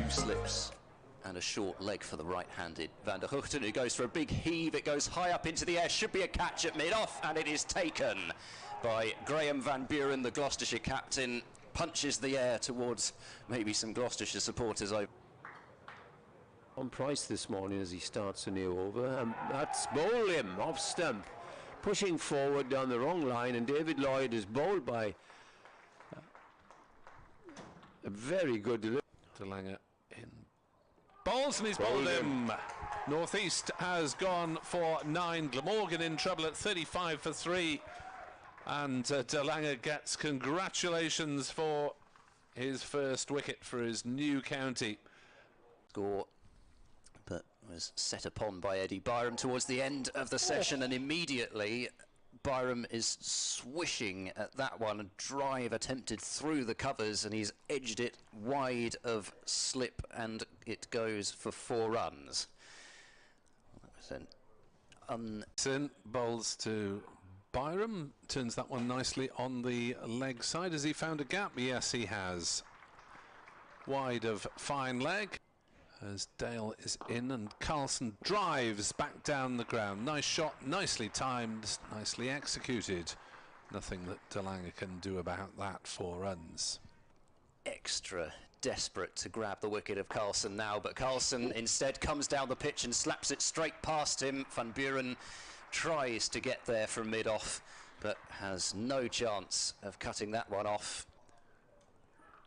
slips and a short leg for the right-handed Van der Hoogten, who goes for a big heave. It goes high up into the air, should be a catch at mid-off, and it is taken by Graham Van Buren, the Gloucestershire captain. Punches the air towards maybe some Gloucestershire supporters. On Price this morning as he starts a new over, and that's bowled him off stump, pushing forward down the wrong line, and David Lloyd is bowled by a very good delivery. DeLange in bowls, and he's bowled him. North East has gone for 9. Glamorgan in trouble at 35 for 3. And DeLange gets congratulations for his first wicket for his new county. Score, but was set upon by Eddie Byram towards the end of the session, and immediately Byram is swishing at that one. A drive attempted through the covers, and he's edged it wide of slip, and it goes for 4 runs. That was bowls to Byram, turns that one nicely on the leg side. Has he found a gap? Yes, he has. Wide of fine leg as Dale is in, and Carlson drives back down the ground. Nice shot, nicely timed, nicely executed. Nothing that DeLange can do about that. 4 runs. Extra desperate to grab the wicket of Carlson now, but Carlson instead comes down the pitch and slaps it straight past him. Van Buren tries to get there from mid-off, but has no chance of cutting that one off.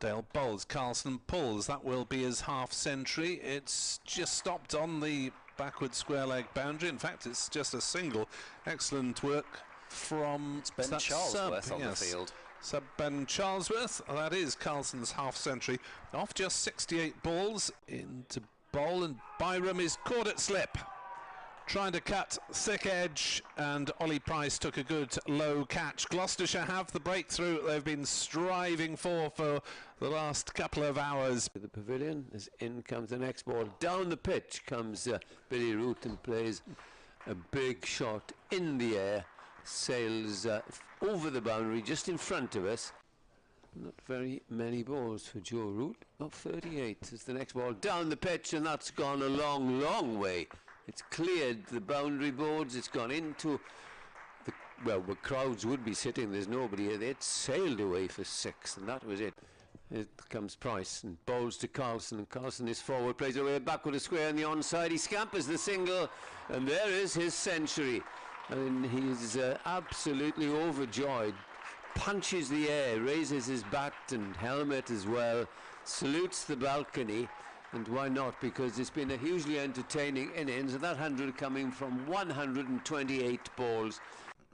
Dale bowls, Carlson pulls. That will be his half-century. It's just stopped on the backward square leg boundary. In fact, it's just a single. Excellent work from Ben Charlesworth on the field. Sub Ben Charlesworth. That is Carlson's half-century. Off just 68 balls into bowl, and Byram is caught at slip, trying to cut thick edge, and Ollie Price took a good low catch. Gloucestershire have the breakthrough they've been striving for the last couple of hours. The pavilion, as in comes the next ball. Down the pitch comes Billy Root and plays a big shot in the air, sails over the boundary just in front of us. Not very many balls for Joe Root. 38 is the next ball down the pitch, and that's gone a long, long way. It's cleared the boundary boards, it's gone into the, well, where crowds would be sitting, there's nobody here. It sailed away for 6, and that was it. Here comes Price and bowls to Carlson, and Carlson is forward, plays away back with a square on the onside. He scampers the single, and there is his century. And he's absolutely overjoyed. Punches the air, raises his bat and helmet as well, salutes the balcony. And why not? Because it's been a hugely entertaining innings, and that 100 coming from 128 balls.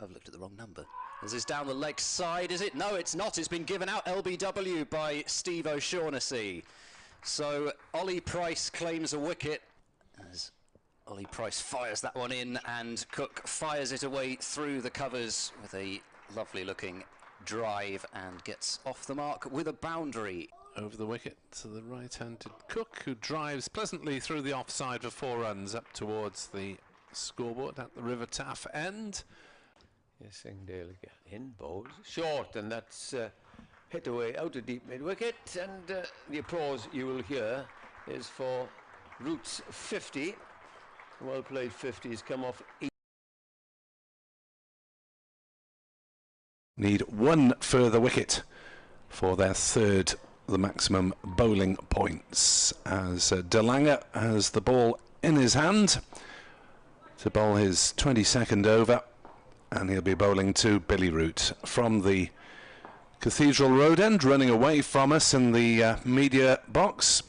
I've looked at the wrong number. This is down the leg side, is it? No, it's not. It's been given out LBW by Steve O'Shaughnessy. So Ollie Price claims a wicket as Ollie Price fires that one in, and Cook fires it away through the covers with a lovely looking drive and gets off the mark with a boundary. Over the wicket to the right-handed Cook, who drives pleasantly through the offside for 4 runs up towards the scoreboard at the River Taff end. Yes, Singdale again in bowls short, and that's hit away out of deep mid-wicket, and the applause you will hear is for Root's 50. Well played 50 has come off. Need 1 further wicket for their 3rd, the maximum bowling points, as DeLange has the ball in his hand to bowl his 22nd over, and he'll be bowling to Billy Root from the Cathedral Road end, running away from us in the media box.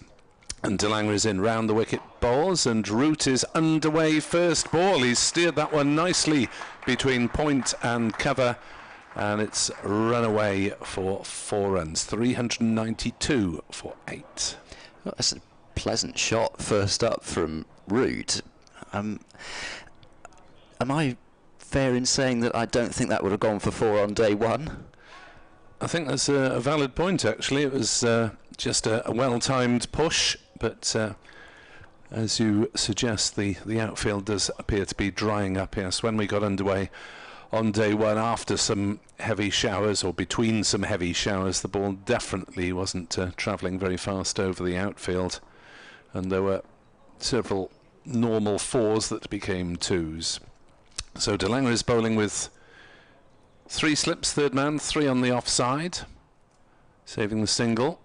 And DeLange is in round the wicket bowls, and Root is underway first ball. He's steered that one nicely between point and cover, and it's run away for 4 runs. 392 for 8. Well, that's a pleasant shot first up from Root. Am I fair in saying that I don't think that would have gone for 4 on day 1? I think that's a valid point, actually. It was just a well-timed push, but as you suggest, the outfield does appear to be drying up. Yes, when we got underway on day 1 after some heavy showers, or between some heavy showers, the ball definitely wasn't travelling very fast over the outfield. and there were several normal 4s that became 2s. So DeLange is bowling with 3 slips, third man, 3 on the offside, saving the single,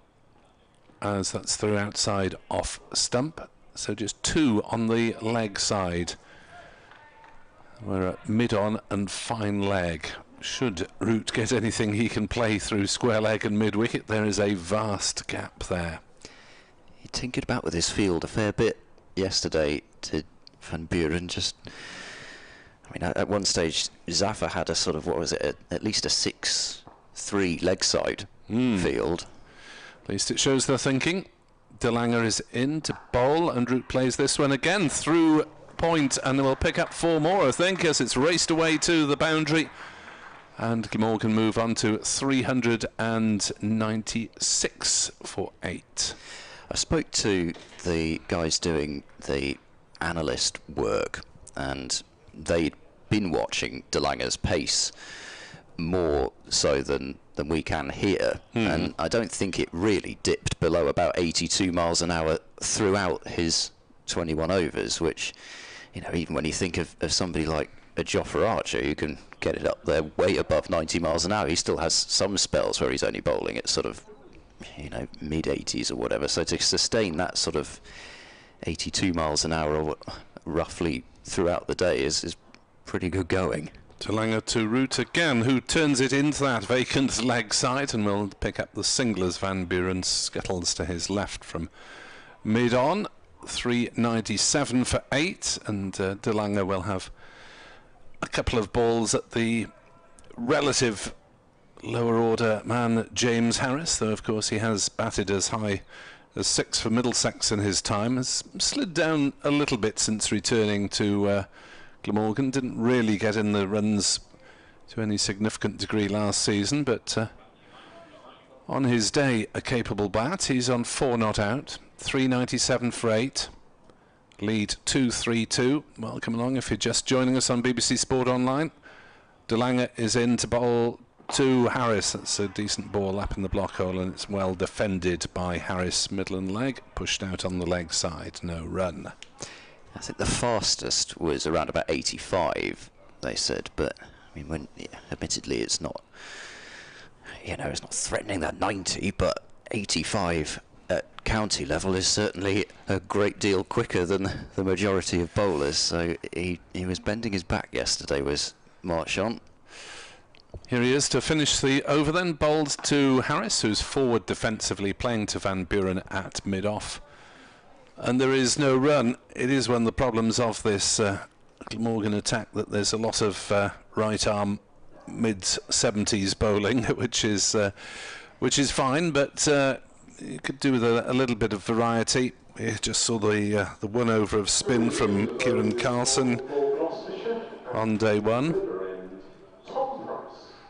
as that's through outside off stump. So just 2 on the leg side. We're at mid-on and fine leg. Should Root get anything he can play through square leg and mid-wicket, there is a vast gap there. He tinkered about with his field a fair bit yesterday to Van Buren. Just, I mean, at one stage, Zafar had a sort of, what was it, at least a 6-3 leg side field. At least it shows their thinking. DeLange is in to bowl, and Root plays this one again through point, and we'll pick up 4 more, I think, as it's raced away to the boundary. And Glamorgan move on to 396 for 8. I spoke to the guys doing the analyst work, and they'd been watching DeLange's pace more so than we can here, and I don't think it really dipped below about 82 miles an hour throughout his 21 overs, which, you know, even when you think of somebody like a Jofra Archer who can get it up there way above 90 miles an hour, he still has some spells where he's only bowling at sort of, you know, mid-80s or whatever. So to sustain that sort of 82 miles an hour or roughly throughout the day is pretty good going. DeLange to Root again, who turns it into that vacant leg side and will pick up the single as Van Buren scuttles to his left from mid-on. 397 for 8, and DeLange will have a couple of balls at the relative lower order man James Harris, though of course he has batted as high as 6 for Middlesex in his time, has slid down a little bit since returning to Glamorgan. Didn't really get in the runs to any significant degree last season, but on his day a capable bat. He's on 4 not out. 397 for 8. Lead 2-3-2. Welcome along if you're just joining us on BBC Sport Online. DeLange is in to bowl to Harris. That's a decent ball up in the block hole, and it's well defended by Harris. Middle and leg, pushed out on the leg side, no run. I think the fastest was around about 85, they said, but I mean, when admittedly it's not, you know, it's not threatening that 90, but 85 at county level is certainly a great deal quicker than the majority of bowlers. So he was bending his back yesterday, was Marchant. Here he is to finish the over then, bowled to Harris, who's forward defensively, playing to Van Buren at mid-off. And there is no run. It is one of the problems of this Glamorgan attack that there's a lot of right arm mid-70s bowling, which is fine, but you could do with a little bit of variety. You just saw the one over of spin from Kiran Carlson on day 1.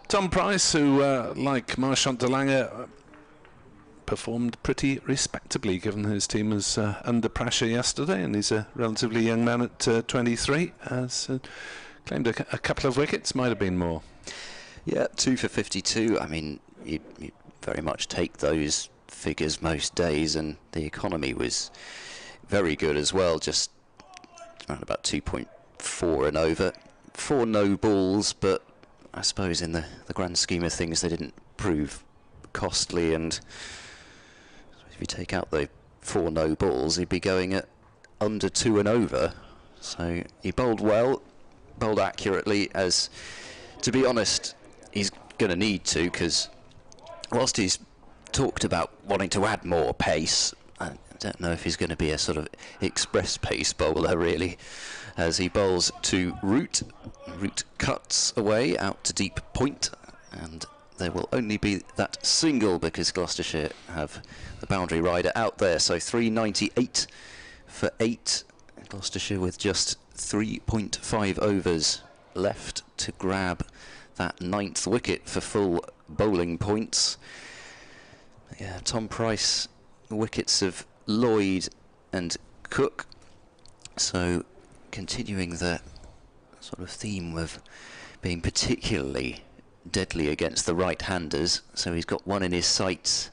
Tom Price, who, like Marchant DeLange, performed pretty respectably given his team was under pressure yesterday, and he's a relatively young man at 23, has claimed a couple of wickets, might have been more. Yeah, 2 for 52. I mean, you very much take those figures most days, and the economy was very good as well, just around about 2.4 and over. 4 no balls, but I suppose in the grand scheme of things they didn't prove costly, and if you take out the 4 no balls, he'd be going at under 2 and over. So he bowled well, bowled accurately, as, to be honest, he's going to need to, because whilst he's talked about wanting to add more pace, I don't know if he's going to be a sort of express pace bowler really, as he bowls to Root. Root cuts away out to deep point, and there will only be that single because Gloucestershire have the boundary rider out there. So 398 for 8. Gloucestershire with just 3.5 overs left to grab that 9th wicket for full bowling points. Yeah, Tom Price, the wickets of Lloyd and Cook. So continuing the sort of theme of being particularly deadly against the right-handers. So he's got one in his sights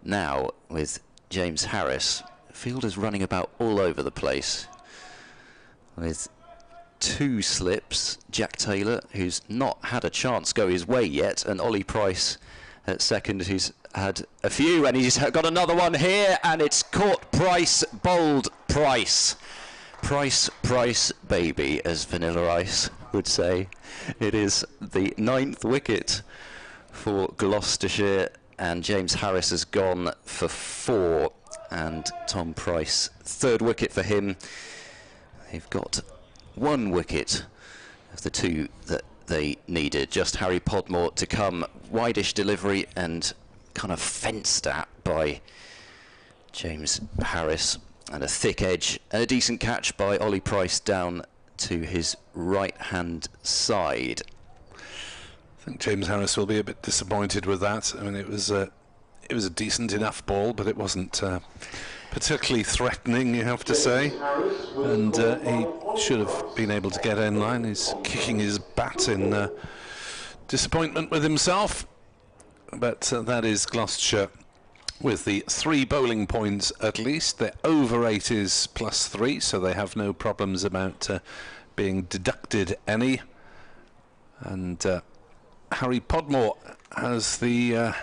now with James Harris, fielders running about all over the place with 2 slips. Jack Taylor, who's not had a chance go his way yet, and Ollie Price at second, who's had a few, and he's got another one here, and it's caught Price, bowled Price. Price, baby, as Vanilla Ice would say. It is the 9th wicket for Gloucestershire, and James Harris has gone for 4, and Tom Price, 3rd wicket for him. They've got 1 wicket of the 2 that they needed. Just Harry Podmore to come, wideish delivery and kind of fenced at by James Harris, and a thick edge and a decent catch by Ollie Price down to his right hand side. I think James Harris will be a bit disappointed with that. I mean, it was a decent enough ball, but it wasn't particularly threatening, you have to say, and he should have been able to get in line. He's kicking his bat in disappointment with himself, but that is Gloucestershire with the 3 bowling points at least. Their over 8 is +3, so they have no problems about being deducted any. And Harry Podmore has the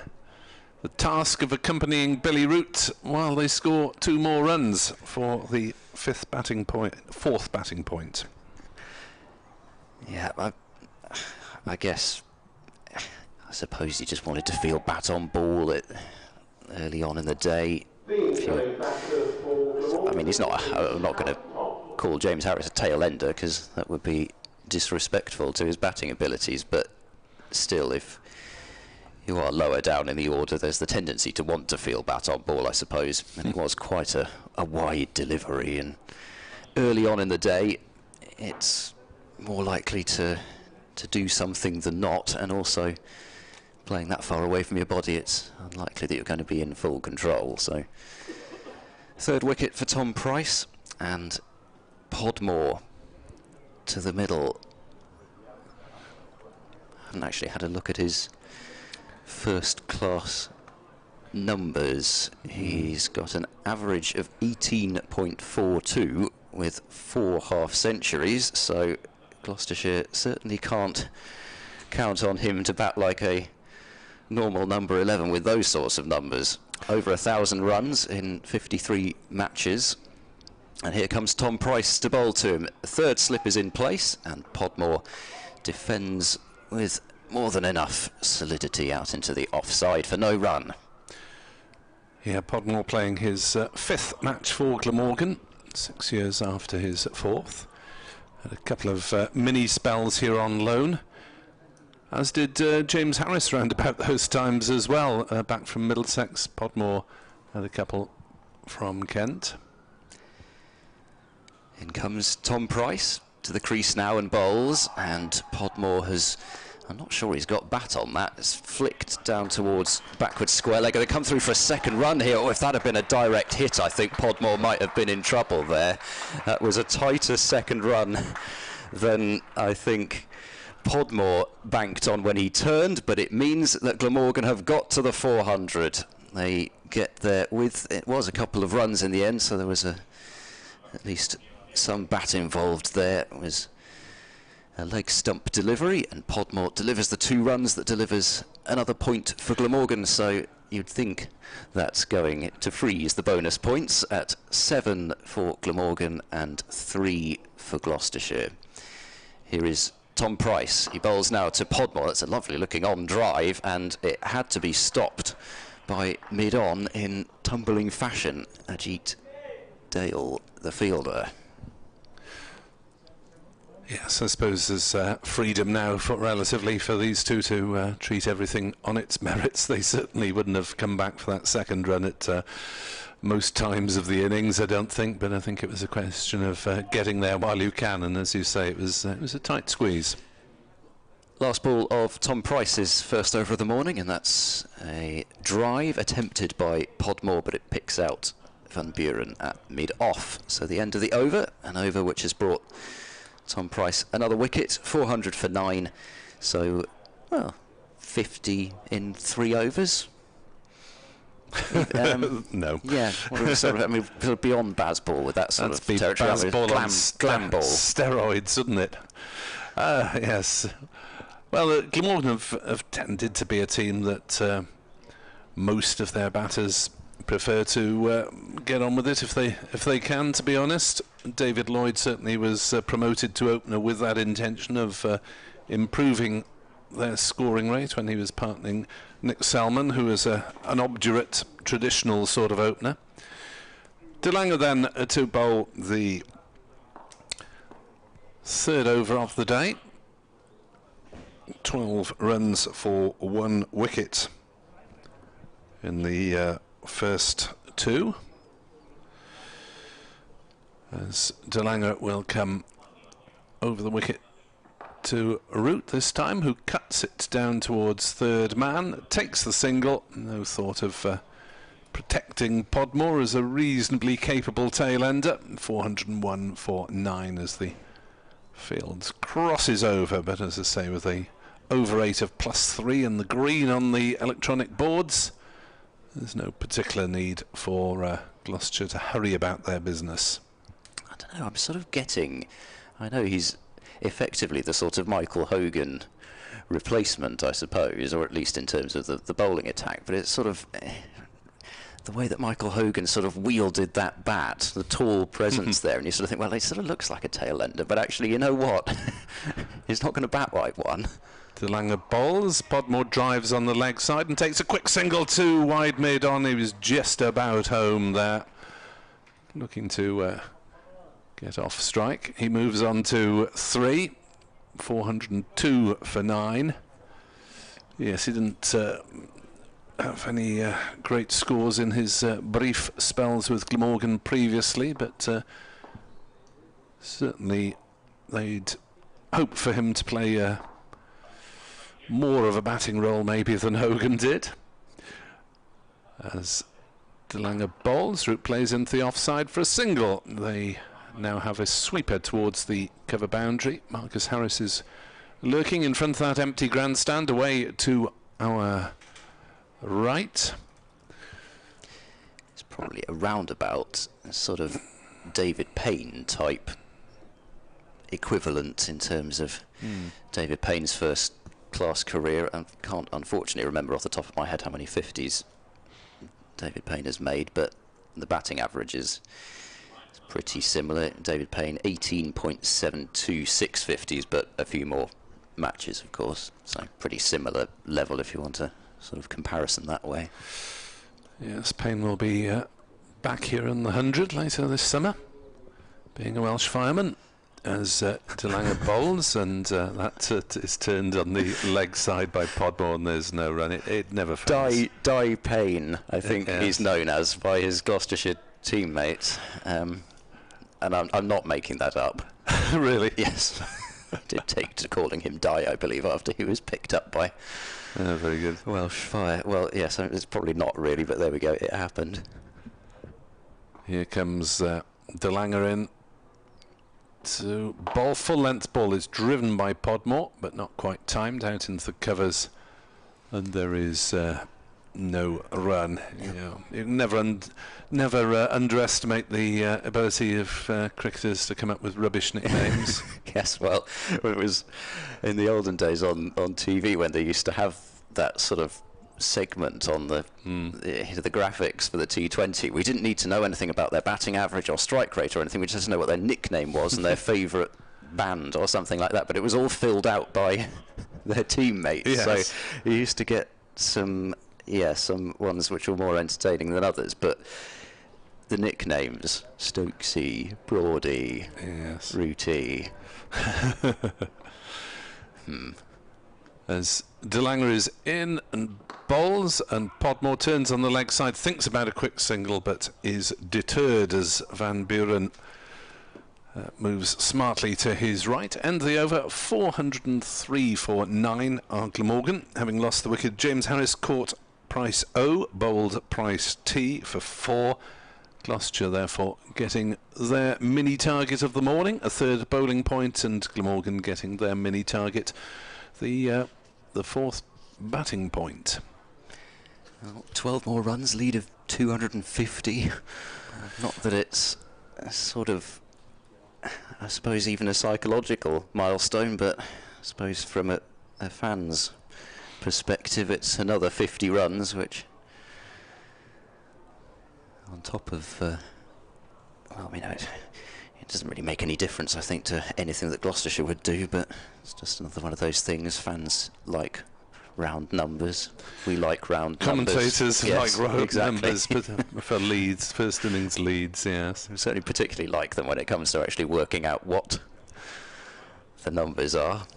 task of accompanying Billy Root while they score 2 more runs for the 4th batting point. Yeah, I guess, I suppose he just wanted to feel bat on ball early on in the day. I mean, I'm not going to call James Harris a tail ender, because that would be disrespectful to his batting abilities, but still, if you are lower down in the order, there's the tendency to want to feel bat on ball, I suppose. And it was quite a wide delivery, and early on in the day it's more likely to do something than not, and also playing that far away from your body, it's unlikely that you're going to be in full control. So 3rd wicket for Tom Price, and Podmore to the middle. I haven't actually had a look at his first class numbers. He's got an average of 18.42 with 4 half-centuries, so Gloucestershire certainly can't count on him to bat like a normal number 11 with those sorts of numbers. Over 1,000 runs in 53 matches. And here comes Tom Price to bowl to him. The 3rd slip is in place, and Podmore defends with more than enough solidity out into the offside for no run. Yeah, Podmore playing his 5th match for Glamorgan, 6 years after his 4th. Had a couple of mini spells here on loan, as did James Harris round about those times as well, back from Middlesex. Podmore had a couple from Kent. In comes Tom Price to the crease now and bowls, and Podmore has, I'm not sure he's got bat on that, it's flicked down towards backward square leg. They come through for a 2nd run here. Oh, if that had been a direct hit, I think Podmore might have been in trouble there. That was a tighter 2nd run than I think Podmore banked on when he turned, but it means that Glamorgan have got to the 400. They get there with, it was a couple of runs in the end, so there was at least some bat involved there. It was a leg stump delivery, and Podmore delivers the 2 runs that delivers another point for Glamorgan, so you'd think that's going to freeze the bonus points at 7 for Glamorgan and 3 for Gloucestershire. Here is Tom Price. He bowls now to Podmore. That's a lovely looking on drive, and it had to be stopped by mid-on in tumbling fashion. Ajit Dale, the fielder. Yes, I suppose there's freedom now relatively for these two to treat everything on its merits. They certainly wouldn't have come back for that 2nd run at most times of the innings, I don't think, but I think it was a question of getting there while you can, and as you say, it was a tight squeeze. Last ball of Tom Price's first over of the morning, and that's a drive attempted by Podmore, but it picks out Van Buren at mid-off. So the end of the over, an over which has brought Tom Price another wicket, 400 for 9, so, well, 50 in 3 overs. No. Yeah, sort of, I mean, sort of beyond Bazball with that sort That'd of be territory. Bazball on Glam ball. steroids, wouldn't it? Yes. Well, Glamorgan have tended to be a team that most of their batters prefer to get on with it if they can, to be honest. David Lloyd certainly was promoted to opener with that intention of improving their scoring rate when he was partnering Nick Salmon, who is an obdurate, traditional sort of opener. De Lange then to bowl the third over of the day. 12 runs for 1 wicket in the first 2. As De Lange will come over the wicket to Root this time, who cuts it down towards third man, takes the single. No thought of protecting Podmore as a reasonably capable tail ender. 401 for 9 as the field crosses over, but as I say, with a over 8 of +3 and the green on the electronic boards, there's no particular need for Gloucestershire to hurry about their business. I don't know, I'm sort of getting... I know he's effectively the sort of Michael Hogan replacement, I suppose, or at least in terms of the bowling attack, but it's sort of... the way that Michael Hogan sort of wielded that bat, the tall presence there, and you sort of think, well, he sort of looks like a tail ender, but actually, you know what? He's not going to bat like one. De Lange bowls. Podmore drives on the leg side and takes a quick single to wide mid on. He was just about home there, looking to get off strike. He moves on to 3, 402 for 9. Yes, he didn't have any great scores in his brief spells with Glamorgan previously, but certainly they'd hope for him to play more of a batting role maybe than Hogan did. As De Lange bowls, Root plays into the offside for a single. They now have a sweeper towards the cover boundary. Marcus Harris is lurking in front of that empty grandstand away to our right. It's probably a roundabout sort of David Payne type equivalent in terms of David Payne's first class career. I can't unfortunately remember off the top of my head how many 50s David Payne has made, but the batting average is pretty similar. David Payne 18.72 650s, but a few more matches, of course, so pretty similar level if you want a sort of comparison that way. Yes, Payne will be back here in the 100 later this summer, being a Welsh fireman, as De Lange bowls, and that is turned on the leg side by Podmore, and there's no run. It never fails. Die Payne, I think he's known as by his Gloucestershire teammates, and I'm not making that up. Really? Yes. I did take to calling him Die, I believe, after he was picked up by very good Welsh Fire. Well, yes, it's probably not really, but there we go, it happened. Here comes De Lange in to bowl. Full length ball is driven by Podmore, but not quite timed out into the covers, and there is no run. You never underestimate the ability of cricketers to come up with rubbish nicknames. Yes, well, it was in the olden days on TV when they used to have that sort of segment on the graphics for the T20. We didn't need to know anything about their batting average or strike rate or anything. We just know what their nickname was and their favourite band or something like that. But it was all filled out by their teammates. Yes. So you used to get some ones which were more entertaining than others. But the nicknames, Stokesy, Broady, Yes. Rooty. As De Lange is in and bowls, and Podmore turns on the leg side, thinks about a quick single, but is deterred as Van Buren moves smartly to his right. End the over, 403 for 9 are Glamorgan, having lost the wicket. James Harris caught Price O, bowled Price T for 4. Gloucestershire therefore getting their mini target of the morning, a third bowling point, and Glamorgan getting their mini target, the fourth batting point. Well, 12 more runs, lead of 250. Not that it's a sort of, I suppose, even a psychological milestone, but I suppose from a fan's perspective, it's another 50 runs, which, on top of, well, I mean, it doesn't really make any difference, I think, to anything that Gloucestershire would do, but it's just another one of those things. Fans like round numbers. We like round Commentators numbers. Yes, like round exactly. numbers, but for leads, first innings leads, yes. We certainly particularly like them when it comes to actually working out what the numbers are.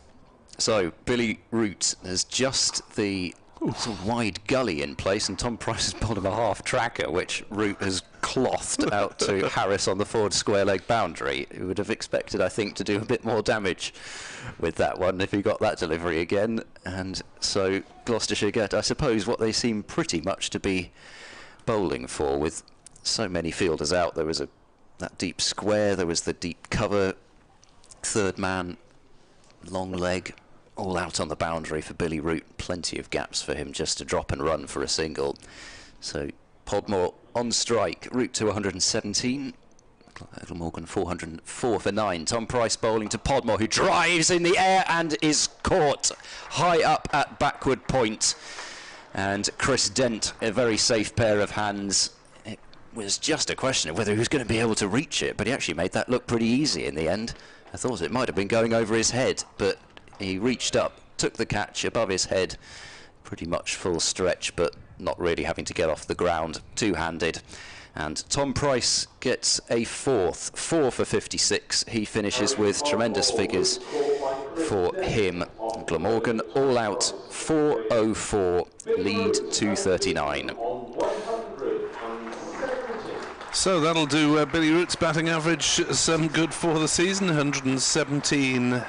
So Billy Root has just the sort of wide gully in place, and Tom Price has bowled him a half tracker, which Root has clothed out to Harris on the forward square leg boundary. Who would have expected, I think, to do a bit more damage with that one if he got that delivery again. And so Gloucestershire get, I suppose, what they seem pretty much to be bowling for, with so many fielders out. There was that deep square, there was the deep cover, third man, long leg, all out on the boundary for Billy Root. Plenty of gaps for him just to drop and run for a single. So Podmore on strike, Root to 117. Glamorgan 404 for 9. Tom Price bowling to Podmore, who drives in the air and is caught high up at backward point. And Chris Dent, a very safe pair of hands. It was just a question of whether he was going to be able to reach it, but he actually made that look pretty easy in the end. I thought it might have been going over his head, but he reached up, took the catch above his head, pretty much full stretch, but not really having to get off the ground, two-handed. And Tom Price gets a fourth, 4 for 56. He finishes with tremendous figures for him. Glamorgan all out, 404, lead 239. So that'll do Billy Root's batting average some good for the season. 117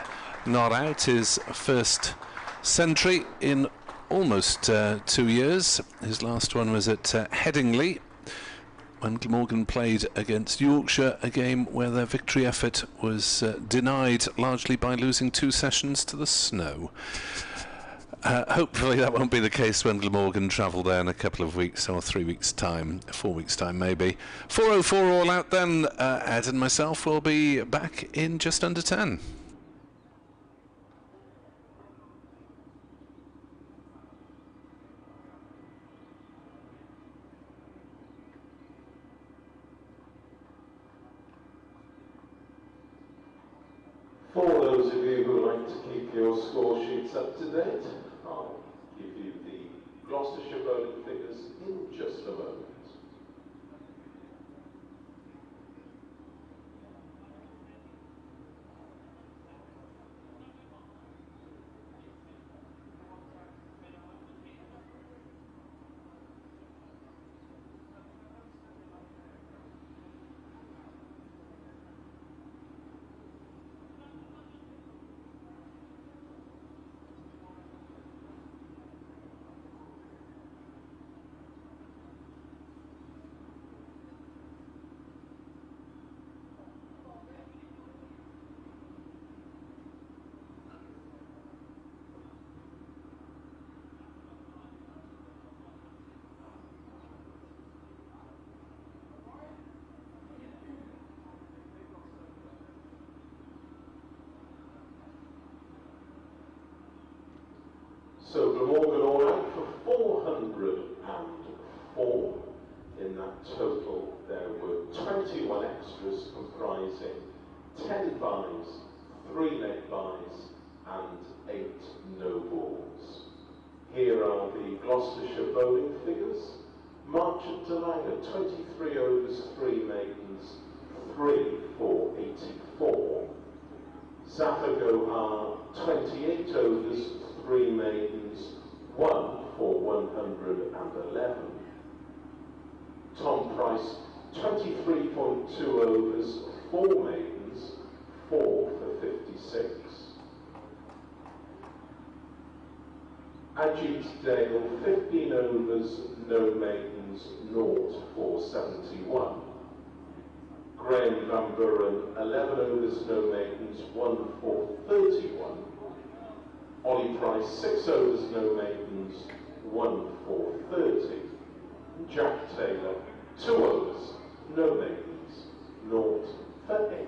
not out, his first century in almost 2 years. His last one was at Headingley, when Glamorgan played against Yorkshire, a game where their victory effort was denied largely by losing 2 sessions to the snow. Hopefully that won't be the case when Glamorgan travel there in a couple of weeks, or 3 weeks' time, 4 weeks' time maybe. 404 all out then. Ed and myself will be back in just under 10. For those of you who like to keep your score sheets up to date, I'll give you the Gloucestershire bowling figures in just a moment. So Glamorgan all out for 404. In that total, there were 21 extras comprising 10 byes, 3 leg byes, and 8 no balls. Here are the Gloucestershire bowling figures. Marchant Delanga, 23 overs, 3 maidens, 3 for 84. Zafar Gohar, 28 overs, 3 maidens, 1 for 111. Tom Price, 23.2 overs, 4 maidens, 4 for 56. Ajit Dale, 15 overs, no maidens, 0 for 71. Graham Van Buren, 11 overs, no maidens, 1 for 31. Ollie Price, 6 overs, no maidens, 1 for 30. Jack Taylor, 2 overs, no maidens, 0 for 8.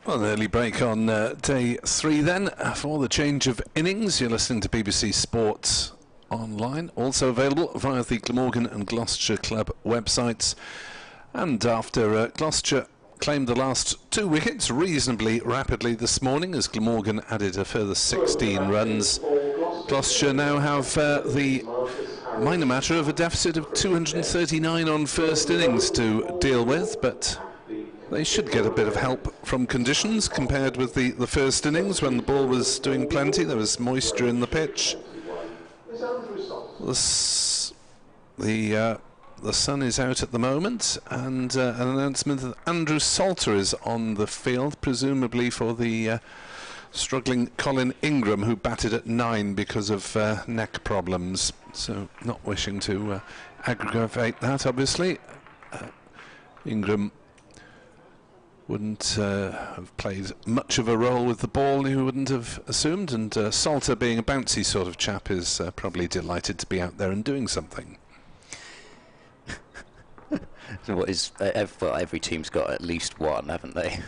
Well, an early break on day 3 then for the change of innings. You're listening to BBC Sports Online, also available via the Glamorgan and Gloucestershire Club websites. And after Gloucestershire claimed the last 2 wickets reasonably rapidly this morning as Glamorgan added a further 16 runs, Gloucestershire now have the minor matter of a deficit of 239 on first innings to deal with, but they should get a bit of help from conditions compared with the first innings when the ball was doing plenty. There was moisture in the pitch. The sun is out at the moment, and an announcement that Andrew Salter is on the field, presumably for the struggling Colin Ingram, who batted at 9 because of neck problems. So not wishing to aggravate that, obviously. Ingram wouldn't have played much of a role with the ball, he wouldn't have assumed, and Salter, being a bouncy sort of chap, is probably delighted to be out there and doing something. So what is well, every team's got at least one, haven't they?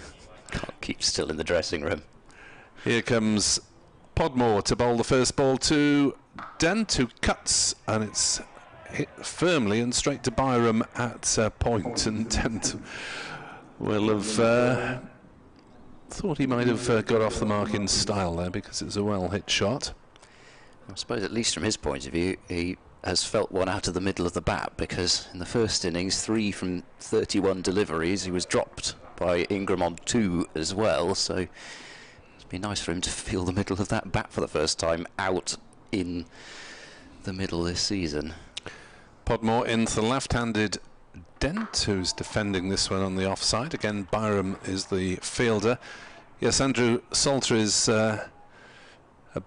Can't keep still in the dressing room. Here comes Podmore to bowl the first ball to Dent, who cuts, and it's hit firmly and straight to Byram at point, and Dent will have thought he might have got off the mark in style there, because it's a well hit shot. I suppose at least from his point of view, he has felt one out of the middle of the bat, because in the first innings, 3 from 31 deliveries, he was dropped by Ingram on 2 as well, so it'd be nice for him to feel the middle of that bat for the first time out in the middle this season. Podmore into the left-handed Dent, who's defending this one on the offside. Again, Byram is the fielder. Yes, Andrew Salter is a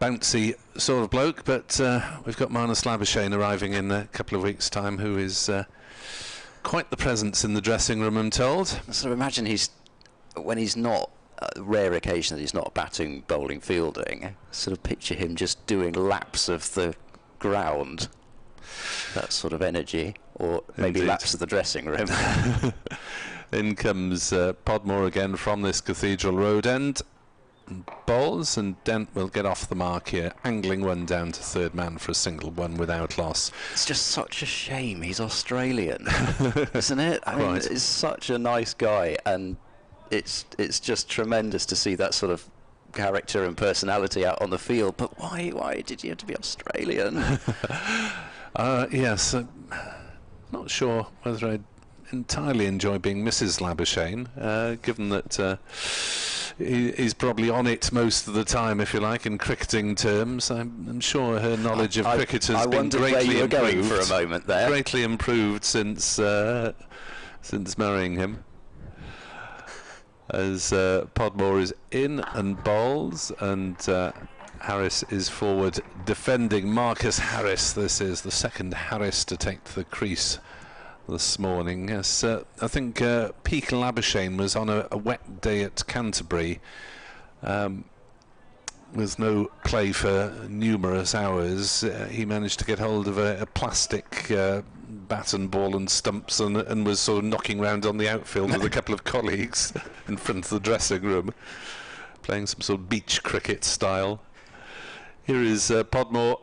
bouncy sort of bloke, but we've got Marnus Labuschagne arriving in a couple of weeks' time, who is quite the presence in the dressing room, I'm told. I sort of imagine when he's not, rare occasion that he's not batting, bowling, fielding, sort of picture him just doing laps of the ground, that sort of energy, or maybe Indeed. laps of the dressing room. In comes Podmore again from this Cathedral Road end. Bowls, and Dent will get off the mark here, angling one down to third man for a single, one without loss. It's just such a shame he's Australian, isn't it? I mean, he's such a nice guy, and it's just tremendous to see that sort of character and personality out on the field. But why did you have to be Australian? Yes, not sure whether I'd entirely enjoy being Mrs. Labuschagne, given that he's probably on it most of the time, if you like, in cricketing terms. I'm sure her knowledge of cricket has been greatly improved. Going for a moment there. Greatly improved since marrying him. As Podmore is in and bowls, and Harris is forward defending. Marcus Harris, this is the second Harris to take to the crease this morning. Yes, I think peak Labuschagne was on a wet day at Canterbury, with no play for numerous hours. He managed to get hold of a plastic bat and ball and stumps, and was sort of knocking round on the outfield with a couple of colleagues in front of the dressing room, playing some sort of beach cricket style. Here is Podmore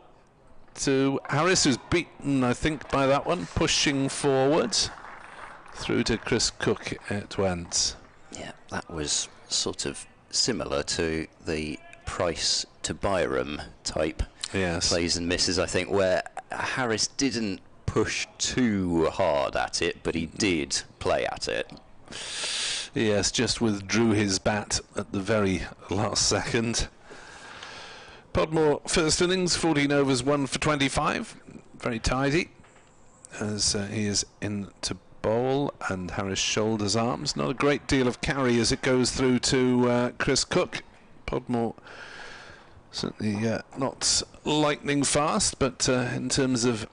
to Harris, who's beaten, I think, by that one, pushing forward through to Chris Cook it went. Yeah, that was sort of similar to the Price to Byram type plays and misses, I think, where Harris didn't push too hard at it, but he did play at it. Yes, just withdrew his bat at the very last second. Podmore, first innings, 14 overs, 1 for 25. Very tidy, as he is in to bowl, and Harris shoulders arms. Not a great deal of carry as it goes through to Chris Cook. Podmore certainly not lightning fast, but in terms of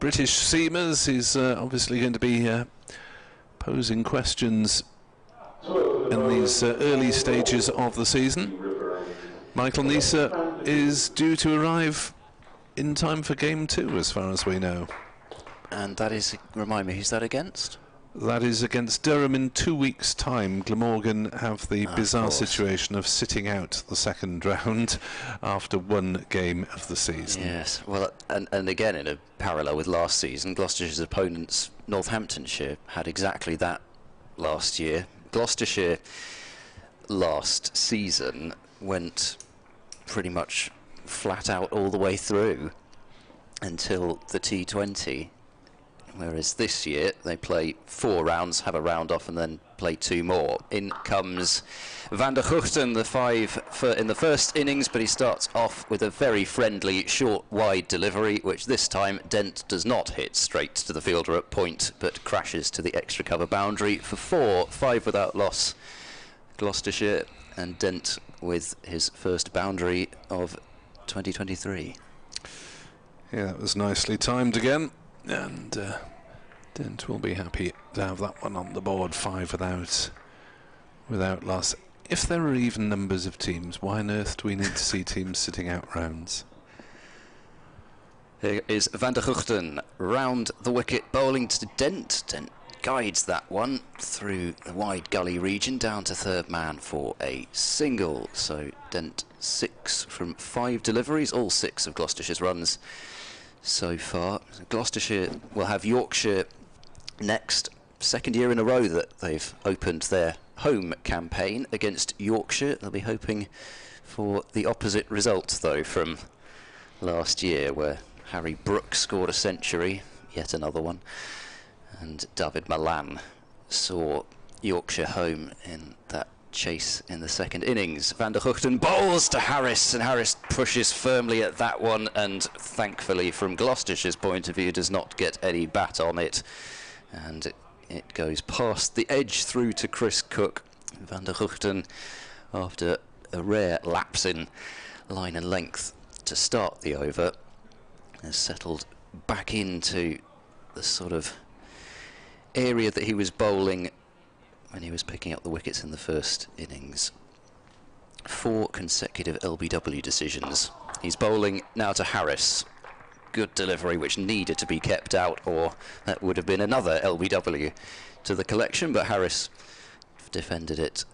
British seamers, he's obviously going to be posing questions in these early stages of the season. Michael Neser is due to arrive in time for game 2, as far as we know. And that is, remind me, who's that against? that is against Durham in 2 weeks' time. Glamorgan have the bizarre situation of sitting out the second round after one game of the season. Yes, well, and again in a parallel with last season, Gloucestershire's opponents, Northamptonshire, had exactly that last year. Gloucestershire last season went pretty much flat out all the way through until the T20. Whereas this year they play 4 rounds, have a round off, and then play 2 more. In comes Van der Guchten, the 5 in the first innings, but he starts off with a very friendly short wide delivery, which this time Dent does not hit straight to the fielder at point, but crashes to the extra cover boundary for 4, 5 without loss. Gloucestershire, and Dent with his first boundary of 2023. Yeah, that was nicely timed again. And Dent will be happy to have that one on the board, 5 without loss. If there are even numbers of teams, why on earth do we need to see teams sitting out rounds? Here is Van der Guchten round the wicket, bowling to Dent. Dent guides that one through the wide gully region down to third man for a single. So Dent 6 from 5 deliveries, all 6 of Gloucestershire's runs so far. Gloucestershire will have Yorkshire next. Second year in a row that they've opened their home campaign against Yorkshire. They'll be hoping for the opposite result, though, from last year, where Harry Brooks scored a century, yet another one, and David Malan saw Yorkshire home in that chase in the second innings. Van der Guchten bowls to Harris, and Harris pushes firmly at that one, and thankfully from Gloucestershire's point of view does not get any bat on it, and it goes past the edge through to Chris Cook. Van der Guchten, after a rare lapse in line and length to start the over, has settled back into the sort of area that he was bowling when he was picking up the wickets in the first innings. 4 consecutive LBW decisions. He's bowling now to Harris. Good delivery, which needed to be kept out, or that would have been another LBW to the collection, but Harris defended it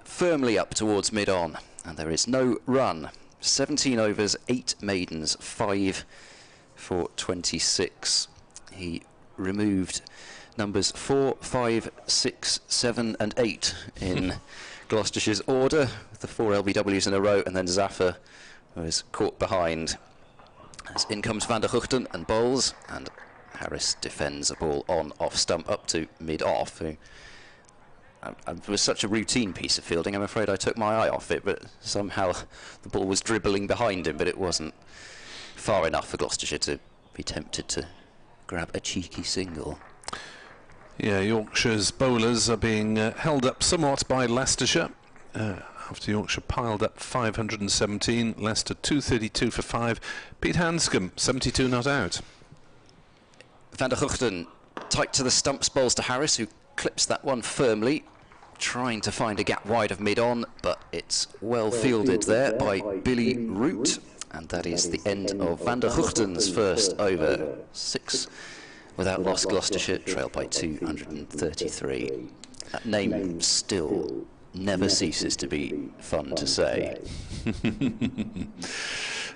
firmly up towards mid-on, and there is no run. 17 overs, 8 maidens, 5 for 26. He removed numbers 4, 5, 6, 7 and 8 in Gloucestershire's order, with the 4 LBWs in a row, and then Zaffer was caught behind. As in comes Van der Guchten and bowls, and Harris defends a ball on off stump up to mid-off. It was such a routine piece of fielding, I'm afraid I took my eye off it, but somehow the ball was dribbling behind him, but it wasn't far enough for Gloucestershire to be tempted to grab a cheeky single. Yeah, Yorkshire's bowlers are being held up somewhat by Leicestershire. After Yorkshire piled up 517, Leicester 232 for 5. Pete Hanscom, 72 not out. Van der Guchten tight to the stumps, bowls to Harris, who clips that one firmly, trying to find a gap wide of mid-on, but it's well fielded there by Billy Root, and that is the end of Van der Guchten's first over. 6 without loss. Gloucestershire trailed by 233. That name still never ceases to be fun to say.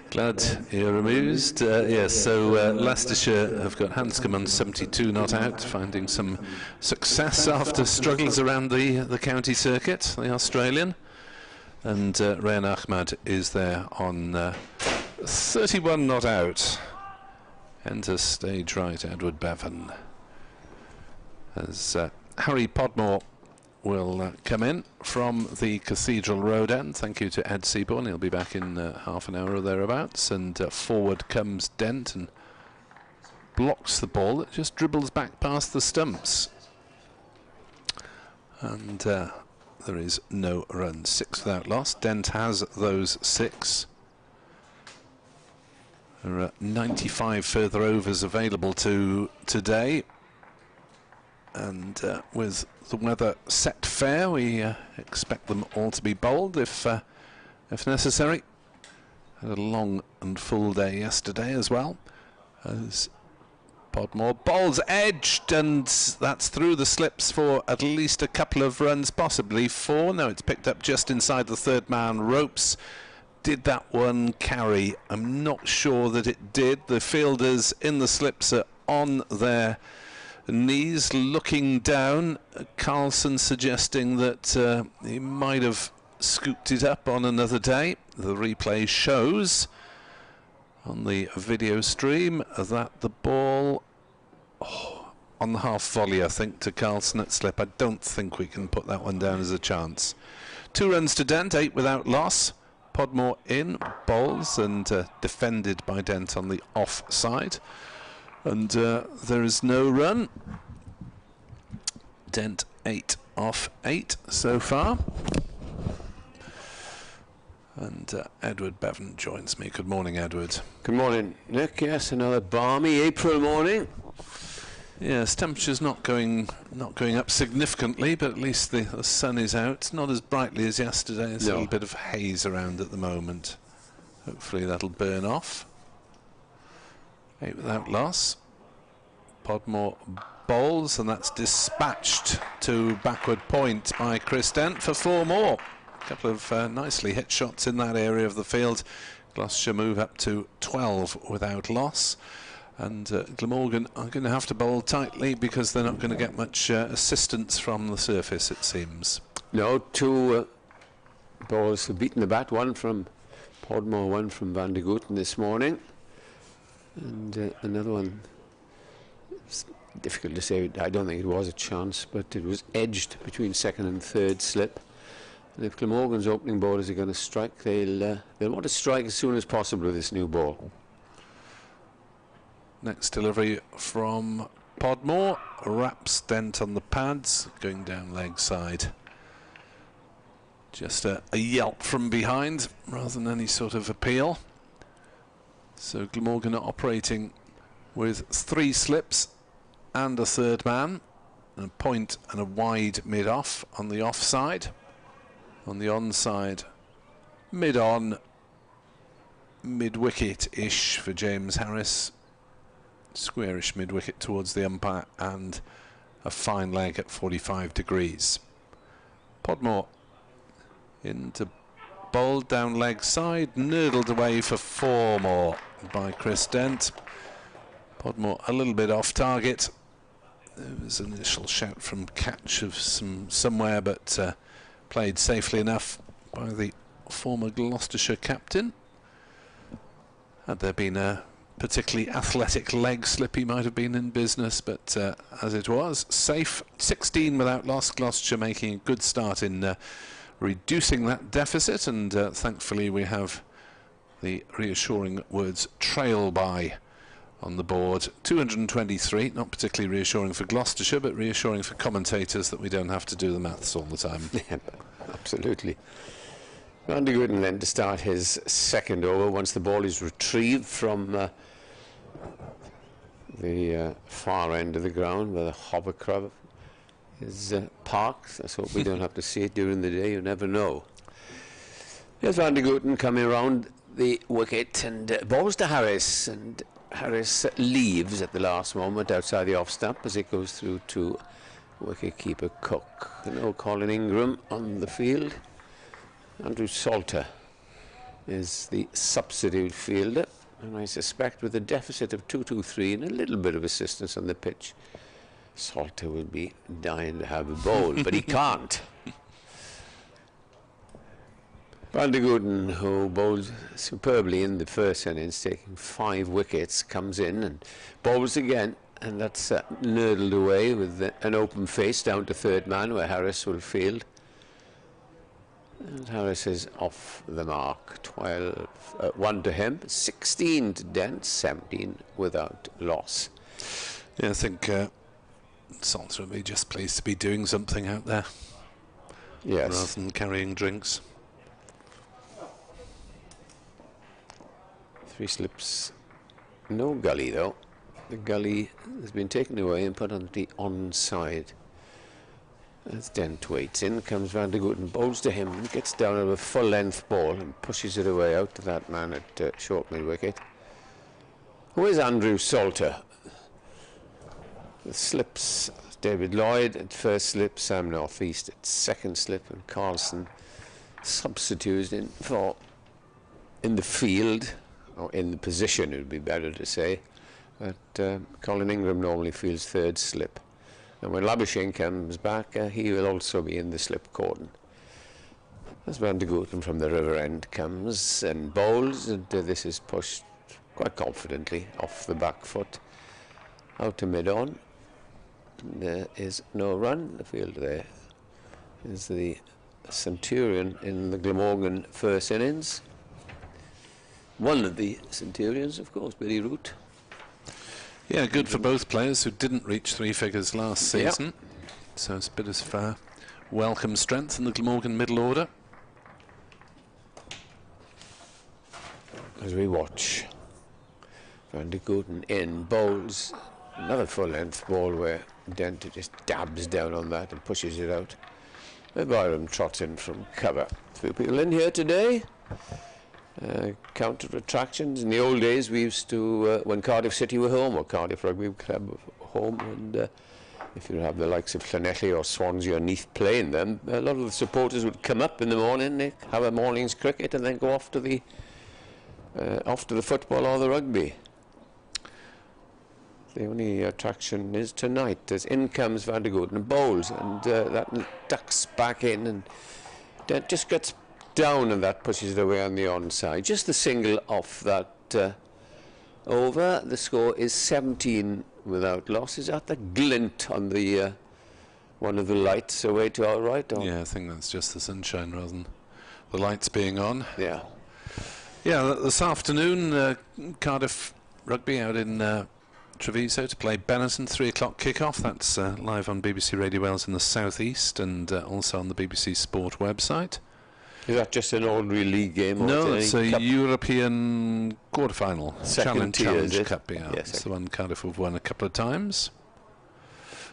Glad you're amused. Yes, so Leicestershire have got Hanscom on 72 not out, finding some success after struggles around the county circuit, the Australian. And Rayan Ahmad is there on 31 not out. Enter stage right, Edward Bevan. As Harry Podmore will come in from the Cathedral Road end. Thank you to Ed Seaborn. He'll be back in half an hour or thereabouts. And forward comes Dent and blocks the ball that just dribbles back past the stumps. And there is no run. 6 without loss. Dent has those 6. There are 95 further overs available today, and with the weather set fair, we expect them all to be bowled if necessary. Had a long and full day yesterday as well, as Podmore bowls edged, and that's through the slips for at least a couple of runs, possibly 4. No, it's picked up just inside the third man ropes. Did that one carry? I'm not sure that it did. The fielders in the slips are on their knees looking down. Carlson suggesting that he might have scooped it up on another day. The replay shows on the video stream that the ball on the half volley, I think, to Carlson at slip. I don't think we can put that one down as a chance. 2 runs to Dent, 8 without loss. Podmore in, bowls, and defended by Dent on the off side. And there is no run. Dent 8 off 8 so far. And Edward Bevan joins me. Good morning, Edward. Good morning, Nick. Yes, another balmy April morning. Yes, temperature's not going up significantly, but at least the sun is out. Not as brightly as yesterday. There's a little bit of haze around at the moment. Hopefully that'll burn off. 8 without loss. Podmore bowls, and that's dispatched to backward point by Chris Dent for 4 more. A couple of nicely hit shots in that area of the field. Gloucestershire move up to 12 without loss. And Glamorgan are going to have to bowl tightly because they're not going to get much assistance from the surface, it seems. No, 2 balls have beaten the bat. 1 from Podmore, 1 from Van de Gooten this morning. And another one, it's difficult to say. I don't think it was a chance, but it was edged between second and third slip. And if Glamorgan's opening bowlers are going to strike, they'll want to strike as soon as possible with this new ball. Next delivery from Podmore, wraps Dent on the pads, going down leg side. Just a yelp from behind rather than any sort of appeal. So Glamorgan are operating with 3 slips and a third man, and a point and a wide mid-off on the offside. On the onside, mid-on, mid-wicket-ish for James Harris. Squarish mid-wicket towards the umpire, and a fine leg at 45 degrees. Podmore into bowl down leg side, nurdled away for 4 more by Chris Dent. Podmore a little bit off target. There was an initial shout from catch of somewhere, but played safely enough by the former Gloucestershire captain. Had there been a particularly athletic leg slip, he might have been in business, but as it was, safe. 16 without loss. Gloucestershire making a good start in reducing that deficit, and thankfully we have the reassuring words trail by on the board. 223, not particularly reassuring for Gloucestershire, but reassuring for commentators that we don't have to do the maths all the time. Yeah, absolutely. Van de Gooten then to start his second over once the ball is retrieved from the far end of the ground where the hovercraft is parked. Let's hope we don't have to see it during the day. You never know. Here's Van de Gooten coming around the wicket and balls to Harris, and Harris leaves at the last moment outside the off stump as it goes through to wicket-keeper Cook. No Colin Ingram on the field. Andrew Salter is the substitute fielder, and I suspect with a deficit of 2-2-3 and a little bit of assistance on the pitch, Salter will be dying to have a bowl, but he can't. Van de Gooten, who bowled superbly in the first innings, taking 5 wickets, comes in and bowls again, and that's nurdled away with an open face down to third man where Harris will field. And Harris is off the mark. 1 to him, 16 to Dent, 17 without loss. Yeah, I think Salter will be just pleased to be doing something out there. Yes. Rather than carrying drinks. 3 slips. No gully though. The gully has been taken away and put on the onside. As Dent waits in, comes Van de Gooten, bowls to him, gets down on a full length ball and pushes it away out to that man at short mid wicket. Who is Andrew Salter? The slips, David Lloyd at first slip, Sam North East at second slip, and Carlson substituted in the field, or in the position it would be better to say, but Colin Ingram normally fields third slip. And when Labuschagne comes back, he will also be in the slip cordon. As Van de Gooten from the river end comes and bowls, and this is pushed quite confidently off the back foot, out to mid-on. There is no run. The field there is the Centurion in the Glamorgan first innings. One of the Centurions, of course, Billy Root. Yeah, good for both players who didn't reach three figures last season. So it's a bit of welcome strength in the Glamorgan middle order. As we watch Van de Gooten in, bowls another full-length ball where Dent just dabs down on that and pushes it out. Byram trots in from cover. A few people in here today. Counter attractions. In the old days, we used to, when Cardiff City were home, or Cardiff Rugby Club were home, and if you have the likes of Llanelli or Swansea or Neath playing them, a lot of the supporters would come up in the morning, they'd have a morning's cricket, and then go off to the football or the rugby. The only attraction is tonight, as in comes Van de Gooten and bowls, and that ducks back in, and Dent just gets down, and that pushes it away on the onside. Just the single off that over. The score is 17 without loss. Is that the glint on the one of the lights away to our right? Or? Yeah, I think that's just the sunshine rather than the lights being on. Yeah. Yeah, this afternoon, Cardiff Rugby out in Treviso to play Benetton, 3 o'clock kick-off. That's live on BBC Radio Wales in the southeast, and also on the BBC Sport website. Is that just an ordinary league game? Or no, it's a European quarter-final. Challenge Cup, yeah. Yes, it's the one Cardiff have won a couple of times.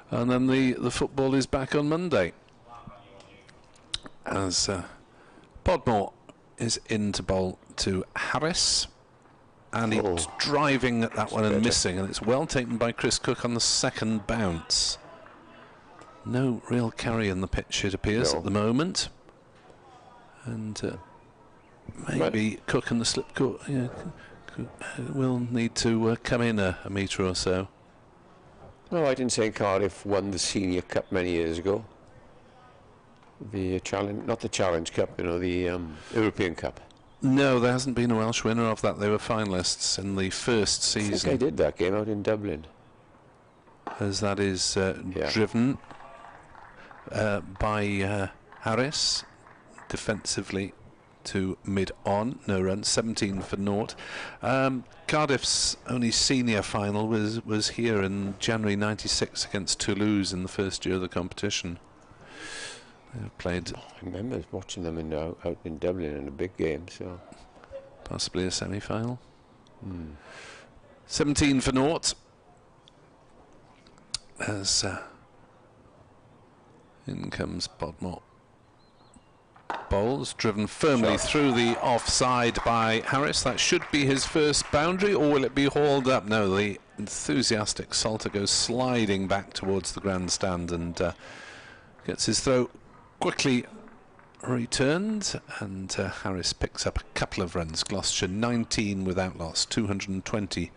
And then the football is back on Monday. As Podmore is in to bowl to Harris. And he's driving at that one and missing. And it's well taken by Chris Cook on the second bounce. No real carry in the pitch, it appears, at the moment. And maybe Cook and the slip court will need to come in a metre or so. No, I didn't say Cardiff won the Senior Cup many years ago. The challenge, not the Challenge Cup, the European Cup. No, there hasn't been a Welsh winner of that. They were finalists in the first season. I think I did that game out in Dublin. As that is driven by Harris. Defensively to mid-on, no runs, 17 for naught. Cardiff's only senior final was here in January '96 against Toulouse in the first year of the competition. They played. I remember watching them out in Dublin in a big game, so possibly a semi-final. 17 for naught. As in comes Podmore. Bowls driven firmly through the offside by Harris. That should be his first boundary, or will it be hauled up? No, the enthusiastic Salter goes sliding back towards the grandstand and gets his throw quickly returned, and Harris picks up a couple of runs. Gloucestershire 19 without loss, 220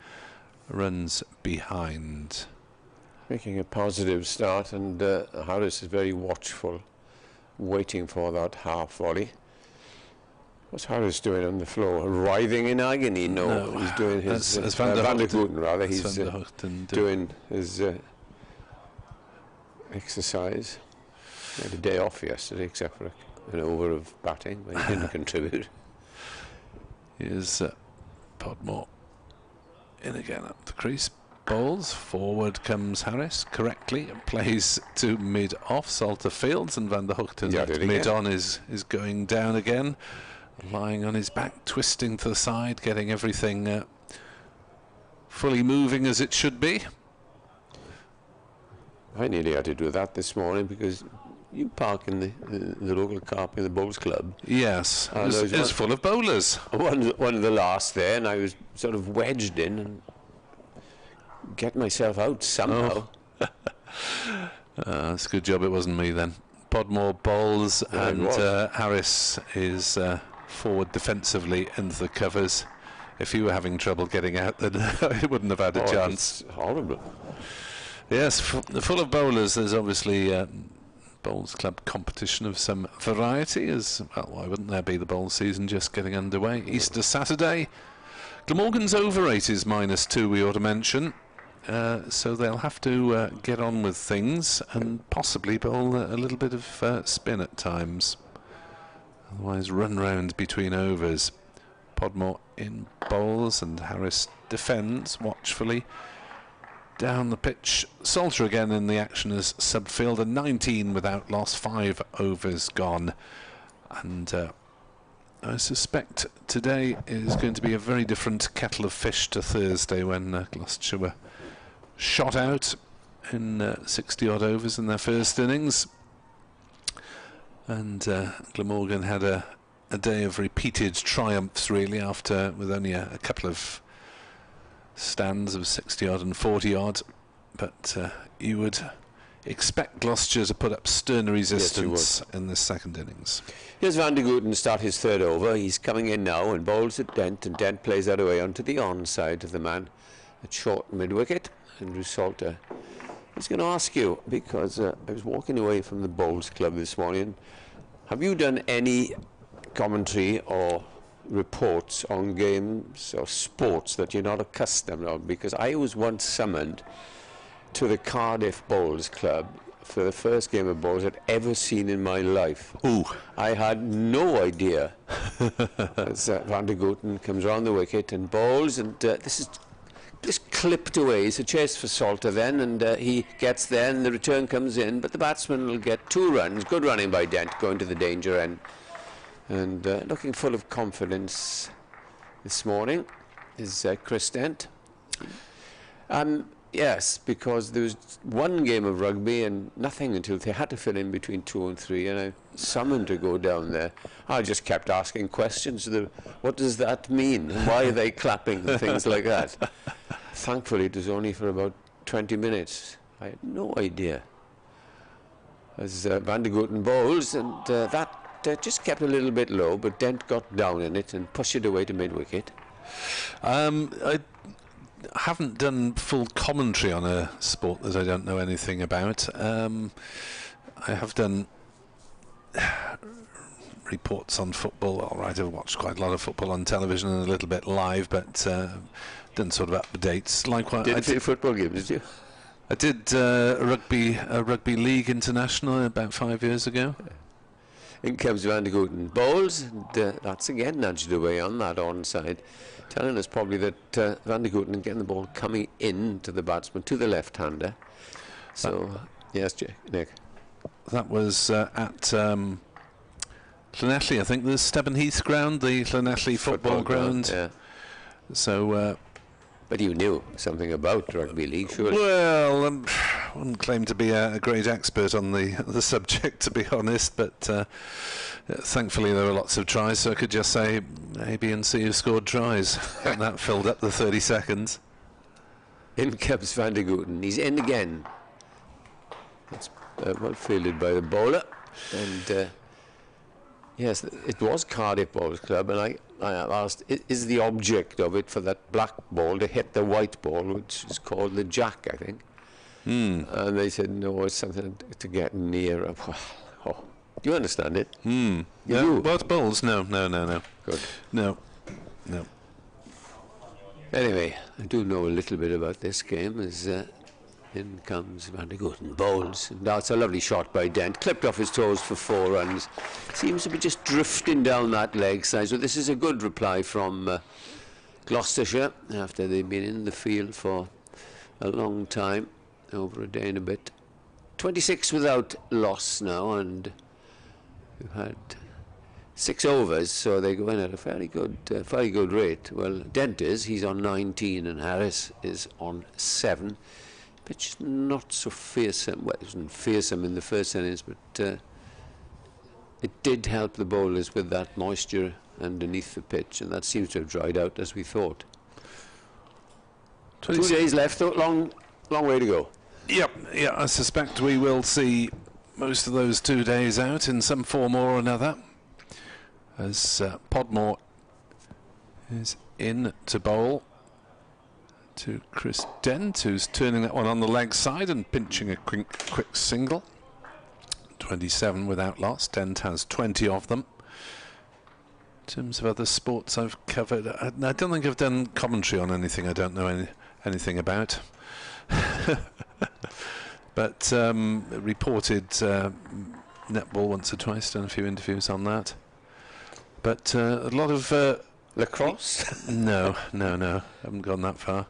runs behind. Making a positive start, and Harris is very watchful, waiting for that half volley. What's Harris doing on the floor? Writhing in agony? No, he's doing his Van de Gooten, rather. He's doing his exercise. He had a day off yesterday, except for an over of batting, but he didn't contribute. Here's Podmore in again up the crease. Bowls forward comes Harris correctly and plays to mid off. Salter fields, and Van der Hoogten at mid on is going down again, lying on his back, twisting to the side, getting everything fully moving as it should be. I nearly had to do that this morning because you park in the local car park in the bowls club. Yes, it's full of bowlers. One of the last there, and I was sort of wedged in and get myself out somehow. It's a good job it wasn't me then. Podmore bowls, and Harris is forward defensively into the covers. If you were having trouble getting out, then he wouldn't have had a chance. It's horrible. Yes, full of bowlers. There's obviously Bowls Club competition of some variety, as well, why wouldn't there be? The bowl season just getting underway. Easter Saturday. Glamorgan's over 8 is -2, we ought to mention. So they'll have to get on with things and possibly bowl a little bit of spin at times. Otherwise run round between overs. Podmore in bowls and Harris defends watchfully. Down the pitch, Salter again in the action as subfielder, 19 without loss, 5 overs gone. And I suspect today is going to be a very different kettle of fish to Thursday, when Gloucestershire were shot out in 60 odd overs in their first innings. And Glamorgan had a day of repeated triumphs, really, after with only a couple of stands of 60 odd and 40 odd. But you would expect Gloucestershire to put up sterner resistance in this second innings. Here's Van de Gooten start his third over. He's coming in now and bowls at Dent, and Dent plays that away onto the onside of the man at short mid-wicket. Andrew Salter is going to ask you, because I was walking away from the Bowls Club this morning. Have you done any commentary or reports on games or sports that you're not accustomed of? Because I was once summoned to the Cardiff Bowls Club for the first game of bowls I'd ever seen in my life. Ooh. I had no idea. As Van de Gooten comes round the wicket and bowls, and this is just clipped away. It's a chase for Salter then, and he gets there, and the return comes in, but the batsman will get 2 runs. Good running by Dent, going to the danger end, and looking full of confidence this morning is Chris Dent. Yes, because there was one game of rugby and nothing until they had to fill in between 2 and 3, and I summoned to go down there. I just kept asking questions. What does that mean? Why are they clapping and things like that? Thankfully, it was only for about 20 minutes. I had no idea. As Van de Gooten bowls, and that just kept a little bit low, but Dent got down in it and pushed it away to mid-wicket. I haven't done full commentary on a sport that I don't know anything about. I have done reports on football. All right, I've watched quite a lot of football on television and a little bit live, but done sort of updates. Likewise, I did football games, did you? I did a rugby league international about 5 years ago. In comes Van de Gooten bowls, and that's again nudged away on that onside, telling us probably that Van de Gooten is getting the ball coming in to the batsman, to the left-hander. So, yes, Nick. That was at Llanelli, I think, the Stebben Heath ground, the Llanelli football ground. Yeah. So, but you knew something about rugby league, surely? Well, I wouldn't claim to be a great expert on the subject, to be honest, but thankfully there were lots of tries, so I could just say A, B and C who scored tries, and that filled up the 30 seconds. In comes Van de Gooten. He's in again. It's well fielded by the bowler, and yes, it was Cardiff Bowls Club, and I asked, is the object of it for that black ball to hit the white ball, which is called the jack, I think? And they said, no, it's something to get near. Oh, do you understand it? You do? What balls? No. Good. No. Anyway, I do know a little bit about this game. As in comes Van de Gooten bowls, and that's a lovely shot by Dent, clipped off his toes for 4 runs. Seems to be just drifting down that leg side. So this is a good reply from Gloucestershire after they've been in the field for a long time, over a day and a bit. 26 without loss now, and we've had 6 overs, so they go in at a very good rate. Well, Dent he's on 19 and Harris is on 7. Pitch not so fearsome. Well, it wasn't fearsome in the first innings, but it did help the bowlers with that moisture underneath the pitch, and that seems to have dried out as we thought. 2 days left, though, long way to go. Yep, yeah, I suspect we will see most of those 2 days out in some form or another, as Podmore is in to bowl to Chris Dent, who's turning that one on the leg side and pinching a quick single. 27 without loss. Dent has 20 of them. In terms of other sports I've covered, I don't think I've done commentary on anything I don't know anything about. But reported netball once or twice, done a few interviews on that. But a lot of lacrosse? No, haven't gone that far.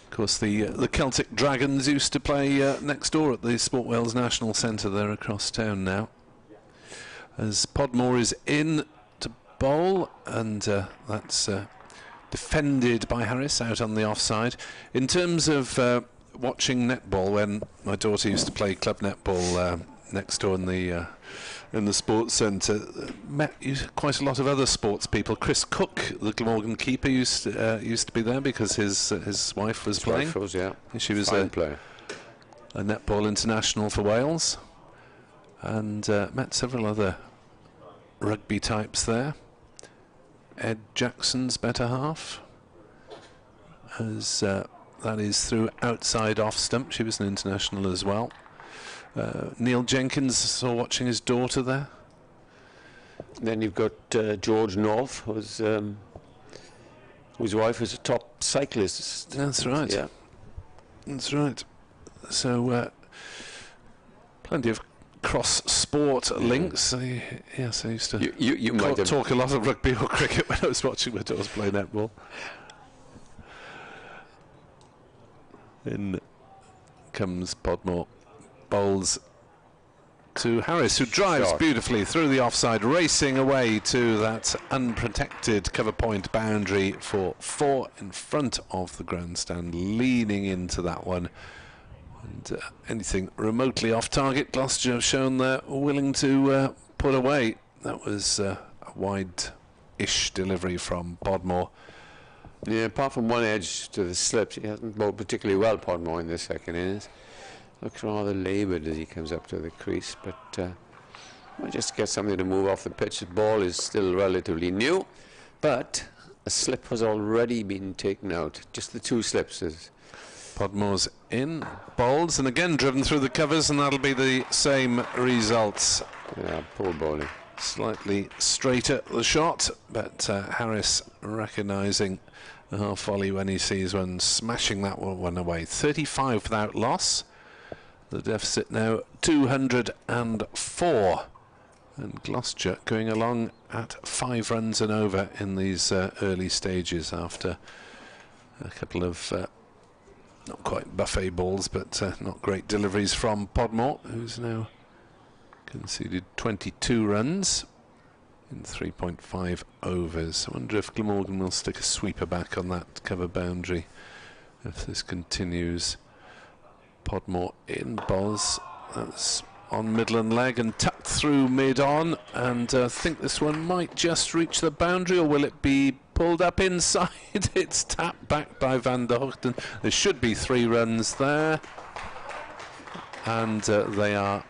Of course, the Celtic Dragons used to play next door at the Sport Wales National Centre there across town now. As Podmore is in to bowl, and that's defended by Harris out on the offside. In terms of watching netball, when my daughter used to play club netball next door in the sports centre, met quite a lot of other sports people. Chris Cook, the Glamorgan keeper, used to be there because his wife was playing. She was a netball international for Wales, and met several other rugby types there. Ed Jackson's better half, as that is through outside off stump. She was an international as well. Neil Jenkins saw watching his daughter there. Then you've got George North, whose wife was a top cyclist. That's right. Yeah, that's right. So plenty of cross-sport links. Yes, I used to you might talk a lot of rugby or cricket when I was watching my daughter play netball. In comes Podmore. Bowls to Harris, who drives beautifully through the offside, racing away to that unprotected cover point boundary for 4 in front of the grandstand, leaning into that one. And anything remotely off target, Gloucestershire have shown they're willing to put away. That was a wide-ish delivery from Podmore. Yeah, apart from one edge to the slips, he hasn't bowled particularly well, Podmore, in this second innings. Looks rather laboured as he comes up to the crease, but might just get something to move off the pitch. The ball is still relatively new, but a slip has already been taken out. Just the 2 slips. Podmore's in, bowls, and again driven through the covers, and that'll be the same results. Yeah, poor bowling. Slightly straighter the shot, but Harris recognising the half volley when he sees one, smashing that one away. 35 without loss. The deficit now 204, and Gloucestershire going along at 5 runs and over in these early stages after a couple of not quite buffet balls, but not great deliveries from Podmore, who's now conceded 22 runs in 3.5 overs. I wonder if Glamorgan will stick a sweeper back on that cover boundary if this continues. Podmore in, bowls, that's on Midland leg and tucked through mid-on, and I think this one might just reach the boundary, or will it be pulled up inside? It's tapped back by Van der Hoogten. There should be 3 runs there, and they are,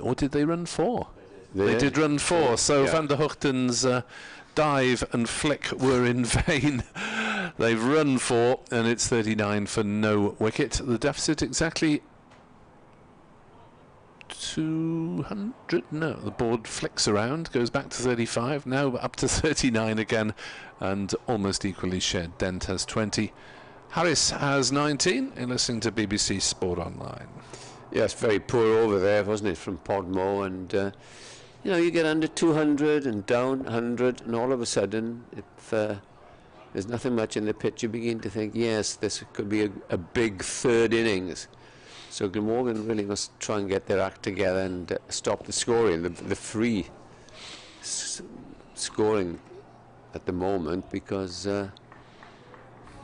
or did they run 4? They did run 4, so Van der Hoogten's dive and flick were in vain. They've run 4, and it's 39 for no wicket. The deficit exactly 200. No, the board flicks around, goes back to 35, now up to 39 again, and almost equally shared. Dent has 20. Harris has 19. You're listening to BBC Sport Online. Yes, very poor over there, wasn't it, from Podmore? And you know, you get under 200 and down 100, and all of a sudden, if there's nothing much in the pitch, you begin to think, yes, this could be a big 3rd innings. So Glamorgan really must try and get their act together and stop the scoring, the free scoring at the moment, because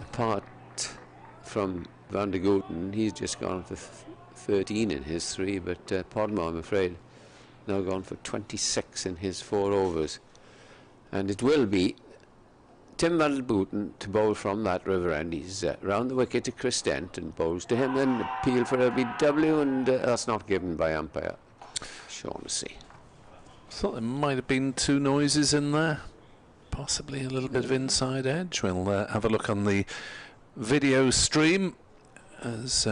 apart from Van der Hoogten, he's just gone for 13 in his 3, but Podmore, I'm afraid, now gone for 26 in his 4 overs. And it will be Tim Van der Booten to bowl from that river end. He's round the wicket to Chris Dent and bowls to him, then appeal for LBW, and that's not given by umpire Shaughnessy. Thought there might have been 2 noises in there, possibly a little bit of inside edge. We'll have a look on the video stream as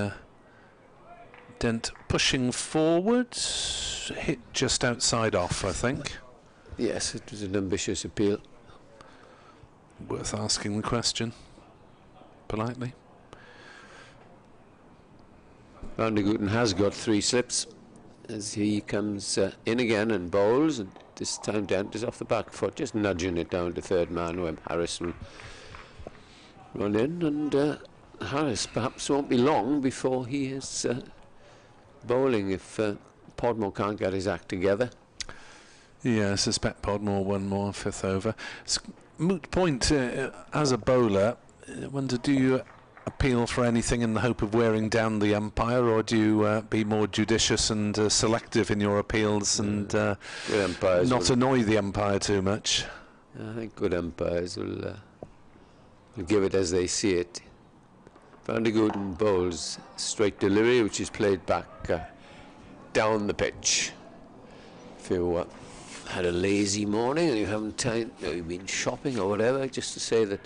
Dent pushing forward, hit just outside off, I think. Yes, it was an ambitious appeal. Worth asking the question politely. Van der Booten has got 3 slips as he comes in again and bowls, and this time Dent is off the back foot, just nudging it down to third man where Harris will run in, and Harris perhaps won't be long before he is bowling if Podmore can't get his act together. Yeah, I suspect Podmore one more, 5th over. Moot point, as a bowler, I wonder, do you appeal for anything in the hope of wearing down the umpire, or do you be more judicious and selective in your appeals and not annoy the umpire too much? I think good umpires will give it as they see it. Van der Booten bowls straight delivery, which is played back down the pitch. If you had a lazy morning and you haven't time, you've been shopping or whatever, just to say that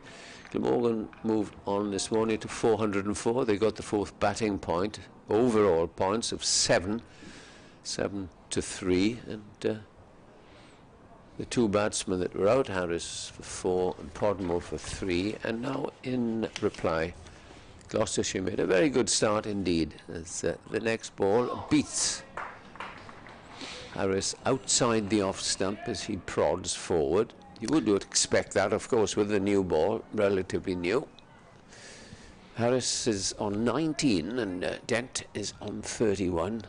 Glamorgan moved on this morning to 404. They got the 4th batting point, overall points of 7 to 3, and the 2 batsmen that were out, Harris for 4 and Podmore for 3, and now in reply Gloucestershire made a very good start indeed, as the next ball beats Harris outside the off stump as he prods forward. You would expect that, of course, with the new ball, relatively new. Harris is on 19 and Dent is on 31.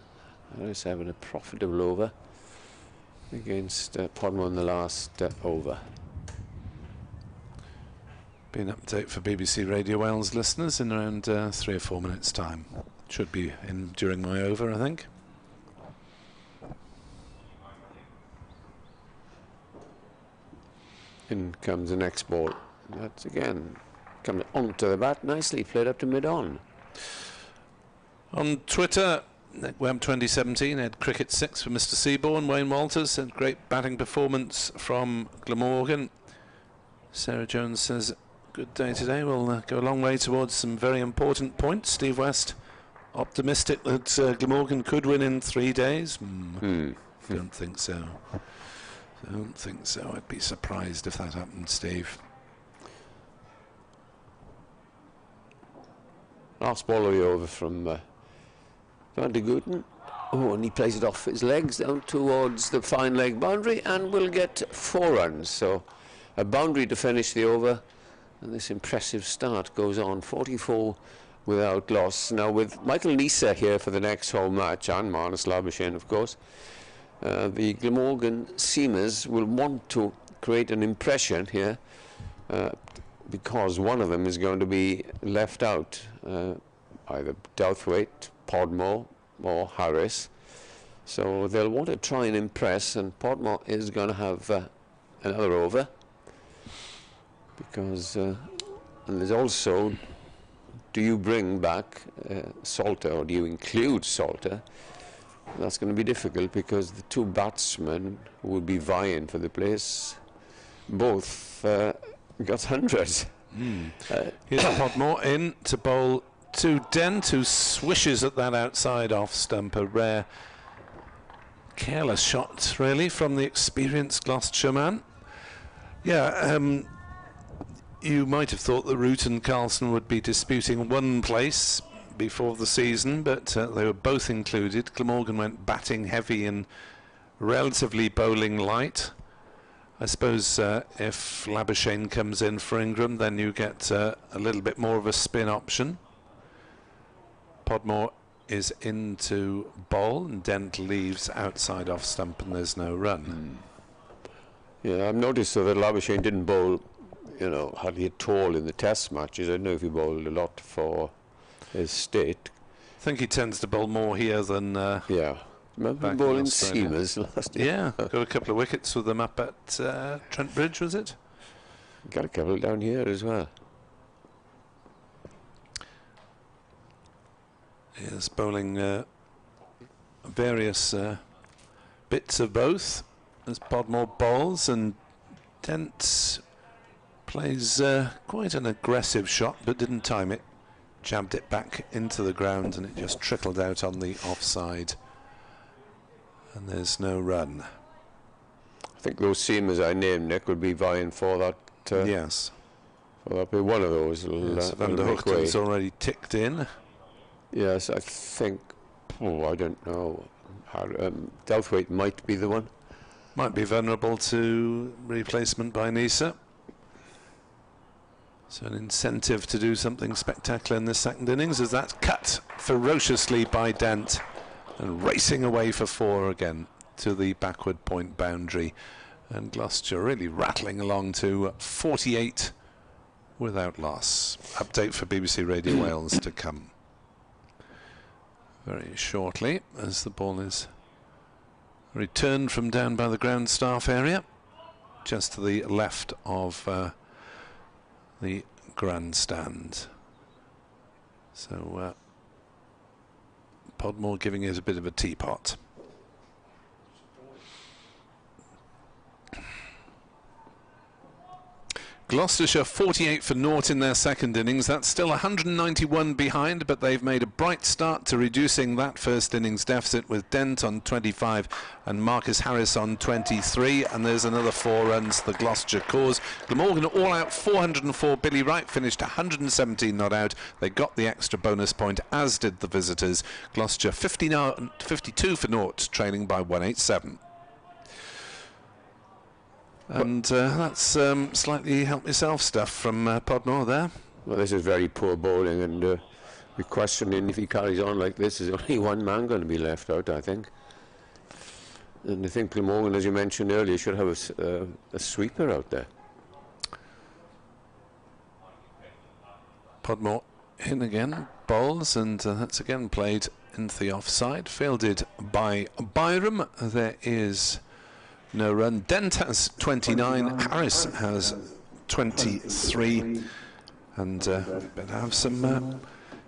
Harris having a profitable over against Podmore in the last over. Be an update for BBC Radio Wales listeners in around 3 or 4 minutes' time. Should be in during my over, I think. In comes the next ball. That's again coming onto the bat, nicely played up to mid-on. On Twitter, Web 2017 had cricket 6 for Mr. Seaborn. Wayne Walters said great batting performance from Glamorgan. Sarah Jones says good day today. We'll go a long way towards some very important points. Steve West optimistic that Glamorgan could win in 3 days. Don't think so. Don't think so. I'd be surprised if that happened, Steve. Last ball of the over from Van der Booten. Oh, and he plays it off his legs down towards the fine leg boundary and will get 4 runs. So a boundary to finish the over, and this impressive start goes on. 44 without loss. Now with Michael Nisa here for the next home match, and Marnus Labuschagne, of course, the Glamorgan seamers will want to create an impression here because one of them is going to be left out, either Douthwaite, Podmore or Harris. So they'll want to try and impress, and Podmore is going to have another over because and there's also, do you bring back Salter or do you include Salter? That's going to be difficult because the 2 batsmen who will be vying for the place both got hundreds. Here's Podmore in to bowl to Dent, who swishes at that outside off stump. A rare, careless shot, really, from the experienced Gloucestershire man. Yeah, you might have thought that Root and Carlson would be disputing 1 place before the season, but they were both included. Glamorgan went batting heavy and relatively bowling light. I suppose if Labuschagne comes in for Ingram, then you get a little bit more of a spin option. Podmore is into bowl and Dent leaves outside off stump and there's no run. Yeah, I've noticed that Labuschagne didn't bowl, hardly at all in the test matches. I don't know if he bowled a lot for his state. I think he tends to bowl more here than yeah. Remember him bowling seamers last year? Yeah, got a couple of wickets with them up at Trent Bridge, was it? Got a couple down here as well. He is bowling various bits of both as Podmore bowls, and Dent plays quite an aggressive shot but didn't time it. Jabbed it back into the ground and it just trickled out on the offside, and there's no run. I think those seamers I named, Nick, would be vying for that. Yes. Well, that'll be one of those. Yes, Van der Hoogten's already ticked in. Yes, I think. Oh, I don't know. Delthwaite might be the one. Might be vulnerable to replacement by Nisa. So an incentive to do something spectacular in this second innings, as that's cut ferociously by Dent and racing away for 4 again to the backward point boundary. And Gloucestershire really rattling along to 48 without loss. Update for BBC Radio Wales to come very shortly, as the ball is returned from down by the ground staff area, just to the left of the grandstand. So Podmore giving it a bit of a teapot. Gloucestershire 48 for naught in their second innings. That's still 191 behind, but they've made a bright start to reducing that first innings deficit, with Dent on 25 and Marcus Harris on 23, and there's another 4 runs to the Gloucestershire cause. Glamorgan all out 404. Billy Wright finished 117 not out. They got the extra bonus point, as did the visitors. Gloucestershire 52 for naught, trailing by 187. And that's slightly help yourself stuff from Podmore there. Well, this is very poor bowling, and we're questioning if he carries on like this, is only one man going to be left out, I think. And I think Glamorgan, as you mentioned earlier, should have a sweeper out there. Podmore in again, bowls, and that's again played into the offside. Fielded by Byram. There is no run. Dent has 29, Harris has 23, and better have some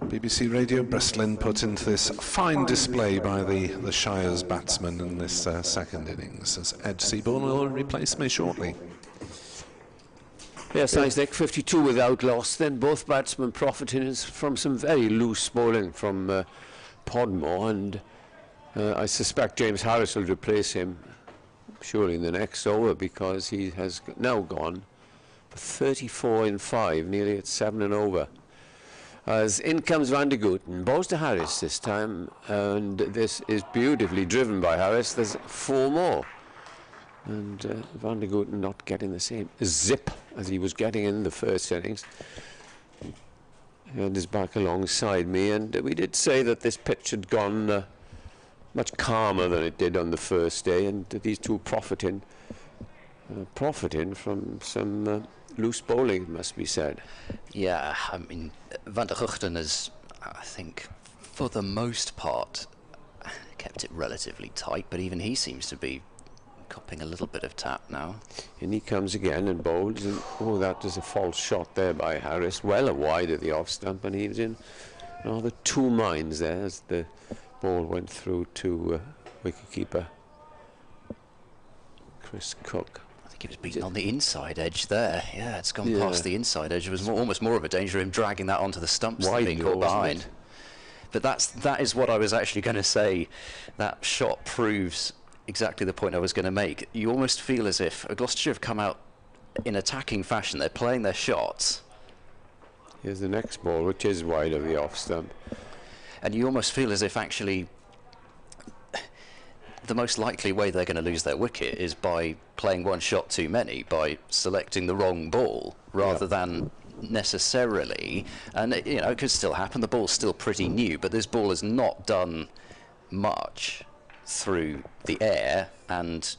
BBC Radio Bristol input into this fine display by the Shire's batsman in this second innings, as Ed Seaborn will replace me shortly. Yes, thanks, Nick. 52 without loss. Then both batsmen profiting from some very loose bowling from Podmore, and I suspect James Harris will replace him surely in the next over, because he has now gone for 34 in 5, nearly at 7 and over. As in comes Van der Hoogten, bowls to Harris this time, and this is beautifully driven by Harris. There's 4 more, and Van der Hoogten not getting the same zip as he was getting in the first innings. And is back alongside me, and we did say that this pitch had gone much calmer than it did on the first day, and these two profiting from some loose bowling, it must be said. Yeah, I mean, Van der Hoogten has, I think, for the most part, kept it relatively tight, but even he seems to be copping a little bit of tap now. And he comes again and bowls, and oh, that was a false shot there by Harris, well wide of the off stump, and he was in rather 2 minds there as the ball went through to wicketkeeper Chris Cook. I think he was beaten on the inside edge there. Yeah, it's gone past the inside edge. It was almost more of a danger of him dragging that onto the stumps than being caught behind. But that is what I was actually going to say. That shot proves exactly the point I was going to make. You almost feel as if Gloucestershire have come out in attacking fashion. They're playing their shots. Here's the next ball, which is wide of the off stump. And you almost feel as if actually the most likely way they're going to lose their wicket is by playing one shot too many, by selecting the wrong ball, rather than necessarily, and it could still happen, the ball's still pretty new, but this ball has not done much through the air, and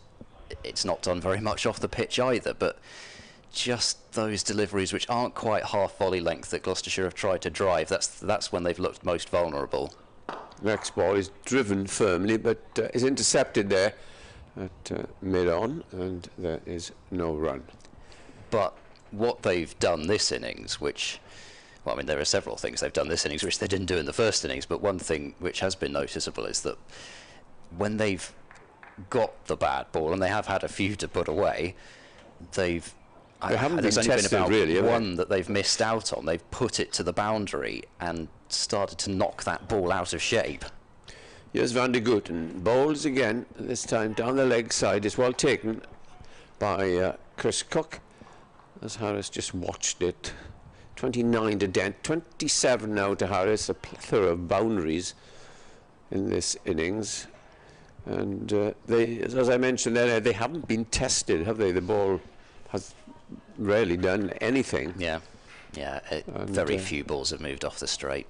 it's not done very much off the pitch either, but just those deliveries which aren't quite half volley length that Gloucestershire have tried to drive, that's when they've looked most vulnerable. Next ball is driven firmly, but is intercepted there at mid-on, and there is no run. But what they've done this innings, which, well, I mean, there are several things they've done this innings which they didn't do in the first innings, but one thing which has been noticeable is that when they've got the bad ball, and they have had a few to put away, they haven't there's been only tested, been about really, one that they've missed out on. They've put it to the boundary and started to knock that ball out of shape. Here's Van de Gooten, bowls again, this time down the leg side. It's well taken by Chris Cook, as Harris just watched it. 29 to Dent, 27 now to Harris, a plethora of boundaries in this innings. And they, as I mentioned earlier, they haven't been tested, have they? The ball has rarely done anything. Yeah, very few balls have moved off the straight.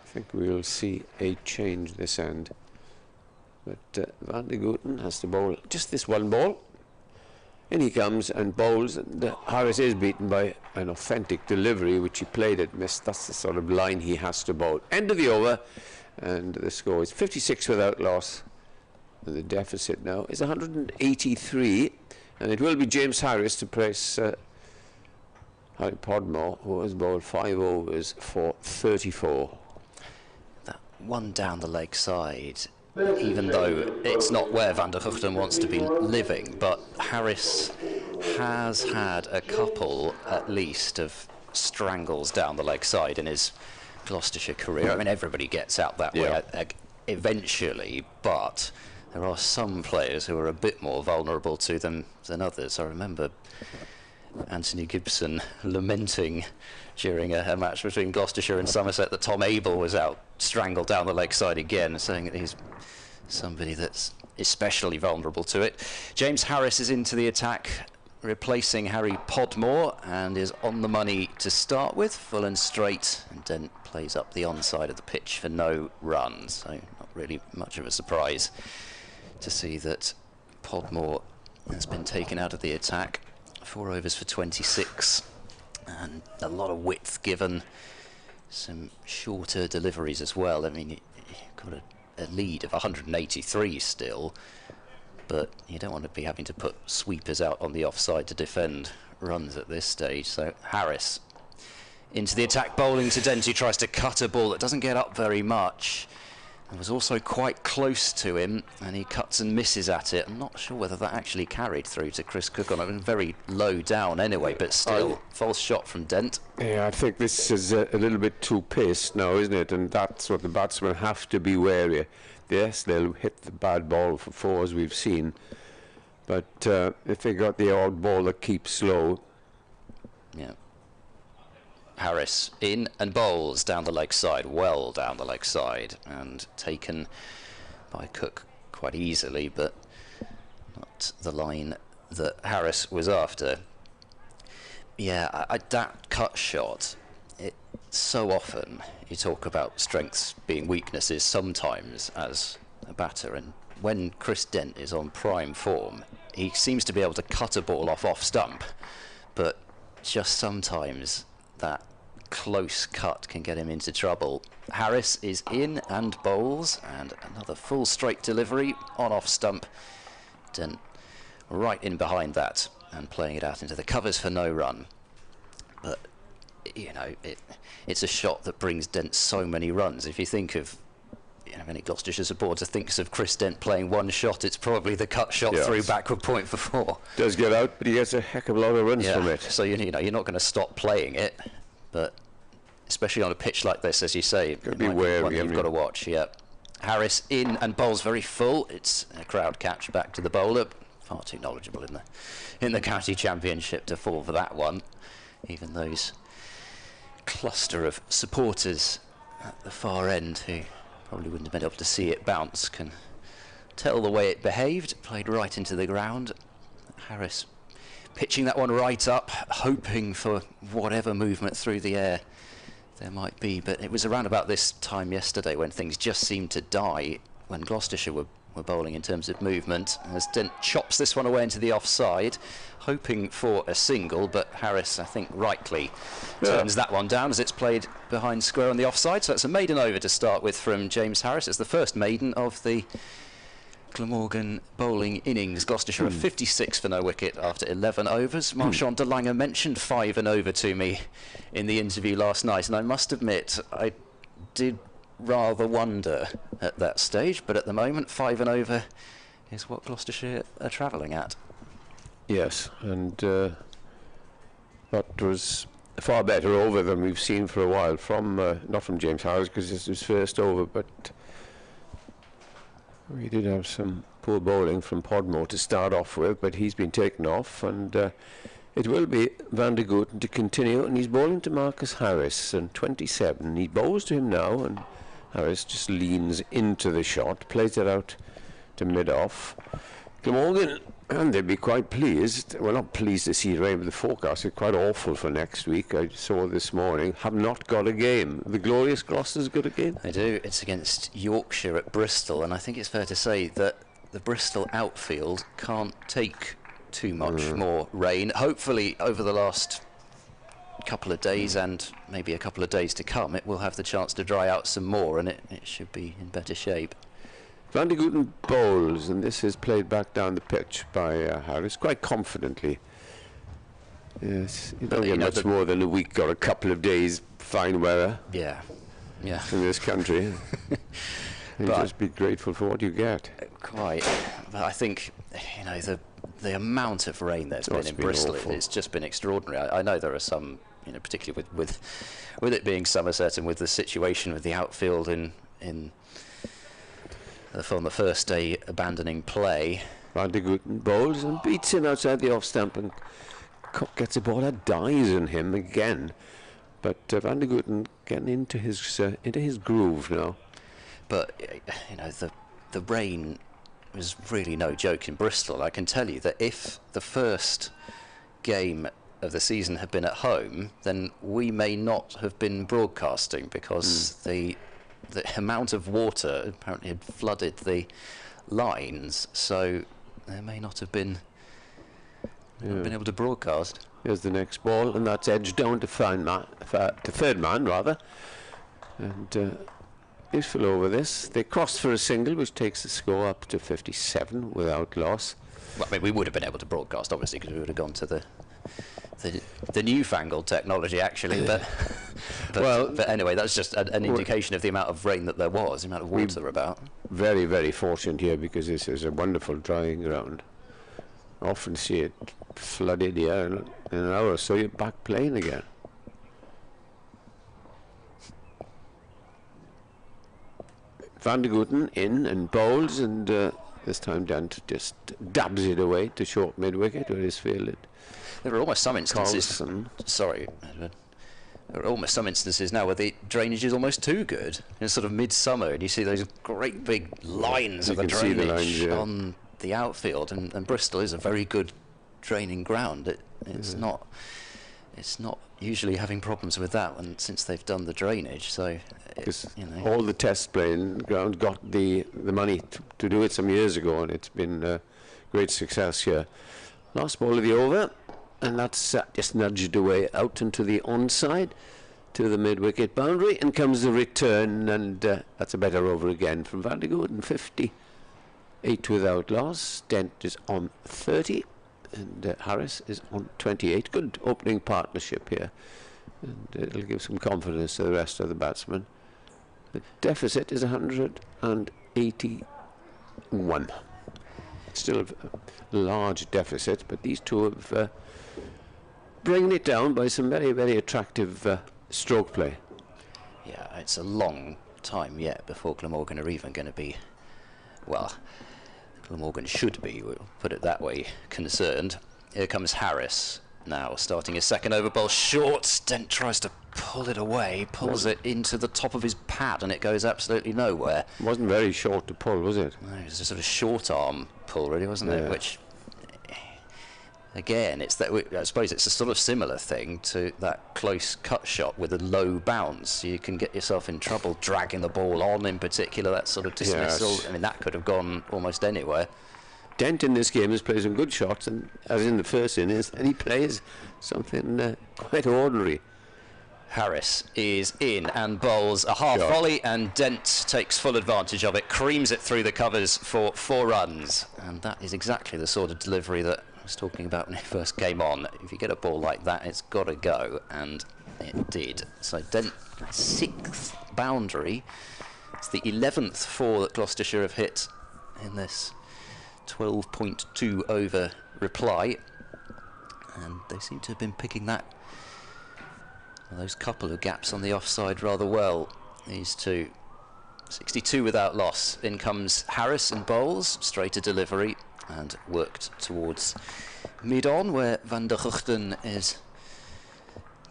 I think we'll see a change this end. But Van de Gooten has to bowl just this one ball. In he comes and bowls, and Harris is beaten by an authentic delivery, which he played at miss. That's the sort of line he has to bowl. End of the over, and the score is 56 without loss. And the deficit now is 183, and it will be James Harris to place Harry Podmore, who has bowled 5 overs for 34. That one down the leg side, even though it's not where Van der Hoogten wants to be living, but Harris has had a couple at least of strangles down the leg side in his Gloucestershire career. I mean, everybody gets out that way eventually, but there are some players who are a bit more vulnerable to them than others. I remember Anthony Gibson lamenting during a match between Gloucestershire and Somerset that Tom Abel was out strangled down the leg side again, saying that he's somebody that's especially vulnerable to it. James Harris is into the attack, replacing Harry Podmore, and is on the money to start with, full and straight, and Dent plays up the onside of the pitch for no runs, so not really much of a surprise to see that Podmore has been taken out of the attack. 4 overs for 26, and a lot of width given, some shorter deliveries as well. I mean, you've got a lead of 183 still, but you don't want to be having to put sweepers out on the offside to defend runs at this stage. So Harris into the attack, bowling to Dent, who tries to cut a ball that doesn't get up very much. It was also quite close to him, and he cuts and misses at it. I'm not sure whether that actually carried through to Chris Cook on it. It was very low down anyway, but still, false shot from Dent. Yeah, I think this is a little bit too paced now, isn't it? And that's what the batsmen have to be wary of. Yes, they'll hit the bad ball for 4, as we've seen, but if they got the odd ball that keeps slow. Yeah. Harris in and bowls down the leg side, well down the leg side, and taken by Cook quite easily, but not the line that Harris was after. Yeah, that cut shot, so often you talk about strengths being weaknesses sometimes as a batter, and when Chris Dent is on prime form, he seems to be able to cut a ball off stump, but just sometimes that close cut can get him into trouble. Harris is in and bowls, and another full straight delivery on off stump. Dent right in behind that and playing it out into the covers for no run. But you know, it's a shot that brings Dent so many runs. If you think of, you know, any Gloucestershire supporter thinks of Chris Dent playing one shot, it's probably the cut shot through backward point for 4. Does get out, but he gets a heck of a lot of runs from it. So you know, you're not going to stop playing it, but especially on a pitch like this, as you say, it be might wary, be one you've got to watch. Yeah, Harris in and bowls very full. It's a crowd catch back to the bowler. Far too knowledgeable in the county championship to fall for that one. Even those cluster of supporters at the far end who probably wouldn't have been able to see it bounce can tell the way it behaved. Played right into the ground. Harris pitching that one right up, hoping for whatever movement through the air there might be, but it was around about this time yesterday when things just seemed to die, when Gloucestershire were bowling in terms of movement, as Dent chops this one away into the offside, hoping for a single, but Harris, I think rightly, turns that one down as it's played behind square on the offside. So it's a maiden over to start with from James Harris. It's the first maiden of the Glamorgan bowling innings. Gloucestershire are 56 for no wicket after 11 overs. Marchand de Lange mentioned 5 and over to me in the interview last night, and I must admit I did rather wonder at that stage, but at the moment 5 and over is what Gloucestershire are travelling at. Yes, and that was a far better over than we've seen for a while from not from James Harris, because it's his first over, but we did have some poor bowling from Podmore to start off with, but he's been taken off, and it will be Van der Gooten to continue, and he's bowling to Marcus Harris, and 27. He bowls to him now, and Harris just leans into the shot, plays it out to mid-off. Glamorgan, and they'd be quite pleased, well, not pleased to see rain, but the forecast is quite awful for next week. I saw this morning, have not got a game. The glorious Gloucester's got a game. They do. It's against Yorkshire at Bristol, and I think it's fair to say that the Bristol outfield can't take too much more rain. Hopefully, over the last couple of days and maybe a couple of days to come, it will have the chance to dry out some more, and it should be in better shape. Van der Gooten bowls, and this is played back down the pitch by Harris quite confidently. Yes, you don't get much more than a week or a couple of days fine weather. Yeah. In this country. You just be grateful for what you get. Quite. But I think, the amount of rain there's been in Bristol, it's just been extraordinary. I know there are some, particularly with it being Somerset and with the situation with the outfield in on the first day abandoning play. Van der Gooten bowls and beats him outside the off stump, and Cook gets a ball that dies on him again. But Van der Gooten getting into his groove now. But the rain was really no joke in Bristol. I can tell you that if the first game of the season had been at home, then we may not have been broadcasting, because the amount of water apparently had flooded the lines, so there may not have been able to broadcast. Here's the next ball, and that's edged down to third man rather, and useful over this. They crossed for a single, which takes the score up to 57 without loss. Well, I mean, we would have been able to broadcast, obviously, because we would have gone to the newfangled technology, actually, but anyway, that's just an indication of the amount of rain that there was, the amount of water about. Very, very fortunate here, because this is a wonderful drying ground. Often see it flooded here in an hour or so, you're back playing again. Van der Gooten in and bowls, and this time Dent just dabs it away to short mid-wicket, where it's fielded. There are almost some instances. Carlson. Sorry, Edward. There are almost some instances now where the drainage is almost too good. It's sort of midsummer, and you see those great big lines of the drainage on the outfield, and Bristol is a very good draining ground. It's not usually having problems with that since they've done the drainage. So all the test playing ground got the money to do it some years ago, and it's been a great success here. Last ball of the over, and that's just nudged away out into the onside to the mid-wicket boundary, and comes the return, and that's a better over again from Van der Gooten. 58 without loss. Dent is on 30, and Harris is on 28. Good opening partnership here, and it'll give some confidence to the rest of the batsmen. The deficit is 181. Still a large deficit, but these two have bringing it down by some very, very attractive stroke play. Yeah, it's a long time yet before Glamorgan are even going to be, well, Glamorgan should be, we'll put it that way, concerned. Here comes Harris now, starting his second over ball short. Dent tries to pull it away, pulls it into the top of his pad, and it goes absolutely nowhere. It wasn't very short to pull, was it? No, it was a sort of short arm pull, really, wasn't it? Which, again, I suppose it's a sort of similar thing to that close cut shot with a low bounce. You can get yourself in trouble dragging the ball on, in particular, that sort of dismissal. Yes. I mean, that could have gone almost anywhere. Dent in this game has played some good shots, and as in the first innings, and he plays something quite ordinary. Harris is in and bowls a half volley, and Dent takes full advantage of it, creams it through the covers for 4 runs. And that is exactly the sort of delivery that I was talking about when he first came on. If you get a ball like that, it's got to go, and it did. So Dent, 6th boundary. It's the 11th 4 that Gloucestershire have hit in this 12.2 over reply, and they seem to have been picking those couple of gaps on the offside rather well, these two. 62 without loss. In comes Harris and bowls, straight a delivery, and worked towards mid-on, where Van der Guchten is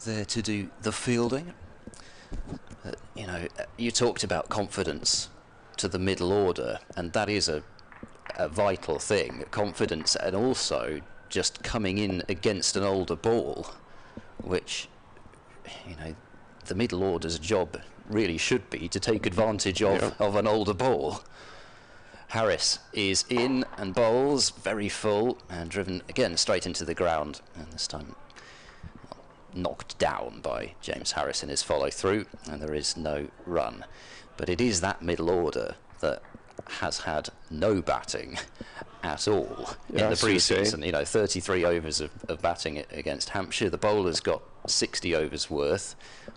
there to do the fielding. You know, you talked about confidence to the middle order, and that is a vital thing, confidence, and also just coming in against an older ball, which, you know, the middle order's job really should be to take advantage of an older ball. Harris is in and bowls very full and driven again straight into the ground, and this time knocked down by James Harris in his follow through, and there is no run. But it is that middle order that has had no batting at all in the pre-season. You know, 33 overs of batting against Hampshire. The bowlers got 60 overs worth.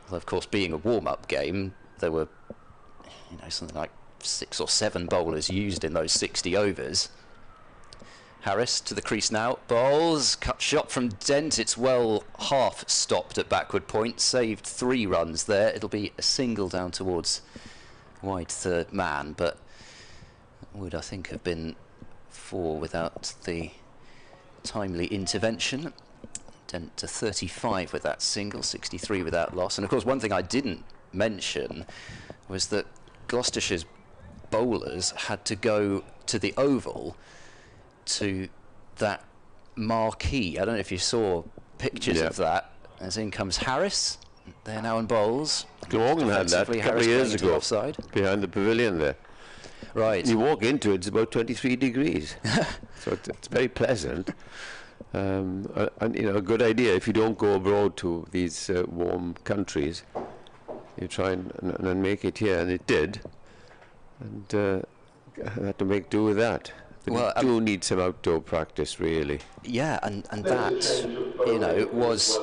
Well, of course, being a warm-up game, there were, you know, something like 6 or 7 bowlers used in those 60 overs. Harris to the crease now, bowls, cut shot from Dent, it's well half stopped at backward point, saved 3 runs there. It'll be a single down towards wide third man, but would, I think, have been 4 without the timely intervention. Dent to 35 with that single, 63 without loss. And of course, one thing I didn't mention was that Gloucestershire's bowlers had to go to the Oval to that marquee. I don't know if you saw pictures of that. As in comes Harris, they're now in bowls. Glamorgan had that a couple of years ago, offside, behind the pavilion there. Right. You walk into it, it's about 23 degrees. So it's very pleasant. And, you know, a good idea if you don't go abroad to these warm countries, you try and make it here, and it did. And I had to make do with that. But well, you do need some outdoor practice, really. Yeah, and that, you know, was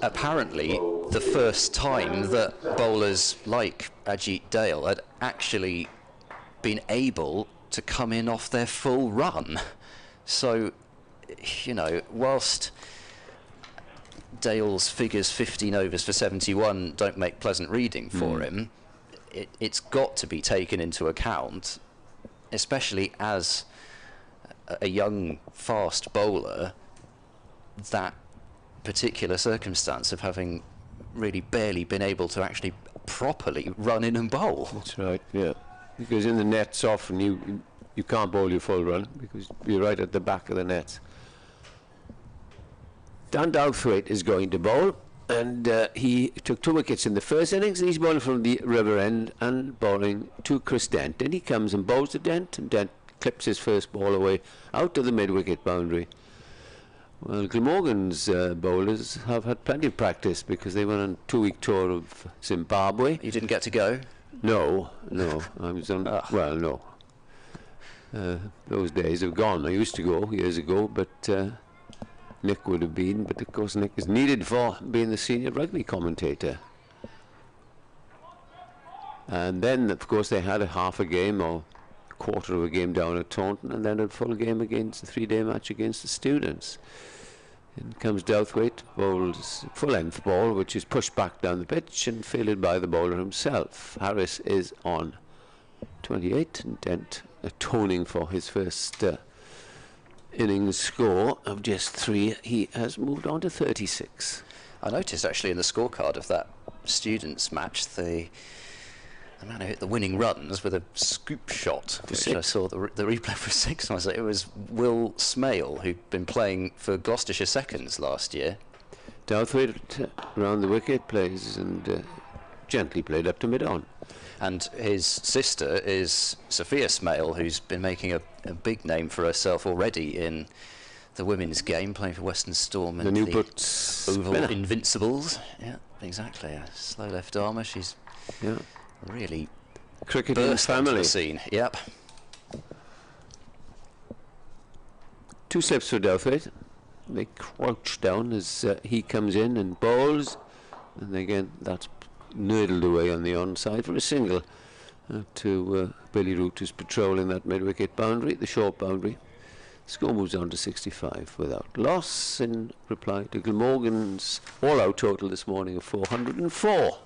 apparently the first time that bowlers like Ajit Dale had actually been able to come in off their full run. So, you know, whilst Dale's figures 15 overs for 71 don't make pleasant reading for him, it's got to be taken into account, especially as a young, fast bowler, that particular circumstance of having really barely been able to actually properly run in and bowl. That's right, yeah. Because in the nets often you can't bowl your full run because you're right at the back of the nets. Dan Douthwaite is going to bowl, and he took 2 wickets in the first innings, and he's bowling from the river end and bowling to Chris Dent. And he comes and bowls to Dent, and Dent clips his first ball away out to the mid-wicket boundary. Well, Glamorgan's bowlers have had plenty of practice because they went on a 2-week tour of Zimbabwe. You didn't get to go? No. I was on, well, no. Those days have gone. I used to go years ago, but Nick would have been. But of course, Nick is needed for being the senior rugby commentator. And then, of course, they had a half a game or quarter of a game down at Taunton, and then a full game against the 3-day match against the students. In comes Douthwaite, bowls full-length ball, which is pushed back down the pitch and fielded by the bowler himself. Harris is on 28, and Dent atoning for his first innings score of just 3. He has moved on to 36. I noticed actually in the scorecard of that students match, the man who hit the winning runs with a scoop shot, which I saw the replay for 6, and I was like, it was Will Smale, who'd been playing for Gloucestershire seconds last year. Douthwaite round the wicket plays and gently played up to mid-on. And his sister is Sophia Smale, who's been making a big name for herself already in the women's game, playing for Western Storm and The new the Butts Oval spinner. Invincibles. Yeah, exactly. A slow left armour. She's Yeah. really Cricketing burst onto family. the scene. Yep. 2 slips for Douthwaite. They crouch down as he comes in and bowls, and again that's nurdled away on the onside for a single to Billy Root, who's patrolling that mid-wicket boundary, the short boundary. Score moves on to 65 without loss in reply to Glamorgan's all-out total this morning of 404.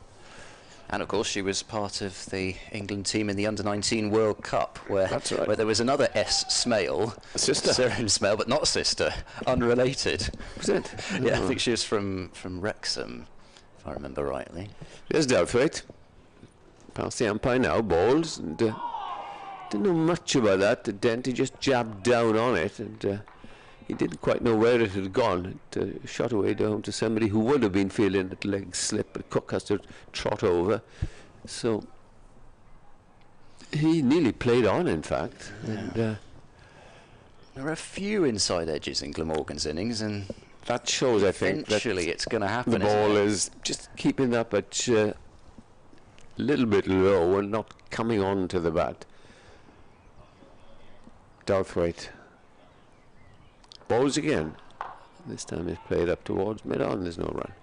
And of course, she was part of the England team in the Under-19 World Cup, where That's right. where there was another S. Smale, Sister. Sarah Smale, but not sister, unrelated. Was it? Yeah, I Oh. think she was from Wrexham, if I remember rightly. There's Douthwaite. Past the umpire now, balls, and didn't know much about that. The Dent, he just jabbed down on it, and he didn't quite know where it had gone. It shot away down to somebody who would have been feeling it leg slip, but Cook has to trot over. So he nearly played on, in fact. And There are a few inside edges in Glamorgan's innings, and that shows, I think, that eventually it's going to happen. the ball isn't it? is just keeping up at a little bit low and not coming on to the bat. Douthwaite bowls again. This time it's played up towards mid-on. There's no run.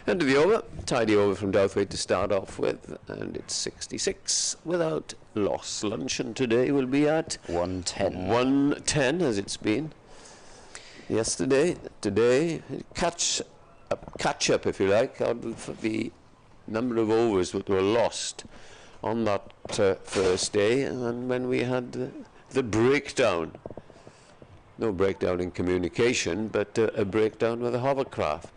End of the over. Tidy over from Douthwaite to start off with, and it's 66 without loss. Luncheon today will be at 110. 110 as it's been yesterday. Today, catch up, if you like, out of the number of overs that were lost on that first day, and when we had the breakdown. No breakdown in communication, but a breakdown with a hovercraft.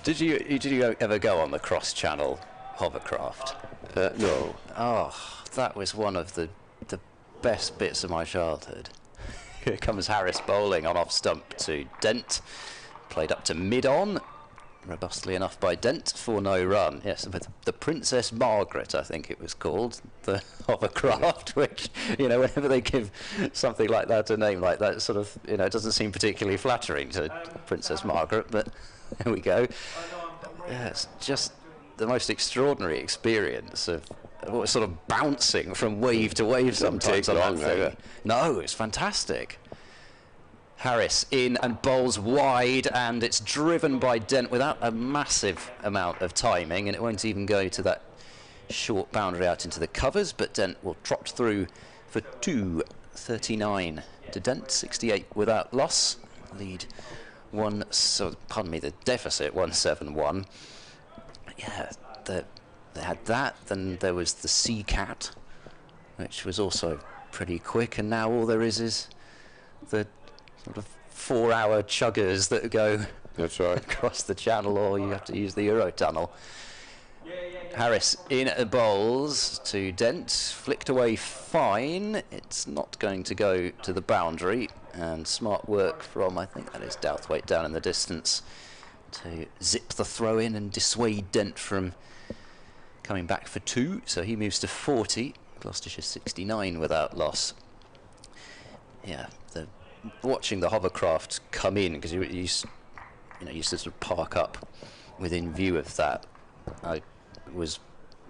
Did you ever go on the cross-channel hovercraft? No. Oh, that was one of the best bits of my childhood. Here comes Harris bowling on off stump to Dent. Played up to mid-on, robustly enough by Dent for no run. Yes, with the Princess Margaret, I think it was called, the hovercraft, which, whenever they give something like that a name like that, sort of, it doesn't seem particularly flattering to Princess Margaret, but there we go. Yeah, it's just the most extraordinary experience of sort of bouncing from wave to wave sometimes on that thing. No, it's fantastic. Harris in and bowls wide, and it's driven by Dent without a massive amount of timing, and it won't even go to that short boundary out into the covers, but Dent will trot through for 239 to Dent, 68 without loss. Lead the deficit 171. Yeah, they had that, then there was the Sea Cat, which was also pretty quick, and now all there is the sort of 4-hour chuggers that go across the channel, or you have to use the Eurotunnel. Harris in at bowls to Dent, flicked away fine. It's not going to go to the boundary, and smart work from, I think that is Douthwaite down in the distance, to zip the throw in and dissuade Dent from coming back for 2. So he moves to 40. Gloucestershire 69 without loss. Yeah, watching the hovercraft come in, because you used to sort of park up within view of that. I was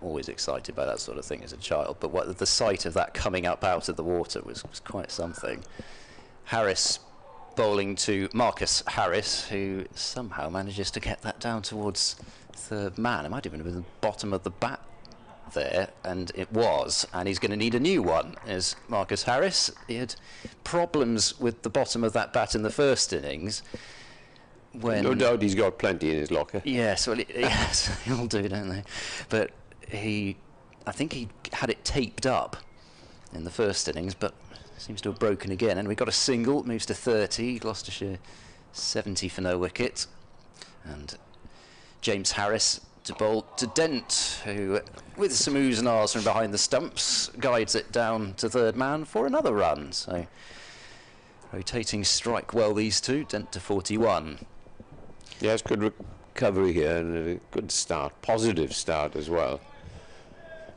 always excited by that sort of thing as a child, but the sight of that coming up out of the water was quite something. Harris bowling to Marcus Harris, who somehow manages to get that down towards third man. It might have been at the bottom of the bat there, and it was, and he's going to need a new one, is Marcus Harris. He had problems with the bottom of that bat in the first innings. No doubt he's got plenty in his locker. Yes, well, yes, they all do, don't they? But I think he had it taped up in the first innings, but seems to have broken again. And we got a single, moves to 30. Gloucestershire 70 for no wicket. And James Harris to bowl to Dent, who, with some oohs and ahs from behind the stumps, guides it down to third man for another run. So, rotating strike well, these two. Dent to 41. Yes, good recovery here and a good start, positive start as well.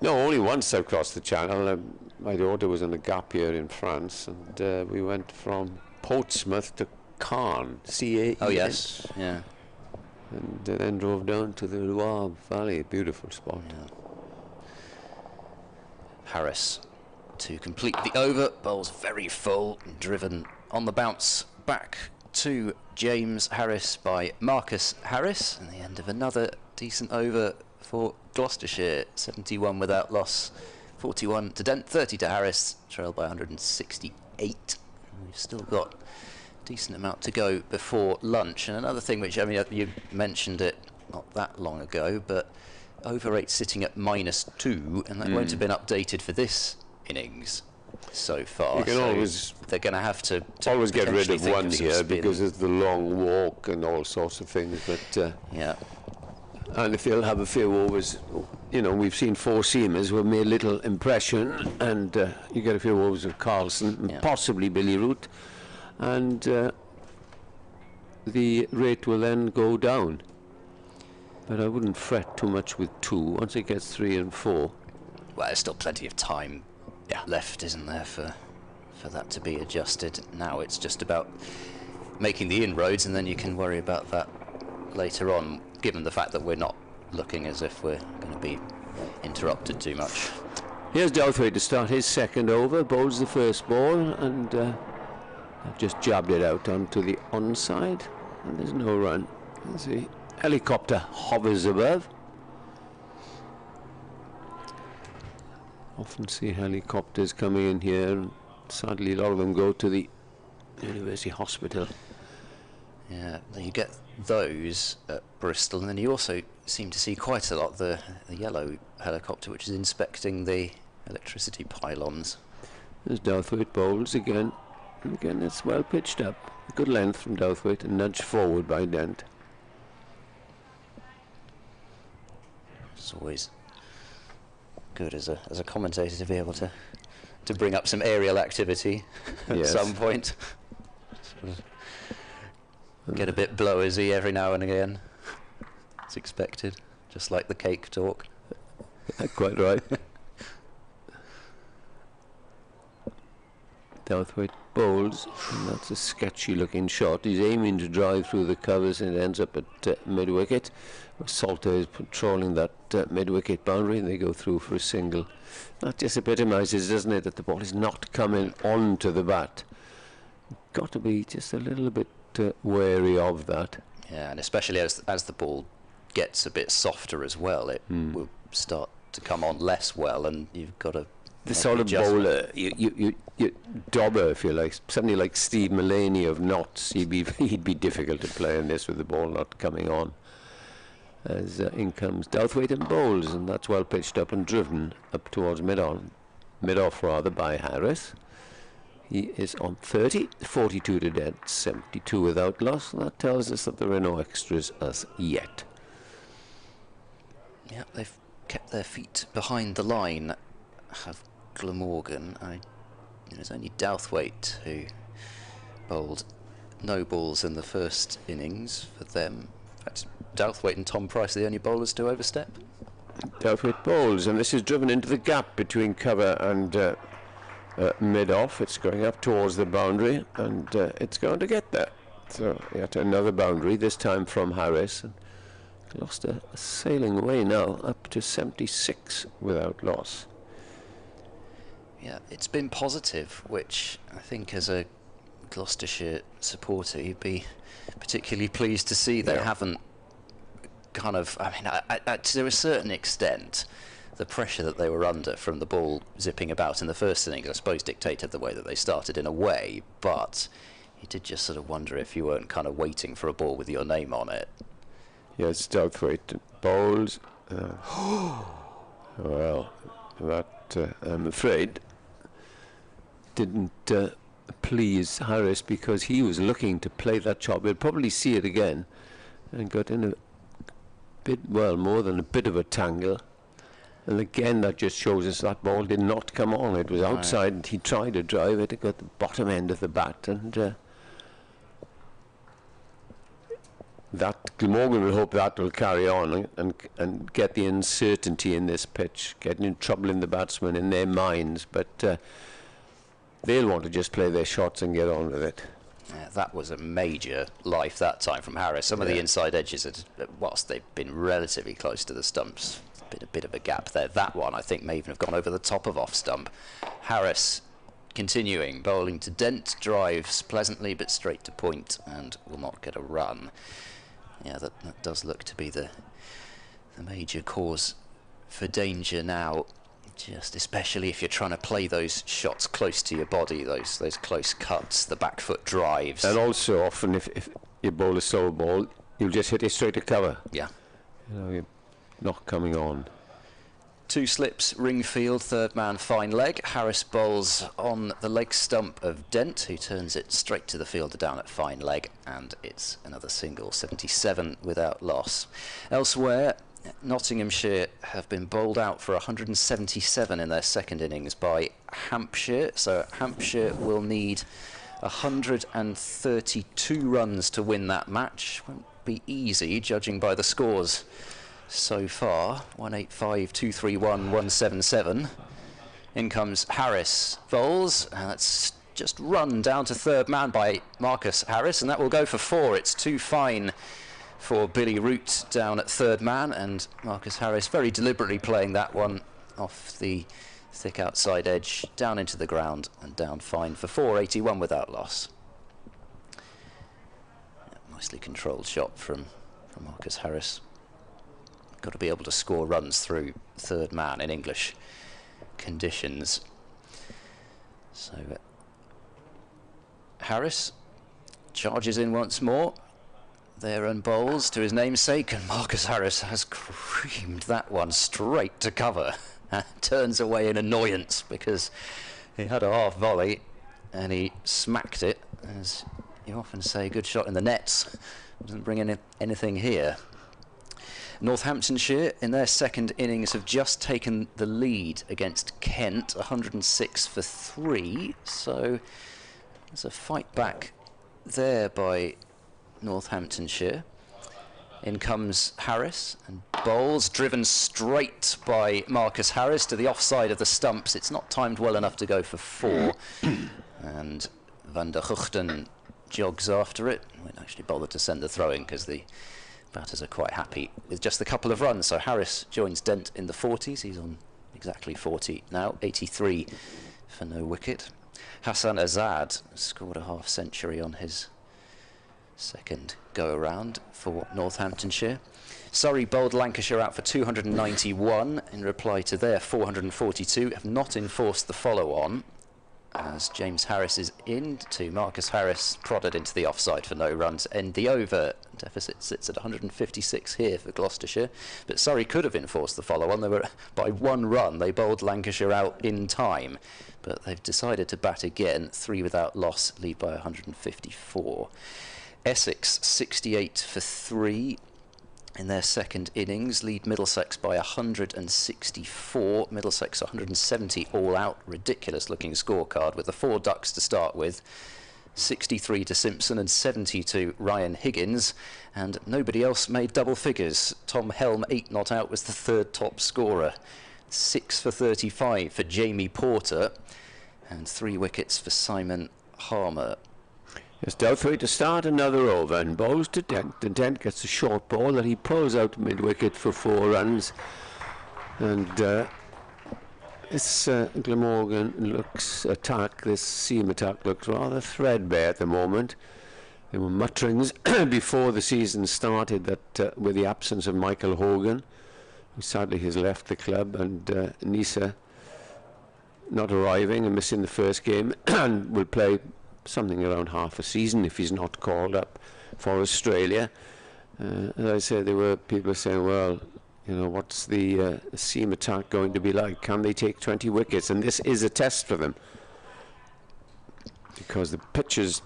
No, only once I've crossed the channel. my daughter was on a gap year in France, and we went from Portsmouth to Caen, C-A-E-N. Oh yes, yeah. And then drove down to the Loire Valley. Beautiful spot. Yeah. Harris to complete the over. Bowls very full, driven on the bounce back to James Harris by Marcus Harris, and the end of another decent over for Gloucestershire. 71 without loss, 41 to Dent, 30 to Harris, trailed by 168. We've still got a decent amount to go before lunch. And another thing which, I mean, you mentioned it not that long ago, but over rate sitting at -2, and that won't have been updated for this innings so far. You can so always they're going to have to always get rid potentially of think one some here spin. because there's the long walk and all sorts of things. But yeah, and if they'll have a few overs, you know, we've seen four seamers who have made little impression, and you get a few overs of Carlson and possibly Billy Root, and the rate will then go down. But I wouldn't fret too much with 2. Once it gets 3 and 4. well, there's still plenty of time left, isn't there, for that to be adjusted. Now it's just about making the inroads, and then you can worry about that later on, given the fact that we're not looking as if we're going to be interrupted too much. Here's Douthwaite to start his second over, bowls the first ball, and I've just jabbed it out onto the onside, and there's no run. As the helicopter hovers above. Often see helicopters coming in here, and sadly a lot of them go to the University Hospital. Yeah, you get those at Bristol, and then you also seem to see quite a lot the yellow helicopter, which is inspecting the electricity pylons. There's Douthwaite bowls again. And again, it's well pitched up. Good length from Douthwaite and nudged forward by Dent. It's always good as a commentator to be able to bring up some aerial activity at some point. Sort of get a bit blowersy every now and again. It's expected, just like the cake talk. Quite right. Douthwaite bowls, and that's a sketchy looking shot. He's aiming to drive through the covers, and it ends up at mid-wicket. Salter is patrolling that mid-wicket boundary, and they go through for a single. That just epitomises, doesn't it, that the ball is not coming onto the bat. Got to be just a little bit wary of that. Yeah, and especially as the ball gets a bit softer as well, it will start to come on less well, and you've got to. The sort of bowler, you dobber, if you like, somebody like Steve Mullaney of Notts, he'd be difficult to play in this with the ball not coming on. As in comes Douthwaite and bowls, and that's well pitched up and driven up towards mid-off rather by Harris. He is on 30, 42 to Dent, 72 without loss. That tells us that there are no extras as yet. Yeah, they've kept their feet behind the line. Have Glamorgan. It's only Douthwaite who bowled no balls in the first innings for them. In fact, Douthwaite and Tom Price are the only bowlers to overstep. Douthwaite bowls, and this is driven into the gap between cover and mid-off. It's going up towards the boundary, and it's going to get there. So yet another boundary, this time from Harris. And Gloucester sailing away now, up to 76 without loss. Yeah, it's been positive, which I think as a Gloucestershire supporter you'd be particularly pleased to see. They haven't kind of, I mean, to a certain extent, the pressure that they were under from the ball zipping about in the first innings, I suppose, dictated the way that they started in a way, but you did just sort of wonder if you weren't kind of waiting for a ball with your name on it. Yes, Douthwaite bowls. Well, that, I'm afraid, didn't please Harris, because he was looking to play that chop. We'll probably see it again, and got in a bit, well, more than a bit of a tangle. And again, that just shows us that ball did not come on. It was outside, and he tried to drive it. It got the bottom end of the bat, and that Glamorgan will hope that will carry on and get the uncertainty in this pitch, getting in trouble in the batsmen in their minds. But they'll want to just play their shots and get on with it. Yeah, that was a major life that time from Harris. Some of the inside edges, whilst they've been relatively close to the stumps, been a bit of a gap there. That one, I think, may even have gone over the top of off stump. Harris continuing, bowling to Dent, drives pleasantly but straight to point and will not get a run. Yeah, that does look to be the major cause for danger now, just especially if you're trying to play those shots close to your body, those close cuts, the back foot drives. And also often if you bowl a slow ball, you'll just hit it straight to cover. Yeah. You know, you're not coming on. 2 slips, Ringfield, third man, fine leg. Harris bowls on the leg stump of Dent, who turns it straight to the fielder down at fine leg, and it's another single, 77 without loss. Elsewhere, Nottinghamshire have been bowled out for 177 in their second innings by Hampshire, so Hampshire will need 132 runs to win that match. Won't be easy, judging by the scores so far. 185, 231, 177. In comes Harris, bowls, and that's just run down to third man by Marcus Harris, and that will go for 4. It's too fine for Billy Root down at third man, and Marcus Harris very deliberately playing that one off the thick outside edge, down into the ground and down fine for 4, 81 without loss. Nicely controlled shot from Marcus Harris. Got to be able to score runs through third man in English conditions. So Harris charges in once more there and bowls to his namesake, and Marcus Harris has creamed that one straight to cover and turns away in annoyance because he had a half volley and he smacked it. As you often say, good shot in the nets doesn't bring anything here. Northamptonshire in their second innings have just taken the lead against Kent, 106 for 3, so there's a fight back there by Northamptonshire. In comes Harris and bowls, driven straight by Marcus Harris to the offside of the stumps. It's not timed well enough to go for 4 and Van der Guchten jogs after it. Won't actually bother to send the throw in because the batters are quite happy with just a couple of runs. So Harris joins Dent in the 40s. He's on exactly 40 now, 83 for no wicket. Hassan Azad scored a half century on his second go around for Northamptonshire. Surrey bowled Lancashire out for 291 in reply to their 442, have not enforced the follow on as James Harris is in to Marcus Harris, prodded into the offside for no runs, end the over. Deficit sits at 156 here for Gloucestershire, but Surrey could have enforced the follow on. They were by 1 run, they bowled Lancashire out in time, but they've decided to bat again. 3 without loss, lead by 154. Essex 68 for 3 in their second innings, lead Middlesex by 164. Middlesex 170 all out, ridiculous looking scorecard with the 4 ducks to start with. 63 to Simpson and 70 to Ryan Higgins, and nobody else made double figures. Tom Helm 8 not out was the 3rd top scorer. 6 for 35 for Jamie Porter and 3 wickets for Simon Harmer. It's Douthwaite to start another over and bowls to Dent. And Dent gets a short ball that he pulls out mid-wicket for 4 runs. And this Glamorgan this seam attack looks rather threadbare at the moment. There were mutterings before the season started that with the absence of Michael Hogan, who sadly has left the club, and Nisa not arriving and missing the first game and will play something around half a season if he's not called up for Australia. As I said, there were people saying, well, you know, what's the seam attack going to be like? Can they take 20 wickets? And this is a test for them, because the pitches,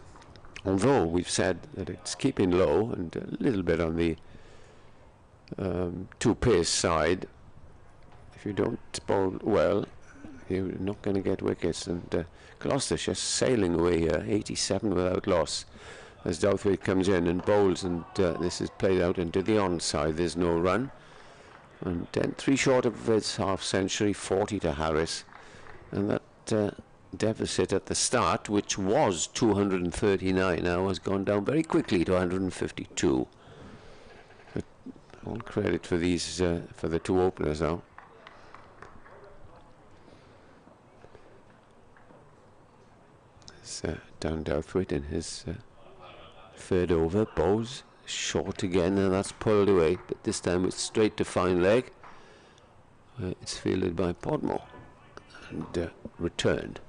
although we've said that it's keeping low and a little bit on the 2-pace side, if you don't bowl well, you're not going to get wickets. And Gloucestershire sailing away here, 87 without loss. as Douthwaite comes in and bowls, and this is played out into the onside. There's no run, and Dent 3 short of his half century, 40 to Harris, and that deficit at the start, which was 239, now has gone down very quickly to 152. But all credit for these for the 2 openers now. It's down Douthwaite in his 3rd over, bowls short again, and that's pulled away, but this time it's straight to fine leg. It's fielded by Podmore and returned.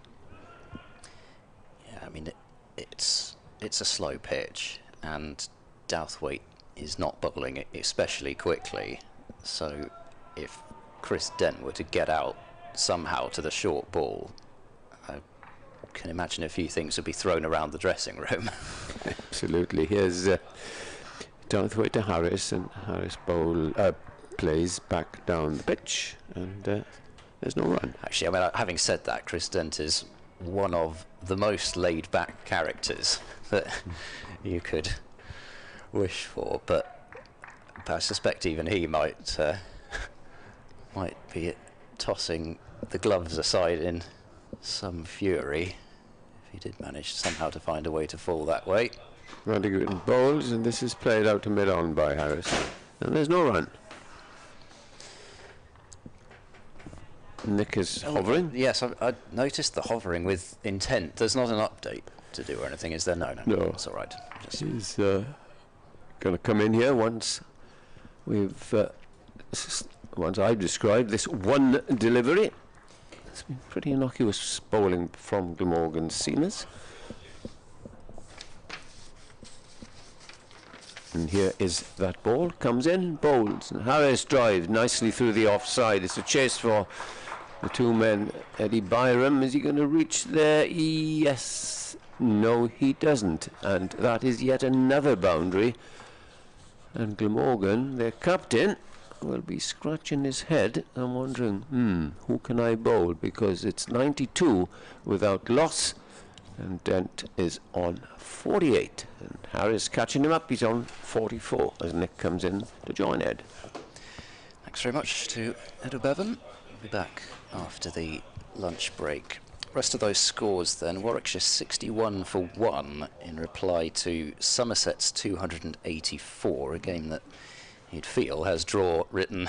Yeah, I mean it's a slow pitch, and Douthwaite is not bowling it especially quickly. So if Chris Dent were to get out somehow to the short ball, I can imagine a few things would be thrown around the dressing room. Absolutely. Here's Douthwaite to Harris, and Harris plays back down the pitch, and there's no run. Actually, I mean, having said that, Chris Dent is one of the most laid-back characters that you could wish for, but I suspect even he might be tossing the gloves aside in some fury if he did manage somehow to find a way to fall that way. Randy bowls, and this is played out to mid-on by Harris, and there's no run. Nick is hovering. Yes, I noticed the hovering with intent. There's not an update to do or anything, is there? No. That's all right. He's going to come in here once once I've described this one delivery. It's been pretty innocuous bowling from Glamorgan's seamers. And here is that ball, comes in, bowls, and Harris drives nicely through the offside. It's a chase for the 2 men. Eddie Byram, is he going to reach there? Yes. No, he doesn't. And that is yet another boundary. And Glamorgan, their captain, will be scratching his head and wondering, who can I bowl? Because it's 92 without loss, and Dent is on 48. And Harris catching him up, he's on 44 as Nick comes in to join Ed. Thanks very much to Ed O'Bevan. We'll be back after the lunch break. Rest of those scores then: Warwickshire 61 for 1 in reply to Somerset's 284, a game that you'd feel has draw written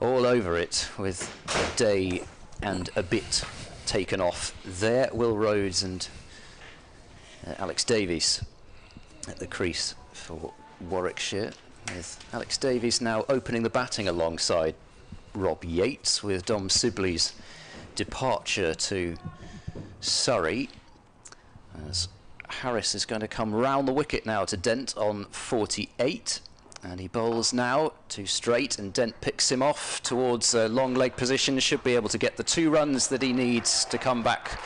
all over it, with a day and a bit taken off there. Will Rhodes and Alex Davies at the crease for Warwickshire, with Alex Davies now opening the batting alongside Rob Yates, with Dom Sibley's departure to Surrey, as Harris is going to come round the wicket now to Dent on 48, and he bowls now to straight, and Dent picks him off towards a long leg position. Should be able to get the 2 runs that he needs to come back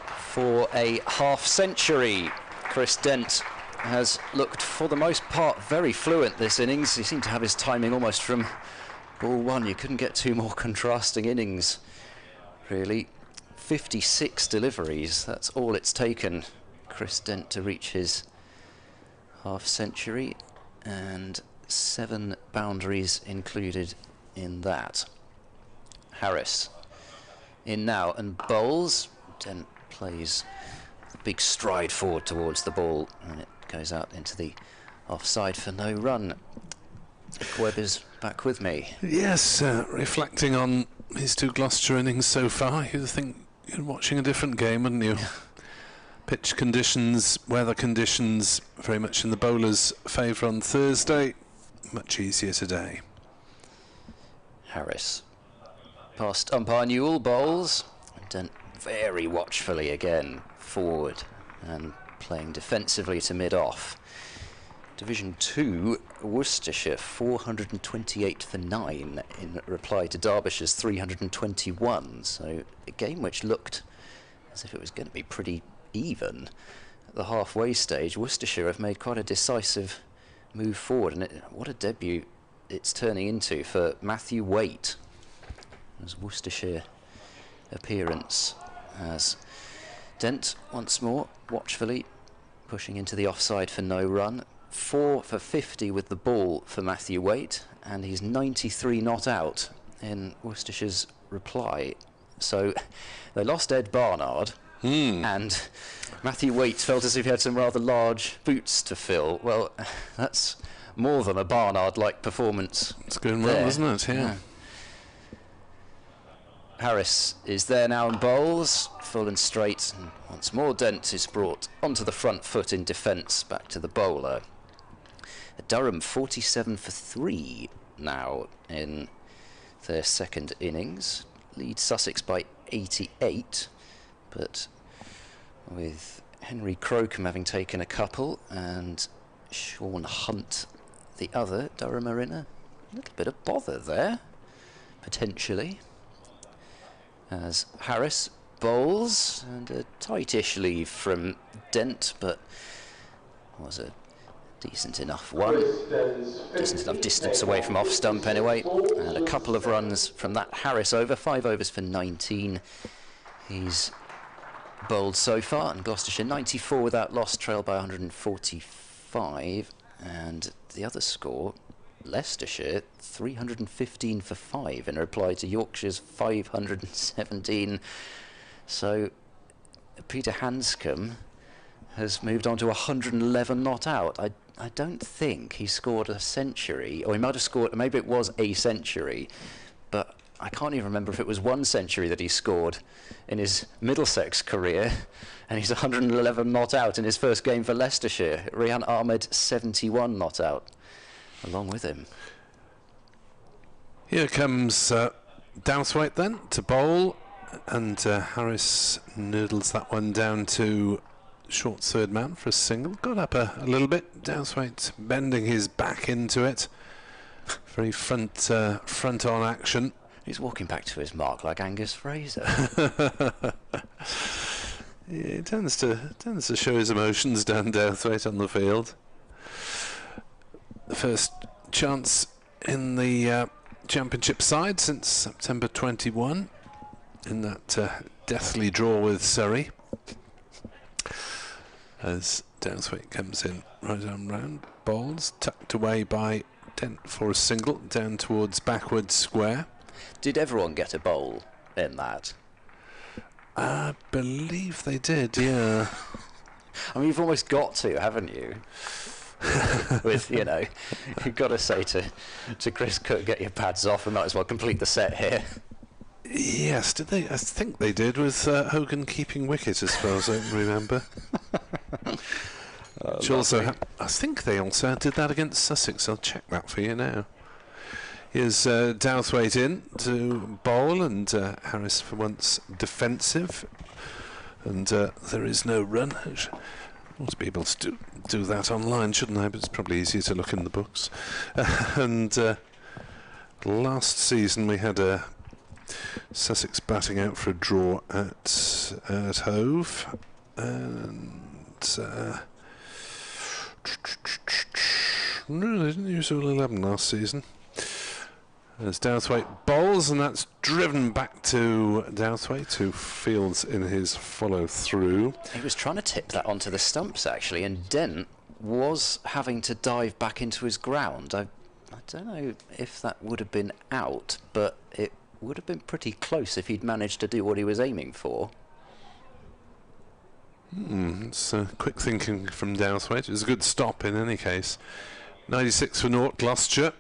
for a half century. Chris Dent has looked for the most part very fluent this innings. He seemed to have his timing almost from ball 1. You couldn't get 2 more contrasting innings really. 56 deliveries, that's all it's taken Chris Dent to reach his half century, and 7 boundaries included in that. Harris in now and bowls. Dent plays a big stride forward towards the ball, and it goes out into the offside for no run. Webb is back with me. Yes, reflecting on his 2 Gloucestershire innings so far, you'd think you're watching a different game, wouldn't you? Pitch conditions, weather conditions, very much in the bowler's favour on Thursday, much easier today. Harris past umpire Newell, bowls, and Dent very watchfully again forward and playing defensively to mid-off. Division 2, Worcestershire 428 for 9 in reply to Derbyshire's 321. So a game which looked as if it was going to be pretty even at the halfway stage. Worcestershire have made quite a decisive move forward, and what a debut it's turning into for Matthew Waite as Worcestershire appearance, as Dent once more watchfully pushing into the offside for no run. 4 for 50 with the ball for Matthew Waite, and he's 93 not out in Worcestershire's reply. So they lost Ed Barnard, and Matthew Waite felt as if he had some rather large boots to fill. Well, that's more than a Barnard-like performance. It's going well, isn't it? Yeah. Harris is there now and bowls, full and straight, and once more Dent is brought onto the front foot in defence, back to the bowler. Durham 47 for 3 now in their second innings, lead Sussex by 88, but with Henry Crocombe having taken a couple and Sean Hunt the other, Durham are in a little bit of bother there, potentially, as Harris bowls, and a tightish leave from Dent, but was a decent enough one, decent enough distance away from off stump anyway, and a couple of runs from that Harris over, 5 overs for 19 he's bowled so far, and Gloucestershire 94 without loss, trail by 145, and the other score, Leicestershire 315 for 5 in reply to Yorkshire's 517. So Peter Hanscom has moved on to 111 not out. I don't think he scored a century, or he might have scored, maybe it was a century, but I can't even remember if it was 1 century that he scored in his Middlesex career, and he's 111 not out in his first game for Leicestershire. Rian Ahmed 71 not out along with him. Here comes Dowthwaite then to bowl, and Harris noodles that one down to short third man for a single. Got up a little bit. Dowthwaite bending his back into it. Very front on action. He's walking back to his mark like Angus Fraser. Yeah, he tends to show his emotions down Dowthwaite on the field. The first chance in the championship side since September 21 in that deathly draw with Surrey. As Dowthwaite comes in right arm round, bowls tucked away by Dent for a single down towards backward square. Did everyone get a bowl in that? I believe they did, yeah. I mean, you've almost got to, haven't you? With, you know, you've got to say to Chris Cook, get your pads off, we might as well complete the set here. Yes, did they? I think they did, with Hogan keeping wicket, as far as I can remember. Which also, I think they also did that against Sussex. I'll check that for you now. Here's Dowthwaite in to bowl, and Harris for once defensive, and there is no run. I ought to be able to do that online, shouldn't I? But it's probably easier to look in the books. And last season we had Sussex batting out for a draw at Hove, and no, they didn't use all 11 last season. As Dowthwaite bowls, and that's driven back to Dowthwaite, who fields in his follow-through. He was trying to tip that onto the stumps, actually, and Dent was having to dive back into his ground. I don't know if that would have been out, but it would have been pretty close if he'd managed to do what he was aiming for. It's quick thinking from Dowthwaite. It was a good stop in any case. 96 for naught, Gloucestershire.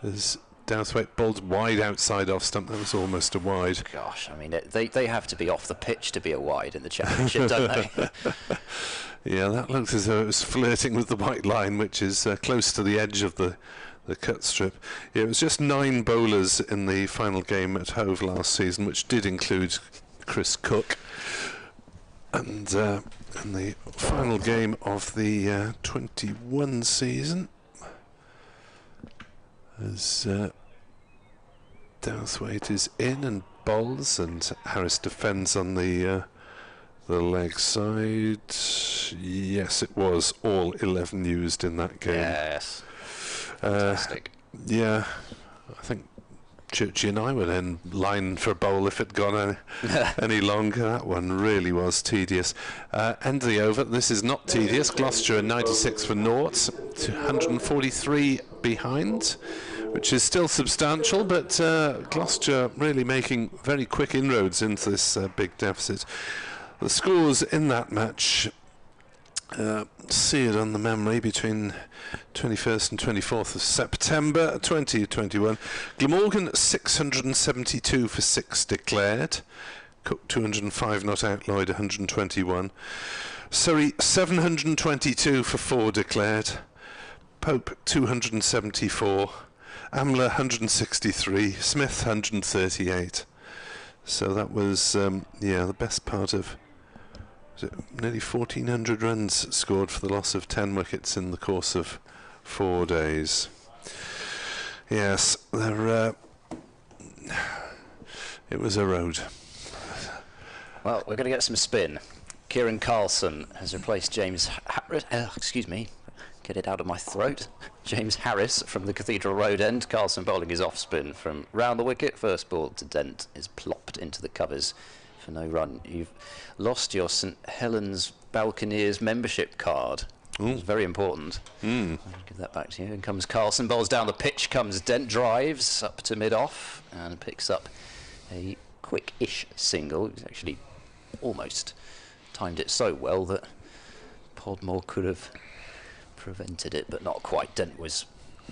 As Dowthwaite bowled wide outside off stump, that was almost a wide. Gosh, I mean, they have to be off the pitch to be a wide in the championship, don't they? Yeah, that looked as though it was flirting with the white line, which is close to the edge of the cut strip. Yeah, it was just 9 bowlers in the final game at Hove last season, which did include Chris Cook. And in the final game of the 21 season, as Dowthwaite is in and bowls, and Harris defends on the leg side. Yes, it was all 11 used in that game. Yes. Fantastic. Yeah, I think Churchy and I were in line for a bowl if it gone any longer. That one really was tedious. End of the over. This is not tedious. Gloucestershire 96 for naught, 143 behind, which is still substantial, but Gloucestershire really making very quick inroads into this big deficit. The scores in that match seared on the memory between 21st and 24th of September 2021. Glamorgan 672 for 6 declared. Cook 205 not out, Lloyd 121. Surrey 722 for 4 declared. Pope 274. Amler 163. Smith 138. So that was the best part of nearly 1,400 runs scored for the loss of 10 wickets in the course of 4 days. Yes, it was a road. Well, we're going to get some spin. Kiran Carlson has replaced James Harris. Excuse me, get it out of my throat. James Harris from the Cathedral Road end. Carlson bowling his off spin from round the wicket. First ball to Dent is plopped into the covers for no run. You've lost your St Helens Balconeers membership card. It's very important. I'll give that back to you. In comes Carlson, bowls down the pitch, comes Dent, drives up to mid-off and picks up a quick-ish single. He's actually almost timed it so well that Podmore could have prevented it, but not quite. Dent was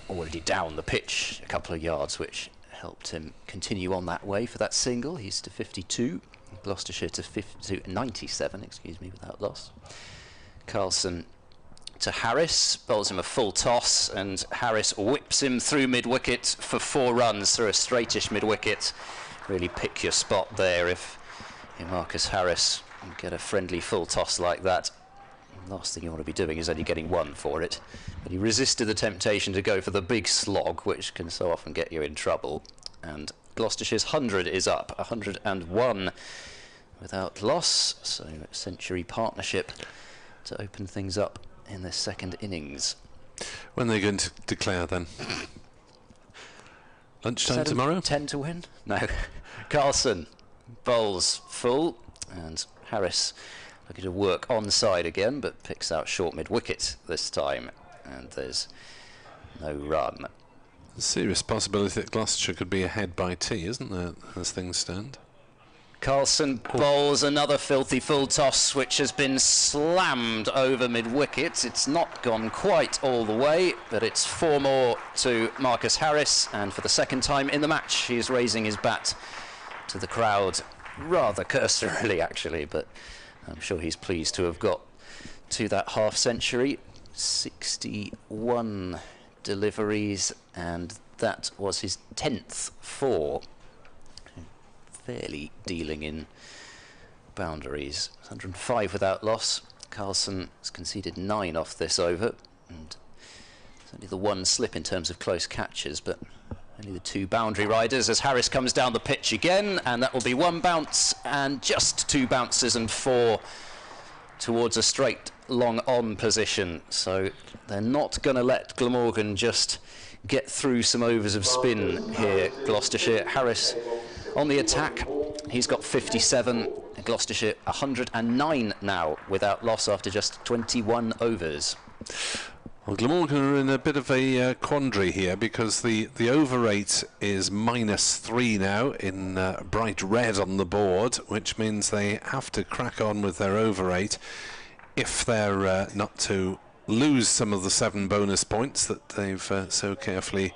already down the pitch a couple of yards, which helped him continue on that way for that single. He's to 52. Gloucestershire to 97, excuse me, without loss. Carlson to Harris, bowls him a full toss, and Harris whips him through mid-wicket for 4 runs through a straightish mid-wicket. Really pick your spot there if you're Marcus Harris and get a friendly full toss like that. The last thing you want to be doing is only getting 1 for it. But he resisted the temptation to go for the big slog, which can so often get you in trouble. And Gloucestershire's 100 is up, 101 without loss, so century partnership to open things up in the second innings. When are they going to declare then? Lunchtime tomorrow? 10 to win? No. Carlson bowls full, and Harris looking to work onside again, but picks out short mid-wicket this time, and there's no run. A serious possibility that Gloucestershire could be ahead by tea, isn't there, as things stand? Carlson bowls another filthy full toss, which has been slammed over mid-wicket. It's not gone quite all the way, but it's 4 more to Marcus Harris, and for the second time in the match, he is raising his bat to the crowd, rather cursorily actually, but I'm sure he's pleased to have got to that half-century. 61 deliveries, and that was his 10th 4. Fairly dealing in boundaries. 105 without loss. Carlson has conceded 9 off this over, and it's only the 1 slip in terms of close catches, but only the 2 boundary riders as Harris comes down the pitch again, and that will be 1 bounce and just 2 bounces and 4 towards a straight long on position. So they're not going to let Glamorgan just get through some overs of spin here, Gloucestershire. Harris on the attack, he's got 57. Gloucestershire 109 now without loss after just 21 overs. Well, Glamorgan are in a bit of a quandary here, because the over rate is -3 now in bright red on the board, which means they have to crack on with their over rate if they're not to lose some of the 7 bonus points that they've so carefully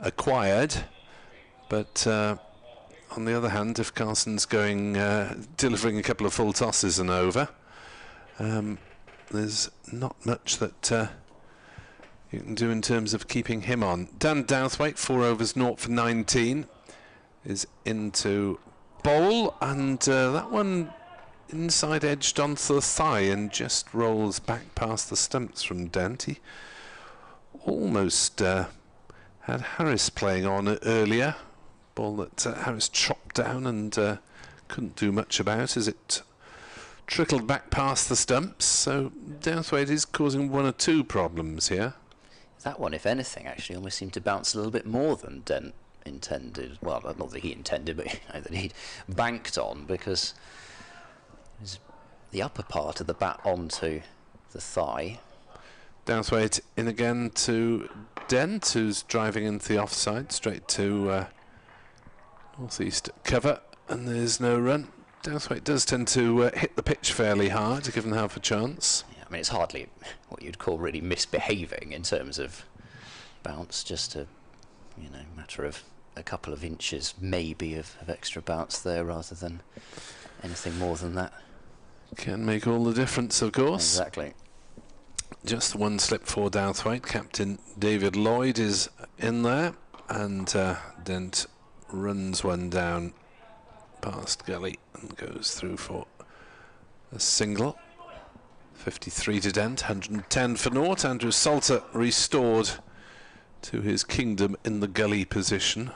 acquired. But on the other hand, if Carlson's going delivering a couple of full tosses and over, there's not much that you can do in terms of keeping him on. Dan Douthwaite, 4 overs, 0 for 19, is into bowl, and that one inside edged onto the thigh and just rolls back past the stumps from Dent. He almost had Harris playing on earlier. Ball that Harris chopped down and couldn't do much about as it trickled back past the stumps. So Douthwaite is causing 1 or 2 problems here. That one, if anything, actually almost seemed to bounce a little bit more than Dent intended, well, not that he intended, but that he'd banked on, because the upper part of the bat onto the thigh. Downsweight in again to Dent, who's driving into the offside, straight to northeast cover, and there's no run. Downsweight does tend to hit the pitch fairly hard, given half a chance. Yeah, I mean, it's hardly what you'd call really misbehaving in terms of bounce, just a matter of a couple of inches maybe of extra bounce there, rather than anything more than that. Can make all the difference, of course. Exactly. Just one slip for Downsweight. Captain David Lloyd is in there, and Dent runs one down past gully and goes through for a single. 53 to Dent, 110 for naught. Andrew Salter restored to his kingdom in the gully position,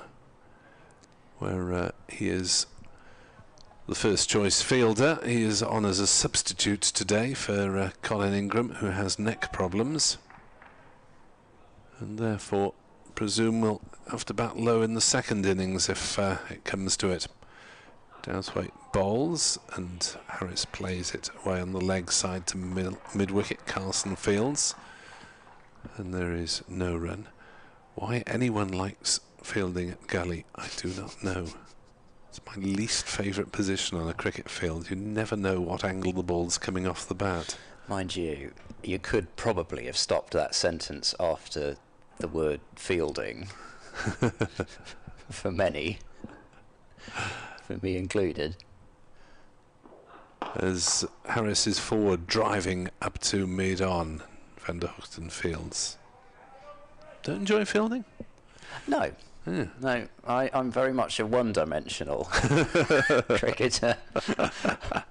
where he is the first choice fielder. He is on as a substitute today for Colin Ingram, who has neck problems, and therefore presume will have to bat low in the second innings if it comes to it. Downsweight bowls, and Harris plays it away on the leg side to mid-wicket. Carlson fields, and there is no run. Why anyone likes fielding at gully, I do not know. It's my least favourite position on a cricket field. You never know what angle the ball's coming off the bat. Mind you, you could probably have stopped that sentence after the word fielding. For many. For me included. As Harris is forward, driving up to mid-on, Van der Hoogten fields. Don't enjoy fielding? No. Yeah. No, I'm very much a one-dimensional cricketer. I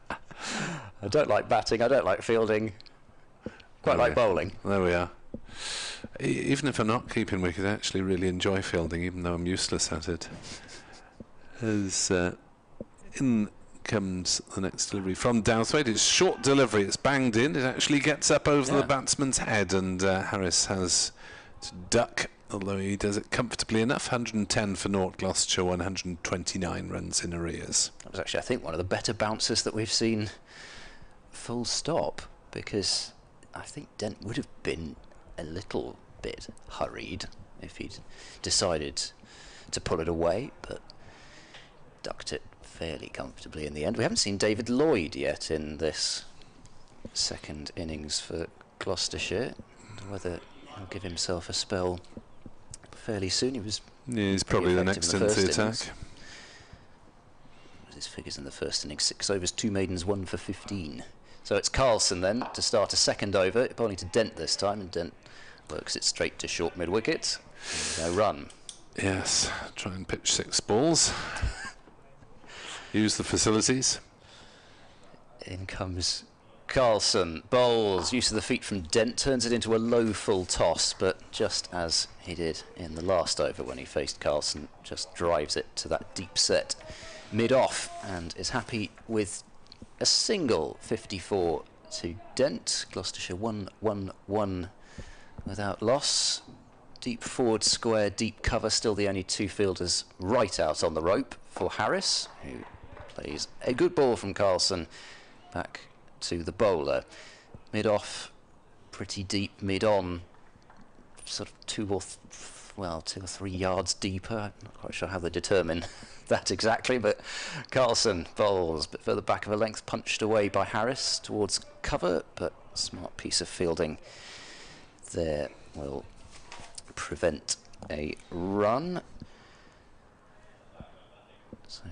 don't like batting, I don't like fielding, quite like bowling. There we are. Even if I'm not keeping wicket, I actually really enjoy fielding, even though I'm useless at it. As in comes the next delivery from Downsweight. It's short delivery, it's banged in, it actually gets up over the batsman's head, and Harris has to duck, although he does it comfortably enough. 110 for naught, Gloucestershire, 129 runs in arrears. That was actually, I think, one of the better bounces that we've seen, full stop, because I think Dent would have been a little bit hurried if he'd decided to pull it away, but ducked it fairly comfortably in the end. We haven't seen David Lloyd yet in this second innings for Gloucestershire. Whether he'll give himself a spell fairly soon. He was he's probably the next into the attack. His figures in the first innings: 6 overs, 2 maidens, 1 for 15. So it's Carlson then to start a second over, bowling to Dent this time, and Dent works it straight to short mid-wicket. No run. Yes, try and pitch 6 balls. Use the facilities. In comes Carlson, bowls, use of the feet from Dent, turns it into a low full toss, but just as he did in the last over when he faced Carlson, just drives it to that deep set mid-off, and is happy with a single 54 to Dent. Gloucestershire 1-1-1 without loss. Deep forward square, deep cover, still the only 2 fielders right out on the rope for Harris, who plays a good ball from Carlson back to the bowler. Mid-off, pretty deep, mid-on, sort of 2 or 3 yards deeper. I'm not quite sure how they determine that exactly, but Carlson bowls, but further back of a length, punched away by Harris towards cover, but smart piece of fielding there will prevent a run. So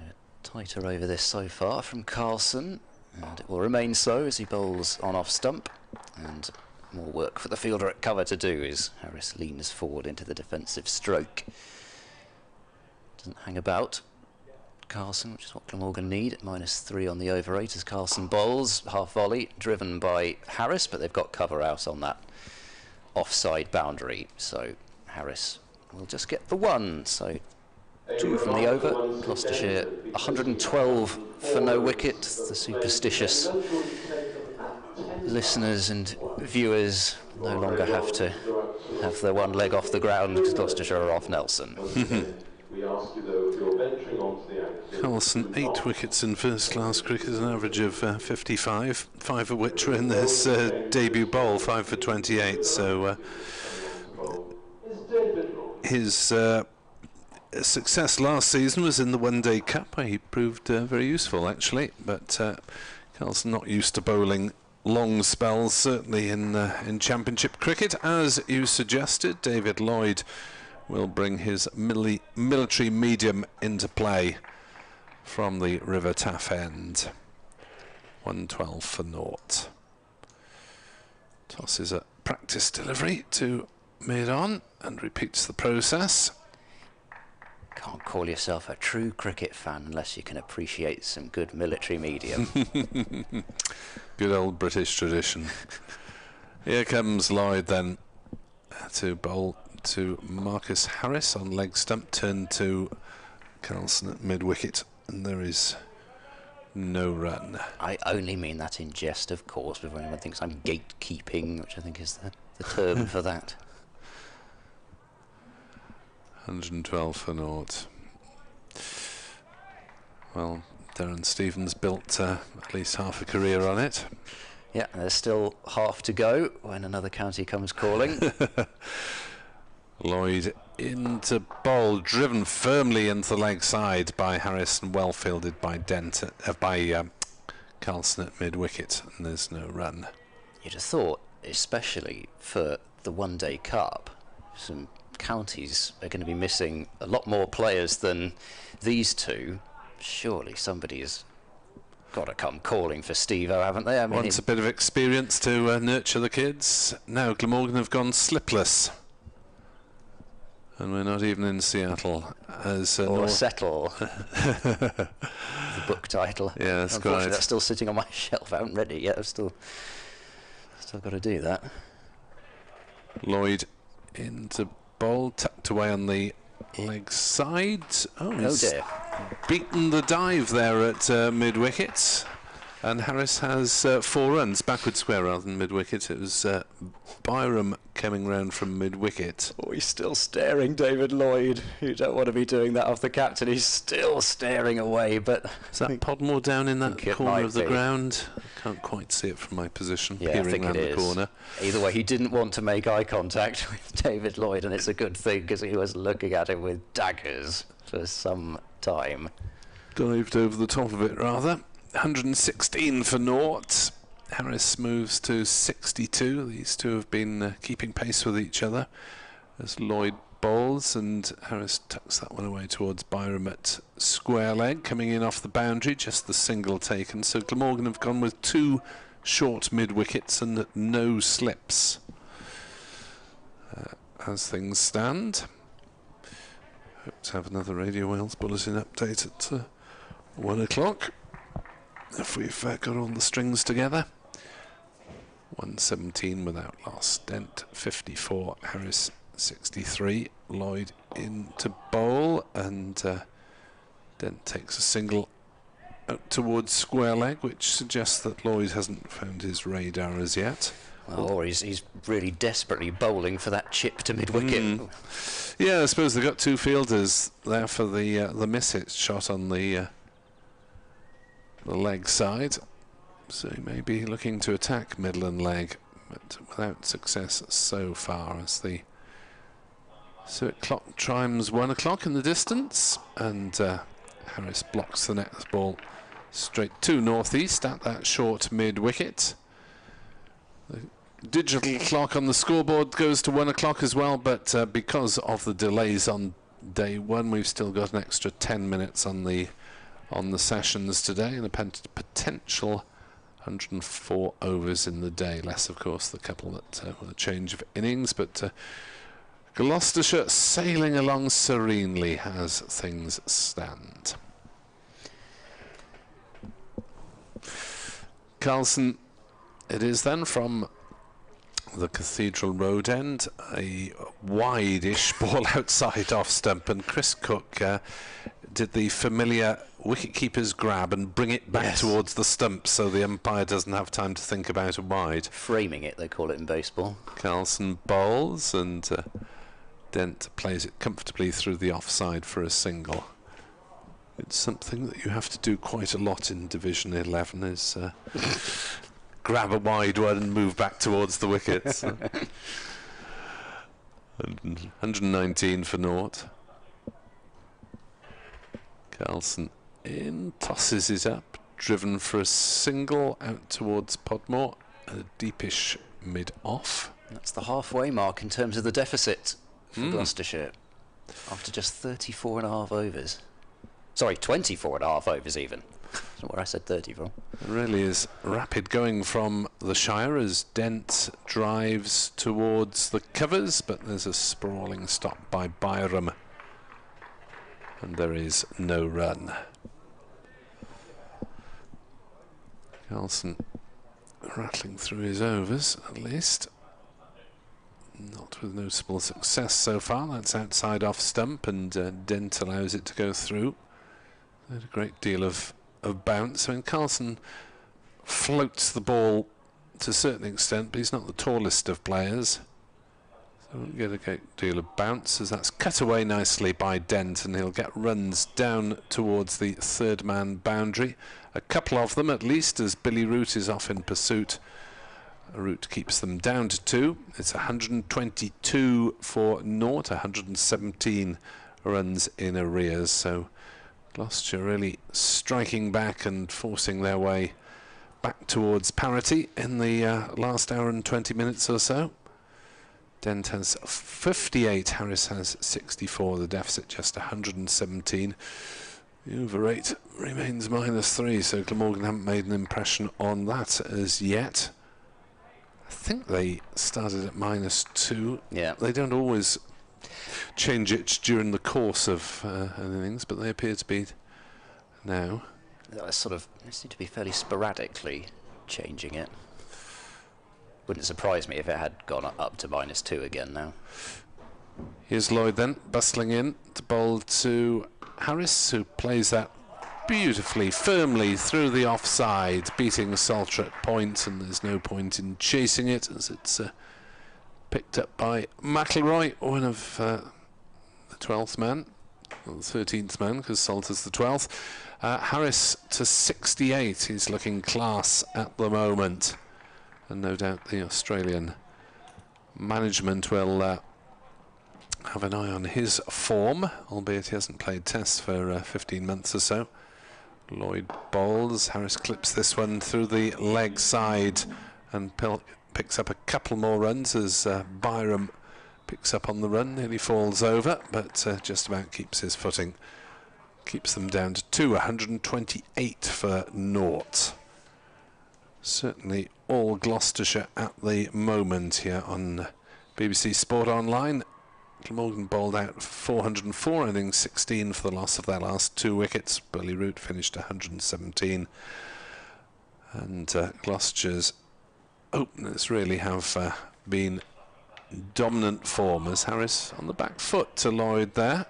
tighter over this so far from Carlson, and it will remain so as he bowls on off stump, and more work for the fielder at cover to do as Harris leans forward into the defensive stroke. Doesn't hang about. Carlson, which is what Glamorgan need, at -3 on the over 8 as Carlson bowls, half volley, driven by Harris, but they've got cover out on that offside boundary, so Harris will just get the 1. So 2 from the over. Gloucestershire 112 for no wicket. The superstitious listeners and viewers no longer have to have their one leg off the ground because Gloucestershire are off Nelson. We ask you, though, if you're venturing onto the active... Carlson, 8 wickets in first-class cricket, an average of 55, 5 of which were in this debut bowl, 5 for 28, so his success last season was in the One-Day Cup. He proved very useful, actually, but Carlson not used to bowling long spells, certainly in Championship cricket. As you suggested, David Lloyd will bring his military medium into play from the River Taff end. 112 for naught. Tosses a practice delivery to mid-on and repeats the process. Can't call yourself a true cricket fan unless you can appreciate some good military medium. Good old British tradition. Here comes Lloyd then to bowl to Marcus Harris on leg stump, turn to Carlson at mid-wicket, and there is no run. I only mean that in jest, of course, before anyone thinks I'm gatekeeping, which I think is the term for that. 112 for naught. Well, Darren Stevens built at least half a career on it. Yeah, there's still half to go when another county comes calling. Lloyd into bowl, driven firmly into the leg side by Harris and well fielded by Carlson at mid-wicket, and there's no run. You'd have thought, especially for the One-Day Cup, some counties are going to be missing a lot more players than these two. Surely somebody's got to come calling for Steve-O, haven't they? I mean, wants a bit of experience to nurture the kids. Now Glamorgan have gone slipless. And we're not even in Seattle as or settle. The book title. Yeah, that's unfortunately, right. That's still sitting on my shelf. I haven't read it yet. I've still got to do that. Lloyd into bowl, tucked away on the leg side. Oh dear! Beaten the dive there at mid-wicket. And Harris has 4 runs, backward square rather than mid-wicket. It was Byram coming round from mid-wicket. Oh, he's still staring, David Lloyd. You don't want to be doing that off the captain. He's still staring away, but... Is that Podmore down in that corner of the be. ground? I can't quite see it from my position, Yeah, peering I think round it the is. corner. Either way, he didn't want to make eye contact with David Lloyd, and it's a good thing, because he was looking at him with daggers for some time. Dived over the top of it, rather. 116 for naught. Harris moves to 62. These two have been keeping pace with each other as Lloyd bowls, and Harris tucks that one away towards Byram at square leg, coming in off the boundary, just the single taken. So Glamorgan have gone with 2 short mid-wickets and no slips as things stand. Hope to have another Radio Wales bulletin update at 1 o'clock. If we've got all the strings together. 117 without loss. Dent 54, Harris 63. Lloyd into bowl, and Dent takes a single out towards square leg, which suggests that Lloyd hasn't found his radar as yet. Well, or he's really desperately bowling for that chip to mid-wicket. Yeah, I suppose they've got 2 fielders there for the miss-hit shot on the leg side, so he may be looking to attack middle and leg, but without success so far, as the circuit clock chimes 1 o'clock in the distance, and Harris blocks the next ball straight to northeast at that short mid-wicket. The digital clock on the scoreboard goes to 1 o'clock as well, but because of the delays on day 1, we've still got an extra 10 minutes on the sessions today, and a potential 104 overs in the day, less of course the couple that with a change of innings, but Gloucestershire sailing along serenely as things stand. Carlson it is then from the Cathedral Road end, a wide-ish ball outside off stump, and Chris Cook did the familiar wicket-keeper's grab and bring it back towards the stump so the umpire doesn't have time to think about a wide. Framing it, they call it in baseball. Carlson bowls, and Dent plays it comfortably through the offside for a single. It's something that you have to do quite a lot in Division 11, is grab a wide one and move back towards the wickets. 119 for naught. Carlson in, tosses it up, driven for a single out towards Podmore, and a deepish mid-off. That's the halfway mark in terms of the deficit for Gloucestershire after just 34.5 overs. Sorry, 24.5 overs even. That's not where I said 30 from. It really is rapid going from the Shire as Dent drives towards the covers, but there's a sprawling stop by Byram, and there is no run. Carlson rattling through his overs, at least. Not with noticeable success so far. That's outside off stump, and Dent allows it to go through. There's a great deal of bounce. I mean, Carlson floats the ball to a certain extent, but he's not the tallest of players. So won't get a great deal of bounce, as that's cut away nicely by Dent, and he'll get runs down towards the third man boundary. A couple of them at least, as Billy Root is off in pursuit. Root keeps them down to 2. It's 122 for naught, 117 runs in arrears. So Gloucestershire really striking back and forcing their way back towards parity in the last hour and 20 minutes or so. Dent has 58, Harris has 64, the deficit just 117. The over rate remains -3, so Glamorgan haven't made an impression on that as yet. I think they started at -2. Yeah. They don't always change it during the course of innings, but they appear to be now. They seem to be fairly sporadically changing it. Wouldn't surprise me if it had gone up to -2 again now. Here's Lloyd then, bustling in to bowl to Harris, who plays that beautifully, firmly through the offside, beating Salter at point, and there's no point in chasing it as it's picked up by McIlroy, one of the 12th man, or the 13th man, because Salter's the 12th. Harris to 68, he's looking class at the moment, and no doubt the Australian management will have an eye on his form, albeit he hasn't played tests for 15 months or so. Lloyd bowls, Harris clips this one through the leg side and picks up a couple more runs as Byram picks up on the run, nearly falls over, but just about keeps his footing. Keeps them down to 2, 128 for naught. Certainly all Gloucestershire at the moment here on BBC Sport Online. Glamorgan bowled out 404 innings, 16 for the loss of their last 2 wickets. Billy Root finished 117. And Gloucestershire's openers really have been dominant form, as Harris on the back foot to Lloyd there.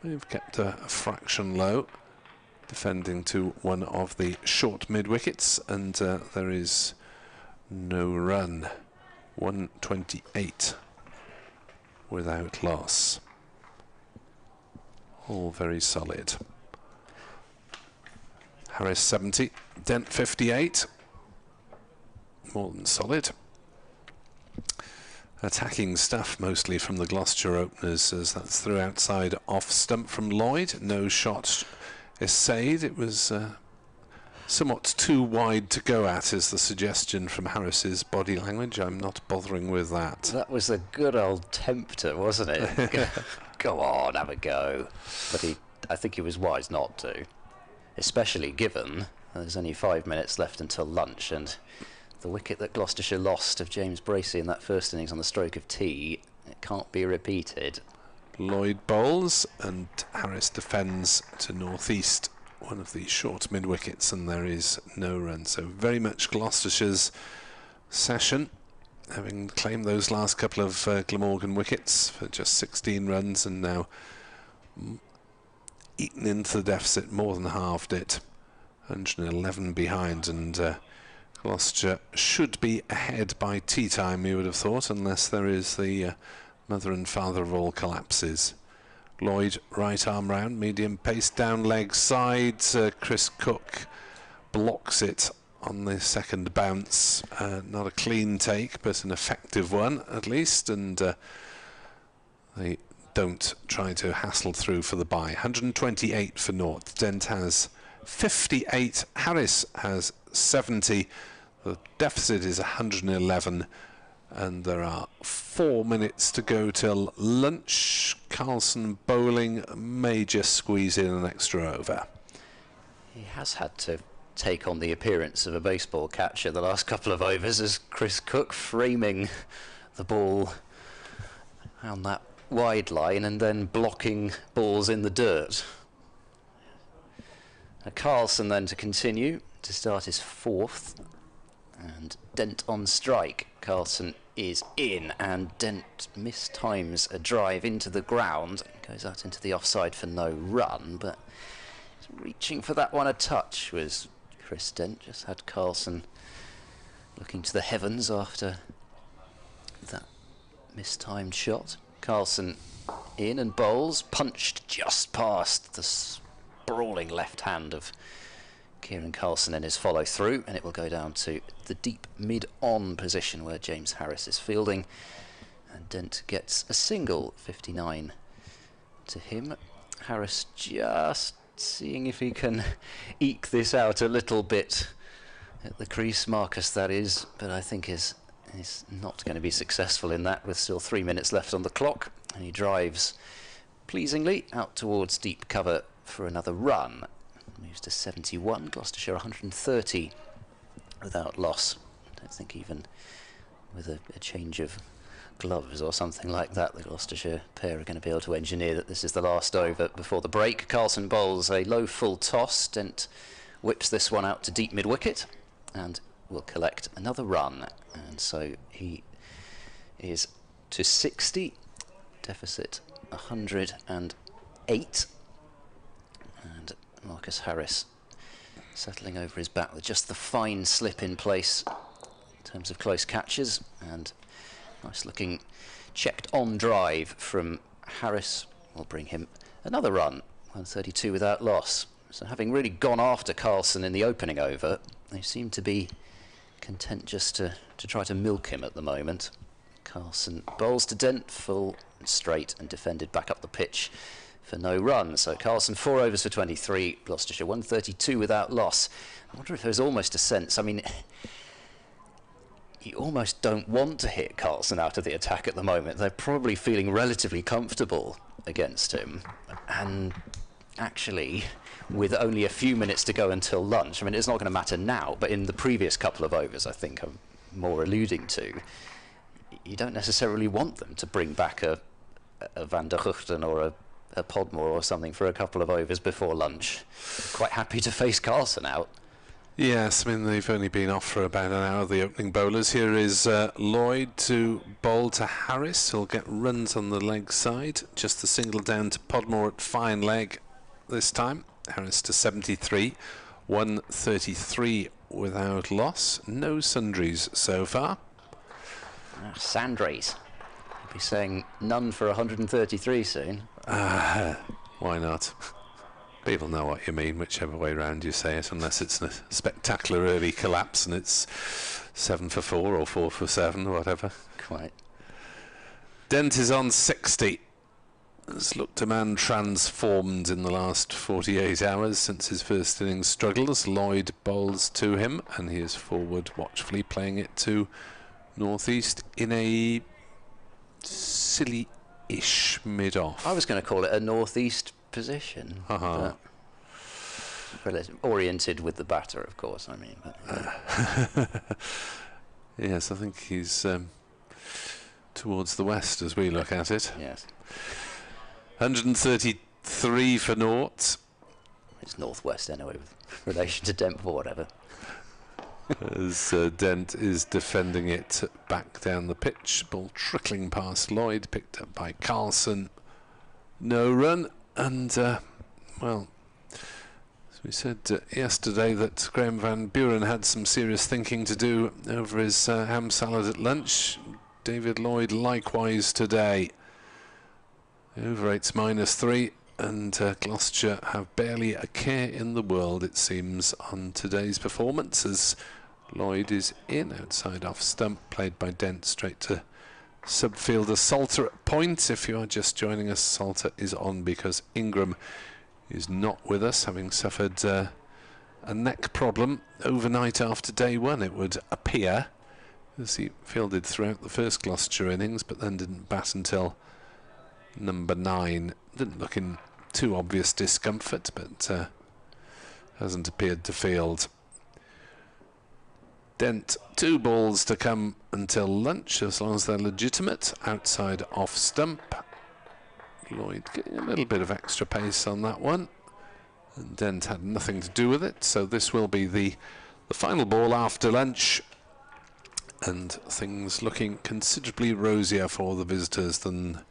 They've kept a fraction low, defending to one of the short mid-wickets, and there is no run. 128 without loss. All very solid. Harris 70, Dent 58. More than solid. Attacking stuff mostly from the Gloucestershire openers, as that's through outside off stump from Lloyd. No shot essayed. It was somewhat too wide to go at, is the suggestion from Harris's body language. I'm not bothering with that. That was a good old tempter, wasn't it? Go on, have a go. But I think he was wise not to, especially given there's only 5 minutes left until lunch, and the wicket that Gloucestershire lost of James Bracey in that first innings on the stroke of tea, it can't be repeated. Lloyd bowls and Harris defends to northeast, one of the short mid-wickets, and there is no run. So very much Gloucestershire's session, having claimed those last couple of Glamorgan wickets for just 16 runs, and now eaten into the deficit, more than halved it, 111 behind, and Gloucestershire should be ahead by tea time, you would have thought, unless there is the mother and father of all collapses. Lloyd, right arm round, medium pace down leg side. Chris Cook blocks it on the second bounce. Not a clean take, but an effective one at least, and they don't try to hassle through for the bye. 128 for naught. Dent has 58. Harris has 70. The deficit is 111. And there are 4 minutes to go till lunch. Carlson bowling may just squeeze in an extra over. He has had to take on the appearance of a baseball catcher the last couple of overs, as Chris Cook framing the ball on that wide line and then blocking balls in the dirt. Carlson then to continue to start his 4th, and Dent on strike. Carlson is in, and Dent mistimes a drive into the ground, goes out into the offside for no run, but reaching for that one a touch was Chris Dent. Just had Carlson looking to the heavens after that mistimed shot. Carlson in and bowls, punched just past the sprawling left hand of Kiran Carlson in his follow through, and it will go down to the deep mid-on position where James Harris is fielding, and Dent gets a single, 59 to him. Harris just seeing if he can eke this out a little bit at the crease, Marcus that is, but I think is not going to be successful in that, with still 3 minutes left on the clock, and he drives pleasingly out towards deep cover for another run. Moves to 71, Gloucestershire 130 without loss. I don't think even with a change of gloves or something like that, the Gloucestershire pair are going to be able to engineer that this is the last over before the break. Carlson bowls a low full toss. Dent whips this one out to deep mid-wicket and will collect another run. And so he is to 60, deficit 108. And Marcus Harris settling over his bat with just the fine slip in place in terms of close catches, and nice looking checked on drive from Harris will bring him another run, 132 without loss. So having really gone after Carlson in the opening over, they seem to be content just to try to milk him at the moment. Carlson bowls to Dent, full and straight, and defended back up the pitch for no run. So Carlson 4 overs for 23, Gloucestershire 132 without loss. I wonder if there's almost a sense, I mean, you almost don't want to hit Carlson out of the attack at the moment. They're probably feeling relatively comfortable against him, and actually with only a few minutes to go until lunch, I mean, it's not going to matter now, but in the previous couple of overs I think I'm more alluding to, you don't necessarily want them to bring back a Van der Guchten or a Podmore or something for a couple of overs before lunch. Quite happy to face Carlson out. Yes, I mean, they've only been off for about an hour, the opening bowlers. Here is Lloyd to bowl to Harris. He'll get runs on the leg side. Just the single down to Podmore at fine leg this time. Harris to 73, 133 without loss. No sundries so far. Sandries. I'll be saying none for 133 soon. Why not? People know what you mean, whichever way round you say it, unless it's a spectacular early collapse and it's 7 for 4 or 4 for 7 or whatever. Quite. Dent is on 60. Has looked a man transformed in the last 48 hours since his first innings struggles. Lloyd bowls to him, and he is forward watchfully playing it to northeast in a silly-ish mid-off. I was going to call it a northeast position. Oriented with the batter, of course, I mean. But, yes, I think he's towards the west as we look at it. Yes. 133 for naught. It's northwest anyway, with relation to Dent or whatever. As Dent is defending it back down the pitch. Ball trickling past Lloyd, picked up by Carlson. No run, and well, as we said yesterday, that Graham Van Buren had some serious thinking to do over his ham salad at lunch. David Lloyd likewise today. Over 8's -3, and Gloucestershire have barely a care in the world, it seems, on today's performance, as Lloyd is in outside off stump, played by Dent straight to subfielder Salter at point. If you are just joining us, Salter is on because Ingram is not with us, having suffered a neck problem overnight after day one, it would appear, as he fielded throughout the first Gloucestershire innings, but then didn't bat until number 9. Didn't look in too obvious discomfort, but hasn't appeared to field. Dent, 2 balls to come until lunch, as long as they're legitimate. Outside off stump. Lloyd getting a little bit of extra pace on that one, and Dent had nothing to do with it, so this will be the final ball after lunch, and things looking considerably rosier for the visitors than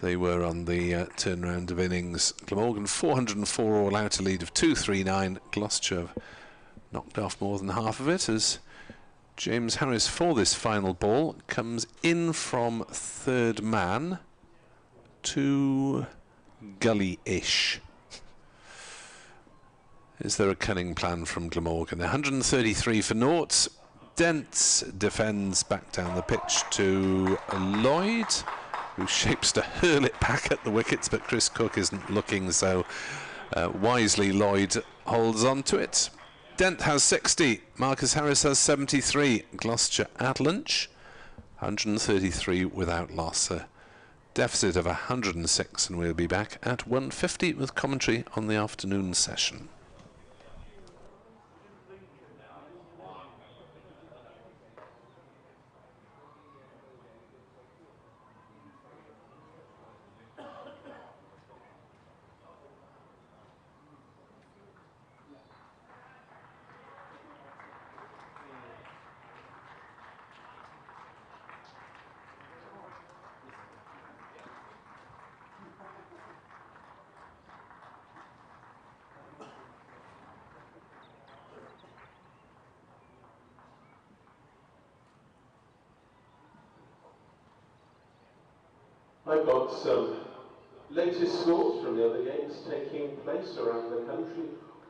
they were on the turnaround of innings. Glamorgan 404 all out, a lead of 239. Gloucestershire knocked off more than half of it, as James Harris for this final ball comes in from third man to gully-ish. Is there a cunning plan from Glamorgan? 133 for naught. Dent defends back down the pitch to Lloyd, who shapes to hurl it back at the wickets, but Chris Cook isn't looking, so wisely Lloyd holds on to it. Dent has 60, Marcus Harris has 73. Gloucestershire at lunch, 133 without loss. A deficit of 106, and we'll be back at 1:50 with commentary on the afternoon session. I've got some latest scores from the other games taking place around the country.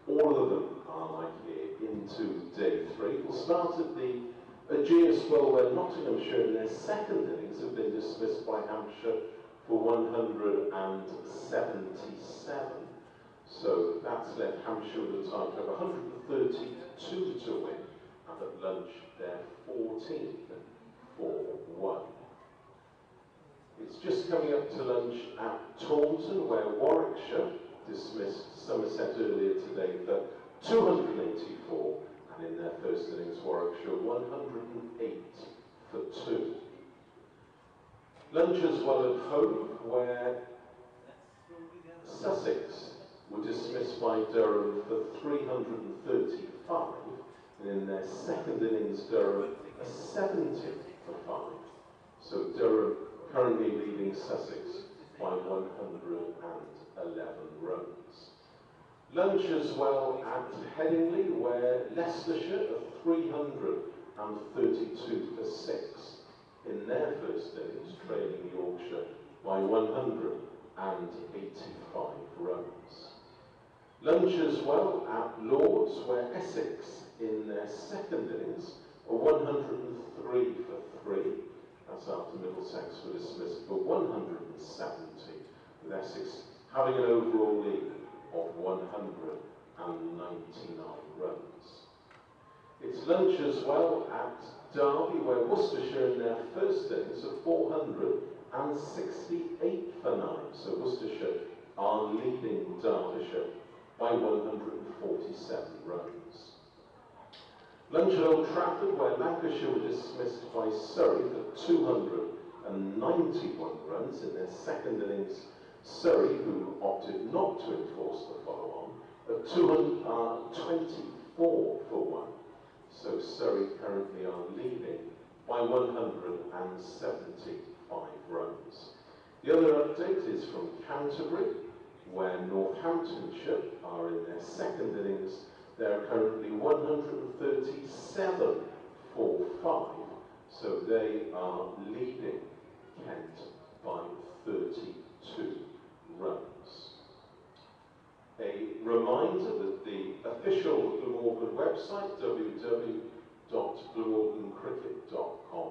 All of them are likely into day 3. We'll start at the Aegeus Bowl, where Nottinghamshire in their second innings have been dismissed by Hampshire for 177. So that's left Hampshire with a target of 132 to win, and at lunch they're 14 for 1. It's just coming up to lunch at Taunton, where Warwickshire dismissed Somerset earlier today for 284, and in their first innings Warwickshire 108 for 2. Lunch as well at home, where Sussex were dismissed by Durham for 335, and in their second innings Durham a 70 for 5. So Durham currently leading Sussex by 111 runs. Lunch as well at Headingley, where Leicestershire are 332 for 6 in their first innings, trailing Yorkshire by 185 runs. Lunch as well at Lords, where Essex in their second innings are 103 for 3. That's after Middlesex were dismissed for 170, with Essex having an overall lead of 199 runs. It's lunch as well at Derby, where Worcestershire in their first innings are 468 for 9. So Worcestershire are leading Derbyshire by 147 runs. Lunch at Old Trafford, where Lancashire were dismissed by Surrey for 291 runs in their second innings. Surrey, who opted not to enforce the follow-on, are 24 for 1. So Surrey currently are leading by 175 runs. The other update is from Canterbury, where Northamptonshire are in their second innings. They're currently 137 for 5, so they are leading Kent by 32. website, www.glamorgancricket.com,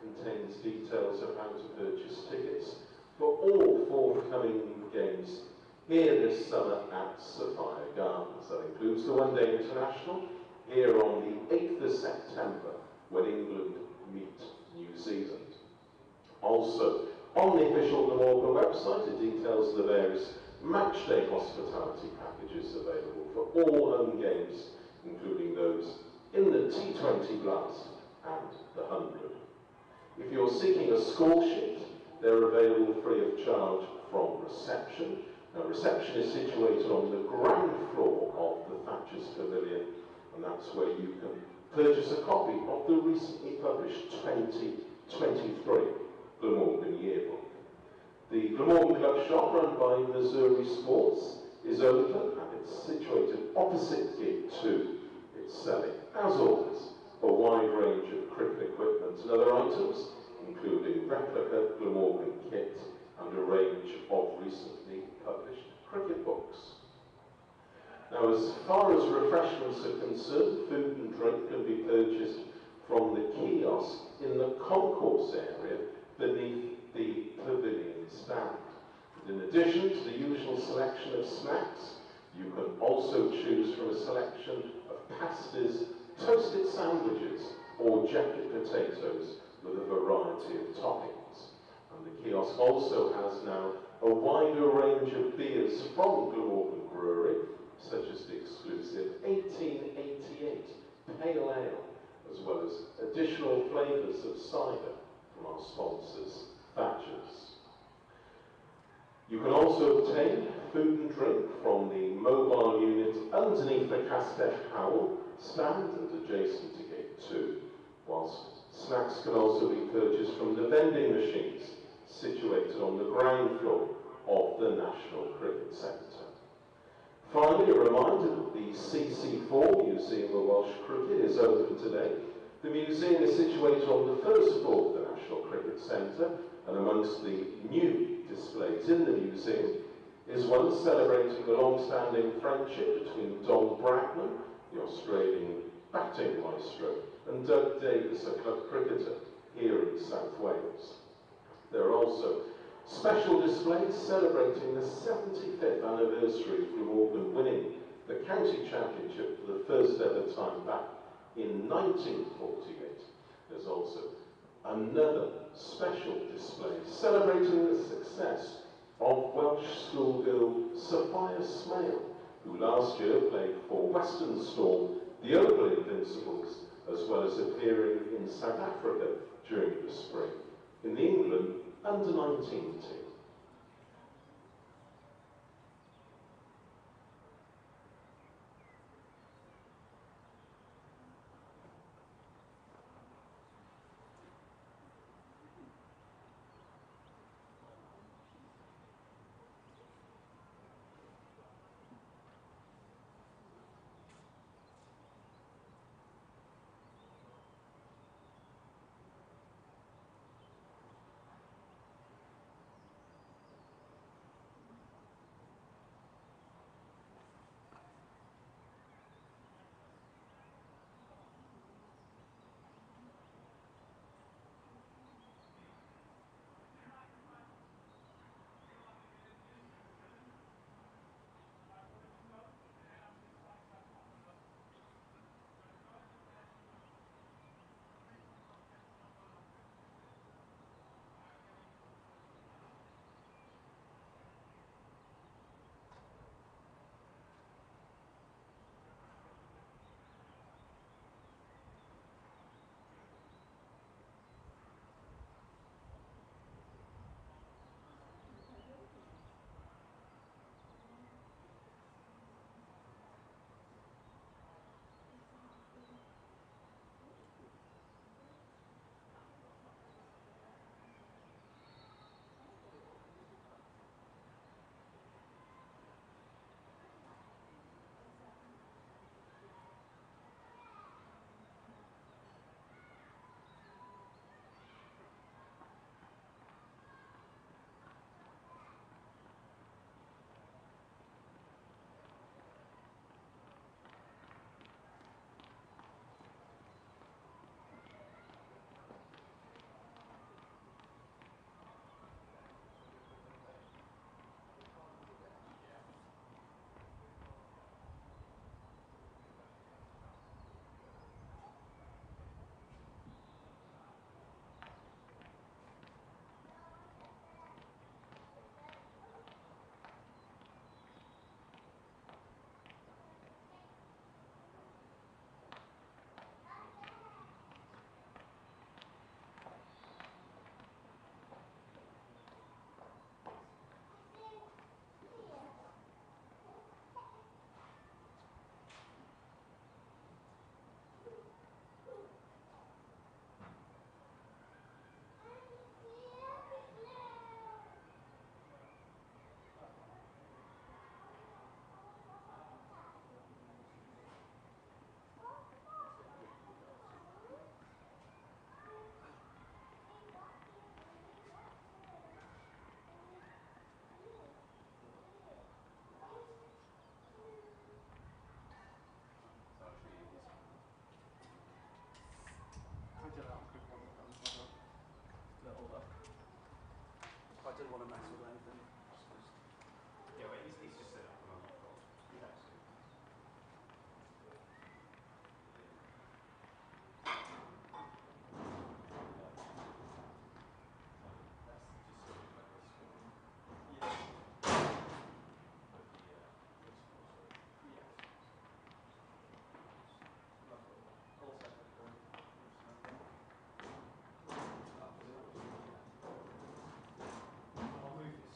contains details of how to purchase tickets for all forthcoming games here this summer at Sapphire Gardens. That includes the One Day International here on the 8th of September when England meet New Zealand. Also, on the official Glamorgan website, it details the various matchday hospitality packages available for all home games, including those in the T20 Blast and the 100. If you're seeking a score sheet, they're available free of charge from reception. Now, reception is situated on the ground floor of the Thatcher's Pavilion, and that's where you can purchase a copy of the recently published 2023 Glamorgan Yearbook. The Glamorgan Club shop, run by Missouri Sports, is open and it's situated opposite Gig 2. It's selling, as always, a wide range of cricket equipment and other items, including replica Glamorgan kit and a range of recently published cricket books. Now, as far as refreshments are concerned, food and drink can be purchased from the kiosk in the concourse area beneath the pavilion stand. In addition to the usual selection of snacks, you can also choose from a selection of pasties, toasted sandwiches, or jacket potatoes with a variety of toppings. And the kiosk also has now a wider range of beers from Glamorgan Brewery, such as the exclusive 1888 Pale Ale, as well as additional flavours of cider from our sponsors, Thatcher's. You can also obtain food and drink from the mobile unit underneath the Castell Howell stand and adjacent to Gate 2, whilst snacks can also be purchased from the vending machines situated on the ground floor of the National Cricket Centre. Finally, a reminder that the CC4 Museum of Welsh Cricket is open today. The museum is situated on the first floor of the National Cricket Centre, and amongst the new displays in the museum is one celebrating the long-standing friendship between Don Bradman, the Australian batting maestro, and Doug Davis, a club cricketer here in South Wales. There are also special displays celebrating the 75th anniversary of Glamorgan winning the county championship for the first ever time back in 1948. There's also another special display celebrating the success of Welsh schoolgirl Sophia Smale, who last year played for Western Storm, the Oval Invincibles, as well as appearing in South Africa during the spring in the England under-19 team. didn't want to mess with anything. Yeah, well, he's just set up the moment. Yeah. I'll move it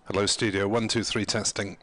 Hello, studio. 1, 2, 3 testing.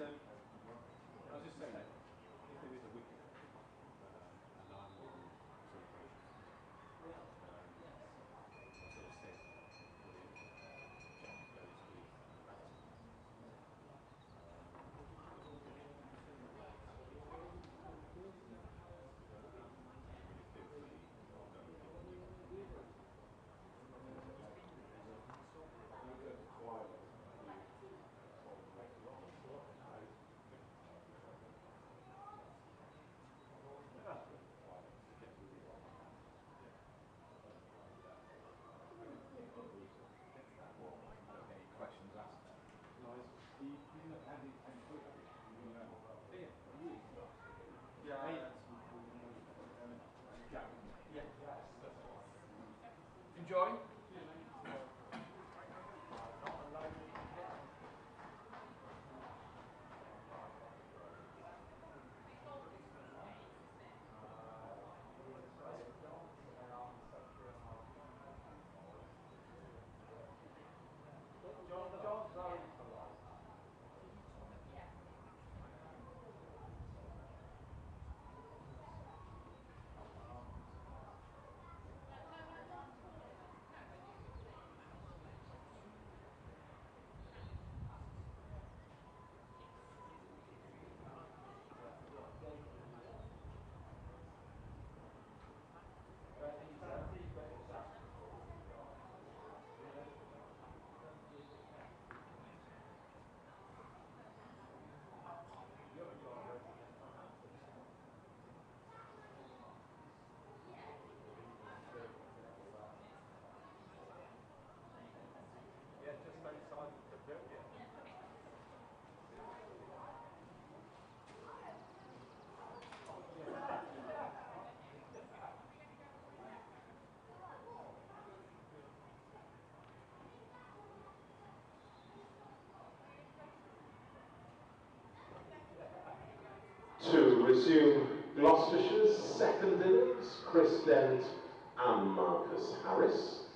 I was just saying that if there is a wicket, a line one celebration, I sort of said that it check goes with the batsman. Enjoy. To resume Gloucestershire's second innings, Chris Dent and Marcus Harris.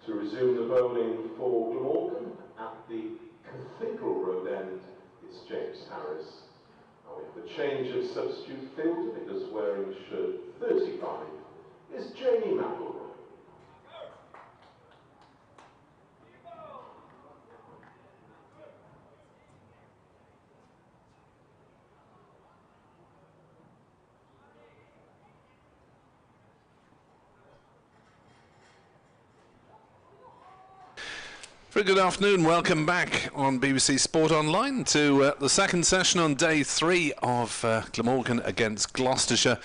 To resume the bowling for Glamorgan at the Cathedral Road end, it's James Harris. Now we have a change of substitute fielder because wearing shirt 35 is Jamie McElroy. Very good afternoon, welcome back on BBC Sport Online to the second session on day 3 of Glamorgan against Gloucestershire,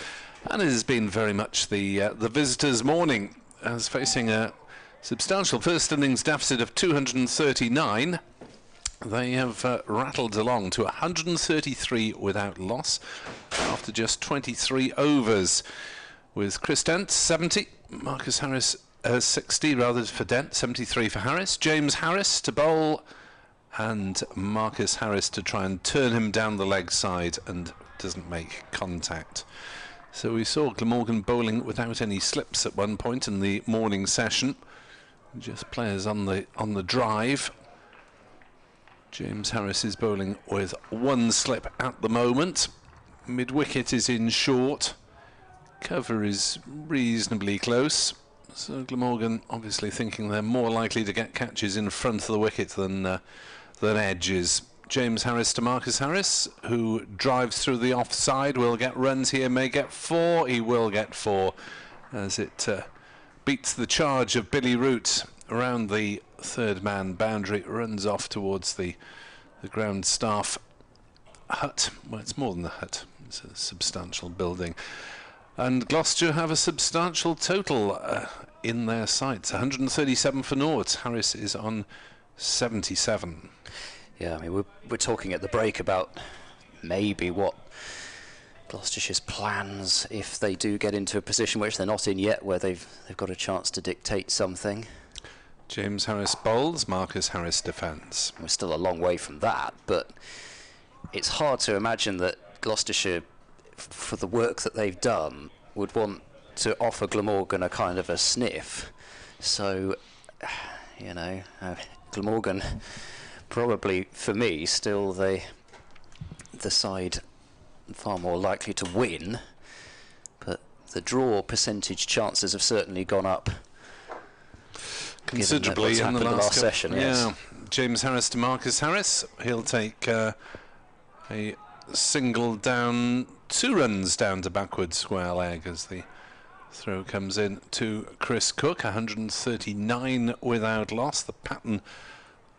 and it has been very much the visitors' morning, as facing a substantial first innings deficit of 239. They have rattled along to 133 without loss after just 23 overs, with Chris Dent 70, Marcus Harris 60 rather for Dent, 73 for Harris. James Harris to bowl and Marcus Harris to try and turn him down the leg side and doesn't make contact. So we saw Glamorgan bowling without any slips at one point in the morning session. Just players on the drive. James Harris is bowling with one slip at the moment. Mid-wicket is in short. Cover is reasonably close. So Glamorgan obviously thinking they're more likely to get catches in front of the wicket than edges. James Harris to Marcus Harris, who drives through the offside, will get runs here, may get 4. He will get 4 as it beats the charge of Billy Root around the third man boundary, runs off towards the ground staff hut. Well, it's more than a hut, it's a substantial building. And Gloucestershire have a substantial total in their sights, 137 for naught. Harris is on 77. Yeah, I mean, we're talking at the break about maybe what Gloucestershire's plans if they do get into a position which they're not in yet, where they've got a chance to dictate something. James Harris bowls, Marcus Harris defends. We're still a long way from that, but it's hard to imagine that Gloucestershire, for the work that they've done, would want to offer Glamorgan a kind of a sniff. So, you know, Glamorgan probably, for me, still the the side far more likely to win, but the draw percentage chances have certainly gone up considerably in the last session. Yeah, yes. James Harris to Marcus Harris. He'll take a single down, 2 runs down to backward square leg as the throw comes in to Chris Cook. 139 without loss. The pattern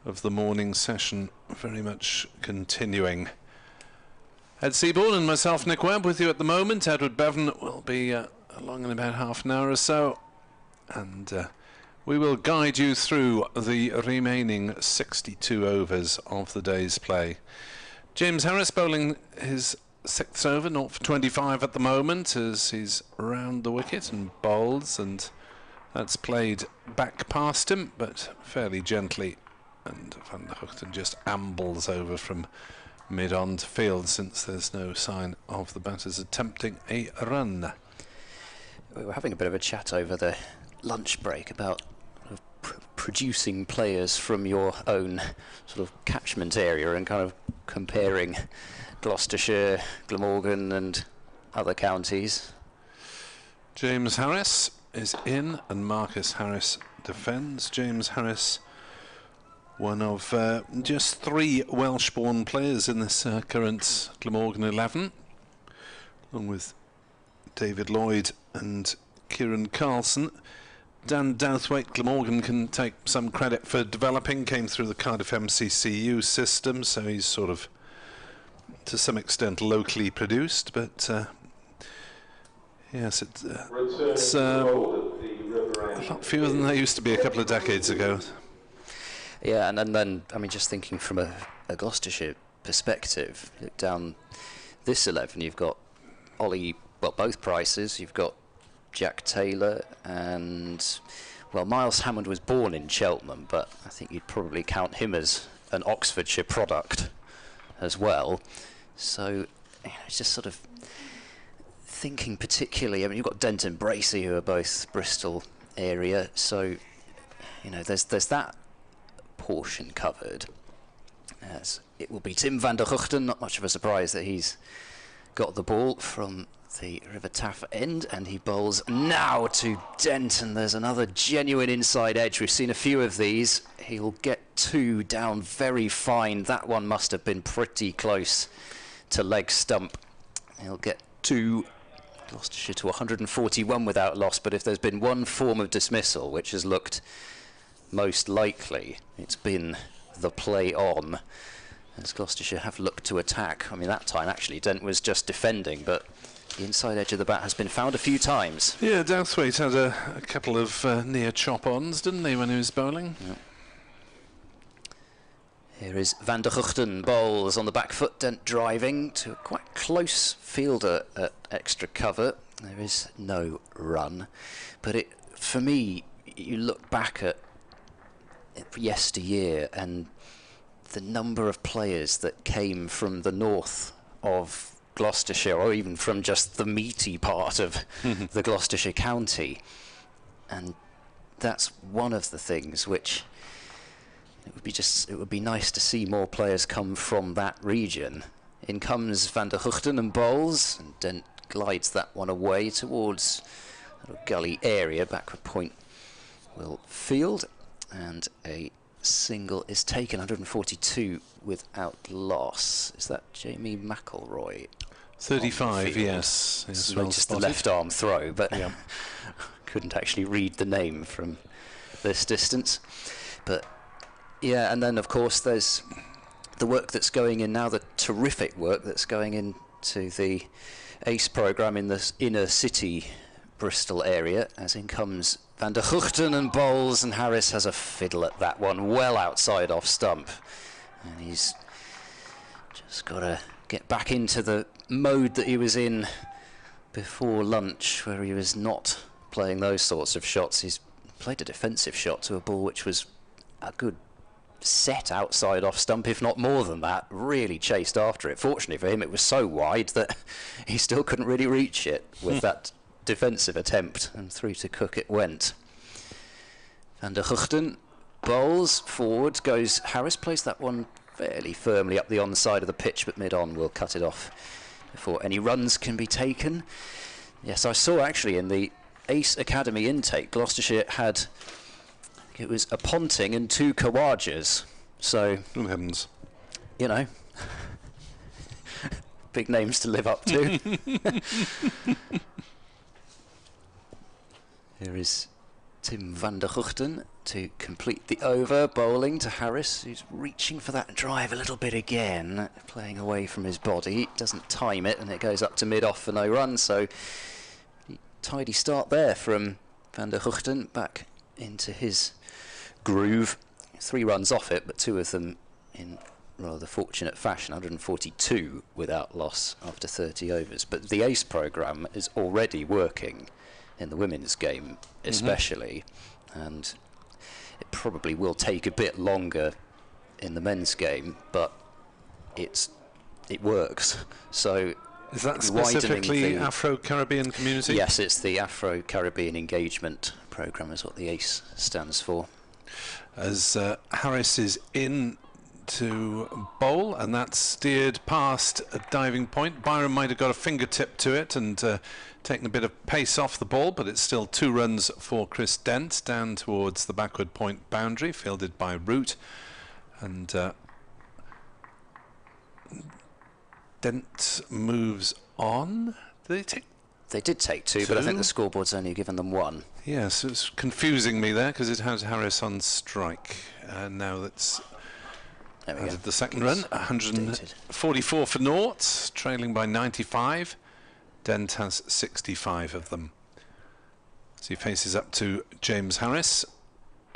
of the morning session very much continuing. Ed Seaborn and myself, Nick Webb, with you at the moment. Edward Bevan will be along in about half an hour or so, and we will guide you through the remaining 62 overs of the day's play. James Harris bowling his 6th over, 0 for 25 at the moment, as he's round the wicket and bowls, and that's played back past him, but fairly gently, and Van der Hoogten just ambles over from mid-on to field, since there's no sign of the batters attempting a run. We were having a bit of a chat over the lunch break about producing players from your own sort of catchment area and kind of comparing Gloucestershire, Glamorgan and other counties. James Harris is in and Marcus Harris defends. James Harris, one of just 3 Welsh-born players in this current Glamorgan 11, along with David Lloyd and Kiran Carlson. Dan Douthwaite, Glamorgan can take some credit for developing, came through the Cardiff MCCU system, so he's sort of to some extent locally produced, but yes, it's a lot fewer than they used to be a couple of decades ago. Yeah, and then I mean, just thinking from a Gloucestershire perspective, look down this 11, you've got Ollie, well, both Prices, you've got Jack Taylor, and well, Miles Hammond was born in Cheltenham, but I think you'd probably count him as an Oxfordshire product as well. So you know, it's just sort of thinking particularly, I mean, you've got Dent and Bracey, who are both Bristol area, so you know, there's that portion covered. As it will be Tim van der Hoogten, not much of a surprise that he's got the ball from the River Taff end, and he bowls now to Dent, and there's another genuine inside edge. We've seen a few of these. He'll get 2 down very fine. That one must have been pretty close to leg stump. He'll get 2, Gloucestershire to 141 without loss, but if there's been one form of dismissal which has looked most likely, it's been the play on, as Gloucestershire have looked to attack. I mean, that time actually Dent was just defending, but the inside edge of the bat has been found a few times. Yeah, Douthwaite had a couple of near chop-ons, didn't he, when he was bowling? Yeah. Here is Van der Hoogten, bowls on the back foot, Dent driving to a quite close fielder at extra cover. There is no run, but it, for me, you look back at yesteryear and the number of players that came from the north of Gloucestershire, or even from just the meaty part of the Gloucestershire county, and that's one of the things which it would be nice to see more players come from that region. In comes Van der Hoogten and bowls, and Dent glides that one away towards a gully area. Backward point will field, and a single is taken. 142 without loss. Is that Jamie McElroy? 35, yes. It's Well just the spotted. left arm throw, but Yeah. couldn't actually read the name from this distance. But yeah, and then of course there's the work that's going in now, the terrific work that's going into the ACE programme in the inner city Bristol area, as in comes Van der Hoogten and bowls, and Harris has a fiddle at that one, well outside off stump. And he's just got to get back into the mode that he was in before lunch, where he was not playing those sorts of shots. He's played a defensive shot to a ball which was a good set outside off stump, if not more than that. Really chased after it. Fortunately for him, it was so wide that he still couldn't really reach it with that defensive attempt, and through to Cook it went. Van der Hoogten bowls forward, goes Harris, plays that one fairly firmly up the onside of the pitch, but mid-on will cut it off before any runs can be taken. Yes, I saw actually in the Ace Academy intake, Gloucestershire had, it was a Ponting and 2 Kawajas. So, Good heavens. You know, big names to live up to. Here is Tim van der Guchten to complete the over, bowling to Harris, who's reaching for that drive a little bit again, playing away from his body, doesn't time it, and it goes up to mid-off for no run, so tidy start there from van der Guchten, back into his groove. 3 runs off it, but 2 of them in rather fortunate fashion, 142 without loss after 30 overs. But the Ace programme is already working in the women's game especially, and it probably will take a bit longer in the men's game, but it works. So is that specifically Afro-Caribbean community? Yes, it's the Afro-Caribbean Engagement Programme is what the ACE stands for. As Harris is in to bowl, and that's steered past a diving point. Byron might have got a fingertip to it and taken a bit of pace off the ball, but it's still 2 runs for Chris Dent down towards the backward point boundary, fielded by Root. And Dent moves on. Did they take? They did take 2, but I think the scoreboard's only given them 1. Yes, it's confusing me there because it has Harris on strike. Now that's added the second run, 144 for naught, trailing by 95. Dent has 65 of them. So he faces up to James Harris,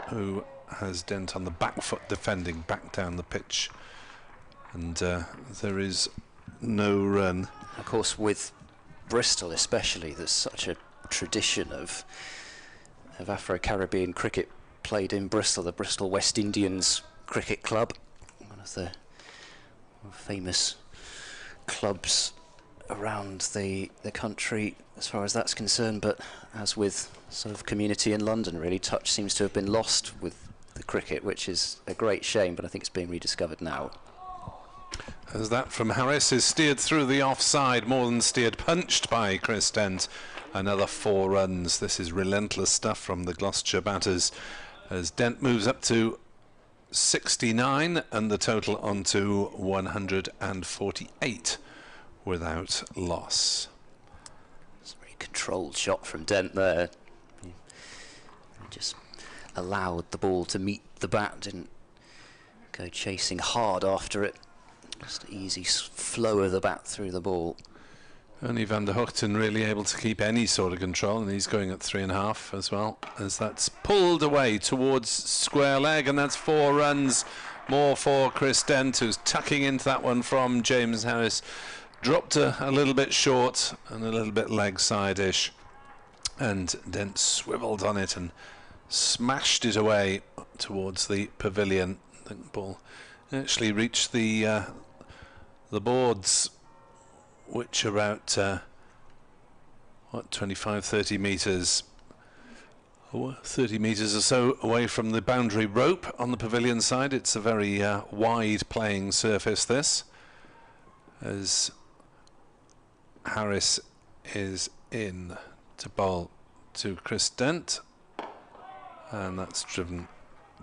who has Dent on the back foot defending back down the pitch. And there is no run. Of course, with Bristol especially, there's such a tradition of Afro-Caribbean cricket played in Bristol, the Bristol West Indians Cricket Club, one of the famous clubs around the country as far as that's concerned. But as with sort of community in London, really, touch seems to have been lost with the cricket, which is a great shame, but I think it's being rediscovered now. As that from Harris is steered through the offside, more than steered, punched by Chris Dent. Another 4 runs. This is relentless stuff from the Gloucestershire batters as Dent moves up to 69 and the total onto 148 without loss. It's a very controlled shot from Dent there. He just allowed the ball to meet the bat, didn't go chasing hard after it. Just easy flow of the bat through the ball. Only van der Guchten really able to keep any sort of control, and he's going at 3.5 as well, as that's pulled away towards square leg, and that's 4 runs more for Chris Dent, who's tucking into that one from James Harris. Dropped a little bit short and a little bit leg side-ish, and Dent swiveled on it and smashed it away towards the pavilion. I think the ball actually reached the boards, which are about 25-30 metres, 30 metres or so away from the boundary rope on the pavilion side. It's a very wide playing surface, this, as Harris is in to bowl to Chris Dent, and that's driven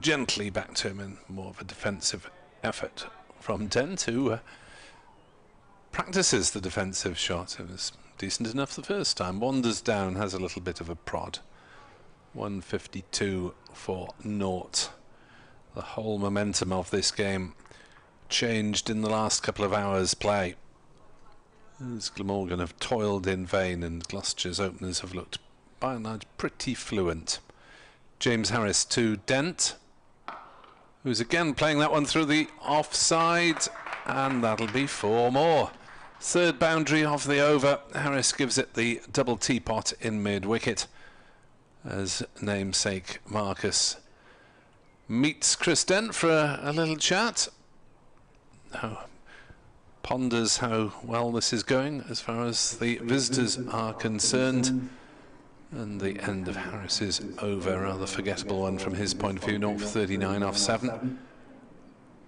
gently back to him in more of a defensive effort from Dent, who practices the defensive shot. It was decent enough the first time. Wanders down, has a little bit of a prod. 152 for naught. The whole momentum of this game changed in the last couple of hours' play, as Glamorgan have toiled in vain and Gloucestershire's openers have looked by and large pretty fluent. James Harris to Dent, who's again playing that one through the offside, and that'll be 4 more. 3rd boundary of the over. Harris gives it the double teapot in mid-wicket as namesake Marcus meets Chris Dent for a little chat. Ponders how well this is going as far as the visitors are concerned. And the end of Harris's over, rather forgettable one from his point of view, 0 for 39 off 7.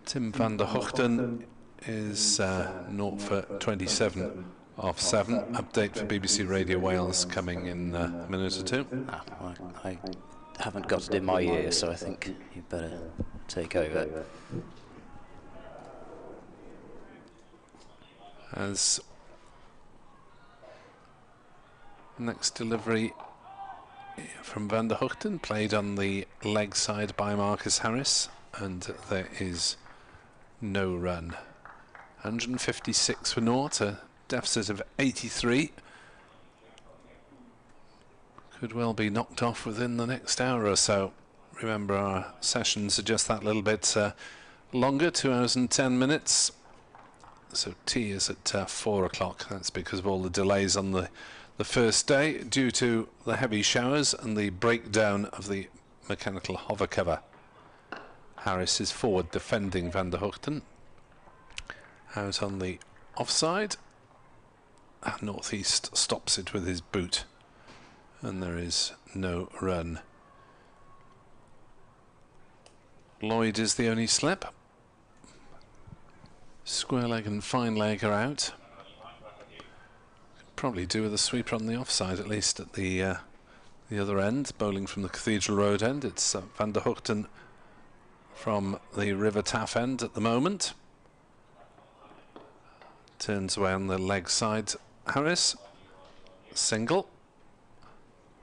Tim van der Hoogten is 0 for 27 off 7. Update for BBC Radio Wales coming in a minute or two. Well, I haven't got it in my ear, so I think you better take over. As next delivery from van der Hoogten, played on the leg side by Marcus Harris, and there is no run. 156 for naught, a deficit of 83. Could well be knocked off within the next hour or so. Remember, our sessions are just that little bit longer, 2 hours and 10 minutes. So tea is at 4 o'clock. That's because of all the delays on the first day due to the heavy showers and the breakdown of the mechanical hover cover. Harris is forward defending van der Hoogten. Out on the offside. Northeast stops it with his boot. And there is no run. Lloyd is the only slip. Square leg and fine leg are out. Could probably do with a sweeper on the offside, at least at the other end, bowling from the Cathedral Road end. It's van der Hoogten from the River Taff end at the moment. Turns away on the leg side. Harris, single.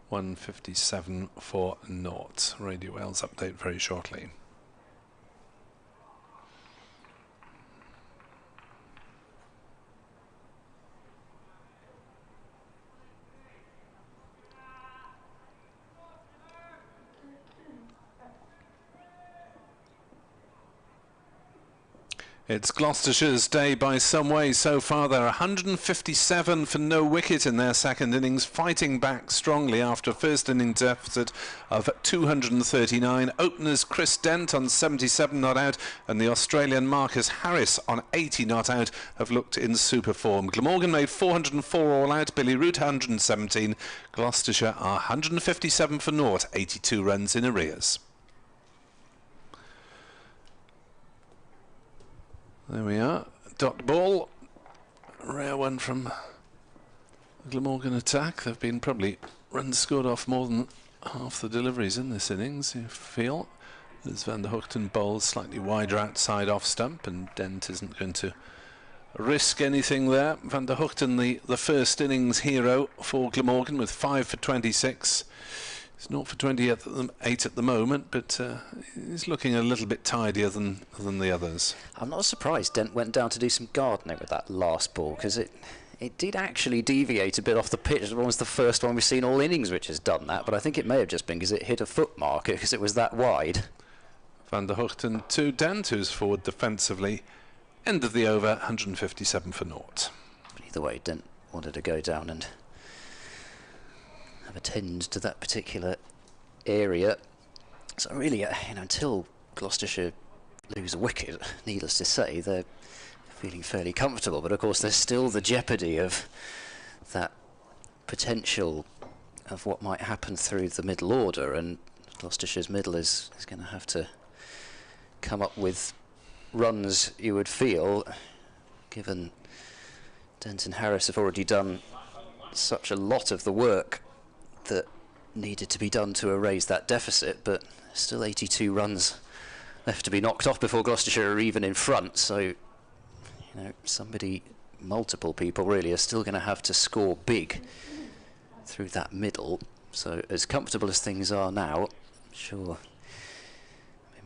157 for naught. Radio Wales update very shortly. It's Gloucestershire's day by some way so far. They're 157 for no wicket in their second innings, fighting back strongly after a first inning deficit of 239. Openers Chris Dent on 77 not out, and the Australian Marcus Harris on 80 not out have looked in super form. Glamorgan made 404 all out, Billy Root 117. Gloucestershire are 157 for naught, 82 runs in arrears. There we are, dot ball, rare one from the Glamorgan attack. There have been probably runs scored off more than half the deliveries in this innings, you feel, as van der Hoogten bowls slightly wider outside off stump, and Dent isn't going to risk anything there. Van der Hoogten, the first innings hero for Glamorgan, with 5 for 26. He's 0 for 28 at the moment, but he's looking a little bit tidier than the others. I'm not surprised Dent went down to do some gardening with that last ball, because it did actually deviate a bit off the pitch. It was the first one we've seen all innings which has done that, but I think it may have just been because it hit a foot marker, because it was that wide. Van der Hoogten to Dent, who's forward defensively. End of the over, 157 for naught. But either way, Dent wanted to go down and have a tend to that particular area. So really, until Gloucestershire lose a wicket, needless to say, they're feeling fairly comfortable. But of course, there's still the jeopardy of that potential of what might happen through the middle order, and Gloucestershire's middle is going to have to come up with runs, you would feel, given Dent and Harris have already done such a lot of the work that needed to be done to erase that deficit, but still 82 runs left to be knocked off before Gloucestershire are even in front. So, multiple people really are still going to have to score big through that middle. So as comfortable as things are now, I'm sure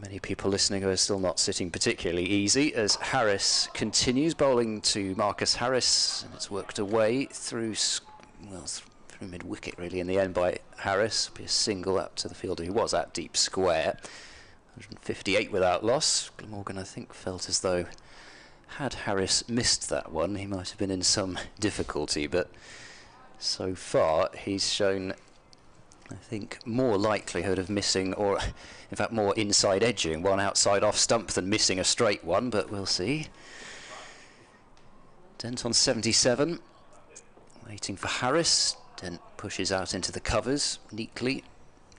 many people listening are still not sitting particularly easy, as Harris continues bowling to Marcus Harris, and it's worked away through mid-wicket really in the end by Harris. Be a single up to the fielder who was at deep square. 158 without loss. Glamorgan, I think, felt as though had Harris missed that one, he might have been in some difficulty, but so far he's shown, I think, more likelihood of missing, or in fact more inside edging one outside off stump than missing a straight one, but we'll see. Dent on 77, waiting for Harris. Dent pushes out into the covers neatly,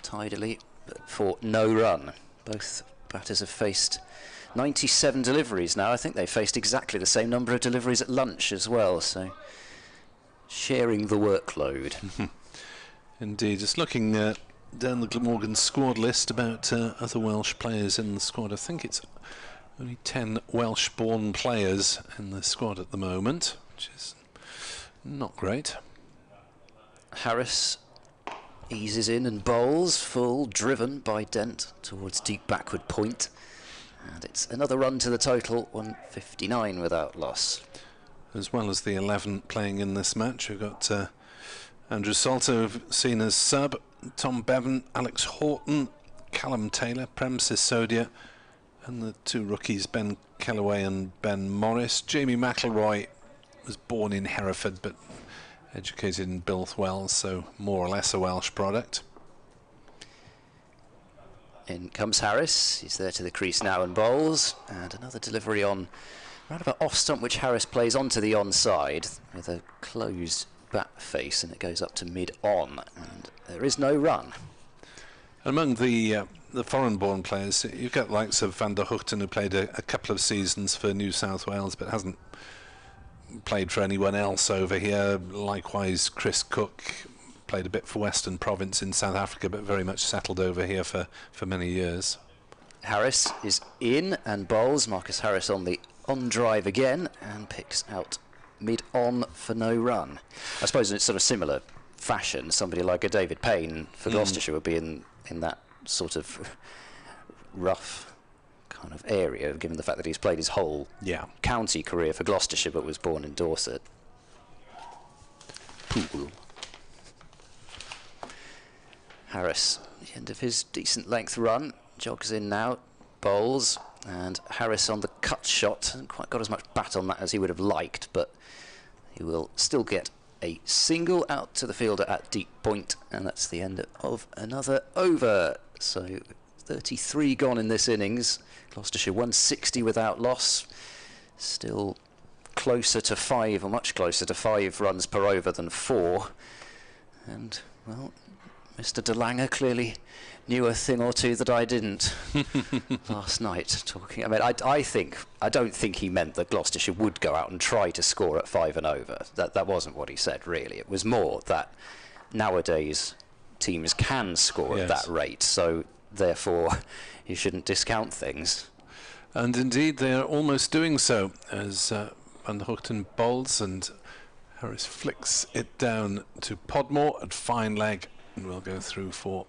tidily, but for no run. Both Batters have faced 97 deliveries now. I think they faced exactly the same number of deliveries at lunch as well, so sharing the workload. Indeed. Just looking down the Glamorgan squad list about other Welsh players in the squad. I think it's only 10 Welsh-born players in the squad at the moment, which is not great. Harris eases in and bowls, full, driven by Dent towards deep backward point. And it's another run to the total, 159 without loss. As well as the 11 playing in this match, we've got Andrew Salter, seen as sub, Tom Bevan, Alex Horton, Callum Taylor, Prem Sisodia, and the two rookies, Ben Kellaway and Ben Morris. Jamie McIlroy was born in Hereford but educated in Bilthwell, so more or less a Welsh product. In comes Harris. He's there to the crease now and bowls. And another delivery on round about off stump, which Harris plays onto the onside with a closed bat face, and it goes up to mid-on. And there is no run. Among the foreign-born players, you've got the likes of Van der Hoogten, who played a couple of seasons for New South Wales but hasn't played for anyone else over here. Likewise, Chris Cook played a bit for Western Province in South Africa but very much settled over here for many years. Harris is in and bowls. Marcus Harris on the on-drive again and picks out mid-on for no run. I suppose in sort of similar fashion, somebody like a David Payne for Gloucestershire would be in that sort of rough kind of area, given the fact that he's played his whole county career for Gloucestershire but was born in Dorset. Pool. Harris, the end of his decent length run, jogs in now, bowls, and Harris on the cut shot. Hasn't quite got as much bat on that as he would have liked, but he will still get a single out to the fielder at deep point, and that's the end of another over. So 33 gone in this innings. Gloucestershire 160 without loss. Still closer to 5, or much closer to 5 runs per over than 4. And, well, Mr. DeLanger clearly knew a thing or two that I didn't last night. Talking, I mean, I don't think he meant that Gloucestershire would go out and try to score at 5 and over. That wasn't what he said, really. It was more that nowadays teams can score at that rate, so therefore you shouldn't discount things. And indeed, they are almost doing so as Van der Hoogten bowls and Harris flicks it down to Podmore at fine leg, and we'll go through for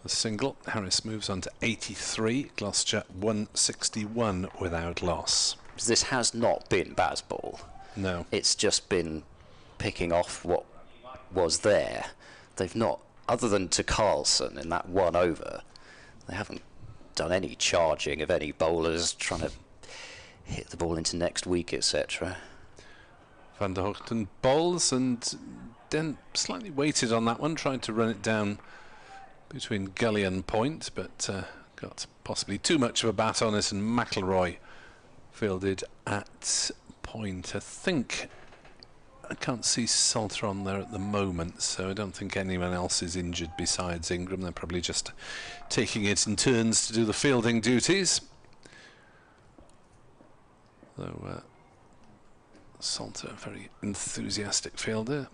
the single. Harris moves on to 83, Gloucestershire 161 without loss. This has not been Bazball. No. It's just been picking off what was there. They've not, other than to Carlson in that one over, they haven't done any charging of any bowlers trying to hit the ball into next week, etc. Van der Hoogten bowls, and Dent slightly waited on that one, tried to run it down between gully and point, but got possibly too much of a bat on it, and McIlroy fielded at point. I can't see Salter on there at the moment, so I don't think anyone else is injured besides Ingram. They're probably just taking it in turns to do the fielding duties. Though Salter, a very enthusiastic fielder.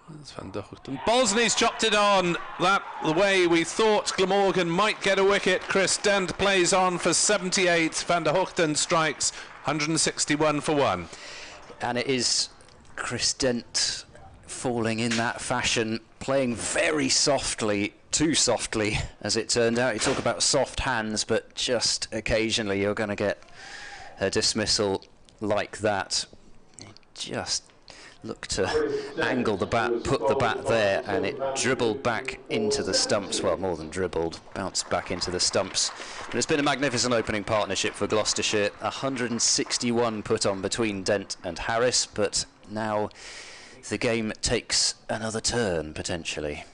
There's Van der Hoogten. Balls, and he's chopped it on. That the way we thought Glamorgan might get a wicket. Chris Dent plays on for 78. Van der Hoogten strikes 161 for 1. And it is Chris Dent falling in that fashion, playing very softly, too softly as it turned out. You talk about soft hands, but just occasionally you're going to get a dismissal like that. Just look to angle the bat, put the bat there, and it dribbled back into the stumps. Well, more than dribbled, bounced back into the stumps. But it's been a magnificent opening partnership for Gloucestershire. 161 put on between Dent and Harris, but now the game takes another turn, potentially.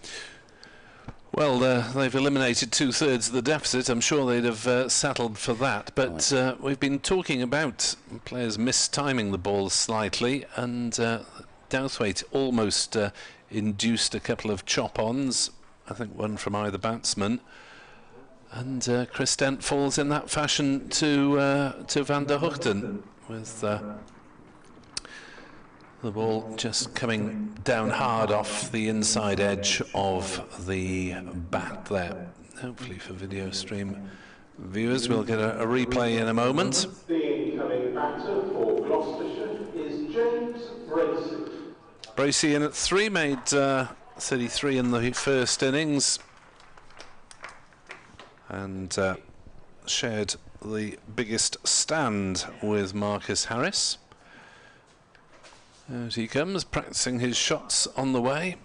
Well, they've eliminated 2/3 of the deficit. I'm sure they'd have settled for that. But we've been talking about players mistiming the ball slightly, and Douthwaite almost induced a couple of chop-ons. I think one from either batsman. And Chris Dent falls in that fashion to Van der Hoogten, with the ball just coming down hard off the inside edge of the bat there. Hopefully for video stream viewers, we'll get a replay in a moment. The incoming batter for Gloucestershire is James Bracey. Bracey in at 3, made 33 in the first innings, and shared the biggest stand with Marcus Harris. Out he comes, practicing his shots on the way.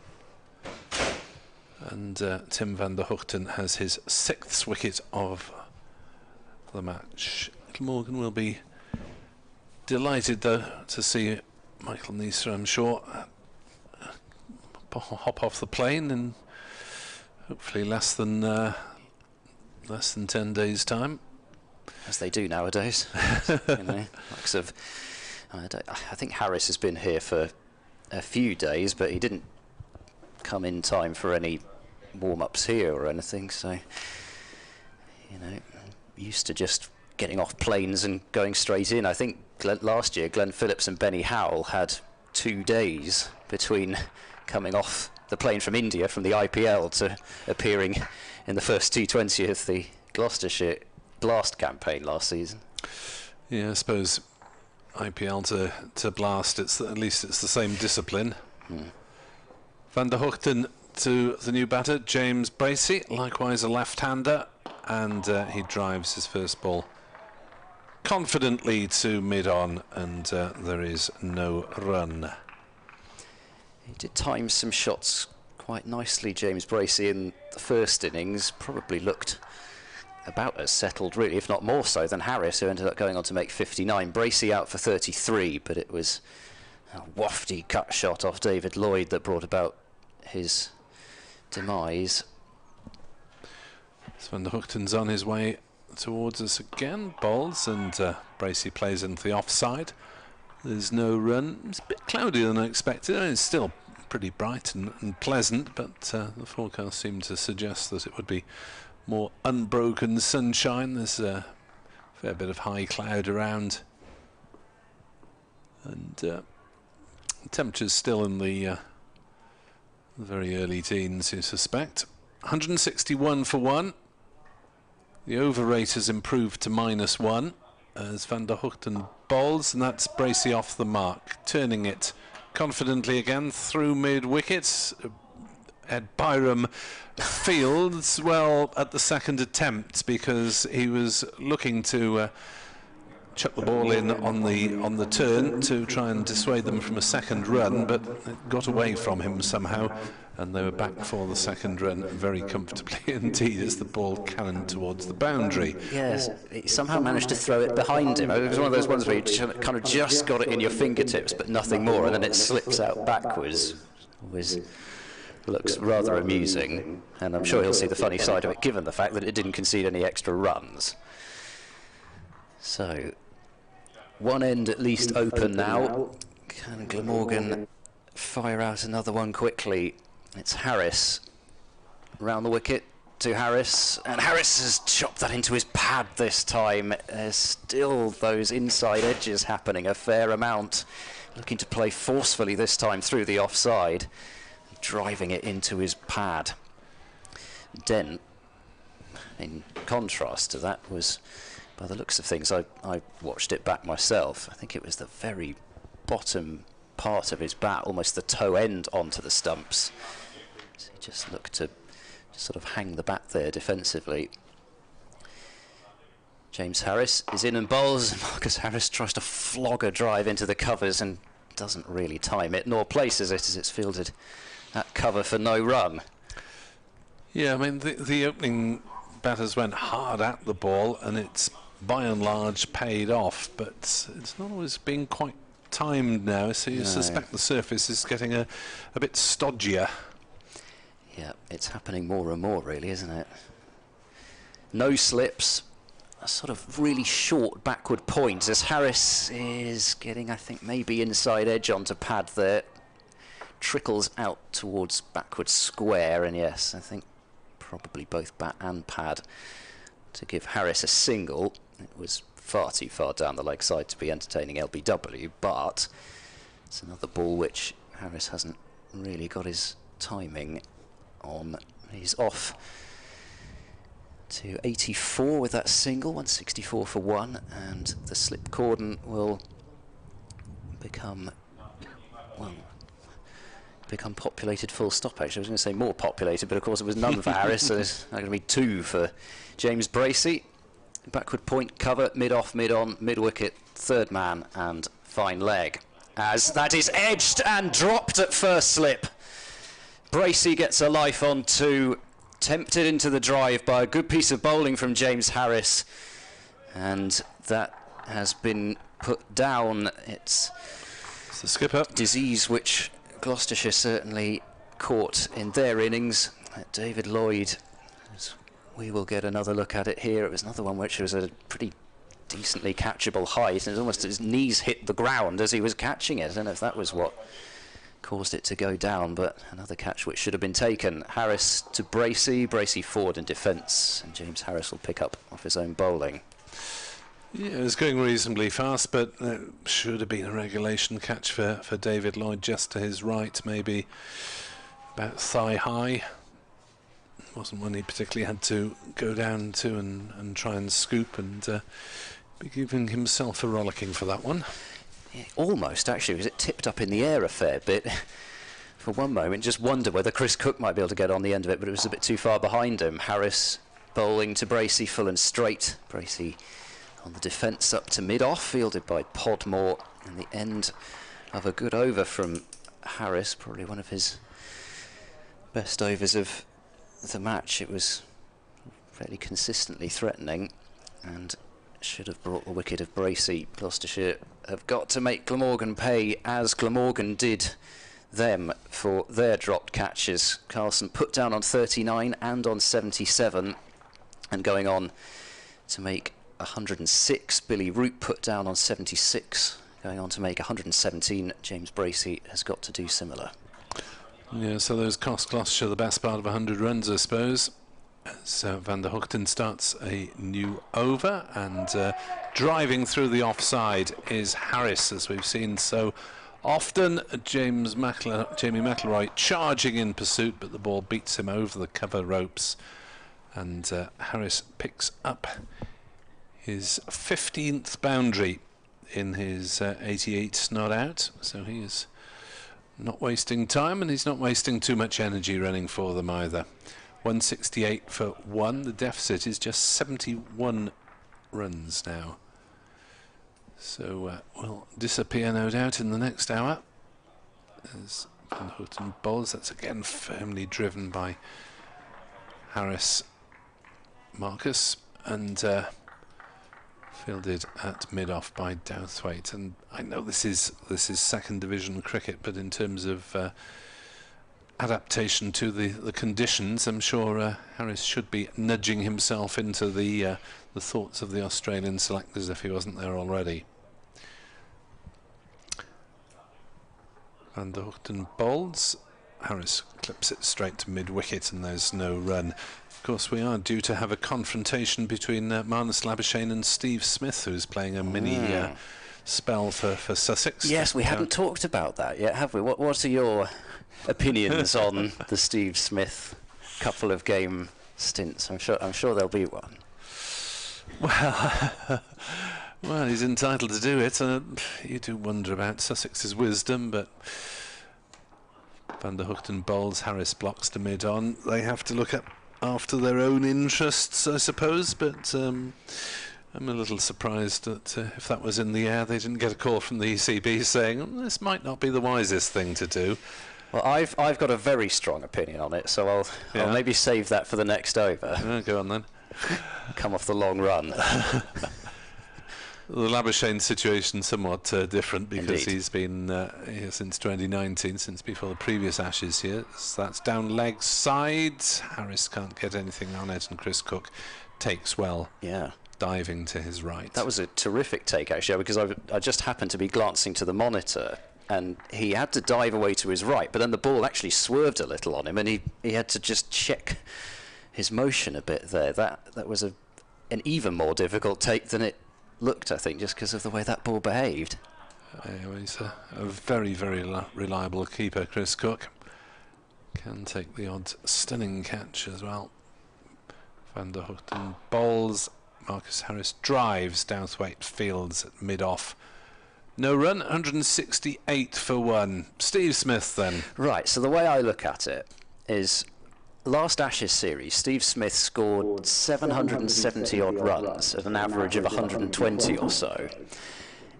And Tim van der Hoogten has his 6th wicket of the match. Glamorgan will be delighted, though, to see Michael Neser, I'm sure, hop off the plane in hopefully less than 10 days' time. As they do nowadays. You know, likes of, I think Harris has been here for a few days, but he didn't come in time for any warm-ups here or anything, so, you know, used to just getting off planes and going straight in. I think last year Glenn Phillips and Benny Howell had 2 days between coming off the plane from India, from the IPL, to appearing in the first T20 of the Gloucestershire Blast campaign last season. Yeah, I suppose IPL to Blast, at least it's the same discipline. Van der Hoogten to the new batter, James Bracey, likewise a left-hander, and he drives his first ball confidently to mid-on, and there is no run. He did time some shots quite nicely, James Bracey, in the first innings. Probably looked about as settled, really, if not more so, than Harris, who ended up going on to make 59. Bracey out for 33, but it was a wafty cut shot off David Lloyd that brought about his demise. So Van der Hoogten's on his way towards us again, bowls, and Bracey plays into the offside. There's no run. It's a bit cloudier than I expected. I mean, it's still pretty bright and pleasant, but the forecast seemed to suggest that it would be more unbroken sunshine. There's a fair bit of high cloud around, and temperatures still in the very early teens, you suspect. 161 for 1. The over rate has improved to -1 as Van der Hoogten bowls, and that's Bracey off the mark, turning it confidently again through mid-wickets. Ed Byram fields well at the second attempt because he was looking to chuck the ball in on the turn to try and dissuade them from a second run, but it got away from him somehow, and they were back for the second run very comfortably indeed as the ball cannoned towards the boundary. Yes, he somehow managed to throw it behind him. It was one of those ones where you kind of just got it in your fingertips, but nothing more, and then it slips out backwards. Always looks rather amusing, and I'm sure he'll see the funny side of it, given the fact that it didn't concede any extra runs. So, one end at least open now. Can Glamorgan fire out another one quickly? It's Harris round the wicket to Harris, and Harris has chopped that into his pad this time. There's still those inside edges happening a fair amount. Looking to play forcefully this time through the offside, driving it into his pad. Dent, in contrast to that, was, by the looks of things, I watched it back myself, I think it was the very bottom part of his bat, almost the toe end onto the stumps. So he just looked to sort of hang the bat there defensively. James Harris is in and bowls. Marcus Harris tries to flog a drive into the covers and doesn't really time it, nor places it as it's fielded at cover for no run. Yeah, I mean, the opening batters went hard at the ball, and it's by and large paid off, but it's not always been quite timed now, so you suspect the surface is getting a bit stodgier. Yeah, it's happening more and more, really, isn't it? No slips, a sort of really short backward point as Harris is getting, I think, maybe inside edge onto pad there. Trickles out towards backward square, and yes, I think probably both bat and pad to give Harris a single. It was far too far down the leg side to be entertaining LBW, but it's another ball which Harris hasn't really got his timing on. He's off to 84 with that single, 164 for one, and the slip cordon will become, well, become populated full stop. Actually, I was going to say more populated, but of course it was none for Harris, so there's going to be two for James Bracey. Backward point cover, mid-off, mid-on, mid-wicket, third man, and fine leg. As that is edged and dropped at first slip. Bracey gets a life on two, tempted into the drive by a good piece of bowling from James Harris, and that has been put down. It's the skipper. Disease which Gloucestershire certainly caught in their innings. David Lloyd, as we will get another look at it here, it was another one which was a pretty decently catchable height, and it was almost his knees hit the ground as he was catching it. I don't know if that was what caused it to go down, but another catch which should have been taken. Harris to Bracey, Bracey forward in defence, and James Harris will pick up off his own bowling. Yeah, it was going reasonably fast, but it should have been a regulation catch for David Lloyd, just to his right, maybe about thigh high. Wasn't one he particularly had to go down to and try and scoop, and be giving himself a rollicking for that one. Yeah, almost, actually, because it tipped up in the air a fair bit. For one moment, just wondered whether Chris Cook might be able to get on the end of it, but it was a bit too far behind him. Harris bowling to Bracey, full and straight. Bracey on the defence up to mid-off, fielded by Podmore, and the end of a good over from Harris, probably one of his best overs of the match. It was fairly consistently threatening and should have brought the wicket of Bracey. Gloucestershire have got to make Glamorgan pay, as Glamorgan did them for their dropped catches. Carlson put down on 39 and on 77, and going on to make 106. Billy Root put down on 76, going on to make 117. James Bracey has got to do similar. Yeah, so those cost Gloucestershire the best part of 100 runs, I suppose. So Van der Hoogten starts a new over, and driving through the offside is Harris, as we've seen so often. Jamie McIlroy charging in pursuit, but the ball beats him over the cover ropes, and Harris picks up his 15th boundary in his 88 not out, so he is not wasting time, and he's not wasting too much energy running for them either. 168 for one. The deficit is just 71 runs now. So will disappear, no doubt, in the next hour. As Van Houten bowls, that's again firmly driven by Harris Marcus, and fielded at mid-off by Douthwaite. And I know this is second division cricket, but in terms of adaptation to the conditions, I'm sure Harris should be nudging himself into the thoughts of the Australian selectors if he wasn't there already. Van der Hoogten bowls. Harris clips it straight to mid-wicket, and there's no run. Of course, we are due to have a confrontation between Marnus Labuschagne and Steve Smith, who's playing a mini spell for Sussex. Yes, we haven't talked about that yet, have we? What are your opinions on the Steve Smith couple of game stints? I'm sure there'll be one. Well, he's entitled to do it. You do wonder about Sussex's wisdom, but Van der Hoogten bowls, Harris blocks to mid-on. They have to look after their own interests, I suppose, but I'm a little surprised that if that was in the air, they didn't get a call from the ECB saying this might not be the wisest thing to do. Well, I've got a very strong opinion on it, so I'll maybe save that for the next over. Go on then. Come off the long run. The Labuschagne situation somewhat different, because Indeed. he's been here since 2019, since before the previous Ashes here. So that's down leg side. Harris can't get anything on it, and Chris Cook takes well. Yeah. Diving to his right. That was a terrific take, actually, because I just happened to be glancing to the monitor, and he had to dive away to his right, but then the ball actually swerved a little on him, and he had to just check his motion a bit there. That was a an even more difficult take than it looked, I think, just because of the way that ball behaved. He's a very, very reliable keeper, Chris Cook. Can take the odd stunning catch as well. Van der Houten bowls. Marcus Harris drives. Douthwaite fields at mid-off. No run, 168 for 1. Steve Smith then. Right, so the way I look at it is last Ashes series, Steve Smith scored 770 odd runs at an average of 120 or so.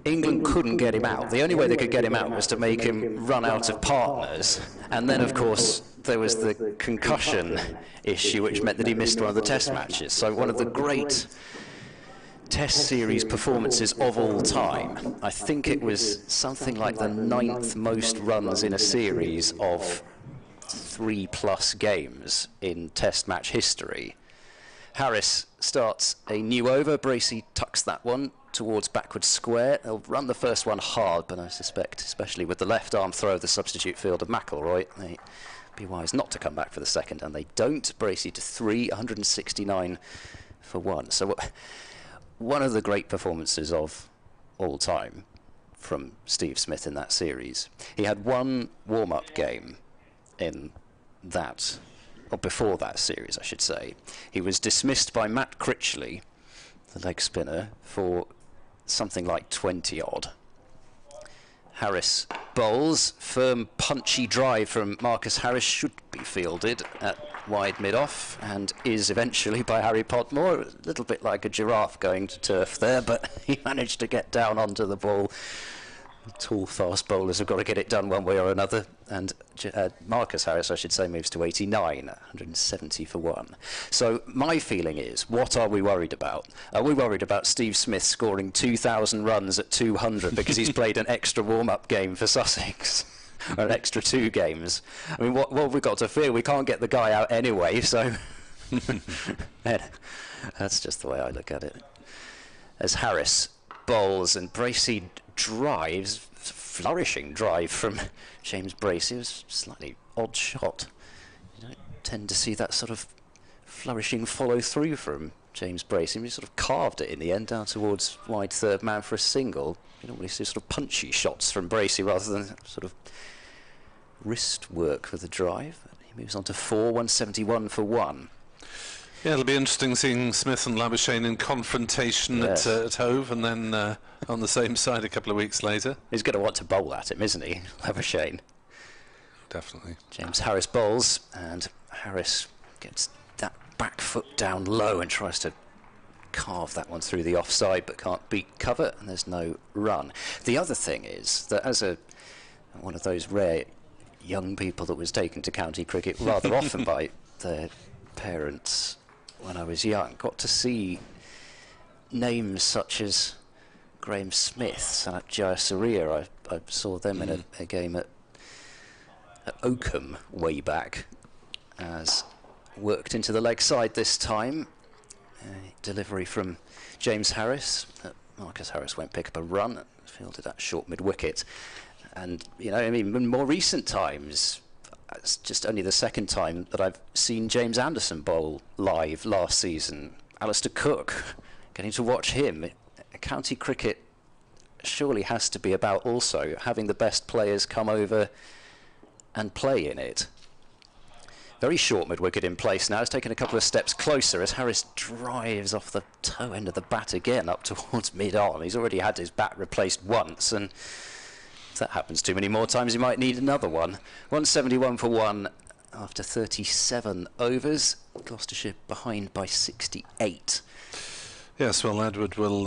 England couldn't get him out. The only way they could get him out was to make him run out of partners. And then, of course, there was the concussion issue, which meant that he missed one of the test matches. So one of the great test series performances of all time. I think it was something like the 9th most runs in a series of 3+ games in test match history. Harris starts a new over. Bracey tucks that one towards backward square. They'll run the first one hard, but I suspect, especially with the left arm throw of the substitute fielder McIlroy, they'd be wise not to come back for the second, and they don't. Bracey to 3, 169 for 1. So one of the great performances of all time from Steve Smith in that series. He had one warm-up game in that, or before that series, I should say. He was dismissed by Matt Critchley, the leg spinner, for something like 20 odd. Harris bowls. Firm, punchy drive from Marcus Harris should be fielded at wide mid-off, and is eventually by Harry Podmore. A little bit like a giraffe going to turf there, but he managed to get down onto the ball. Tall, fast bowlers have got to get it done one way or another, and Marcus Harris, I should say, moves to 89, 170 for 1. So my feeling is, what are we worried about? Are we worried about Steve Smith scoring 2,000 runs at 200 because he's played an extra warm-up game for Sussex? Or an extra 2 games? I mean, what have we got to fear? We can't get the guy out anyway, so... That's just the way I look at it. As Harris bowls and Bracey drives, flourishing drive from James Bracey. It was a slightly odd shot. You don't tend to see that sort of flourishing follow through from James Bracey. He sort of carved it in the end down towards wide third man for a single. You normally see sort of punchy shots from Bracey rather than sort of wrist work with the drive. He moves on to 4, 171 for 1. Yeah, it'll be interesting seeing Smith and Labuschagne in confrontation at Hove, and then on the same side a couple of weeks later. He's going to want to bowl at him, isn't he, Labuschagne? Definitely. James Harris bowls, and Harris gets that back foot down low and tries to carve that one through the offside, but can't beat cover, and there's no run. The other thing is that as one of those rare young people that was taken to county cricket rather often by their parents when I was young, got to see names such as Graham Smith and Jayasuriya. I saw them in a game at Oakham way back, as worked into the leg side this time. Delivery from James Harris. Marcus Harris won't pick up a run, fielded at short mid-wicket. And, you know, I mean, in more recent times, it's just only the second time that I've seen James Anderson bowl live last season. Alistair Cook, getting to watch him. County cricket surely has to be about also having the best players come over and play in it. Very short mid-wicket in place now. He's taken a couple of steps closer as Harris drives off the toe end of the bat again up towards mid-on. He's already had his bat replaced once, and if that happens too many more times, he might need another one. 171 for 1 after 37 overs. Gloucestershire behind by 68. Yes, well, Edward will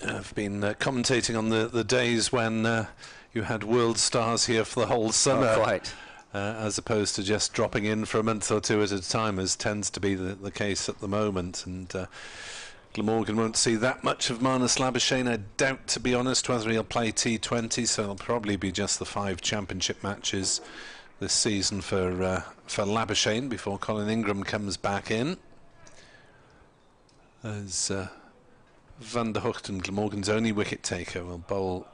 have been commentating on the days when you had world stars here for the whole summer. Oh, quite. As opposed to just dropping in for a month or two at a time, as tends to be the case at the moment. And Glamorgan won't see that much of Marnus Labuschagne, I doubt, to be honest, whether he'll play T20, so it'll probably be just the 5 championship matches this season for Labuschagne before Colin Ingram comes back in. As Van der Houten, Glamorgan's only wicket taker, will bowl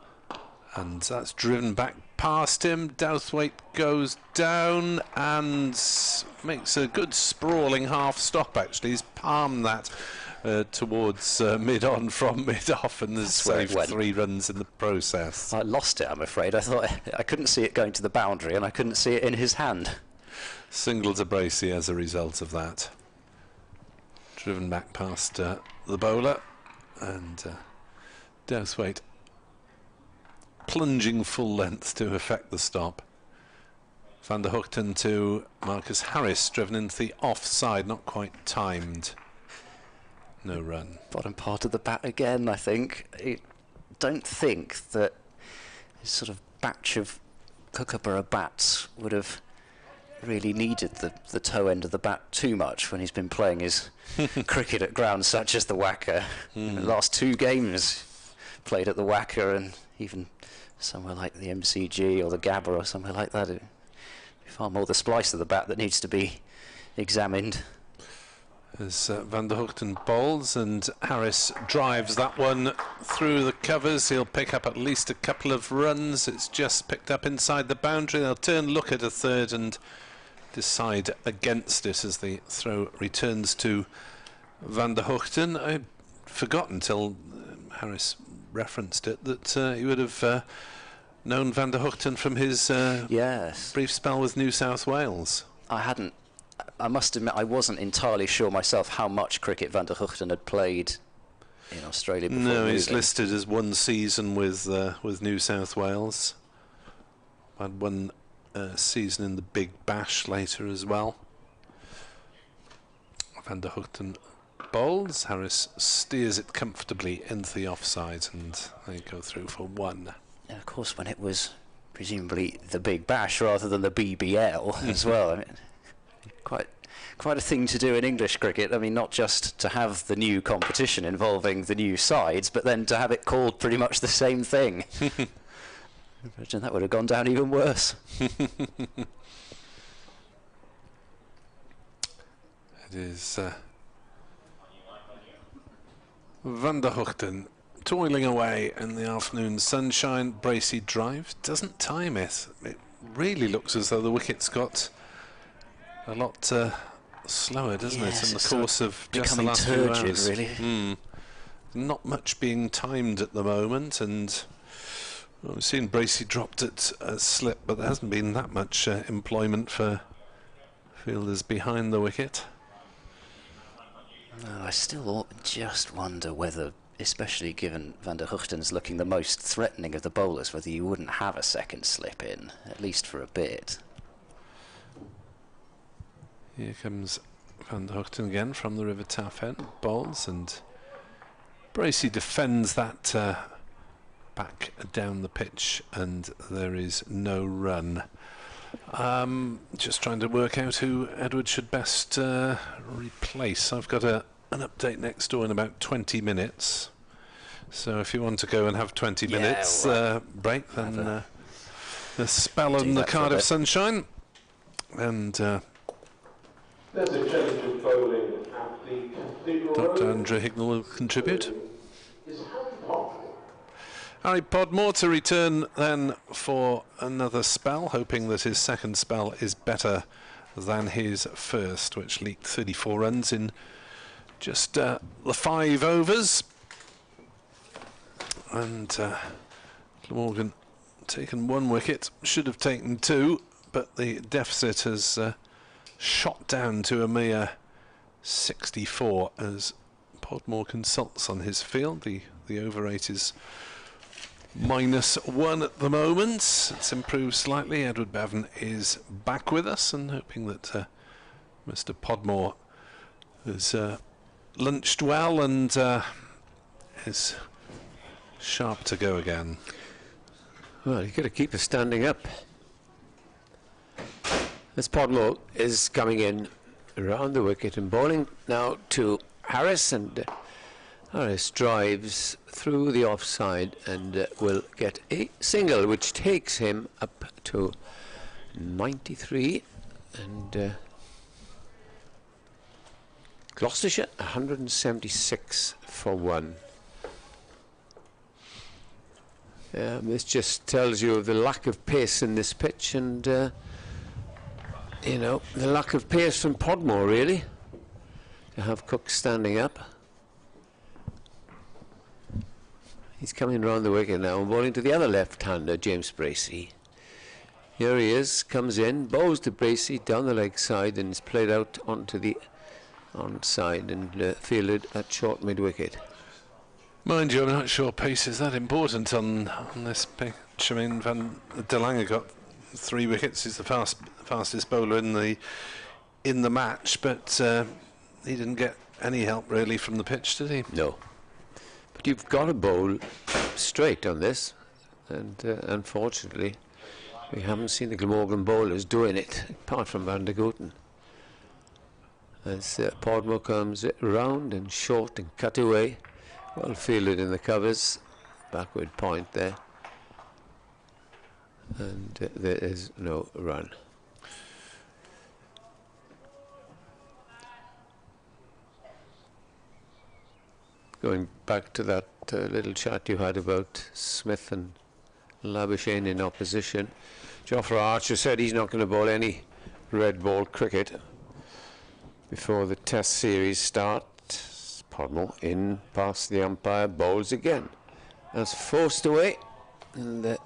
And that's driven back past him. Douthwaite goes down and makes a good sprawling half stop, actually. He's palmed that towards mid-on from mid-off, and has saved 3 runs in the process. I lost it, I'm afraid. I thought I couldn't see it going to the boundary, and I couldn't see it in his hand. Single to Bracey as a result of that. Driven back past the bowler, and Douthwaite plunging full length to effect the stop. Van der Hoogten to Marcus Harris, driven into the offside, not quite timed. No run. Bottom part of the bat again, I think. I don't think that his sort of batch of Kookaburra bats would have really needed the toe end of the bat too much when he's been playing his cricket at grounds such as the Wacker. The last 2 games played at the Wacker, and even somewhere like the MCG or the Gabba or somewhere like that, it'd be far more the splice of the bat that needs to be examined. As Van der Hoogten bowls and Harris drives that one through the covers, he'll pick up at least a couple of runs. It's just picked up inside the boundary. They'll turn, look at a third and decide against it as the throw returns to Van der Hoogten. I'd forgotten until Harris referenced it that he would have known Van der Hoogten from his yes, brief spell with New South Wales. I must admit I wasn't entirely sure myself how much cricket Van der Hoogten had played in Australia before No, moving. he's listed as 1 season with New South Wales. Had 1 season in the Big Bash later as well. Van der Hoogten bowls. Harris steers it comfortably into the offside, and they go through for 1. And of course, when it was presumably the Big Bash rather than the BBL as well. I mean, quite a thing to do in English cricket. I mean, not just to have the new competition involving the new sides, but then to have it called pretty much the same thing. I imagine that would have gone down even worse. It is Van der Hoogten toiling away in the afternoon sunshine. Bracey drives, doesn't time it. It really looks as though the wicket's got a lot slower, doesn't it, in the course of just the last few hours. Really. Not much being timed at the moment, and we've seen Bracey dropped at a slip, but there hasn't been that much employment for fielders behind the wicket. No, I still just wonder whether, especially given Van der Hoogten's looking the most threatening of the bowlers, whether you wouldn't have a second slip in, at least for a bit. Here comes Van der Hoogten again from the River Taff end, bowls, and Bracey defends that back down the pitch, and there is no run. Just trying to work out who Edward should best replace. I've got an update next door in about 20 minutes. So if you want to go and have 20 minutes break, then the spell on the Cardiff sunshine. And there's a change of bowling at the Cathedral Dr. Road. Andrew Hignell will contribute. Is Harry Podmore. Harry Podmore to return then for another spell, hoping that his second spell is better than his first, which leaked 34 runs in just the 5 overs. And Glamorgan taken 1 wicket, should have taken 2, but the deficit has shot down to a mere 64 as Podmore consults on his field. The over rate is -1 at the moment. It's improved slightly. Edward Bevan is back with us, and hoping that Mr. Podmore has lunched well and is sharp to go again. Well, you've got to keep us standing up. As Podmore is coming in around the wicket and bowling now to Harris, and Harris drives through the offside and will get a single, which takes him up to 93, and Gloucestershire 176 for 1. This just tells you of the lack of pace in this pitch, and you know, the lack of pace from Podmore, really, to have Cook standing up. He's coming round the wicket now and bowling to the other left-hander, James Bracey. Here he is, comes in, bowls to Bracey down the leg side, and is played out onto the onside and fielded at short mid-wicket. Mind you, I'm not sure pace is that important on this pitch. I mean, De Lange got 3 wickets. He's the fastest bowler in the match, but he didn't get any help really from the pitch, did he? No. But you've got to bowl straight on this, and unfortunately, we haven't seen the Glamorgan bowlers doing it, apart from Van der Gooten. As Podmore comes round and short and cut away, well fielded in the covers, backward point there, and there is no run. Going back to that little chat you had about Smith and Labuschagne in opposition, Jofra Archer said he's not going to bowl any red ball cricket before the Test series starts. Podmore in past the umpire, bowls again. That's forced away, and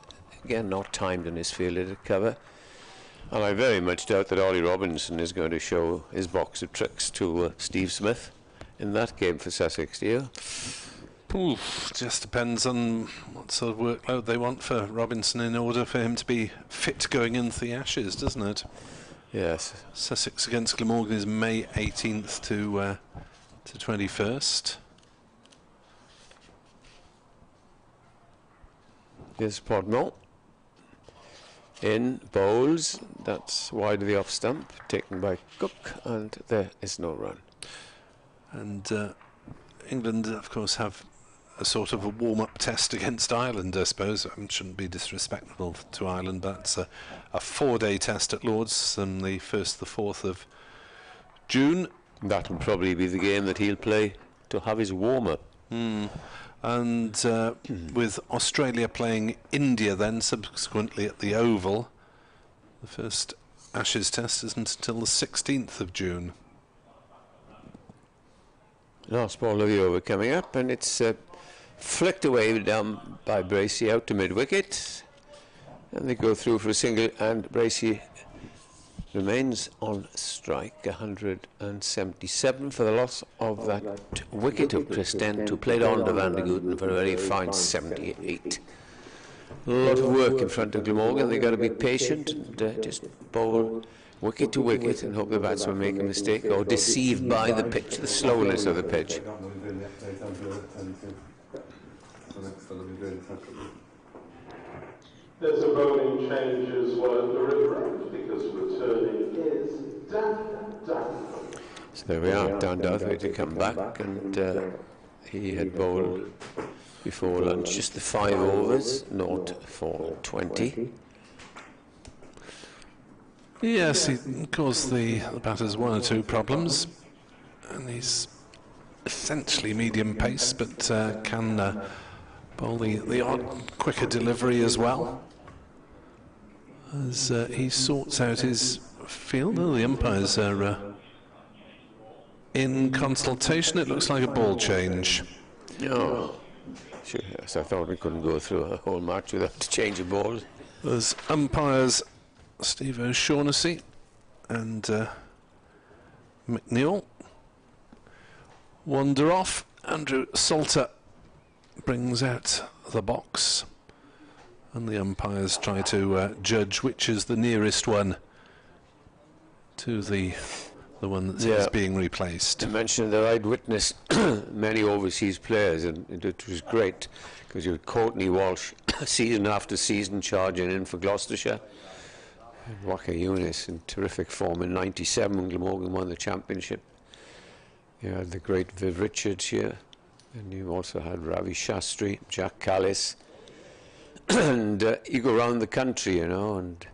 again not timed in his fielded cover. And I very much doubt that Ollie Robinson is going to show his box of tricks to Steve Smith in that game for Sussex, do you? Oof, just depends on what sort of workload they want for Robinson in order for him to be fit going into the Ashes, doesn't it? Yes. Sussex against Glamorgan is May 18th to 21st. Here's Podmore. In, bowls, that's wide of the off stump, taken by Cook, and there is no run. And England, of course, have a sort of a warm-up test against Ireland, I suppose. Shouldn't be disrespectful to Ireland, but it's a 4-day test at Lords from the 1st to the 4th of June. That will probably be the game that he'll play to have his warm-up. And with Australia playing India then subsequently at the Oval, the first Ashes test isn't until the 16th of June. Last ball of the over coming up, and it's flicked away down by Bracey out to mid-wicket, and they go through for a single, and Bracey remains on strike. 177 for the loss of that wicket of Chris Dent, who played on to Van der Gooten for a very fine 78. A lot of work in front of Glamorgan. They've got to be patient and just bowl wicket to wicket and hope the batsman make a mistake or deceived by the pitch, the slowness of the pitch. There's a bowling change as well at the river end because returning is Dan. So there we are, Dan Douthwaite to come back, and he had bowled before lunch just the 5 overs, 0 for 20. Yes, he caused the batter's 1 or 2 problems, and he's essentially medium pace, but can bowl the odd quicker delivery as well. As he sorts out his field, the umpires are in consultation. It looks like a ball change. Oh, sure, yes, I thought we couldn't go through a whole match without a change of balls. There's umpires Steve O'Shaughnessy and McNeil. Wander off. Andrew Salter brings out the box, and the umpires try to judge which is the nearest one to the one that's being replaced. I mentioned that I'd witnessed many overseas players, and it was great because you had Courtney Walsh season after season charging in for Gloucestershire. Waka Younis in terrific form in '97 when Glamorgan won the championship. You had the great Viv Richards here, and you also had Ravi Shastri, Jack Callis, and you go around the country, you know, and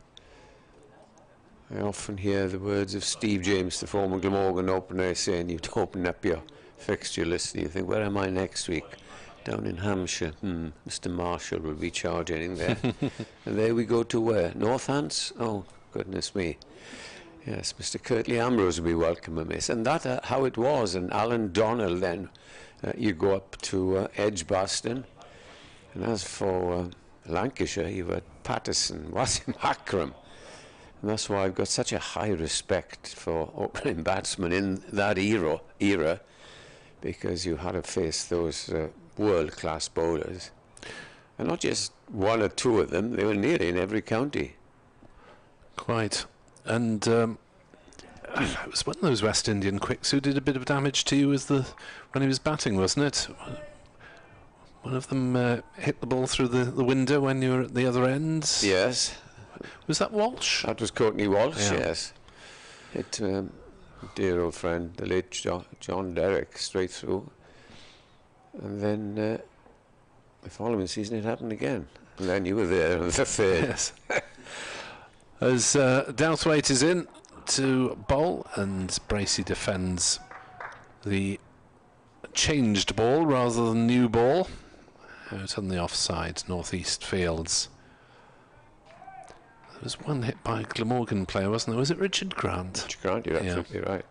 I often hear the words of Steve James, the former Glamorgan opener, saying you'd open up your fixture list and you think, where am I next week? down in Hampshire. Mr. Marshall will be charging there. And there we go to where? Northants? Oh, goodness me. Yes, Mr. Kirtley Ambrose will be welcoming us. And that's how it was. And Alan Donnell then, you go up to Edgbaston. And as for Lancashire, you've got Patterson, Wasim Akram. And that's why I've got such a high respect for opening batsmen in that era, because you had to face those world-class bowlers. And not just one or two of them, they were nearly in every county. Quite. And it was one of those West Indian quicks who did a bit of damage to you when he was batting, wasn't it? One of them hit the ball through the window when you were at the other end. Yes. Was that Walsh? That was Courtney Walsh, Yeah. yes. Hit dear old friend, the late John Derrick, straight through. And then the following season it happened again. And then you were there on the third. Yes. As Douthwaite is in to bowl, and Bracey defends the changed ball rather than new ball out on the offside, northeast fields. There was one hit by a Glamorgan player, wasn't there? Was it Richard Grant? Richard Grant, you're absolutely right.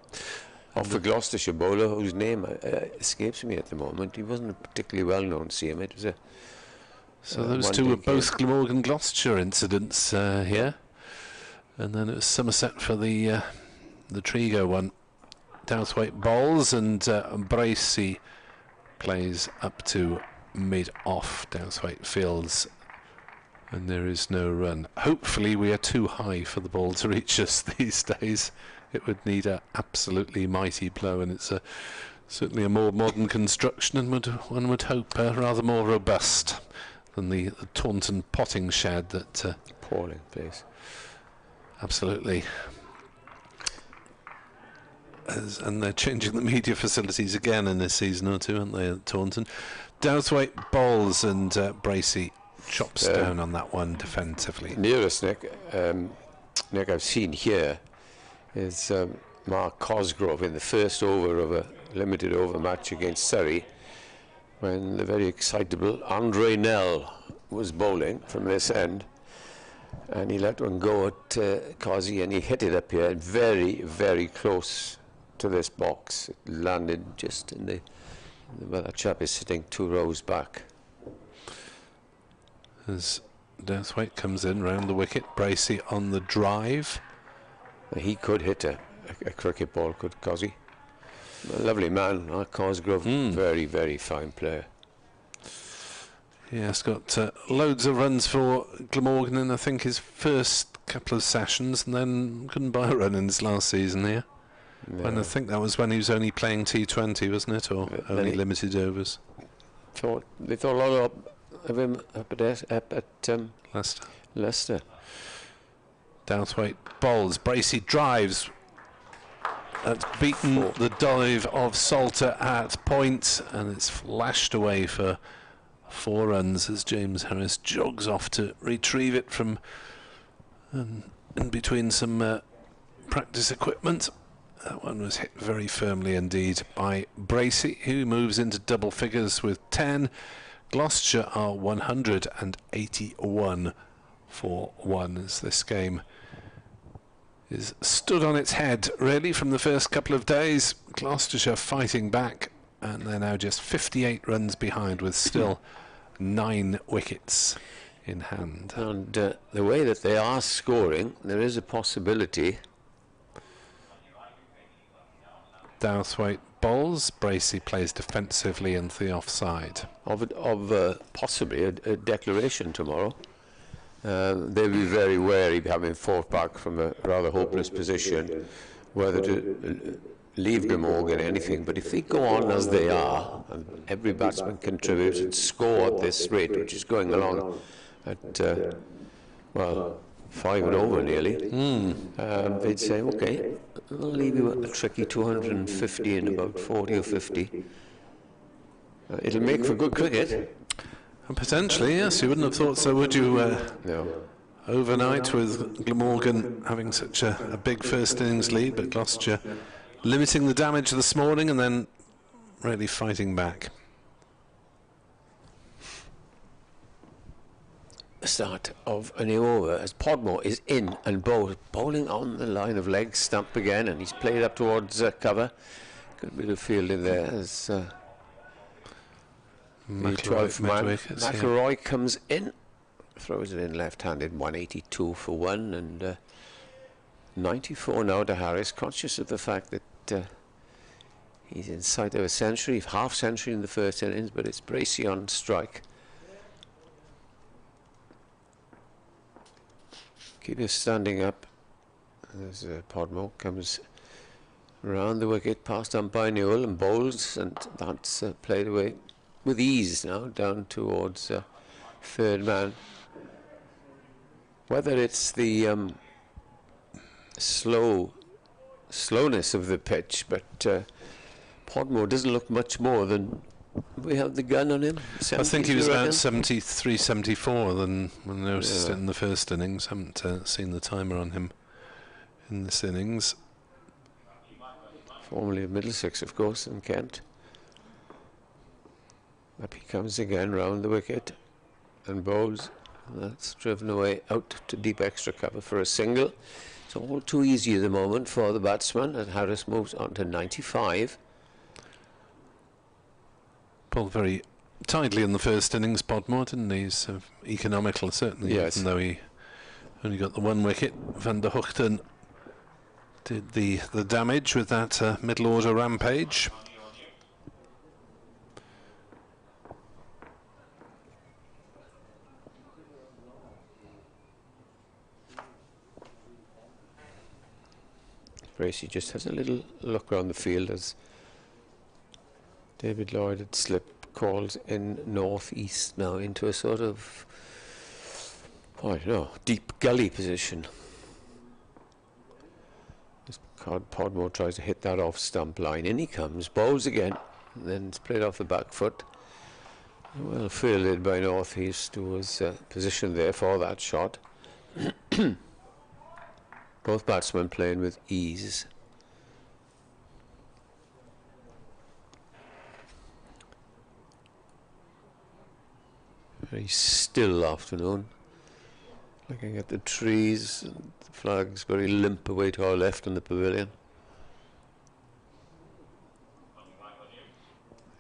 Off the Gloucestershire bowler, whose name escapes me at the moment. He wasn't a particularly well-known CM. It was a So those two were both Glamorgan Gloucestershire incidents here. And then it was Somerset for the Trigo one. Douthwaite bowls, and Bracey plays up to mid-off. Douthwaite fields, and there is no run. Hopefully we are too high for the ball to reach us these days. It would need an absolutely mighty blow, and it's certainly a more modern construction, and one would hope rather more robust than the Taunton potting shed that... appalling place. Absolutely. And they're changing the media facilities again in this season or two, aren't they, at Taunton? Douthwaite bowls, and Bracey chops down on that one defensively. Nearest, Nick, I've seen here is Mark Cosgrove in the first over of a limited over match against Surrey, when the very excitable Andre Nell was bowling from this end. And he let one go at Cosy, and he hit it up here very, very close to this box. It landed just in the where that chap is sitting 2 rows back. As Douthwaite comes in round the wicket, Bracey on the drive. He could hit a cricket ball, could Cosy. A lovely man, Cosgrove. Very, very fine player. Yes, got loads of runs for Glamorgan in, I think, his first couple of sessions, and then couldn't buy a run in his last season here. Yeah. And I think that was when he was only playing T20, wasn't it, or only limited overs? They thought a lot of him up at Leicester. Douthwaite bowls, Bracey drives. That's beaten the dive of Salter at point, and it's flashed away for 4 runs as James Harris jogs off to retrieve it from in between some practice equipment. That one was hit very firmly indeed by Bracey, who moves into double figures with 10. Gloucestershire are 181 for 1 as this game is stood on its head really from the first couple of days. Gloucestershire fighting back, and they're now just 58 runs behind with still 9 wickets in hand. And the way that they are scoring, there is a possibility. Douthwaite bowls, Bracey plays defensively into the offside. Of possibly a declaration tomorrow. They'll be very wary, having fought back from a rather hopeless position, whether to leave Glamorgan anything. But if they go on as they are, and every batsman contributes and score at this rate, which is going along at, 5 and over nearly, they'd say, OK, I'll leave you a tricky 250 in about 40 or 50. It'll make for good cricket. Potentially, yes. You wouldn't have thought so, would you? No. Overnight, with Glamorgan having such a big first innings lead, but Gloucestershire limiting the damage this morning and then really fighting back. start of a new over as Podmore is in and bowling on the line of leg stump again, and he's played up towards cover. Good bit of fielding there as the 12th man McElroy comes in, throws it in left-handed, 182 for one, and 94 now to Harris, conscious of the fact that he's in sight of a century, half century in the first innings, but it's Bracey on strike. Keeper standing up as Podmore comes around the wicket past umpire Newell and bowls, and that's played away with ease now down towards third man. Whether it's the slowness of the pitch, but Podmore doesn't look much more than, we have the gun on him. I think he was about 73, 74 than when I noticed it in the first innings. Haven't seen the timer on him in this innings. Formerly of Middlesex, of course, in Kent. Up he comes again round the wicket and bowls. That's driven away out to deep extra cover for a single. It's all too easy at the moment for the batsman, and Harris moves on to 95. Bowled very tidily in the first innings, Podmore, didn't he? He's economical, certainly, yes. Even though he only got the one wicket. Van der Hoogten did the damage with that middle order rampage. Bracey just has a little look around the field as David Lloyd had slipped calls in north-east now into a sort of, I don't know, deep gully position. As Podmore tries to hit that off stump line. In he comes, bowls again, and then it's played off the back foot. Well fielded by north-east, who was positioned there for that shot. Both batsmen playing with ease. Very still afternoon. Looking at the trees, and the flags very limp away to our left in the pavilion.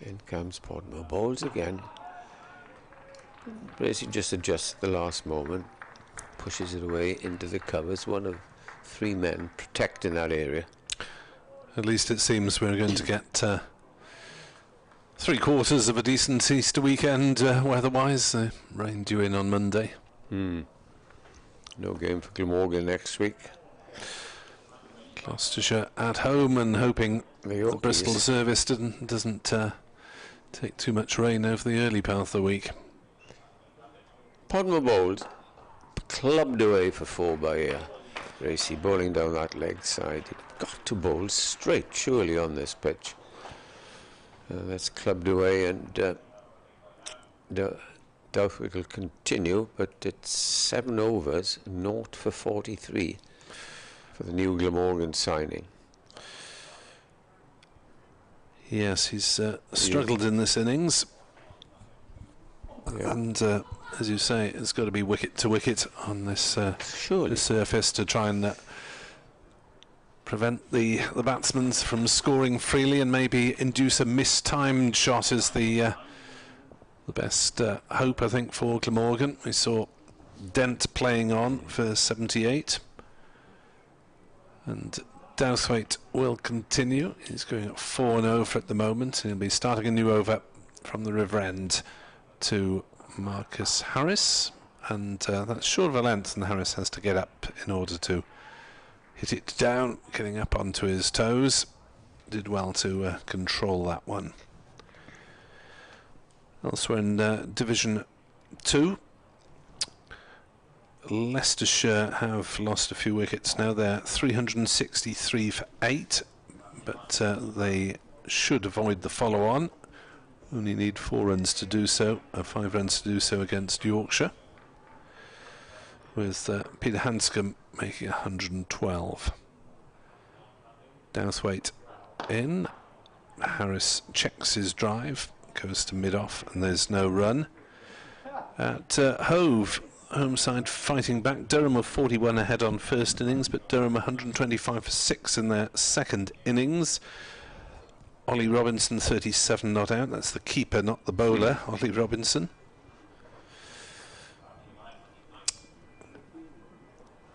In comes Podmore, bowls again. Bracey just adjusts at the last moment, pushes it away into the covers. One of three men protecting that area. At least it seems we're going to get 3/4 of a decent Easter weekend weather-wise. Rain due in on Monday. No game for Glamorgan next week. Gloucestershire at home, and hoping the Bristol service doesn't take too much rain over the early part of the week. Podmore bowls, clubbed away for 4 by Bracey, bowling down that leg side. You've got to bowl straight, surely, on this pitch. That's clubbed away, and Douthwick will continue, but it's 7 overs, 0 for 43 for the new Glamorgan signing. Yes, he's struggled in this innings. Yeah. And as you say, it's got to be wicket to wicket on this surface to try and prevent the batsmen from scoring freely, and maybe induce a mistimed shot as the best hope, I think, for Glamorgan. We saw Dent playing on for 78, and Douthwaite will continue. He's going at 4-0 at the moment, and he'll be starting a new over from the River End to Marcus Harris, and that's short of a length, and Harris has to get up in order to hit it down, getting up onto his toes. Did well to control that one. Elsewhere in Division 2, Leicestershire have lost a few wickets now. They're 363 for 8, but they should avoid the follow-on. Only need 4 runs to do so, 5 runs to do so against Yorkshire, with Peter Hanscom making 112. Douthwaite in. Harris checks his drive, goes to mid-off, and there's no run. At Hove, home side fighting back. Durham were 41 ahead on first innings, but Durham 125 for 6 in their second innings. Ollie Robinson 37 not out. That's the keeper, not the bowler, Ollie Robinson.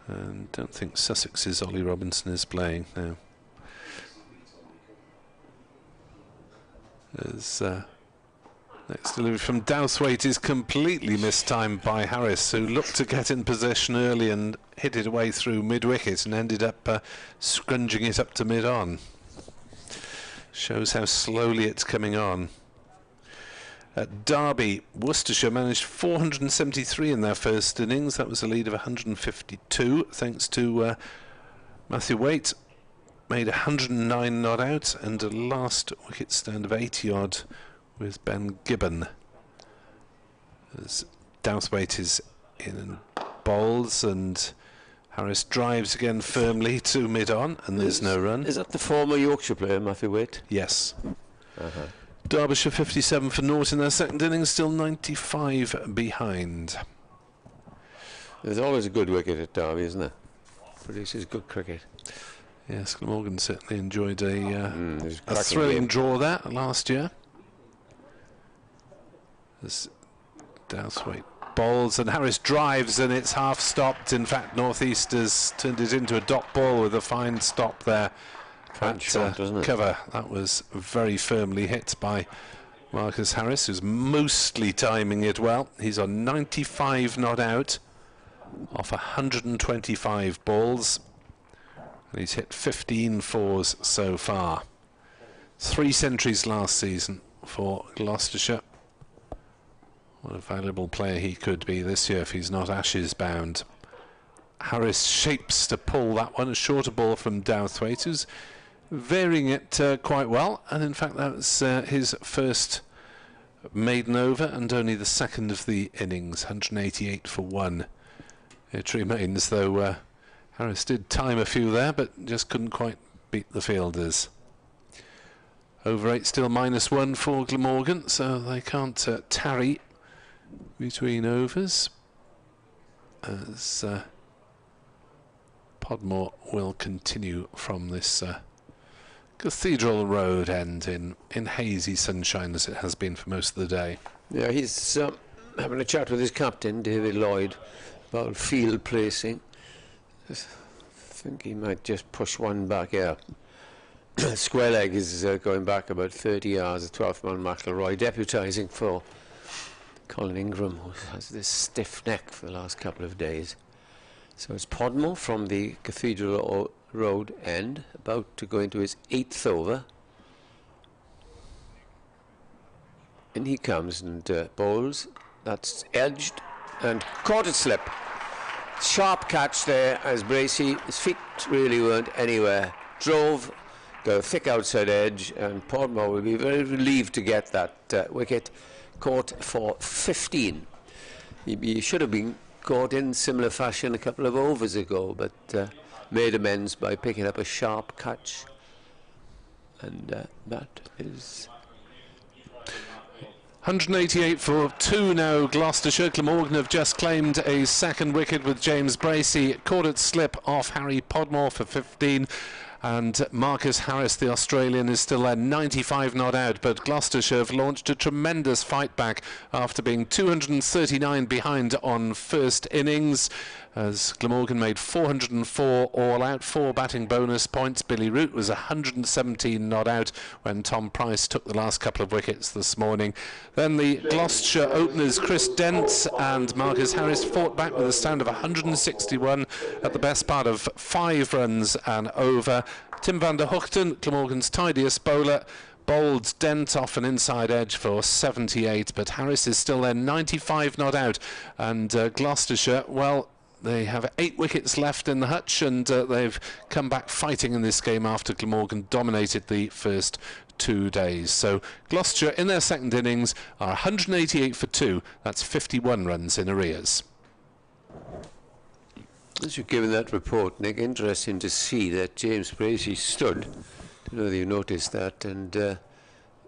And don't think Sussex's Ollie Robinson is playing now. As next delivery from Dowthwaite is completely mistimed by Harris, who looked to get in possession early and hit it away through mid-wicket and ended up scrunging it up to mid-on. Shows how slowly it's coming on. At Derby, Worcestershire managed 473 in their first innings. That was a lead of 152, thanks to Matthew Waite. Made 109 not out, and a last wicket stand of 80 odd with Ben Gibbon. As Dowthwaite is in and bowls, and Harris drives again firmly to mid-on, and there's no run. Is that the former Yorkshire player, Matthew Waite? Yes. Derbyshire 57 for naught in their second innings, still 95 behind. There's always a good wicket at Derby, isn't there? Produces good cricket. Yes, Glamorgan certainly enjoyed a thrilling draw there last year. As Dowthwaite bowls and Harris drives, and it's half stopped. In fact, North East has turned it into a dot ball with a fine stop there. Fine shot, doesn't it? Cover. That was very firmly hit by Marcus Harris, who's mostly timing it well. He's on 95 not out off 125 balls. And he's hit 15 fours so far. 3 centuries last season for Gloucestershire. What a valuable player he could be this year if he's not Ashes bound. Harris shapes to pull that one, a shorter ball from Dowthwaite, who's varying it quite well. And in fact, that was his first maiden over and only the second of the innings, 188 for 1. It remains, though, Harris did time a few there, but just couldn't quite beat the fielders. Over 8 still -1 for Glamorgan, so they can't tarry between overs. As Podmore will continue from this Cathedral Road end in hazy sunshine, as it has been for most of the day. Yeah, he's having a chat with his captain, David Lloyd, about field placing. I think he might just push one back here. Square leg is going back about 30 yards. The 12th man, McIlroy, deputising for Colin Ingram, who has this stiff neck for the last couple of days. So it's Podmore from the Cathedral Road end, about to go into his 8th over. In he comes and bowls. That's edged and caught it slip. Sharp catch there as Bracey, his feet really weren't anywhere. Drove, got a thick outside edge, and Podmore will be very relieved to get that wicket. Caught for 15. He should have been caught in similar fashion a couple of overs ago, but made amends by picking up a sharp catch. And that is 188 for 2 now, Gloucestershire. Glamorgan have just claimed a second wicket with James Bracey. Caught it slip off Harry Podmore for 15. And Marcus Harris, the Australian, is still there, 95 not out. But Gloucestershire have launched a tremendous fight back after being 239 behind on first innings, as Glamorgan made 404 all out, 4 batting bonus points. Billy Root was 117 not out when Tom Price took the last couple of wickets this morning. Then the Gloucestershire openers Chris Dent and Marcus Harris fought back with a stand of 161 at the best part of 5 runs and over. Tim van der Hoogten, Glamorgan's tidiest bowler, bowled Dent off an inside edge for 78, but Harris is still there, 95 not out. And Gloucestershire, well, they have 8 wickets left in the hutch, and they've come back fighting in this game after Glamorgan dominated the first 2 days. So Gloucestershire in their second innings are 188 for 2. That's 51 runs in arrears. As you've given that report, Nick, interesting to see that James Bracey stood. I don't know whether you noticed that, and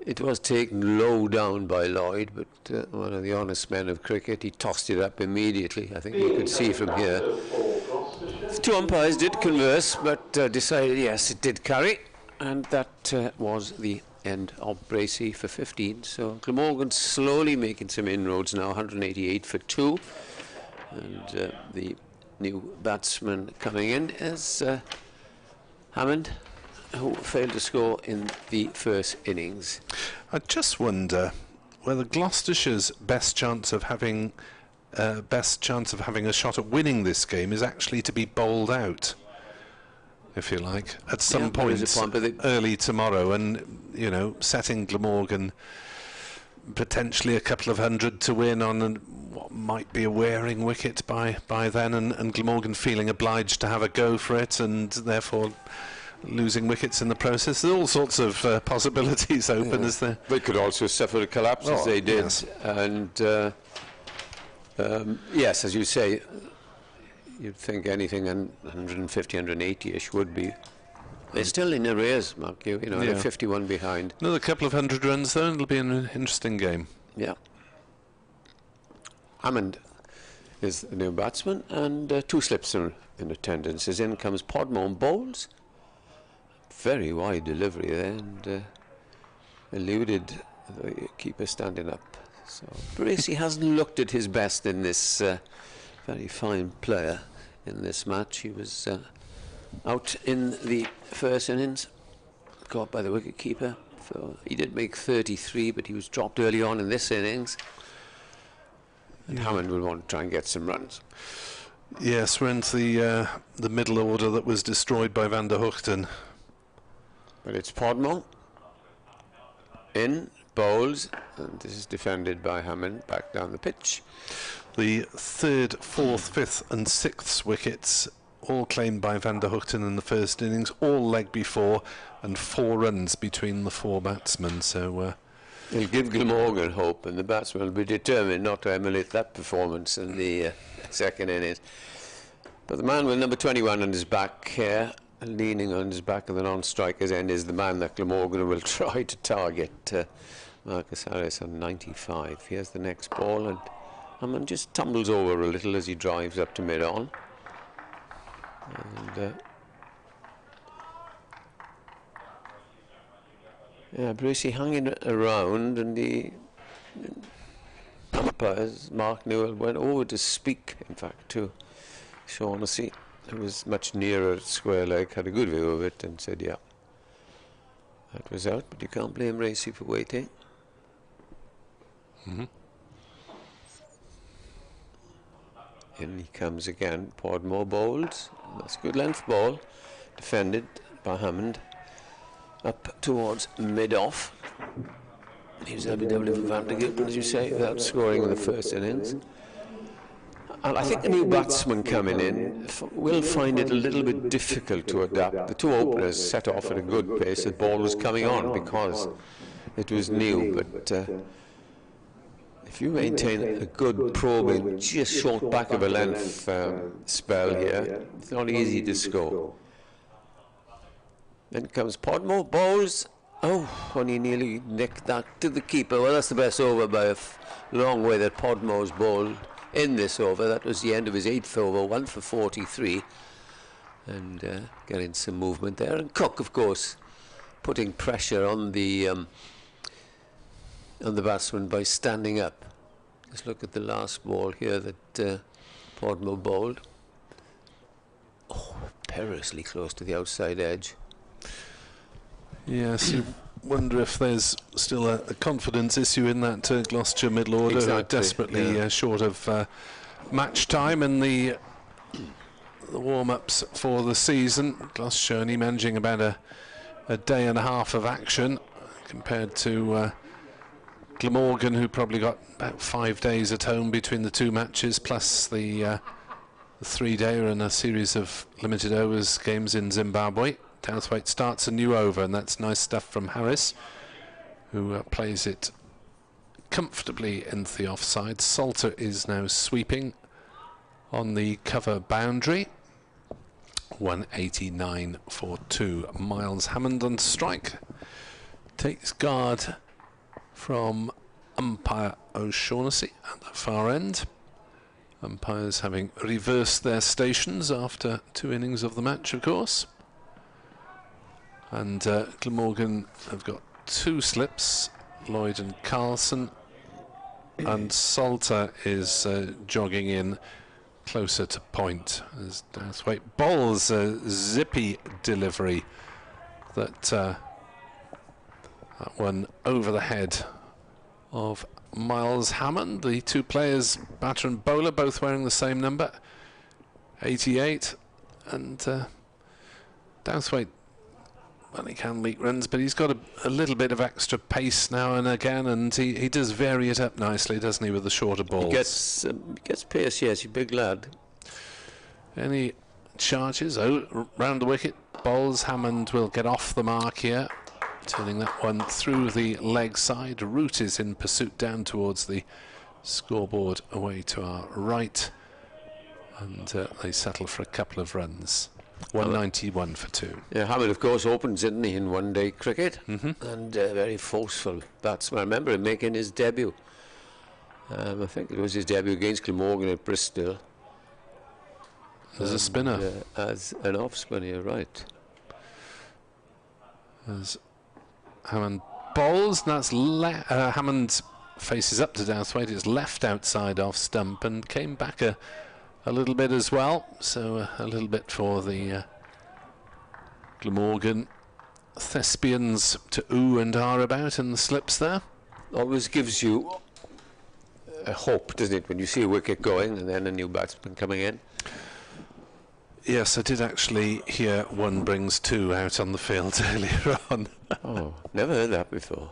It was taken low down by Lloyd, but one of the honest men of cricket, he tossed it up immediately. I think you could see from here. The two umpires did converse, but decided yes, it did carry, and that was the end of Bracey for 15. So Glamorgan slowly making some inroads now, 188 for 2, and the new batsman coming in is Hammond, who failed to score in the first innings. I just wonder whether Gloucestershire's best chance of having a shot at winning this game is actually to be bowled out, if you like, at some point early tomorrow, and setting Glamorgan potentially a couple of hundred to win on what might be a wearing wicket by then, and Glamorgan feeling obliged to have a go for it, and therefore losing wickets in the process. There's all sorts of possibilities open, as there. They could also suffer a collapse as they did, yes. And yes, as you say, you'd think anything 150, 180-ish would be. They're still in arrears, Mark. They're 51 behind. Another couple of hundred runs, though, and it'll be an interesting game. Yeah. Hammond is the new batsman, and 2 slips in attendance. As in comes Podmore and bowls. Very wide delivery there, and eluded the keeper standing up. So Bracey hasn't looked at his best in this very fine player in this match. He was out in the first innings, caught by the wicket keeper. So he did make 33, but he was dropped early on in this innings. And Hammond will want to try and get some runs. Yes, we're into the middle order that was destroyed by Van der Hoogten. But it's Podmore in, bowls, and this is defended by Hammond back down the pitch. The 3rd, 4th, 5th and 6th wickets all claimed by Van der Hoogten in the first innings, all leg before, and 4 runs between the 4 batsmen. So it'll give Glamorgan hope, and the batsman will be determined not to emulate that performance in the second innings. But the man with number 21 on his back here, leaning on his back of the non-striker's end, is the man that Glamorgan will try to target. Marcus Harris on 95. Here's the next ball, and Hammond just tumbles over a little as he drives up to mid-on. And Bracey hanging around, and the umpires, Mark Newell, went over to speak, in fact, to Shaughnessy, who was much nearer square leg, had a good view of it, and said, yeah, that was out, but you can't blame Bracey for waiting. Mm-hmm. In he comes again. Podmore bowls. That's a good length ball, defended by Hammond. Up towards mid-off. Here's LBW for Van der Hoogten, as you say, without scoring in the first innings. And I think the new batsman coming in will find it a little bit difficult to adapt. The 2 openers set off at a good pace. The ball was coming on because it was new, but if you maintain a good probing, just short back of a length spell here, it's not easy to score. Then comes Podmore, bowls. Oh, only nearly nicked that to the keeper. Well, that's the best over by a long way that Podmore's bowled in this over. That was the end of his 8th over, 1 for 43. And getting some movement there. And Cook, of course, putting pressure on the batsman by standing up. Let's look at the last ball here that Podmore bowled. Oh, perilously close to the outside edge. Yes, you wonder if there's still a confidence issue in that Gloucestershire middle order, who are desperately short of match time and the warm-ups for the season. Gloucestershire only managing about a day and a half of action compared to Glamorgan, who probably got about 5 days at home between the 2 matches, plus the 3-dayer and a series of limited overs games in Zimbabwe. Towthwaite starts a new over, and that's nice stuff from Harris, who plays it comfortably into the offside. Salter is now sweeping on the cover boundary. 189 for 2. Miles Hammond on strike. Takes guard from umpire O'Shaughnessy at the far end. Umpires having reversed their stations after 2 innings of the match, of course. And Glamorgan have got 2 slips, Lloyd and Carlson, and Salter is jogging in closer to point as Dowthwaite bowls a zippy delivery that one over the head of Miles Hammond. The 2 players, batter and bowler, both wearing the same number, 88, and Dowthwaite, well, he can leak runs, but he's got a little bit of extra pace now and again, and he does vary it up nicely, doesn't he, with the shorter balls? He gets pace, yes, he's a big lad. Any charges? Round the wicket, bowls. Hammond will get off the mark here, turning that one through the leg side. Root is in pursuit down towards the scoreboard away to our right, and they settle for a couple of runs. 191 for 2. Yeah, Hammond, of course, opens, didn't he, in one-day cricket, and very forceful batsman. I remember him making his debut. I think it was his debut against Glamorgan at Bristol. As a spinner. As an off-spinner, you're right. As Hammond bowls, and that's Hammond faces up to Dowthwaite. It's left outside off stump and came back a little bit as well, so a little bit for the Glamorgan thespians to ooh and ah about in the slips there. Always gives you a hope, doesn't it, when you see a wicket going and then a new batsman coming in? Yes, I did actually hear 1 brings 2 out on the field earlier on. Oh, never heard that before.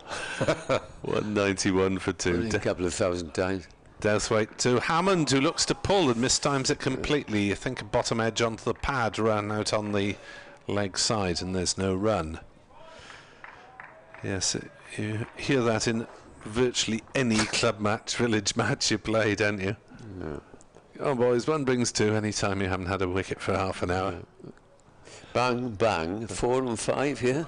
191 for 2. A couple of thousand times. Dowthwaite to Hammond, who looks to pull and mistimes it completely. I think a bottom edge onto the pad, ran out on the leg side, and there's no run. Yes, you hear that in virtually any club match, village match you play, don't you? No. Oh, boys, 1 brings 2 any time you haven't had a wicket for half an hour. Bang, bang, 4 and 5 here.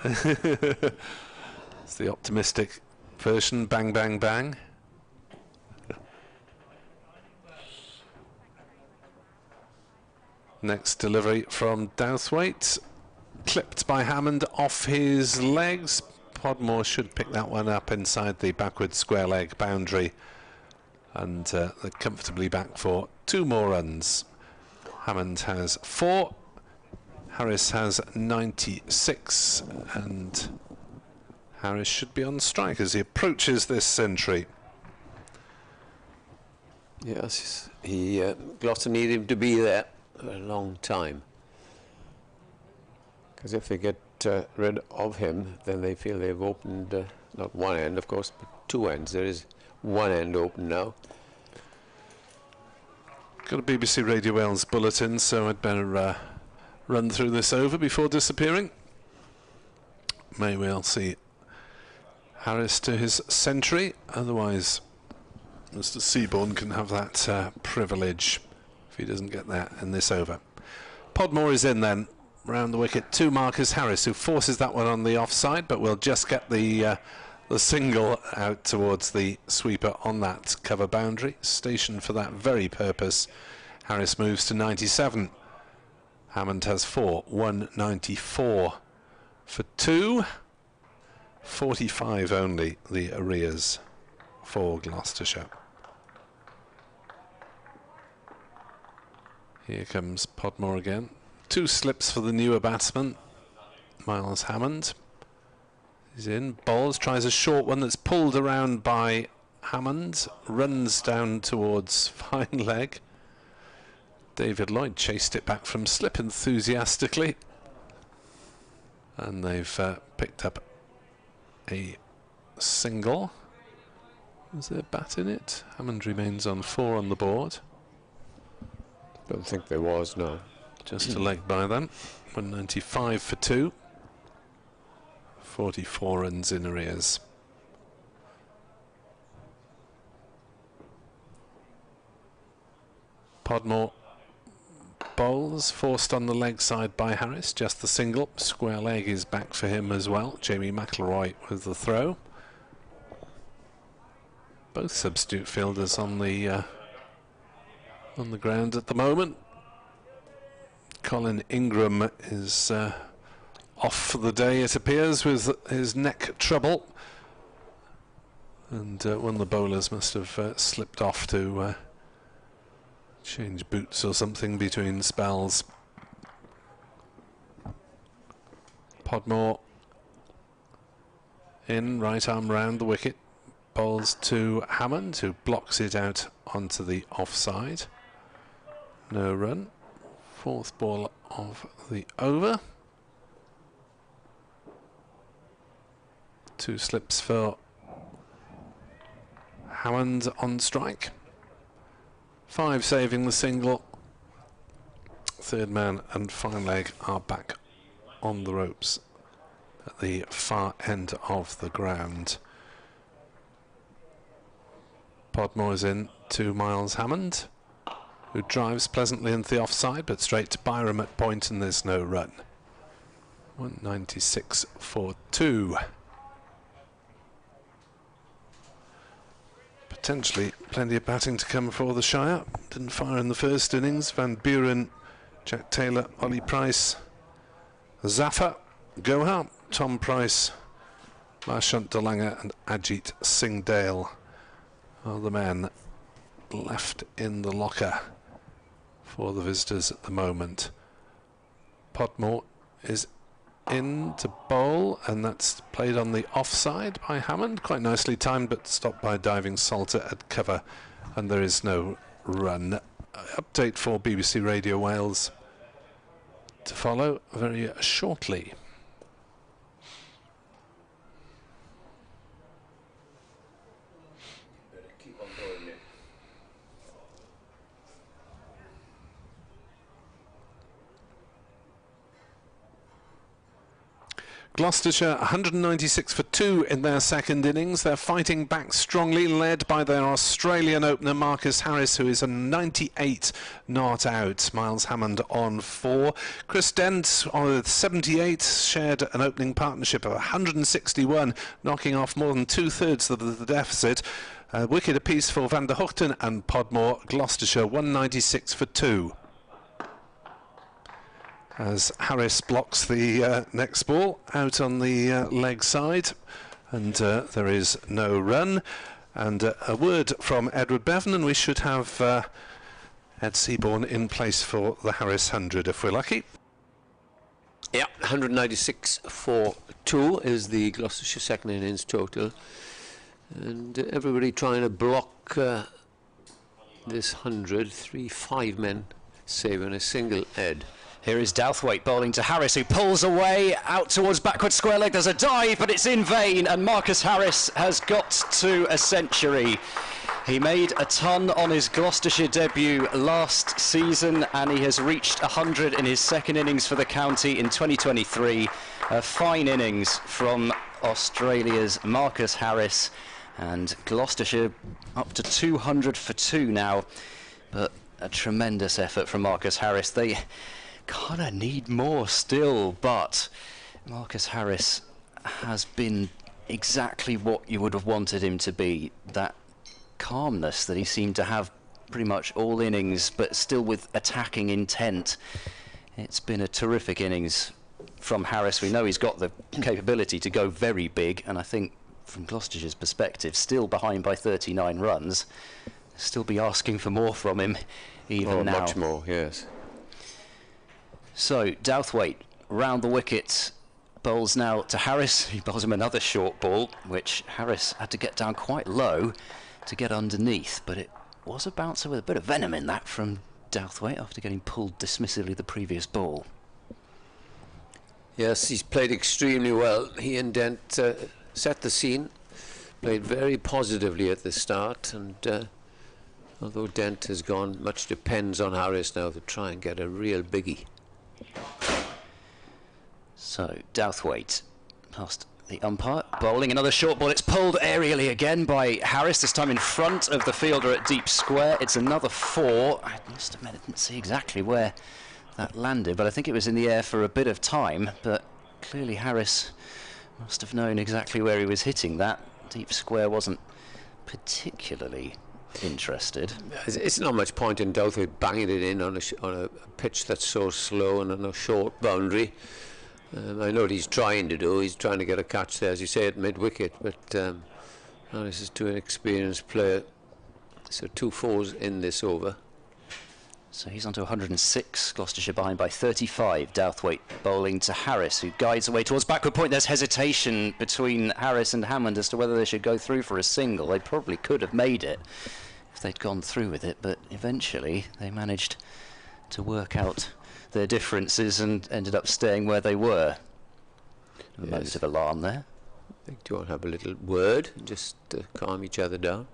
It's the optimistic version, bang, bang, bang. Next delivery from Dowthwaite, clipped by Hammond off his legs. Podmore should pick that one up inside the backward square leg boundary, and they're comfortably back for 2 more runs. Hammond has 4, Harris has 96, and Harris should be on strike as he approaches this century. Yes, Gloucester need him to be there for a long time, because if they get rid of him, then they feel they've opened not one end, of course, but 2 ends. There is 1 end open now. Got a BBC Radio Wales bulletin, so I'd better run through this over before disappearing. May well see Harris to his century, otherwise Mr. Seaborn can have that privilege if he doesn't get that in this over. Podmore is in then, round the wicket to Marcus Harris, who forces that one on the offside, but will just get the single out towards the sweeper on that cover boundary, stationed for that very purpose. Harris moves to 97. Hammond has 4, 194 for 2. 45 only the arrears for Gloucestershire. Here comes Podmore again. 2 slips for the newer batsman, Miles Hammond. He's in, bowls, tries a short one that's pulled around by Hammond, runs down towards fine leg. David Lloyd chased it back from slip enthusiastically, and they've picked up a single. Is there a bat in it? Hammond remains on 4 on the board. Don't think there was, no. Just a leg by them. 195 for 2. 44 runs in arrears. Podmore bowls, forced on the leg side by Harris, just the single. Square leg is back for him as well. Jamie McIlroy with the throw. Both substitute fielders on the ground at the moment. Colin Ingram is off for the day, it appears, with his neck trouble, and one of the bowlers must have slipped off to change boots or something between spells. Podmore in, right arm round the wicket, bowls to Hammond, who blocks it out onto the offside. No run. Fourth ball of the over. 2 slips for Hammond on strike. 5 saving the single. Third man and fine leg are back on the ropes at the far end of the ground. Podmore's in to Miles Hammond, who drives pleasantly into the offside, but straight to Byram at point, and there's no run. 196 for 2. Potentially plenty of batting to come for the Shire. Didn't fire in the first innings. Van Buren, Jack Taylor, Ollie Price, Zafar, Gohar, Tom Price, Marchant de Lange and Ajit Singh Dale are the men left in the locker for the visitors at the moment. Podmore is in to bowl, and that's played on the offside by Hammond. Quite nicely timed, but stopped by diving Salter at cover, and there is no run. Update for BBC Radio Wales to follow very shortly. Gloucestershire 196 for 2 in their second innings. They're fighting back strongly, led by their Australian opener Marcus Harris, who is a 98 not out. Miles Hammond on 4. Chris Dent with 78 shared an opening partnership of 161, knocking off more than 2/3 of the deficit. Wicket apiece for Van der Hoogten and Podmore. Gloucestershire 196 for 2. As Harris blocks the next ball out on the leg side, and there is no run. And a word from Edward Bevan, and we should have Ed Seaborn in place for the Harris 100 if we're lucky. Yeah, 196 for 2 is the Gloucestershire second innings total, and everybody trying to block this 100. 5 men saving a single. Ed. Here is Douthwaite bowling to Harris, who pulls away out towards backward square leg. There's a dive, but it's in vain, and Marcus Harris has got to a century. He made a ton on his Gloucestershire debut last season, and he has reached 100 in his second innings for the county in 2023. A fine innings from Australia's Marcus Harris, and Gloucestershire up to 200 for 2 now. But a tremendous effort from Marcus Harris. They kind of need more still, but Marcus Harris has been exactly what you would have wanted him to be. That calmness that he seemed to have pretty much all innings, but still with attacking intent. It's been a terrific innings from Harris. We know he's got the capability to go very big, and I think from Gloucestershire's perspective, still behind by 39 runs, still be asking for more from him even now. Much more, yes. So Douthwaite round the wicket, bowls now to Harris. He bowls him another short ball, which Harris had to get down quite low to get underneath, but it was a bouncer with a bit of venom in that from Douthwaite after getting pulled dismissively the previous ball. Yes, he's played extremely well. He and Dent set the scene, played very positively at the start, and although Dent has gone, much depends on Harris now to try and get a real biggie. So Douthwaite past the umpire, bowling another short ball. It's pulled aerially again by Harris, this time in front of the fielder at deep square. It's another 4. I must admit I didn't see exactly where that landed, but I think it was in the air for a bit of time. But clearly Harris must have known exactly where he was hitting that. Deep square wasn't particularly interested. It's not much point in Douthwaite banging it in on a pitch that's so slow and on a short boundary. I know what he's trying to do. He's trying to get a catch there, as you say, at mid-wicket, but Harris is too inexperienced player. So 2 fours in this over. So he's on to 106, Gloucestershire behind by 35. Douthwaite bowling to Harris, who guides away towards backward point. There's hesitation between Harris and Hammond as to whether they should go through for a single. They probably could have made it if they'd gone through with it, but eventually they managed to work out their differences and ended up staying where they were. A moment of alarm there. I think do you want to have a little word, just to calm each other down?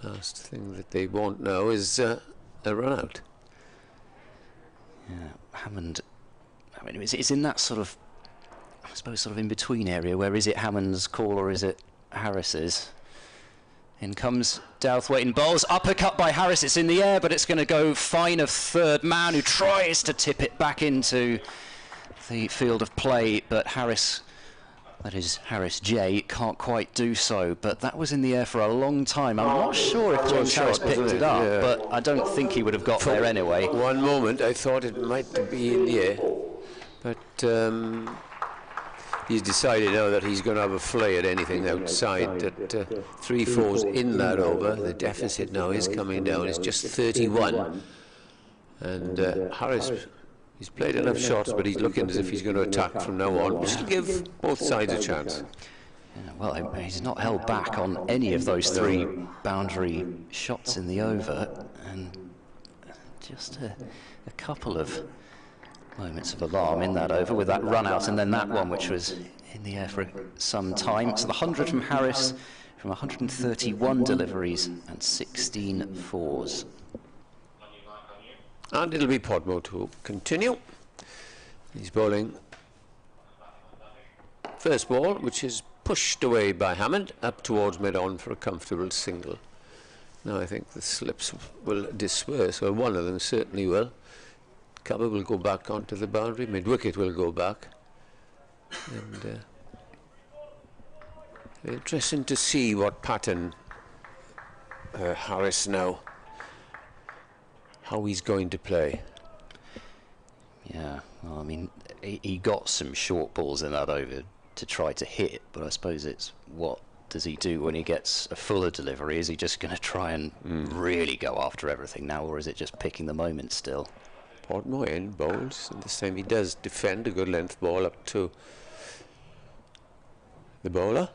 Last thing that they want now is a run out. Yeah, Hammond, I mean, it's in that sort of, I suppose, sort of in between area. Where is it Hammond's call or is it Harris's? In comes Douthwaite and bowls. Uppercut by Harris. It's in the air, but it's going to go fine of third man, who tries to tip it back into the field of play, but Harris, that is Harris J, can't quite do so. But that was in the air for a long time. I'm not sure if James Harris picked it up, but I don't think he would have got there anyway. One moment I thought it might be in the air, but he's decided now that he's going to have a flay at anything outside. At 3 fours in that over, the deficit now is coming down. It's just 31, and Harris, he's played enough shots, but he's looking as if he's going to attack from now on, which will give both sides a chance. Yeah, well, he's not held back on any of those 3 boundary shots in the over, and just a couple of moments of alarm in that over with that run out, and then that one which was in the air for some time. So the 100 from Harris from 131 deliveries and 16 fours. And it'll be Podmore to continue. He's bowling first ball, which is pushed away by Hammond up towards mid-on for a comfortable single. Now I think the slips will disperse, or one of them certainly will. Cover will go back onto the boundary, mid-wicket will go back. And interesting to see what pattern Harris now, how he's going to play. Yeah, well, I mean, he got some short balls in that over to try to hit, but I suppose it's what does he do when he gets a fuller delivery? Is he just going to try and really go after everything now, or is it just picking the moment still? Podmore in bowls, and this time he does defend a good length ball up to the bowler.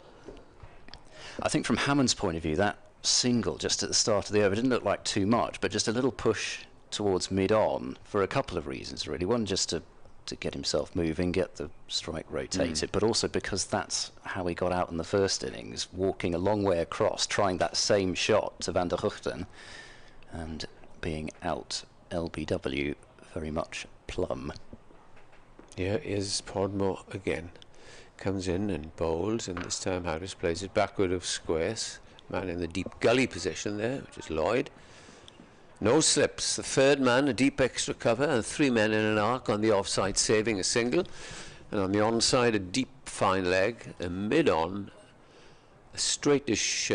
I think from Hammond's point of view, that single just at the start of the over didn't look like too much, but just a little push towards mid-on for a couple of reasons, really. One, just to get himself moving, get the strike rotated, but also because that's how he got out in the first innings, walking a long way across, trying that same shot to Van der Huchten, and being out LBW very much plumb. Here is Podmore again. Comes in and bowls, and this time Harris plays it backward of squares. Man in the deep gully position there, which is Lloyd. No slips. The third man, a deep extra cover, and 3 men in an arc on the offside, saving a single. And on the onside, a deep fine leg, a mid-on, a straightish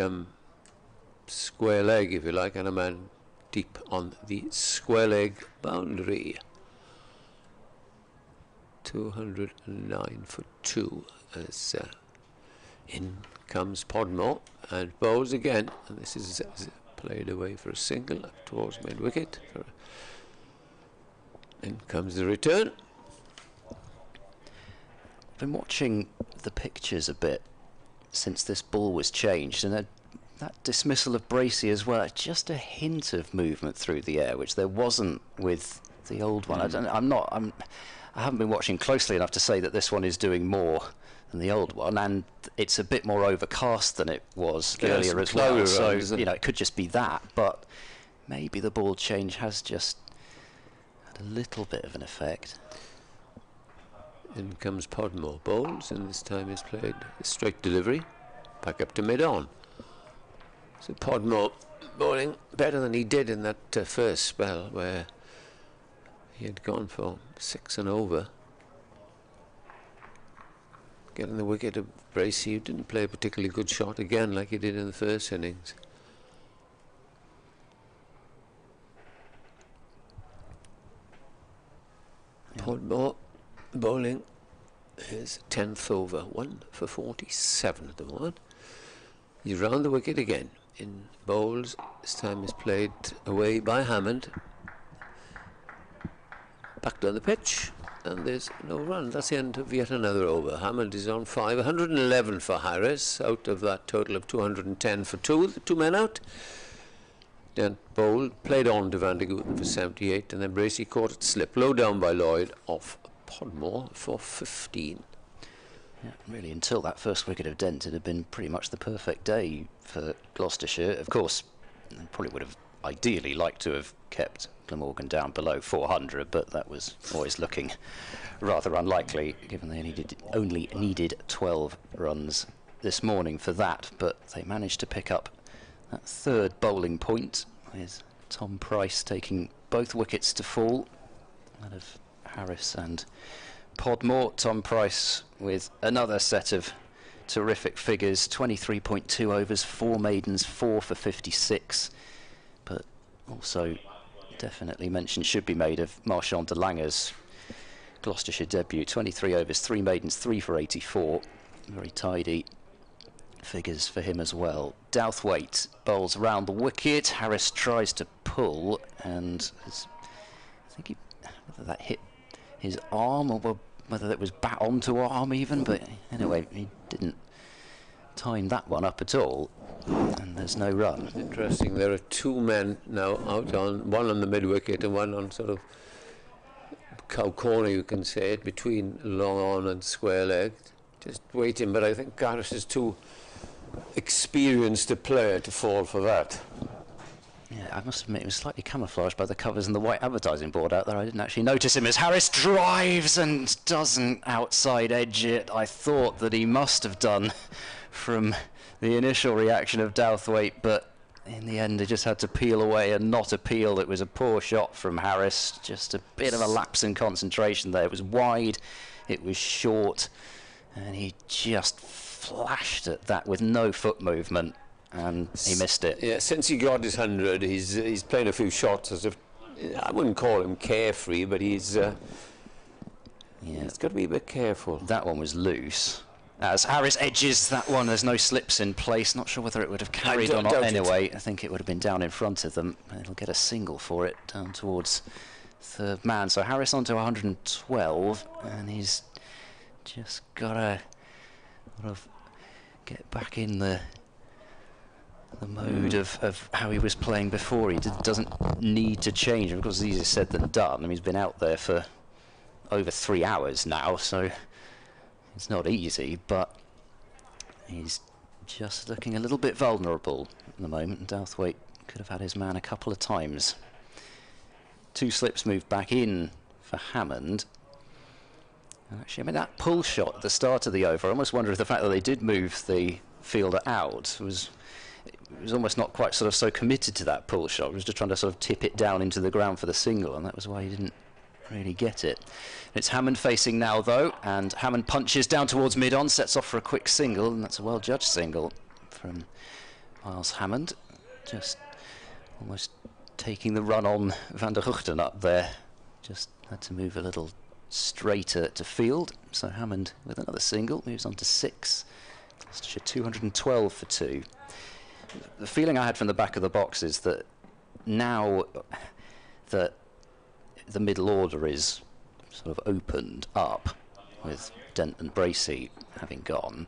square leg, if you like, and a man deep on the square leg boundary. 209 for 2 as in comes Podmore and bowls again, and this is played away for a single up towards mid-wicket. In comes the return. I've been watching the pictures a bit since this ball was changed, and that dismissal of Bracey as well, just a hint of movement through the air, which there wasn't with the old one. I haven't been watching closely enough to say that this one is doing more than the old one, and it's a bit more overcast than it was earlier as well. So you know, it could just be that, but maybe the ball change has just had a little bit of an effect. In comes Podmore, bowls, and this time he's played a straight delivery, back up to mid-on. So Podmore bowling better than he did in that first spell where he had gone for 6 and over. getting the wicket of Bracey, who didn't play a particularly good shot again like he did in the first innings. Podmore bowling his 10th over, 1 for 47 at the moment. He's round the wicket again. In bowls, this time is played away by Hammond. Back down the pitch, and there's no run. That's the end of yet another over. Hammond is on 5, 111 for Harris, out of that total of 210 for the two men out. Dent bowled, played on to Van der Gooten for 78, and then Bracey caught it slip, low down by Lloyd, off Podmore for 15. Yeah, really, until that first wicket of Dent, it had been pretty much the perfect day for Gloucestershire. Of course, they probably would have ideally liked to have kept Glamorgan down below 400, but that was always looking rather unlikely, given they only needed 12 runs this morning for that. But they managed to pick up that third bowling point, with Tom Price taking both wickets to fall, that of Harris and Podmore. Tom Price with another set of terrific figures, 23.2 overs, 4 maidens, 4 for 56. But also definitely mention should be made of Marchand de Lange's Gloucestershire debut, 23 overs, 3 maidens, 3 for 84. Very tidy figures for him as well. Douthwaite bowls round the wicket. Harris tries to pull, and I think whether that hit his arm or whether it was bat onto arm even, but anyway, he didn't time that one up at all, and there's no run. Interesting, there are 2 men now out on, one on the mid wicket and one on sort of cow corner, you can say it, between long on and square leg, just waiting. But I think Garris is too experienced a player to fall for that. Yeah, I must admit, it was slightly camouflaged by the covers and the white advertising board out there. I didn't actually notice him as Harris drives and doesn't outside edge it. I thought that he must have done from the initial reaction of Douthwaite, but in the end, he just had to peel away and not appeal. It was a poor shot from Harris, just a bit of a lapse in concentration there. It was wide, it was short, and he just flashed at that with no foot movement, and he missed it. Yeah, since he got his 100, he's playing a few shots as if, I wouldn't call him carefree, but he's got to be a bit careful. That one was loose. As Harris edges that one, there's no slips in place. Not sure whether it would have carried or not anyway. I think it would have been down in front of them. It'll get a single for it down towards third man. So Harris onto 112, and he's just got to sort of get back in the mode of how he was playing before. He doesn't need to change. Of course, it's easier said than done. I mean, he's been out there for over 3 hours now, so it's not easy, but he's just looking a little bit vulnerable at the moment. Douthwaite could have had his man a couple of times. 2 slips moved back in for Hammond. Actually, I mean, that pull shot at the start of the over, I almost wonder if the fact that they did move the fielder out was almost not quite sort of so committed to that pull shot. He was just trying to sort of tip it down into the ground for the single, and that was why he didn't really get it. It's Hammond facing now, though, and Hammond punches down towards mid-on, sets off for a quick single, and that's a well-judged single from Miles Hammond. Just almost taking the run on Van der Gooten up there. Just had to move a little straighter to field. So Hammond, with another single, moves on to 6. Gloucestershire 212 for 2. The feeling I had from the back of the box is that now that the middle order is sort of opened up, with Dent and Bracey having gone,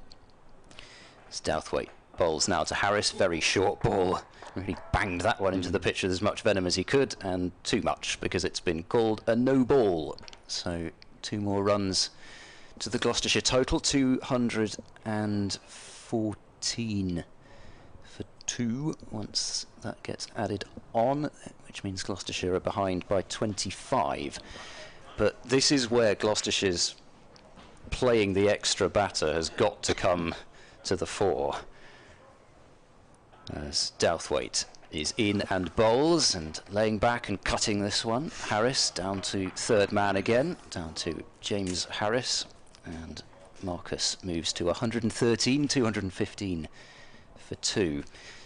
Douthwaite bowls now to Harris. Very short ball. Really banged that one into the pitch with as much venom as he could, and too much, because it's been called a no ball. So 2 more runs to the Gloucestershire total, 214 for 2 once that gets added on, which means Gloucestershire are behind by 25. But this is where Gloucestershire's playing the extra batter has got to come to the fore, as Douthwaite is in and bowls, and laying back and cutting this one. Harris down to third man again, down to James Harris, and Marcus moves to 113, 215 for 2.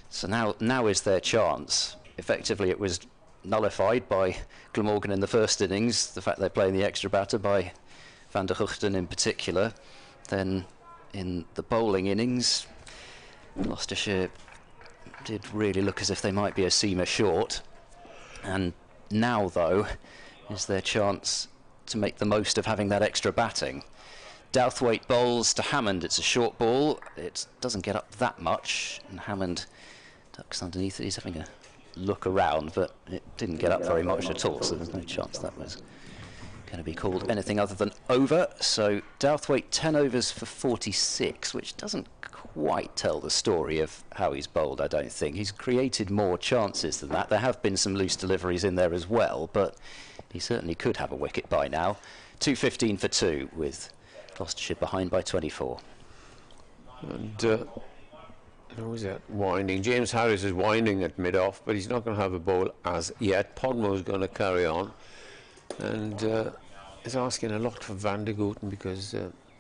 So now is their chance. Effectively, it was nullified by Glamorgan in the first innings, the fact they're playing the extra batter, by Van der Huchten in particular. Then in the bowling innings, Gloucestershire did really look as if they might be a seamer short. And now, though, is their chance to make the most of having that extra batting. Douthwaite bowls to Hammond. It's a short ball. It doesn't get up that much, and Hammond ducks underneath it. He's having a look around, but it didn't get up very much at all, so there's no chance that was going to be called anything other than over. So Douthwaite 10 overs for 46, which doesn't quite tell the story of how he's bowled, I don't think. He's created more chances than that. There have been some loose deliveries in there as well, but he certainly could have a wicket by now. 215 for 2 with Gloucestershire behind by 24. And who is that winding? James Harris is winding at mid-off, but he's not going to have a bowl as yet. Podmore's going to carry on, and is asking a lot for Van der Guchten, because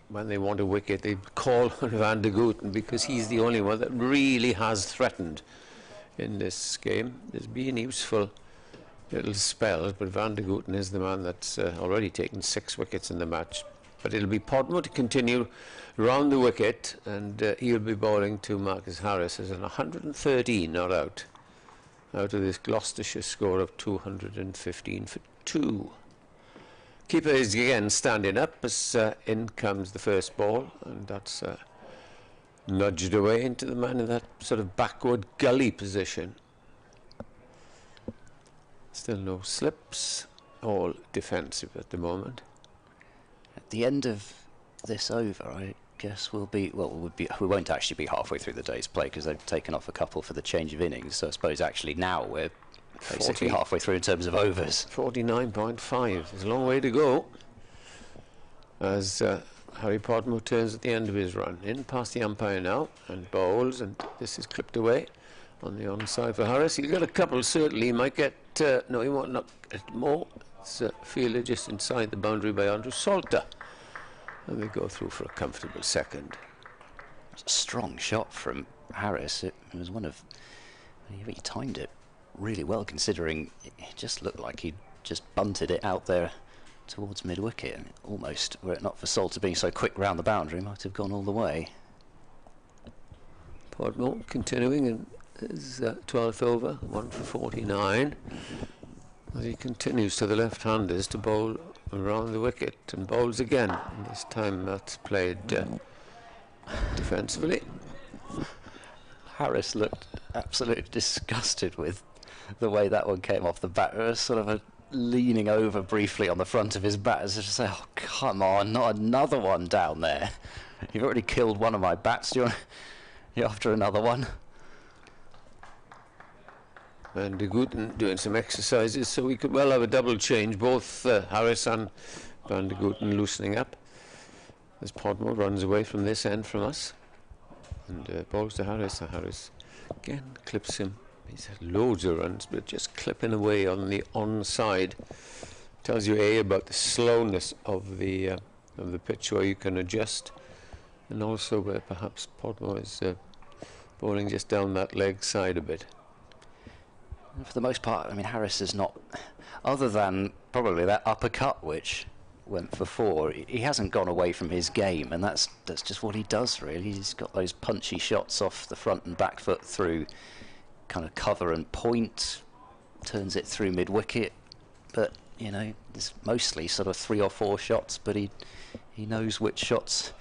when they want a wicket, they call on Van der Guchten, because he's the only one that really has threatened in this game. There's been useful little spells, but Van der Guchten is the man that's already taken 6 wickets in the match. But it'll be Podmore to continue round the wicket, and he'll be bowling to Marcus Harris as an 113 not out of this Gloucestershire score of 215 for 2. Keeper is again standing up as in comes the first ball, and that's nudged away into the man in that sort of backward gully position. Still no slips, all defensive at the moment. At the end of this over, I guess we won't actually be halfway through the day's play, because they've taken off a couple for the change of innings. So I suppose actually now we're basically halfway through in terms of overs. 49.5. There's a long way to go as Harry Podmore turns at the end of his run. In past the umpire now and bowls, and this is clipped away on the onside for Harris. He's got a couple, certainly. He might get no, he won't not get more. It's fielder just inside the boundary by Andrew Salter, and they go through for a comfortable second. It's a strong shot from Harris. It was one of, he timed it really well, considering it just looked like he just bunted it out there towards mid-wicket, and almost, were it not for Salter being so quick round the boundary, might have gone all the way. Podmore continuing in his 12th over, 1 for 49. As he continues to the left-handers to bowl around the wicket, and bowls again. And this time that's played defensively. Harris looked absolutely disgusted with the way that one came off the bat. There was sort of a leaning over briefly on the front of his bat, as if to say, "Oh, come on, not another one down there. You've already killed one of my bats. You're after another one." And de Guchten doing some exercises, so we could well have a double change, both Harris and Van der Guchten loosening up as Podmore runs away from this end from us, and bowls to Harris. Harris again clips him. He's had loads of runs, but just clipping away on the onside tells you about the slowness of the pitch, where you can adjust, and also where perhaps Podmore is bowling just down that leg side a bit. For the most part, I mean, Harris is not, other than probably that uppercut which went for 4, he hasn't gone away from his game, and that's just what he does, really. He's got those punchy shots off the front and back foot through kind of cover and point, turns it through mid-wicket, but, you know, it's mostly sort of 3 or 4 shots, but he knows which shots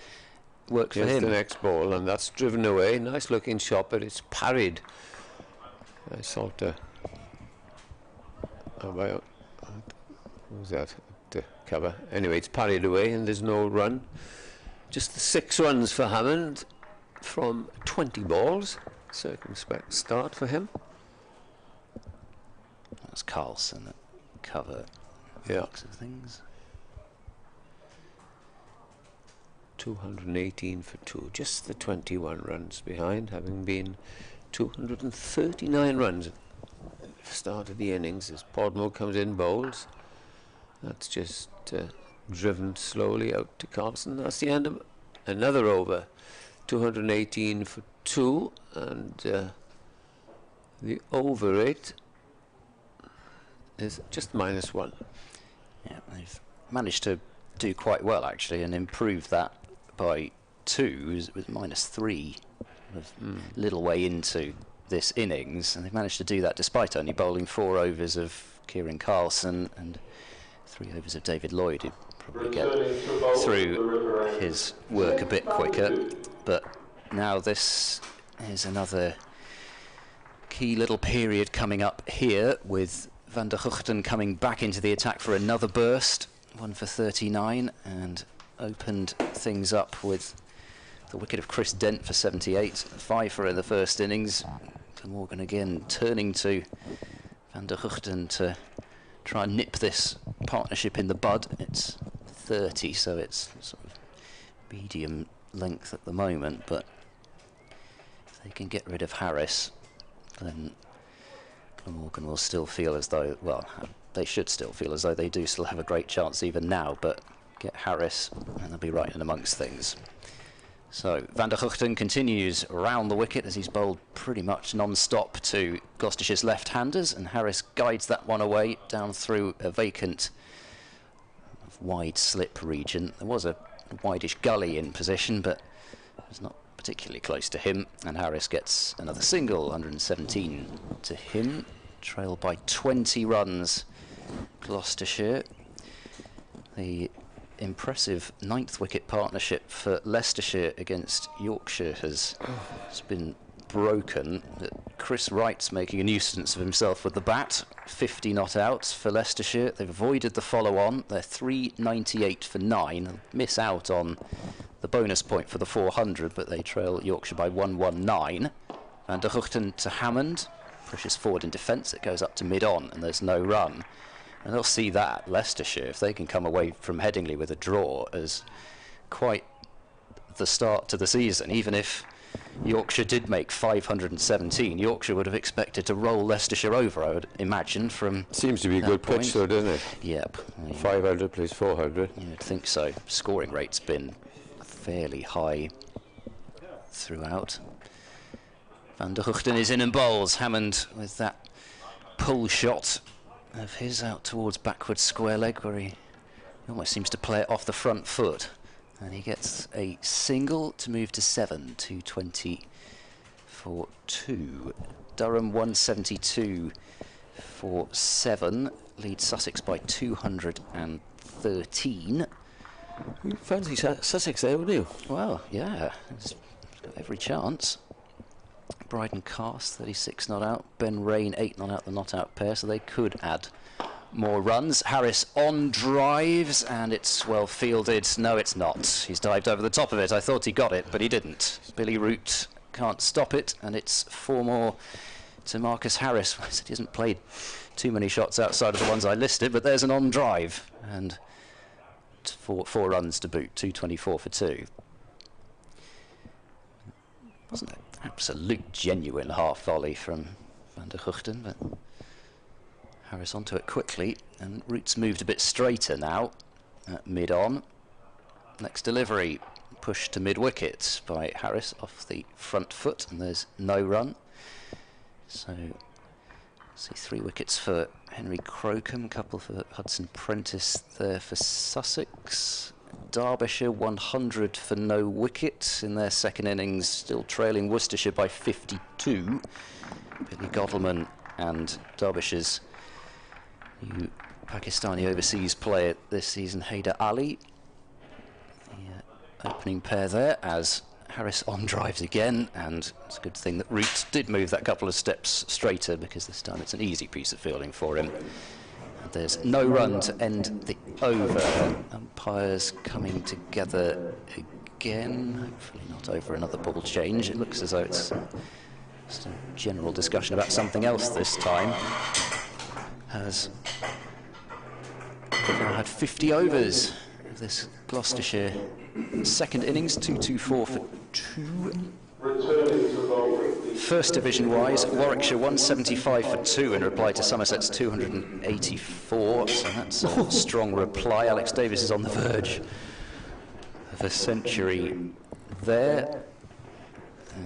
work for him. The next ball, and that's driven away. Nice looking shot, but it's parried by Salter. Who's that? The cover. Anyway, it's parried away, and there's no run. Just the 6 runs for Hammond from 20 balls. Circumspect start for him. That's Carlson at cover. Yeah. Looks of things. 218 for 2. Just the 21 runs behind, having been 239 runs at the start of the innings as Podmore comes in, bowls. That's just driven slowly out to Carlson. That's the end of another over, 218 for 2, and the over rate is just -1. Yeah, they've managed to do quite well actually and improve that by 2 with -3 a little way into this innings, and they've managed to do that despite only bowling 4 overs of Kiran Carlson and 3 overs of David Lloyd, who probably get through his work a bit quicker. But now this is another key little period coming up here with Van der Guchten coming back into the attack for another burst, 1 for 39, and opened things up with the wicket of Chris Dent for 78, 5 for in the first innings. Glamorgan again turning to Van der Guchten to try and nip this partnership in the bud. It's 30, so it's sort of medium length at the moment, but if they can get rid of Harris, then Glamorgan will still feel as though, well, they should still feel as though they do still have a great chance even now, but get Harris and they'll be right in amongst things. So Van der Guchten continues around the wicket as he's bowled pretty much non-stop to Gloucestershire's left-handers, and Harris guides that one away down through a vacant wide slip region. There was a wideish gully in position, but it was not particularly close to him, and Harris gets another single, 117 to him, trailed by 20 runs Gloucestershire. The impressive 9th wicket partnership for Leicestershire against Yorkshire has been broken. Chris Wright's making a nuisance of himself with the bat, 50 not out for Leicestershire. They've avoided the follow-on. They're 398 for 9, they'll miss out on the bonus point for the 400, but they trail Yorkshire by 119. Van der Guchten to Hammond, pushes forward in defence, it goes up to mid-on and there's no run. And they'll see that, Leicestershire, if they can come away from Headingley with a draw, as quite the start to the season. Even if Yorkshire did make 517, Yorkshire would have expected to roll Leicestershire over, I would imagine, from Seems to be a good pitch though, doesn't it? Yep. 500 plays 400. You'd think so. Scoring rate's been fairly high throughout. Van der Guchten is in and bowls. Hammond with that pull shot of his out towards backward square leg, where he almost seems to play it off the front foot, and he gets a single to move to 7, 220 for 2. Durham 172 for 7, leads Sussex by 213. You fancy Sussex there, wouldn't you? Well, yeah, it's got every chance. Bryden Cast 36 not out, Ben Rain 8 not out, the not out pair, so they could add more runs. Harris on drives, and it's well fielded. No, it's not. He's dived over the top of it. I thought he got it, but he didn't. Billy Root can't stop it, and it's 4 more to Marcus Harris. I said he hasn't played too many shots outside of the ones I listed, but there's an on drive, and 4 runs to boot, 224 for 2. Wasn't an absolute genuine half volley from Van der Guchten, but Harris onto it quickly, and Root's moved a bit straighter now at mid-on. Next delivery, pushed to mid-wicket by Harris off the front foot, and there's no run. So, see 3 wickets for Henry Crocombe, a couple for Hudson Prentice there for Sussex. Derbyshire 100 for no wicket in their second innings, still trailing Worcestershire by 52. Billy Godleman and Derbyshire's new Pakistani overseas player this season, Haider Ali. The opening pair there as Harris on drives again, and it's a good thing that Root did move that couple of steps straighter, because this time it's an easy piece of fielding for him. There's no run to end the over. Umpires coming together again. Hopefully not over another ball change. It looks as though it's just a general discussion about something else this time. Has now had 50 overs of this Gloucestershire second innings, 224 for 2. First division wise, Warwickshire 175 for 2 in reply to Somerset's 284, so that's a strong reply. Alex Davis is on the verge of a century there.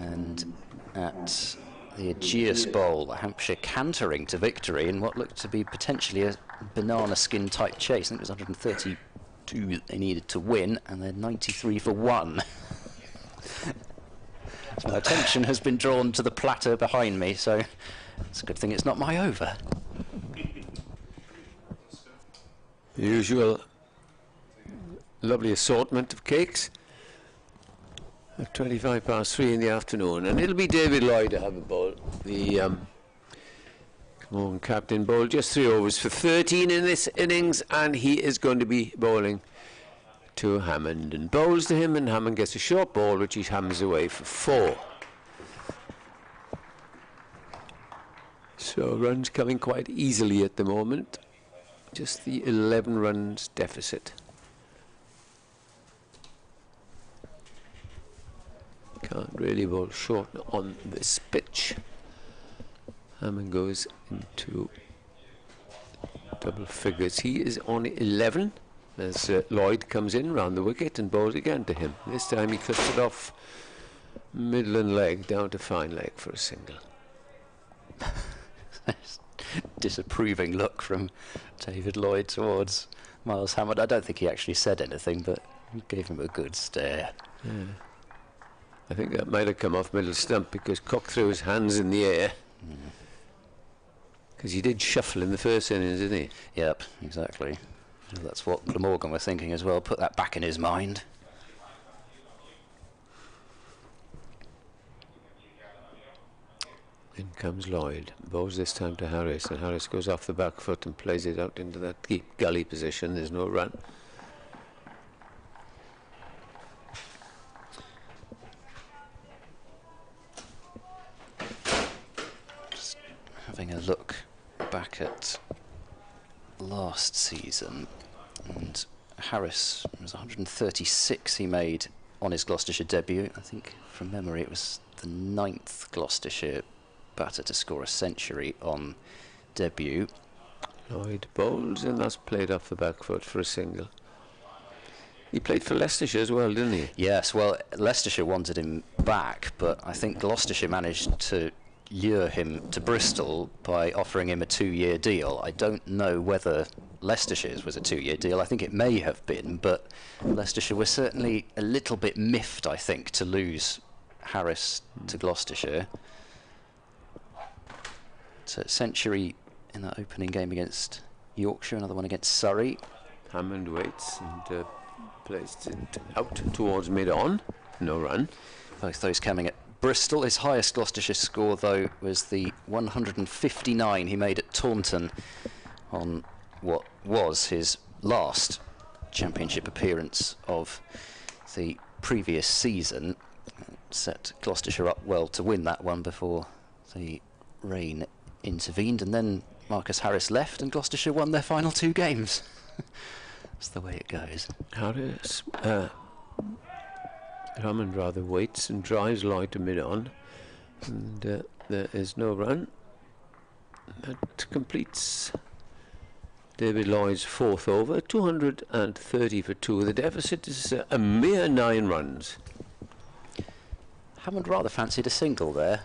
And at the Aegeus Bowl, Hampshire cantering to victory in what looked to be potentially a banana skin type chase. I think it was 132 they needed to win, and they're 93 for 1. So my attention has been drawn to the platter behind me, so it's a good thing it's not my over. The usual lovely assortment of cakes at 3 in the afternoon, and it'll be David Lloyd to have a bowl. The Glamorgan captain bowled just 3 overs for 13 in this innings, and he is going to be bowling to Hammond, and bowls to him, and Hammond gets a short ball which he hammers away for 4. So runs coming quite easily at the moment, just the 11 runs deficit. Can't really bowl short on this pitch. Hammond goes into double figures. He is on 11 as Lloyd comes in round the wicket and bowls again to him. This time he cuts it off middle and leg down to fine leg for a single. Disapproving look from David Lloyd towards Miles Hammond. I don't think he actually said anything, but he gave him a good stare. Yeah. I think that might have come off middle stump because Cook threw his hands in the air. Because he did shuffle in the first innings, didn't he? Yep, exactly. That's what Glamorgan were thinking as well. Put that back in his mind. In comes Lloyd. Bowls this time to Harris, and Harris goes off the back foot and plays it out into that deep gully position. There's no run. Just having a look back at last season, and Harris was 136 he made on his Gloucestershire debut. I think from memory it was the 9th Gloucestershire batter to score a century on debut. Lloyd bowls, and that's played off the back foot for a single. He played for Leicestershire as well, didn't he? Yes, well, Leicestershire wanted him back, but I think Gloucestershire managed to lure him to Bristol by offering him a 2-year deal. I don't know whether Leicestershire's was a 2-year deal. I think it may have been, but Leicestershire was certainly a little bit miffed, I think, to lose Harris to Gloucestershire. So century in that opening game against Yorkshire, another one against Surrey. Hammond waits and plays it out towards mid-on. No run. Both those coming at Bristol. His highest Gloucestershire score, though, was the 159 he made at Taunton on what was his last championship appearance of the previous season. Set Gloucestershire up well to win that one before the rain intervened, and then Marcus Harris left and Gloucestershire won their final 2 games. That's the way it goes. Harris, Hammond rather waits and drives Lloyd to mid-on, and there is no run. That completes David Lloyd's 4th over, 230 for 2. The deficit is a mere 9 runs. Hammond rather fancied a single there,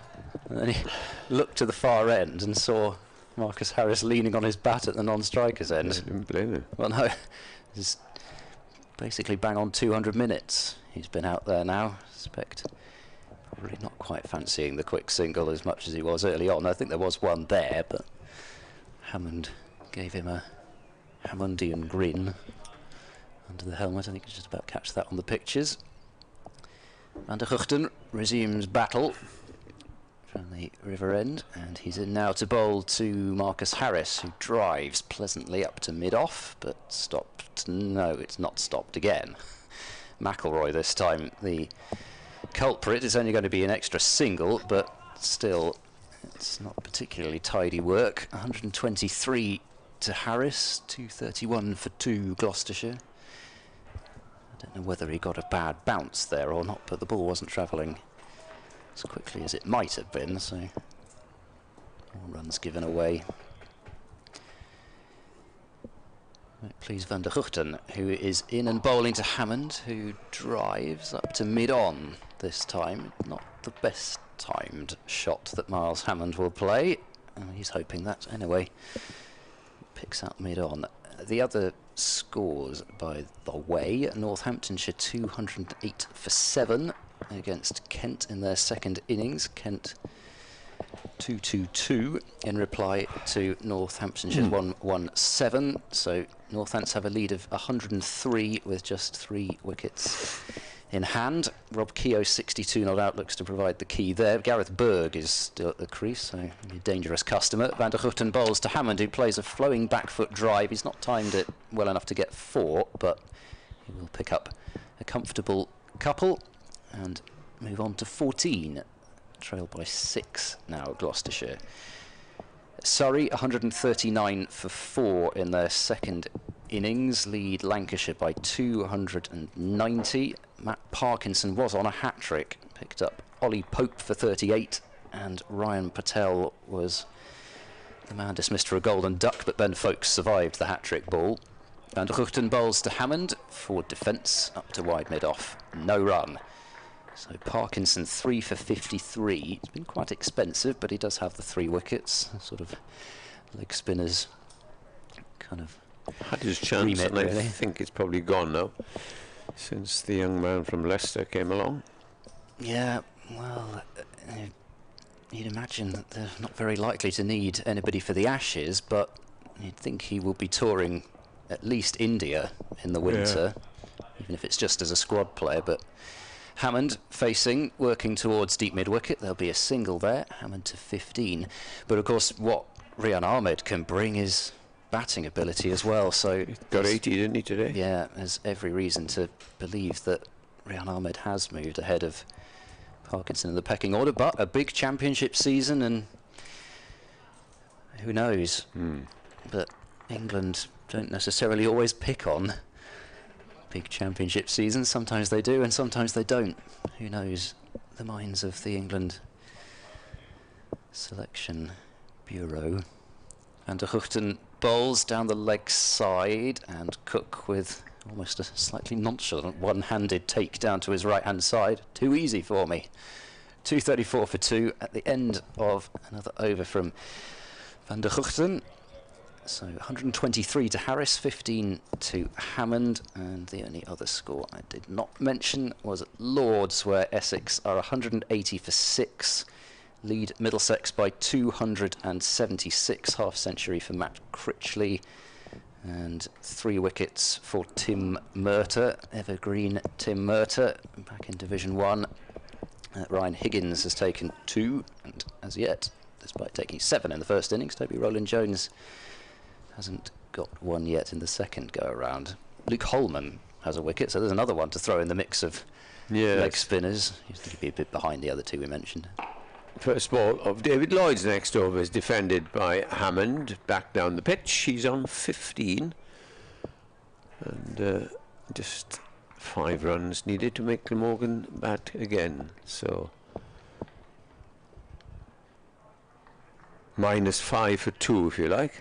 and then he looked to the far end and saw Marcus Harris leaning on his bat at the non-striker's end. I didn't blame him. Well, no, it's basically bang on 200 minutes he's been out there now. I suspect probably not quite fancying the quick single as much as he was early on. I think there was one there, but Hammond gave him a Hammondian grin under the helmet. I think you can just about catch that on the pictures. Van der Guchten resumes battle from the river end, and he's in now to bowl to Marcus Harris, who drives pleasantly up to mid-off, but stopped. No, it's not stopped again. McIlroy this time, the culprit. Is only going to be an extra single, but still, it's not particularly tidy work. 123 to Harris, 231 for 2 Gloucestershire. I don't know whether he got a bad bounce there or not, but the ball wasn't travelling as quickly as it might have been, so all runs given away. Please Van der Huchten, who is in and bowling to Hammond, who drives up to mid-on this time. Not the best timed shot that Miles Hammond will play. He's hoping that anyway. Picks out mid-on. The other scores, by the way, Northamptonshire 208 for 7 against Kent in their second innings. Kent 222 in reply to Northamptonshire's 117. So Northants have a lead of 103 with just 3 wickets in hand. Rob Keogh 62 not out, looks to provide the key there. Gareth Berg is still at the crease, so a dangerous customer. Van der Huchten bowls to Hammond, who plays a flowing back foot drive. He's not timed it well enough to get 4, but he will pick up a comfortable couple and move on to 14. Trailed by 6 now at Gloucestershire. Surrey 139 for 4 in their second innings, lead Lancashire by 290. Matt Parkinson was on a hat-trick, picked up Ollie Pope for 38, and Ryan Patel was the man dismissed for a golden duck, but Ben Folkes survived the hat-trick ball. Van der Huchten bowls to Hammond for defence, up to wide mid-off, no run. So Parkinson 3 for 53. It's been quite expensive, but he does have the 3 wickets. Sort of leg spinners kind of had his chance, and I think it's probably gone now since the young man from Leicester came along. Yeah, well, you'd imagine that they're not very likely to need anybody for the Ashes, but you'd think he will be touring at least India in the winter, even if it's just as a squad player. But Hammond facing, working towards deep mid-wicket. There'll be a single there, Hammond to 15. But of course, what Rian Ahmed can bring is batting ability as well. So he got 80, didn't he, today? Yeah, there's every reason to believe that Rian Ahmed has moved ahead of Parkinson in the pecking order. But a big championship season, and who knows? But England don't necessarily always pick on big championship seasons. Sometimes they do and sometimes they don't. Who knows the minds of the England selection bureau. Van der Huchten bowls down the leg side, and Cook with almost a slightly nonchalant one-handed take down to his right hand side. Too easy for me. 234 for 2 at the end of another over from Van der Huchten. So 123 to Harris, 15 to Hammond, and the only other score I did not mention was at Lords, where Essex are 180 for 6, lead Middlesex by 276, half-century for Matt Critchley, and 3 wickets for Tim Murtagh, evergreen Tim Murtagh, back in Division 1. Ryan Higgins has taken 2, and as yet, despite taking 7 in the first innings, Toby Rowland-Jones hasn't got 1 yet in the second go-around. Luke Holman has a wicket, so there's another one to throw in the mix of leg spinners. He's going to be a bit behind the other 2 we mentioned. First ball of David Lloyd's next over is defended by Hammond, back down the pitch. He's on 15, and just 5 runs needed to make Glamorgan bat again. So -5 for 2, if you like.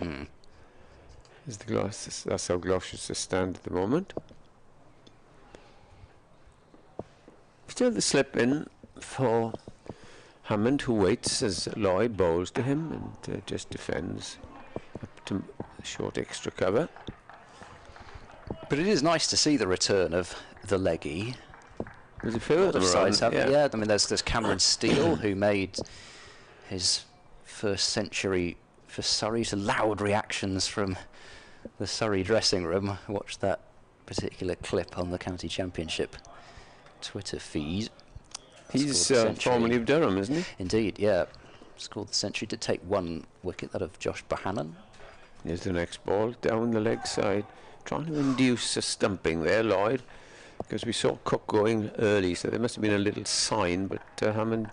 Is the that's how Gloucestershire stand at the moment. Still the slip in for Hammond, who waits as Lloyd bowls to him and just defends up to short extra cover. But it is nice to see the return of the leggy. There's a few of sides them, yeah. I mean, there's Cameron Steele, who made his first century for Surrey to loud reactions from the Surrey dressing room. Watch that particular clip on the County Championship Twitter feed. He's formerly of Durham, isn't he? Indeed, yeah. Scored the century. Did take 1 wicket, that of Josh Bohannon. Here's the next ball, down the leg side. Trying to induce a stumping there, Lloyd, because we saw Cook going early, so there must have been a little sign, but Hammond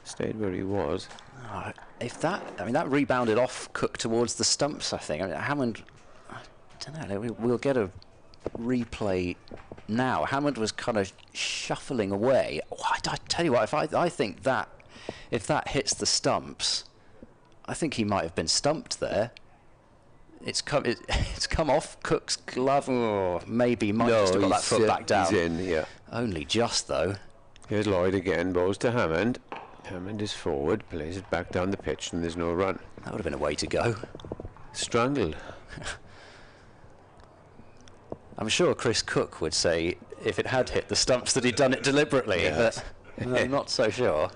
stayed where he was. If that, I mean, that rebounded off Cook towards the stumps, I think. I mean, Hammond, I don't know, we'll get a replay now. Hammond was kind of shuffling away. Oh, I tell you what, I think that if that hits the stumps, I think he might have been stumped there. it's come off Cook's glove. Oh, maybe might just have got that foot back down. He's in, yeah. Only just though. Here's Lloyd again, bowls to Hammond. Hammond is forward, plays it back down the pitch, and there's no run. That would have been a way to go. Strangled. I'm sure Chris Cook would say if it had hit the stumps that he'd done it deliberately, Yes. but I'm not so sure.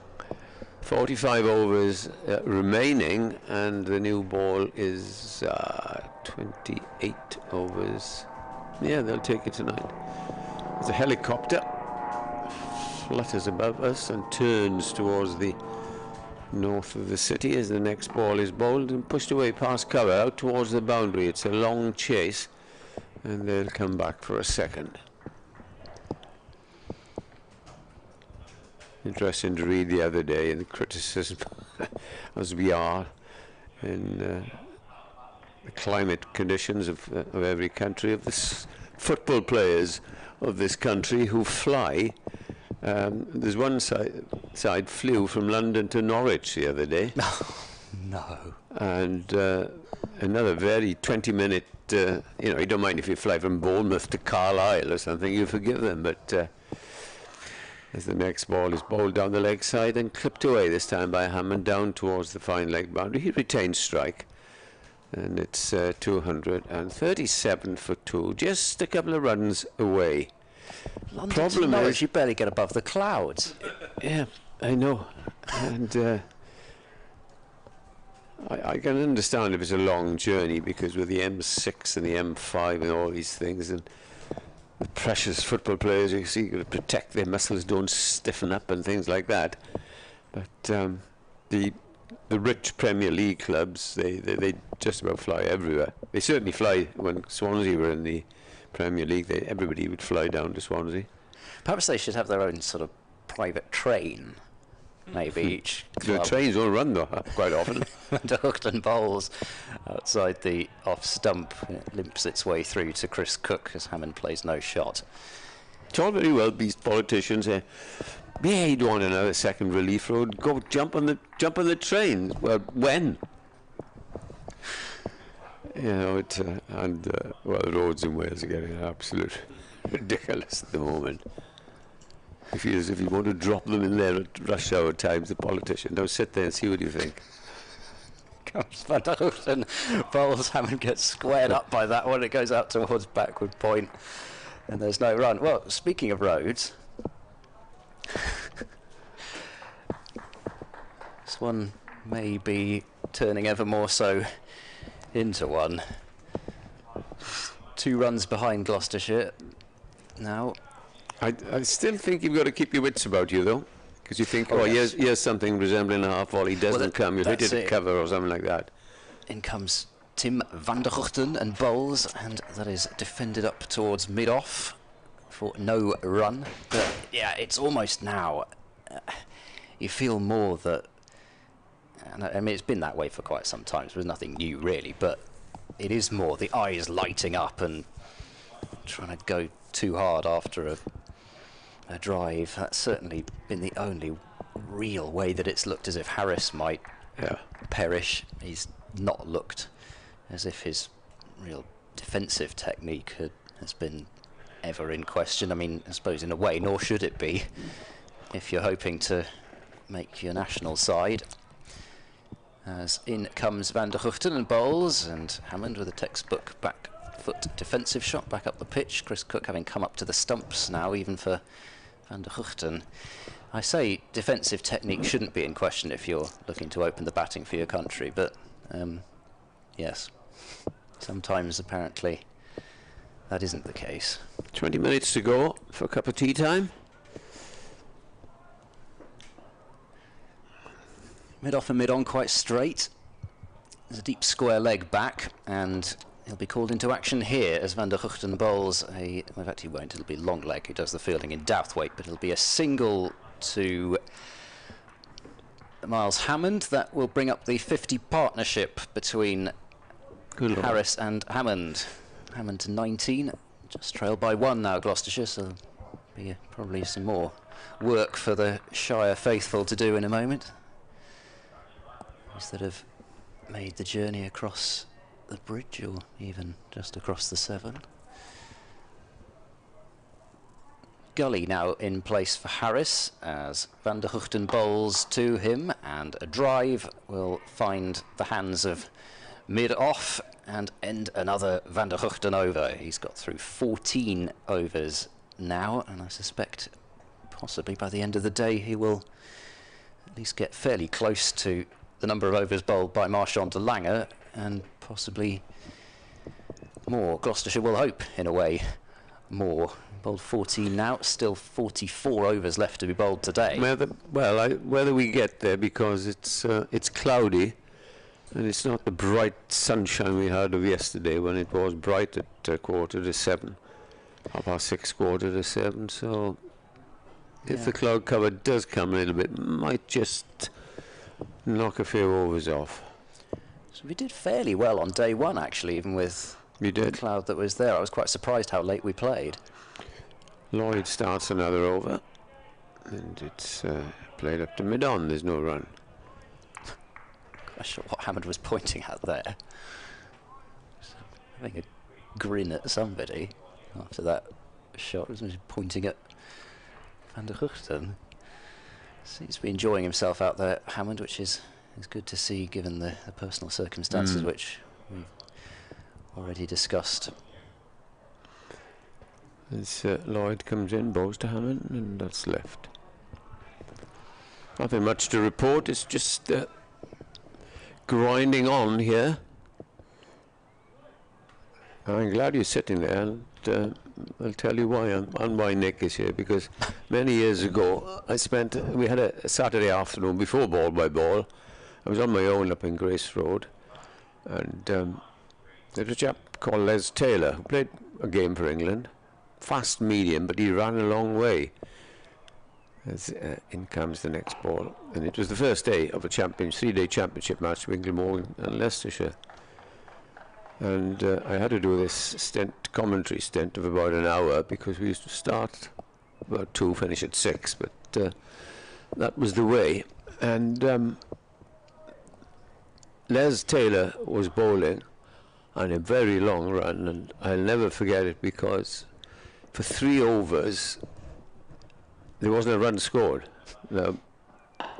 45 overs remaining, and the new ball is 28 overs. Yeah, they'll take it tonight. There's a helicopter, flutters above us and turns towards the north of the city as the next ball is bowled and pushed away past cover out towards the boundary. It's a long chase, and they'll come back for a second. Interesting to read the other day in the criticism, as we are, in the climate conditions of every country, of the football players of this country who fly. There's one side flew from London to Norwich the other day. No. And another very 20-minute, you don't mind if you fly from Bournemouth to Carlisle or something, you forgive them, but as the next ball is bowled down the leg side and clipped away this time by Hammond down towards the fine leg boundary. He retains strike, and it's 237 for 2, just a couple of runs away. London Problem to Norwich, is you barely get above the clouds. Yeah, I know, and I can understand if it's a long journey, because with the M6 and the M5 and all these things, and the precious football players, you see, to protect their muscles don't stiffen up and things like that. But the rich Premier League clubs, they just about fly everywhere. They certainly fly. When Swansea were in the Premier League, everybody would fly down to Swansea. Perhaps they should have their own sort of private train. Maybe each The club. trains don't run though, quite often. And Hookton bowls outside the off stump. It limps its way through to Chris Cook as Hammond plays no shot. It's all very well these politicians say, yeah, you don't want another second relief road, go jump on the train. Well, when? Well, the roads in Wales are getting absolute ridiculous at the moment. It feels as if you want to drop them in there at rush hour times, the politician. Don't sit there and see what you think. Comes Van der Hoogten, bowls. Hammond gets squared up by that one. It goes out towards backward point, and there's no run. Well, speaking of roads, this one may be turning ever more so into one. 2 runs behind Gloucestershire now. I still think you've got to keep your wits about you, though, because you think, yes. here's something resembling a half volley doesn't come, you hit it at cover or something like that. In comes Tim van der Hoogten and bowls, and that is defended up towards mid-off for no run. But yeah, it's almost now. You feel more that, and I mean, it's been that way for quite some time, so there's nothing new really, but it is more the eyes lighting up and trying to go too hard after a drive. That's certainly been the only real way that it's looked as if Harris might perish. He's not looked as if his real defensive technique has been ever in question. I mean, I suppose in a way, nor should it be if you're hoping to make your national side. As in comes Van der Hoogten and bowls, and Hammond with a textbook back foot defensive shot back up the pitch. Chris Cook having come up to the stumps now, even for Van der Hoogten. I say defensive technique shouldn't be in question if you're looking to open the batting for your country, but yes, sometimes apparently that isn't the case. 20 minutes to go for a cup of tea time. Mid-off and mid-on quite straight. There's a deep square leg back, and he'll be called into action here as Van der Hoogten bowls a... Well, in fact, he won't. It'll be long leg who does the fielding in Douthwaite, but it'll be a single to Miles Hammond. That will bring up the 50 partnership between Harris and Hammond. Hammond to 19, just trailed by 1 now, Gloucestershire, so there'll be probably some more work for the Shire faithful to do in a moment. Those that have made the journey across the bridge or even just across the 7. Gully now in place for Harris as Van der Hugten bowls to him, and a drive will find the hands of mid-off and end another Van der Hugten over. He's got through 14 overs now, and I suspect possibly by the end of the day he will at least get fairly close to the number of overs bowled by Marchand de Lange, and possibly more. Gloucestershire will hope, in a way, more. Bowled 14 now, still 44 overs left to be bowled today. Whether we get there, because it's cloudy, and it's not the bright sunshine we had of yesterday when it was bright at 6:45, 6:30, 6:45. So if the cloud cover does come a little bit, might just knock a few overs off. So we did fairly well on day 1, actually, even with the cloud that was there. I was quite surprised how late we played. Lloyd starts another over, and it's played up to mid-on. There's no run. I'm sure what Hammond was pointing at there. Having a grin at somebody after that shot. Was he pointing at Van der Hugten? Seems to be enjoying himself out there, Hammond, which is good to see given the personal circumstances which we've already discussed. As Lloyd comes in, bowls to Hammond, and that's left. Nothing much to report. It's just grinding on here. I'm glad you're sitting there, and I'll tell you why. And why Nick is here, because many years ago we had a Saturday afternoon before ball by ball. I was on my own up in Grace Road, and there was a chap called Les Taylor who played a game for England. Fast medium, but he ran a long way. As in comes the next ball, and it was the first day of a 3-day championship match between Glamorgan and Leicestershire. And I had to do this commentary stint of about an hour, because we used to start about 2, finish at 6, but that was the way. And Les Taylor was bowling on a very long run, and I'll never forget it, because for 3 overs there wasn't a run scored. Now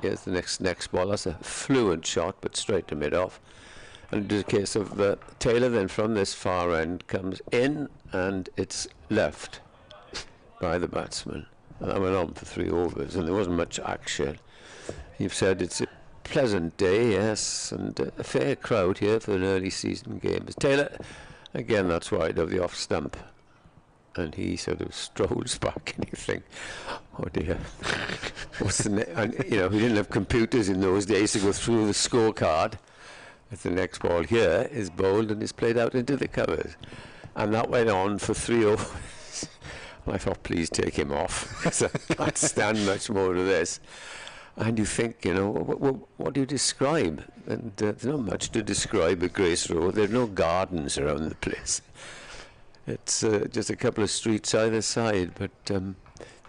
here's the next ball. That's a fluent shot, but straight to mid-off. And it is a case of Taylor then from this far end comes in, and it's left by the batsman. And that went on for 3 overs, and there wasn't much action. You've said it's a pleasant day, yes, and a fair crowd here for an early season game. Taylor, again, that's wide of the off stump. And he sort of strolls back, and you think, oh dear, what's the and we didn't have computers in those days to go through the scorecard. The next ball here is bowled and is played out into the covers, and that went on for 3 overs. I thought, please take him off, because I can't stand much more of this. And you think, what do you describe? And there's not much to describe at Grace Road. There are no gardens around the place. It's just a couple of streets either side, but then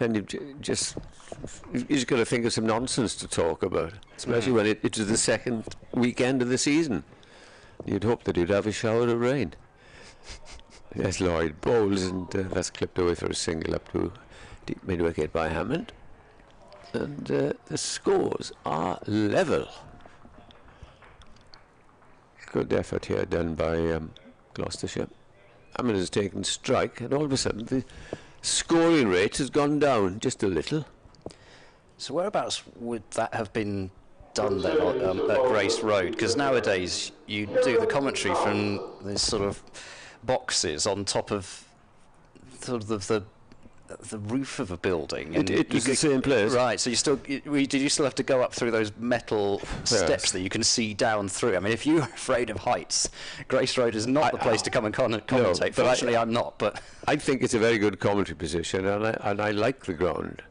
you just got to think of some nonsense to talk about, especially when it was the second weekend of the season. You'd hope that you'd have a shower of rain. Yes, Lloyd bowls, and that's clipped away for a single up to deep mid-wicket by Hammond. And the scores are level. Good effort here done by Gloucestershire. Hammond has taken strike, and all of a sudden the scoring rate has gone down just a little. So whereabouts would that have been done then at Grace Road? Because nowadays you do the commentary from these sort of boxes on top of sort of the roof of a building. And it was the same place. Right, so did you still have to go up through those metal steps that you can see down through? I mean, if you're afraid of heights, Grace Road is not the place to come and commentate. No, fortunately, I'm not. But I think it's a very good commentary position, and I like the ground.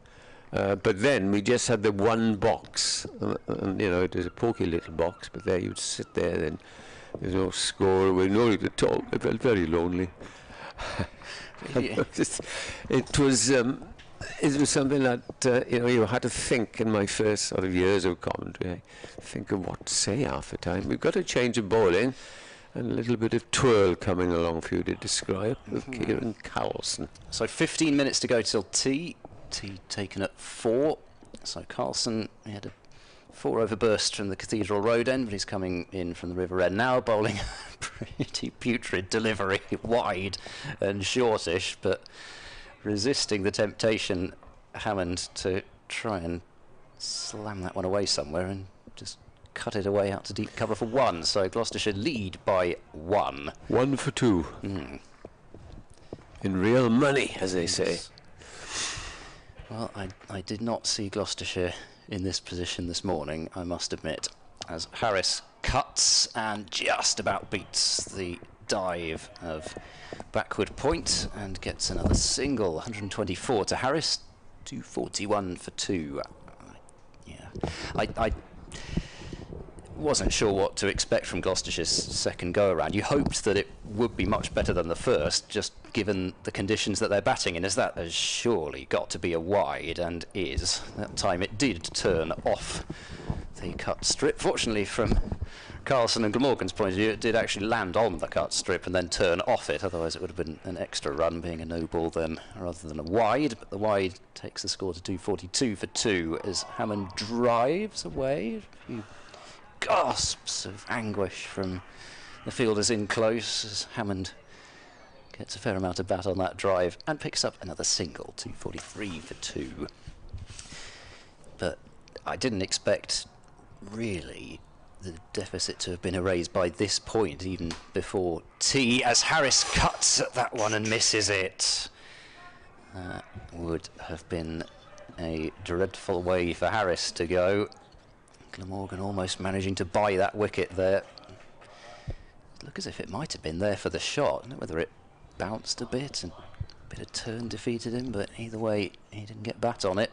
But then we just had the one box, and it was a pokey little box, but there you'd sit there, and there's no score, with nobody to talk. I felt very lonely. It was something that you had to think in my first sort of years of commentary. Think of what to say half the time. We've got to change of bowling, And a little bit of twirl coming along for you to describe with Kiran Carlson. So 15 minutes to go till tea. Tea taken at 4. So Carlson, he had a 4-over burst from the Cathedral Road end, but he's coming in from the River End now, bowling a pretty putrid delivery, wide and shortish, but resisting the temptation, Hammond, to try and slam that one away somewhere and just cut it away out to deep cover for 1. So Gloucestershire lead by 1. 1 for 2. In real money, as they say. Well, I did not see Gloucestershire in this position this morning, I must admit, as Harris cuts and just about beats the dive of backward point and gets another single. 124 to Harris, 241 for 2. Yeah, I wasn't sure what to expect from Gloucestershire's second go-around. You hoped that it would be much better than the first, just given the conditions that they're batting in, as that has surely got to be a wide, and is. That time it did turn off the cut strip. Fortunately, from Carlson and Glamorgan's point of view, it did actually land on the cut strip and then turn off it, otherwise it would have been an extra run, being a no ball then, rather than a wide. But the wide takes the score to 242 for 2, as Hammond drives away. A few gasps of anguish from the fielders in close, as Hammond gets a fair amount of bat on that drive and picks up another single, 243 for 2. But I didn't expect, really, the deficit to have been erased by this point, even before tea, as Harris cuts at that one and misses it. That would have been a dreadful way for Harris to go. Glamorgan almost managing to buy that wicket there. Look as if it might have been there for the shot. I don't know whether it bounced a bit and a bit of turn defeated him, but either way, he didn't get bat on it.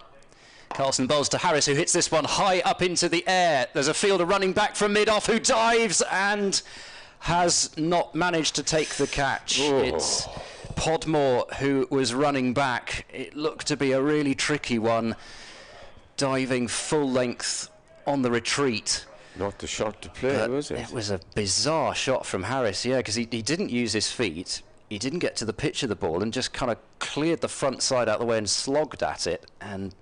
Carlson bowls to Harris, who hits this one high up into the air. There's a fielder running back from mid-off who dives and has not managed to take the catch. Oh. It's Podmore who was running back. It looked to be a really tricky one, diving full length on the retreat. Not the shot to play, was it? It was a bizarre shot from Harris, yeah, because he didn't use his feet. He didn't get to the pitch of the ball and just kind of cleared the front side out of the way and slogged at it. And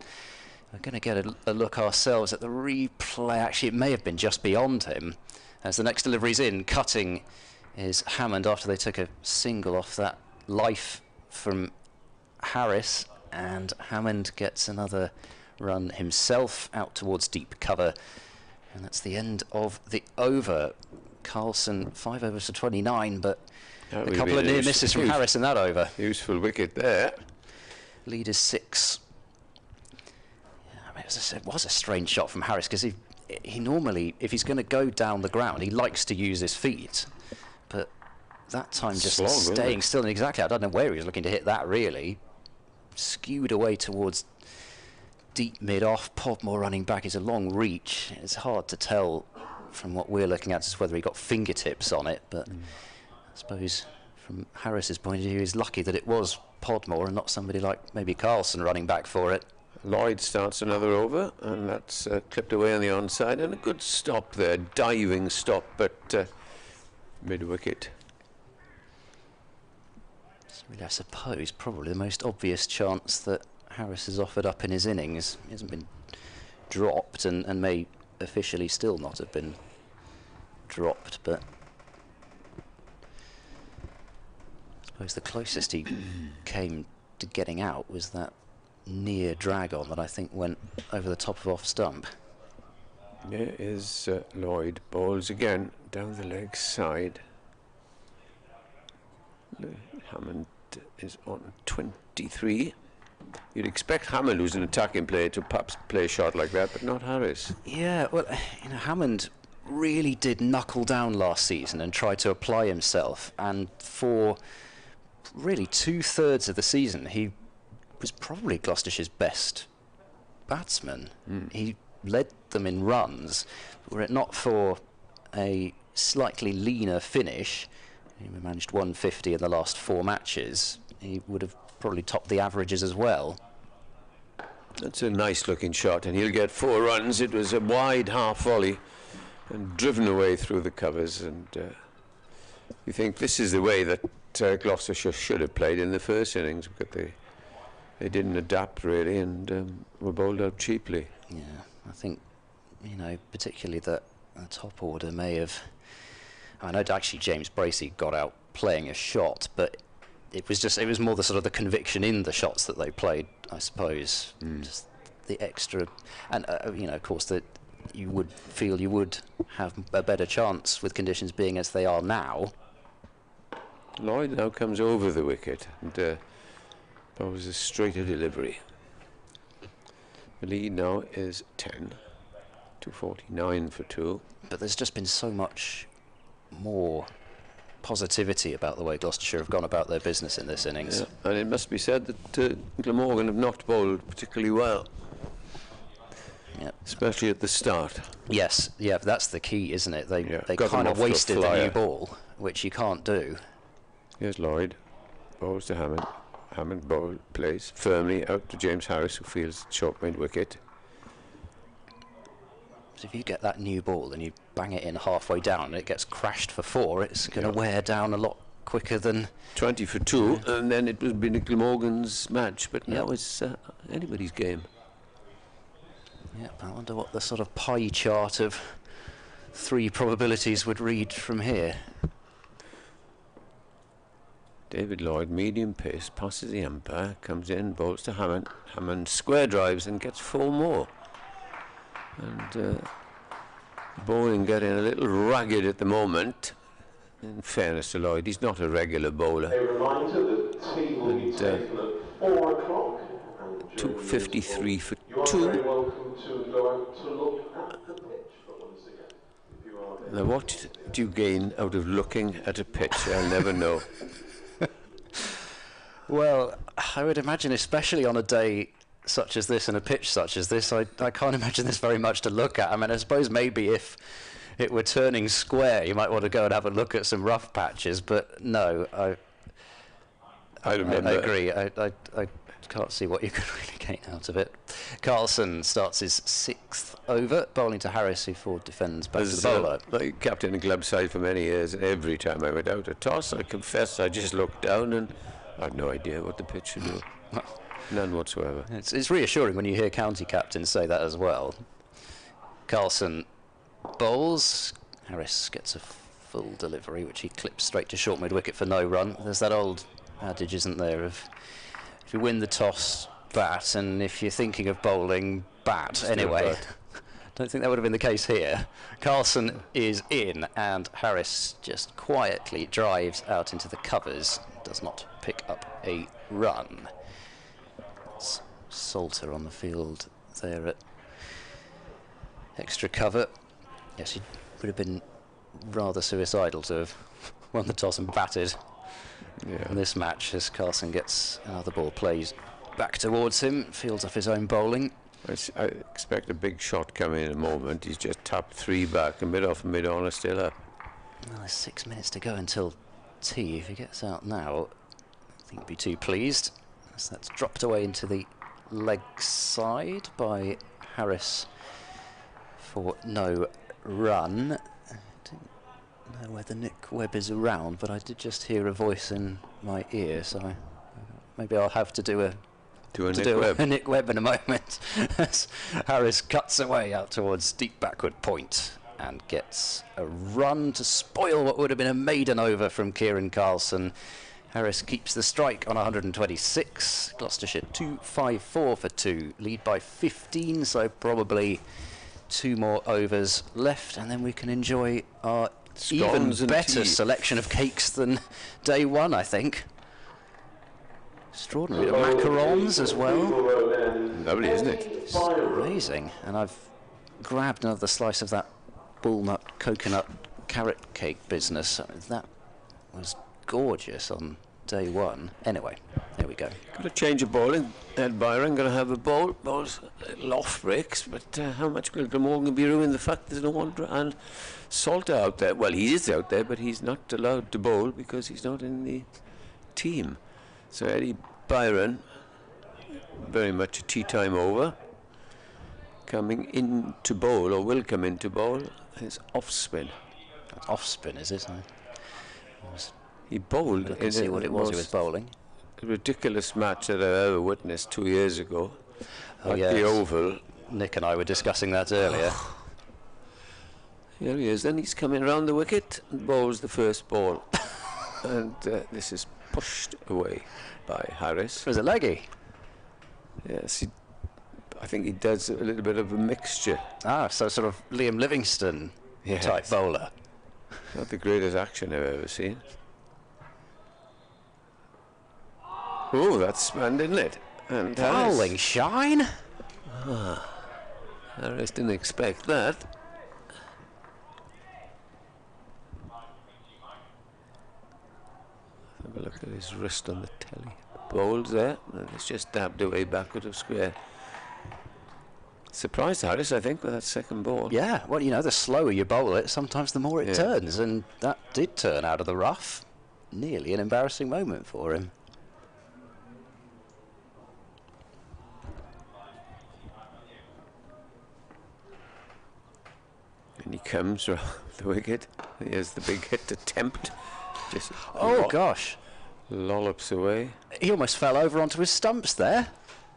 we're going to get a look ourselves at the replay. Actually, it may have been just beyond him, as the next delivery's in. Cutting is Hammond after they took a single off that life from Harris, and Hammond gets another run himself out towards deep cover, and that's the end of the over. Carlson 5 overs to 29, but a couple of near misses from Harris in that over. Useful wicket there. Lead is 6. Yeah, I mean, it was a strange shot from Harris, because he normally, if he's going to go down the ground, he likes to use his feet, but that time just staying still. And exactly, I don't know where he was looking to hit that, really. Skewed away towards deep mid-off. Podmore running back is a long reach. It's hard to tell from what we're looking at as whether he got fingertips on it, but I suppose from Harris's point of view, he's lucky that it was Podmore and not somebody like maybe Carlson running back for it. Lloyd starts another over, and that's clipped away on the onside, and a good stop there, diving stop at mid-wicket. It's really, I suppose, probably the most obvious chance that Harris has offered up in his innings. He hasn't been dropped, and may officially still not have been dropped, but I suppose the closest he came to getting out was that near drag on that I think went over the top of off stump. There is Lloyd, bowls again down the leg side. Hammond is on 23. You'd expect Hammond, who's an attacking player, to perhaps play a shot like that, but not Harris. Yeah, well, you know, Hammond really did knuckle down last season and try to apply himself, and for really 2/3 of the season he was probably Gloucestershire's best batsman. He led them in runs. Were it not for a slightly leaner finish, he managed 150 in the last 4 matches, he would have probably topped the averages as well. That's a nice looking shot, and he'll get 4 runs. It was a wide half volley and driven away through the covers, and You think this is the way that Gloucestershire should have played in the first innings, because they didn't adapt really and were bowled out cheaply. Yeah, I think, you know, particularly that the top order may have... I know actually James Bracey got out playing a shot, but it was more the sort of the conviction in the shots that they played, I suppose. Just the extra... And, you know, of course, that you would feel you would have a better chance with conditions being as they are now. Lloyd now comes over the wicket and that was a straighter delivery. The lead now is 10, 249 for 2. But there's just been so much more positivity about the way Gloucestershire have gone about their business in this innings. Yeah. And it must be said that Glamorgan have not bowled particularly well. Yep. Especially at the start. Yes, yeah, that's the key, isn't it? They Got kind them of off to a wasted the flyer. new ball, which you can't do. Here's Lloyd, bowls to Hammond. Hammond plays firmly out to James Harris, who fields short mid wicket. So if you get that new ball and you bang it in halfway down and it gets crashed for 4, it's going to wear down a lot quicker than... 20 for 2, and then it would been Glamorgan's match, but now it's anybody's game. Yep, I wonder what the sort of pie chart of 3 probabilities would read from here. David Lloyd, medium pace, passes the umpire, comes in, bowls to Hammond. Hammond square drives and gets 4 more. And bowling getting a little ragged at the moment. In fairness to Lloyd, he's not a regular bowler. A reminder that tea will be taken at 4 o'clock. 253 for You are 2. very welcome to go out to look at the pitch, but once again, if you are... Now, what do you gain out of looking at a pitch? I'll never know. Well, I would imagine, especially on a day such as this and a pitch such as this, I can't imagine this very much to look at. I mean, I suppose maybe if it were turning square, you might want to go and have a look at some rough patches, but no, I agree. I can't see what you could really gain out of it. Carlson starts his 6th over, bowling to Harris, who forward defends back to the bowler. I captained a club side for many years, and every time I went out a toss, I confess I just looked down and I had no idea what the pitch should do. None whatsoever. It's reassuring when you hear county captains say that as well. Carlson bowls. Harris gets a full delivery, which he clips straight to short mid wicket for no run. There's that old adage, isn't there, of if you win the toss, bat, and if you're thinking of bowling, bat. Still Anyway, bat. don't think that would have been the case here. Carlson is in, and Harris just quietly drives out into the covers. Does not pick up a run. It's Salter on the field there at extra cover. Yes, he would have been rather suicidal to have won the toss and batted in this match, as Carlson gets another ball, plays back towards him, fields off his own bowling. I expect a big shot coming in a moment. He's just tapped 3 back, and mid off and mid on are still up. Well, there's 6 minutes to go until tea. If he gets out now, I think he'd be too pleased. So that's dropped away into the leg side by Harris for no run. I don't know whether Nick Webb is around, but I did just hear a voice in my ear, so maybe I'll have to do a Nick Webb in a moment. As Harris cuts away out towards deep backward point and gets a run to spoil what would have been a maiden over from Kiran Carlson. Harris keeps the strike on 126. Gloucestershire 254 for 2, lead by 15, so probably 2 more overs left, and then we can enjoy our Scones even and better tea. selection of cakes than day 1, I think. Extraordinary. Macarons as well. Lovely, isn't it? It's amazing. And I've grabbed another slice of that walnut coconut carrot cake business. That was gorgeous on day 1. Anyway, there we go. Got a change of bowling. Ed Byron going to have a bowl. Bowls off breaks, but how much will Glamorgan be ruining the fact there's no one and Salter out there? Well, he is out there, but he's not allowed to bowl because he's not in the team. So Eddie Byron, very much a tea time over, coming in to bowl, or will come in to bowl, is off spin. Off spin, is it? He bowled. I can see what it was he was bowling. Ridiculous match that I ever witnessed 2 years ago at the Oval. Nick and I were discussing that earlier. Here he is. Then he's coming round the wicket and bowls the first ball. And this is pushed away by Harris. Was it leggy? Yes, I think he does a little bit of a mixture. Ah, so sort of Liam Livingstone type bowler. Not the greatest action I've ever seen. Oh, that's spanned inlet. And Bowling shine. Harris didn't expect that. Have a look at his wrist on the telly. Bowls there, and it's just dabbed away backward of square. Surprised Harris, I think, with that second ball. Yeah, well, you know, the slower you bowl it, sometimes the more it turns, and that did turn out of the rough. Nearly an embarrassing moment for him. And he comes round the wicket. Here's the big hit attempt. Just gosh. Lollops away. He almost fell over onto his stumps there.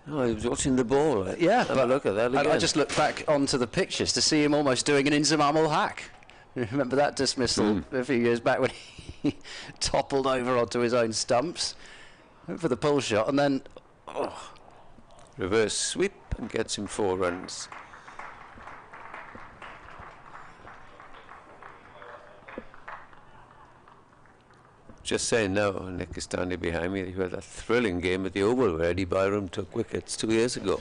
Oh, he was watching the ball. Yeah. Have a look at that again. I just looked back onto the pictures to see him almost doing an Inzamam hack. Remember that dismissal a few years back when he toppled over onto his own stumps? Went for the pull shot and then... reverse sweep and gets him 4 runs. Just saying now, Nick is standing behind me. You had that thrilling game at the Oval where Eddie Byram took wickets 2 years ago.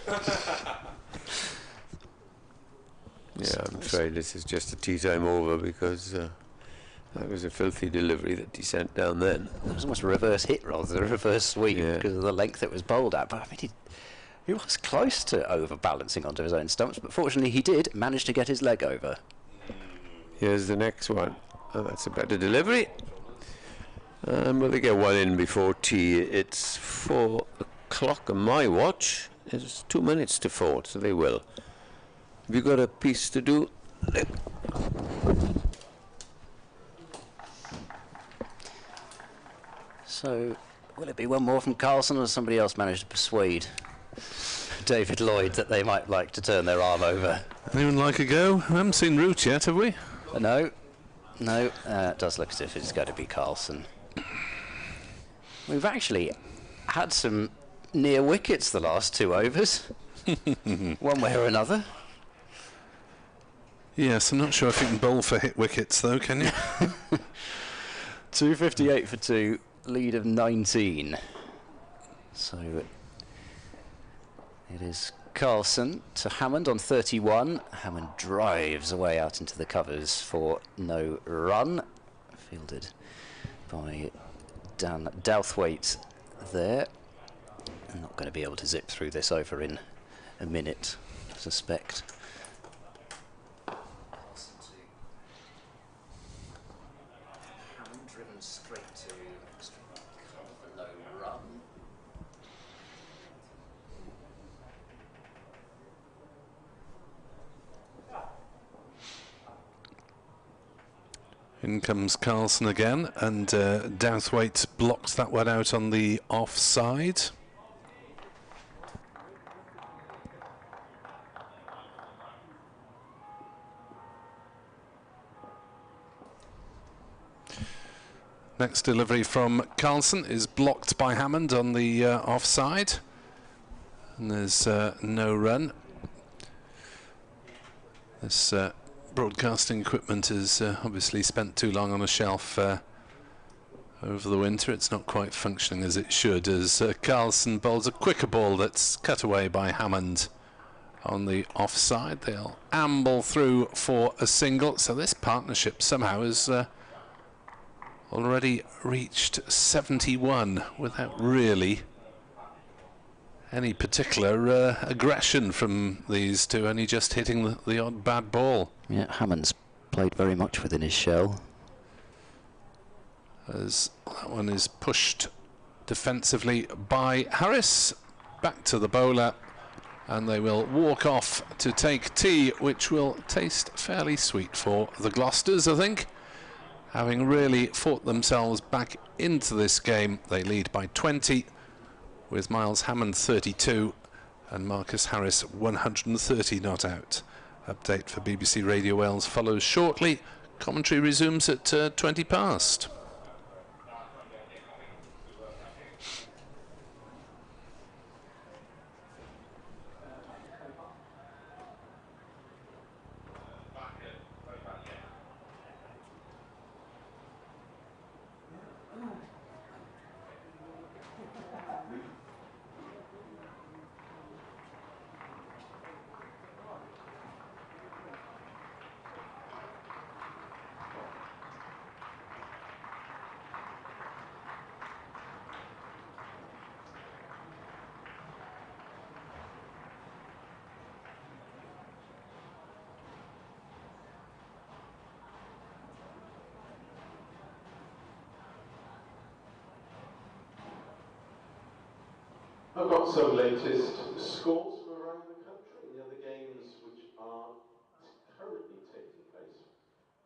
Yeah, I'm afraid this is just a tea time over because that was a filthy delivery that he sent down then. It was almost a reverse hit rather than a reverse sweep because of the length it was bowled at. But I mean, he was close to overbalancing onto his own stumps, but fortunately he did manage to get his leg over. Here's the next one. Oh, that's a better delivery. Will they get one in before tea? It's 4 o'clock on my watch. It's 2 minutes to 4, so they will. Have you got a piece to do? So, will it be one more from Carlson, or somebody else managed to persuade David Lloyd that they might like to turn their arm over? Anyone like a go? I haven't seen Root yet, have we? No. It does look as if it's going to be Carlson. We've actually had some near wickets the last 2 overs, one way or another. Yes, I'm not sure if you can bowl for hit wickets though, can you? 258 for 2, lead of 19. So it is Carlson to Hammond on 31. Hammond drives away out into the covers for no run. Fielded by Dan Douthwaite there. I'm not going to be able to zip through this over in a minute, I suspect. Hammond driven straight to cover for no run. In comes Carlson again, and Douthwaite blocks that one out on the offside. Next delivery from Carlson is blocked by Hammond on the offside, and there's no run. This broadcasting equipment has obviously spent too long on a shelf over the winter. It's not quite functioning as it should, as Carlson bowls a quicker ball that's cut away by Hammond on the offside. They'll amble through for a single, so this partnership somehow has already reached 71 without really any particular aggression from these two, only just hitting the odd bad ball. Yeah, Hammond's played very much within his shell. As that one is pushed defensively by Harris. Back to the bowler, and they will walk off to take tea, which will taste fairly sweet for the Gloucesters, I think. having really fought themselves back into this game. They lead by 20 with Miles Hammond 32 and Marcus Harris 130 not out. Update for BBC Radio Wales follows shortly. Commentary resumes at 20 past. I've got some latest scores from around the country in the other games which are currently taking place.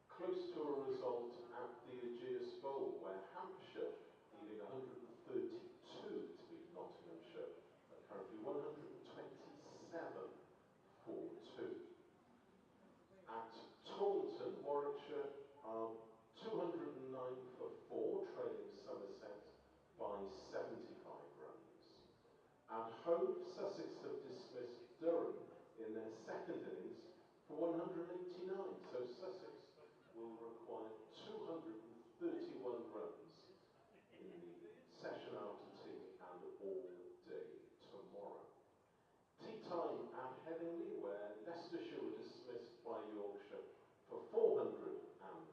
Close to a result at the Ageas Bowl, where Hampshire leading 132 to beat Nottinghamshire, currently 127 for 2. At Taunton, Warwickshire are 209 for 4, trailing Somerset by 75 runs. At home, Sussex have dismissed Durham in their second innings for 189, so Sussex will require 231 runs in the session after tea and all day tomorrow. Tea time at Headingley, where Leicestershire were dismissed by Yorkshire for 415, and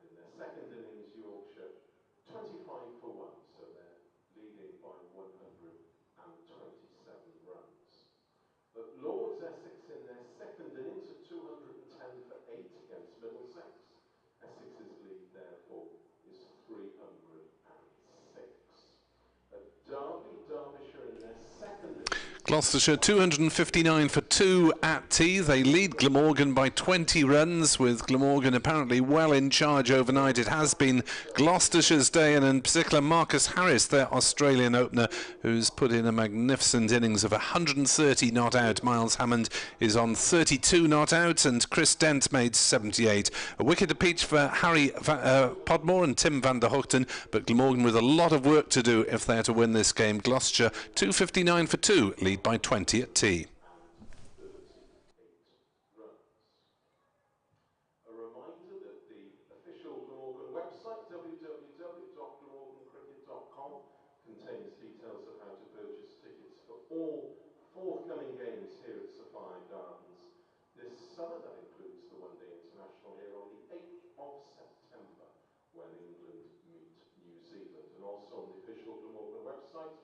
in their second innings, Yorkshire 25 for 1, so they're leading by 127 runs. At Lords, Essex in their second innings at 210 for 8 against Middlesex. Essex's lead, therefore, is 306. At Derby, Derbyshire in their second innings. Gloucestershire 259 for 2 at tea. They lead Glamorgan by 20 runs, with Glamorgan apparently well in charge overnight. It has been Gloucestershire's day, and in particular Marcus Harris, their Australian opener, who's put in a magnificent innings of 130 not out. Miles Hammond is on 32 not out, and Chris Dent made 78. A wicket apiece for Harry Podmore and Tim van der Hoogten, but Glamorgan with a lot of work to do if they're to win this game. Gloucestershire 259 for 2, lead by 20 at tea. A reminder that the official Glamorgan website, www.glamorgancricket.com, contains details of how to purchase tickets for all forthcoming games here at Sapphire Gardens this summer. That includes the one-day international here on the 8th of September, when England meet New Zealand. And also on the official Glamorgan website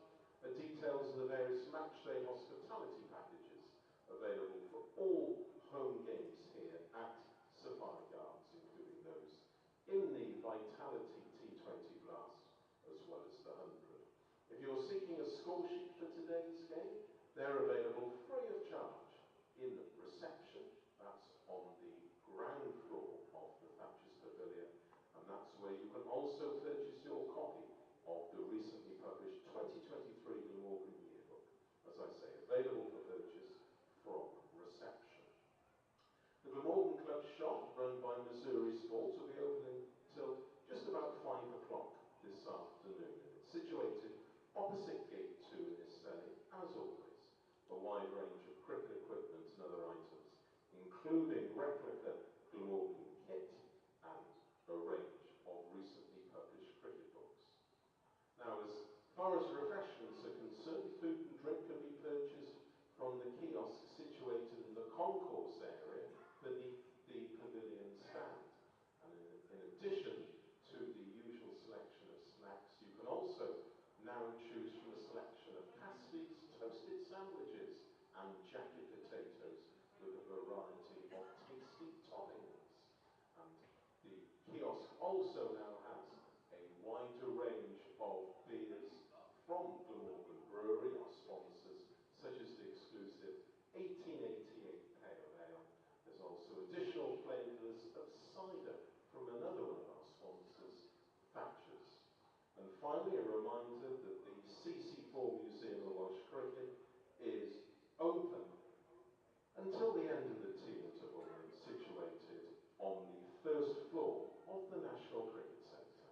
are details of the various matchday hospitality packages available for all home games here at Sapphire Gardens, including those in the Vitality T20 Blast, as well as the 100. If you're seeking a score sheet for today's game, they're available free of charge in reception. That's on the ground floor of the Thatcher's Pavilion, and that's where you can also purchase your copy of the recently published 2023 Glamorgan Yearbook. As I say, available for purchase from reception. The Glamorgan Club shop, run by Missouri Sports, will be opening till just about 5 o'clock this afternoon. It's situated opposite Gate 2 in Estelly, as always. A wide range of cricket equipment and other Finally, a reminder that the CC4 Museum of Welsh Cricket is open until the end of the tea interval and situated on the first floor of the National Cricket Centre.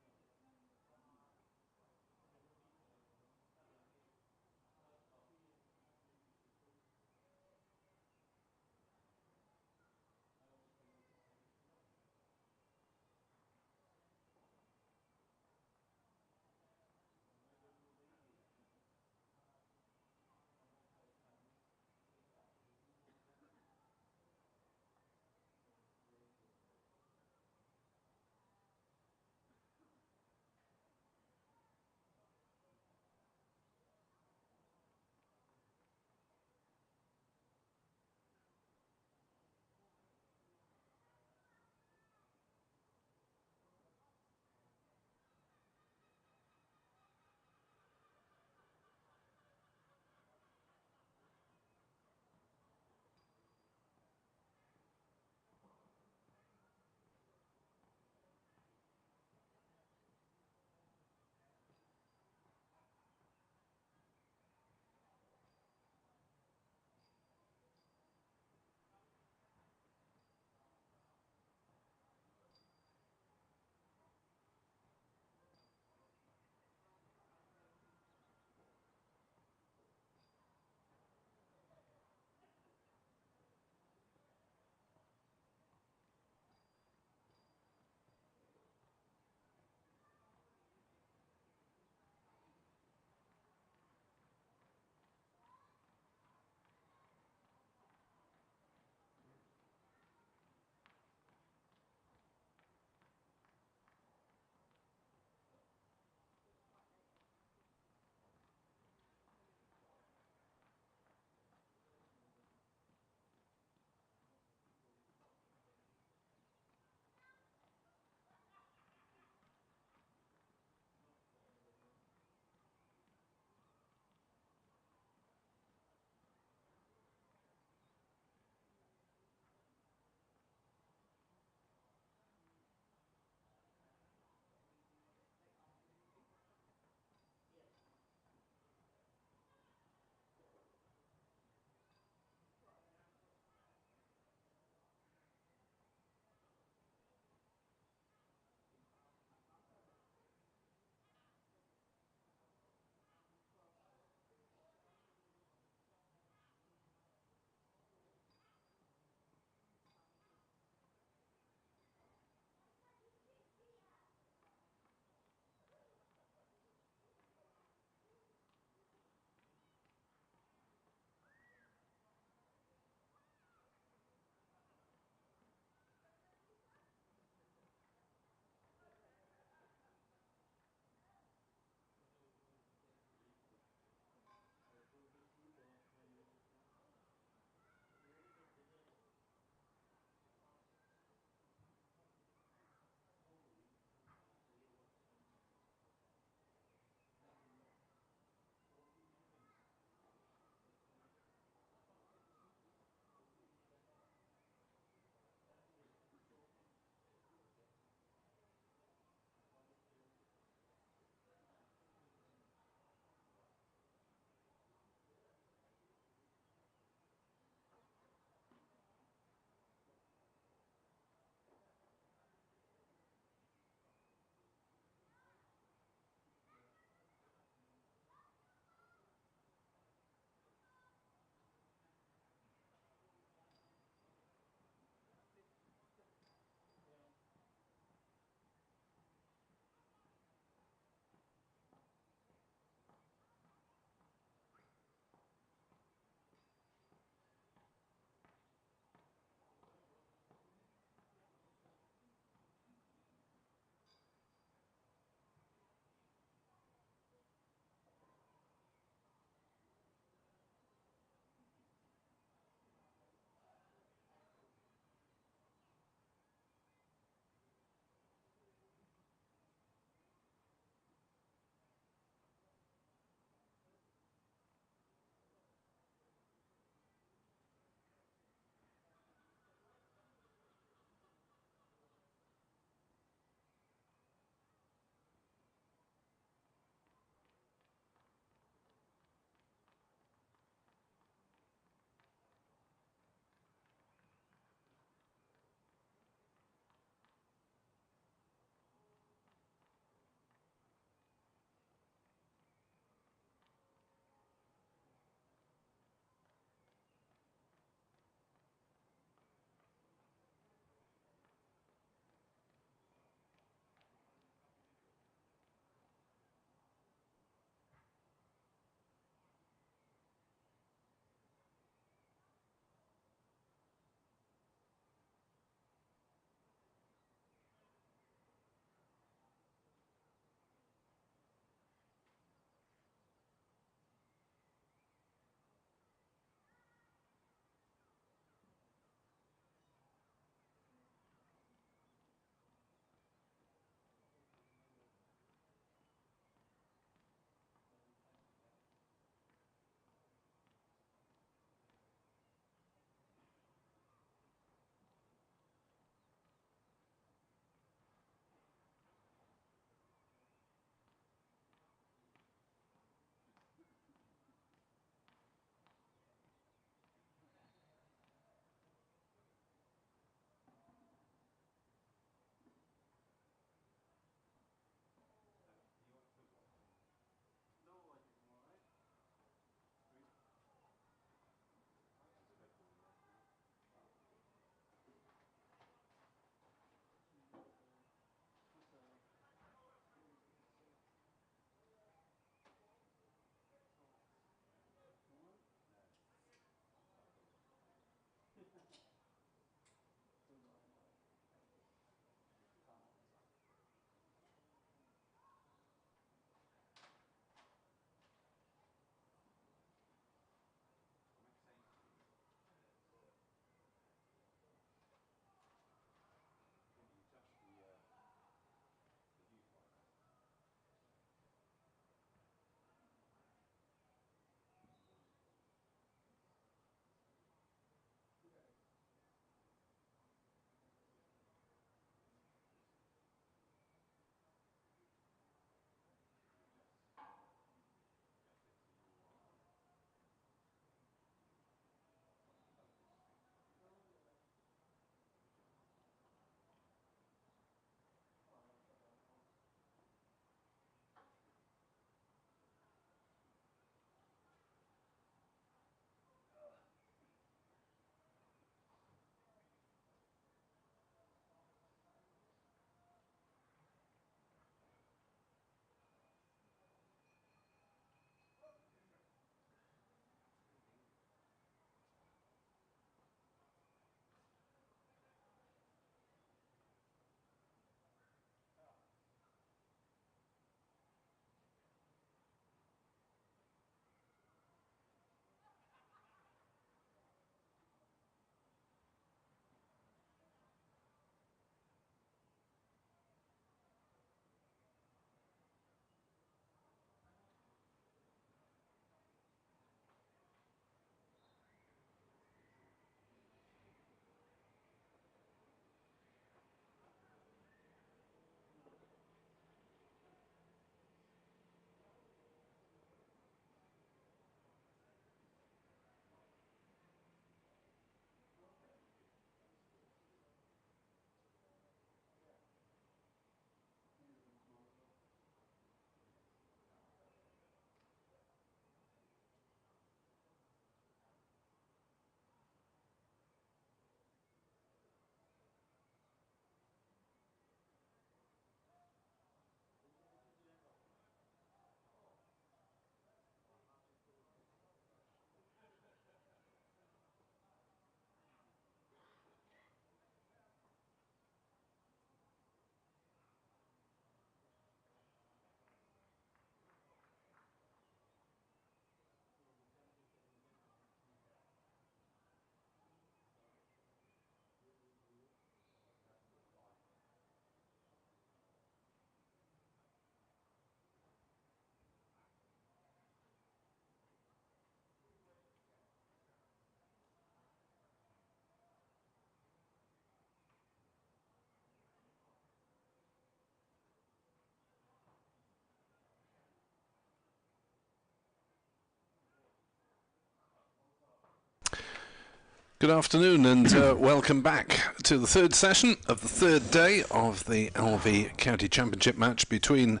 Good afternoon and welcome back to the third session of the third day of the LV County Championship match between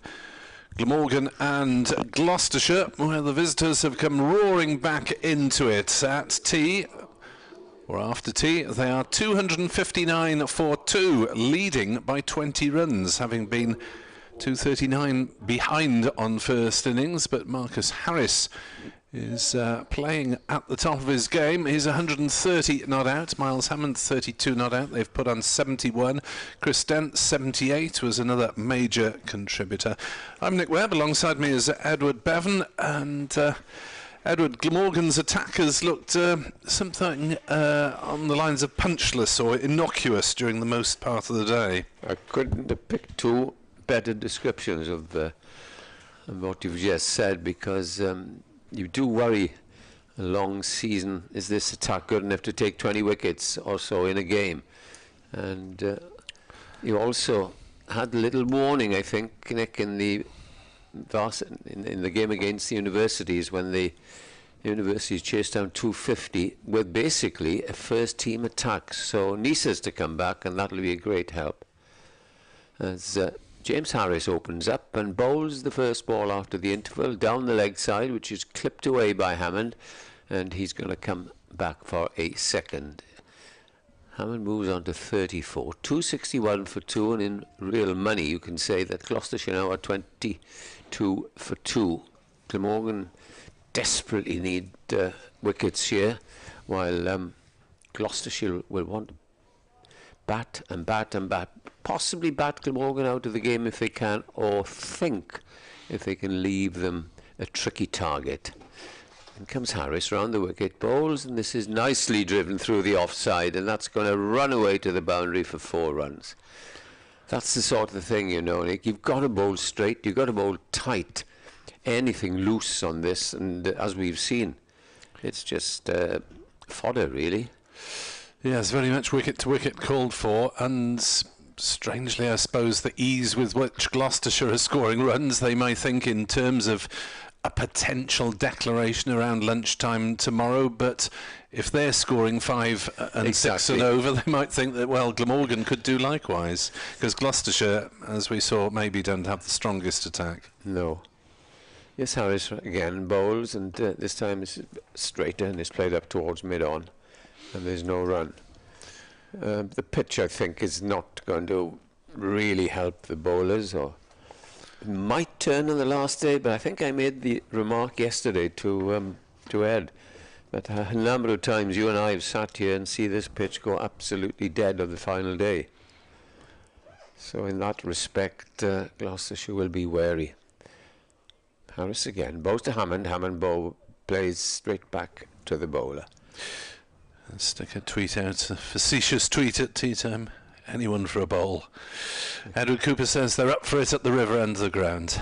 Glamorgan and Gloucestershire, where the visitors have come roaring back into it. At tea, or after tea, they are 259 for 2, leading by 20 runs, having been 239 behind on first innings, but Marcus Harris is playing at the top of his game. He's 130 not out. Miles Hammond 32 not out. They've put on 71. Chris Dent 78 was another major contributor. I'm Nick Webb. Alongside me is Edward Bevan, and Edward, Glamorgan's attackers looked something on the lines of punchless or innocuous during the most part of the day. I couldn't have picked two better descriptions of what you've just said, because you do worry a long season. Is this attack good enough to take 20 wickets or so in a game? And you also had a little warning, I think, Nick, in the game against the universities, when the universities chased down 250 with basically a first team attack. So Nisa's to come back, and that'll be a great help. As James Harris opens up and bowls the first ball after the interval down the leg side, which is clipped away by Hammond, and he's going to come back for a second. Hammond moves on to 34, 261 for 2, and in real money you can say that Gloucestershire now are 22 for 2. Glamorgan desperately need wickets here, while Gloucestershire will want to bat and bat and bat, possibly bat Glamorgan out of the game if they can, or think if they can leave them a tricky target. And comes Harris round the wicket, bowls, and this is nicely driven through the offside, and that's going to run away to the boundary for 4 runs. That's the sort of thing, you know, Nick. You've got to bowl straight, you've got to bowl tight. Anything loose on this, and as we've seen, it's just fodder, really. Yes, very much wicket to wicket called for, and strangely, I suppose, the ease with which Gloucestershire are scoring runs, they may think in terms of a potential declaration around lunchtime tomorrow, but if they're scoring 5 and 6 and over, they might think that, well, Glamorgan could do likewise, because Gloucestershire, as we saw, maybe don't have the strongest attack. No. Yes, Harris again bowls, and this time it's straighter and it's played up towards mid-on, and there's no run. The pitch, I think, is not going to really help the bowlers, or it might turn on the last day, but I think I made the remark yesterday to Ed that a number of times you and I have sat here and see this pitch go absolutely dead on the final day. So in that respect, Gloucestershire will be wary. Harris again, bowls to Hammond. Hammond plays straight back to the bowler. Let's stick a tweet out, a facetious tweet at tea time. Anyone for a bowl. Edward Cooper says they're up for it at the river end of the ground.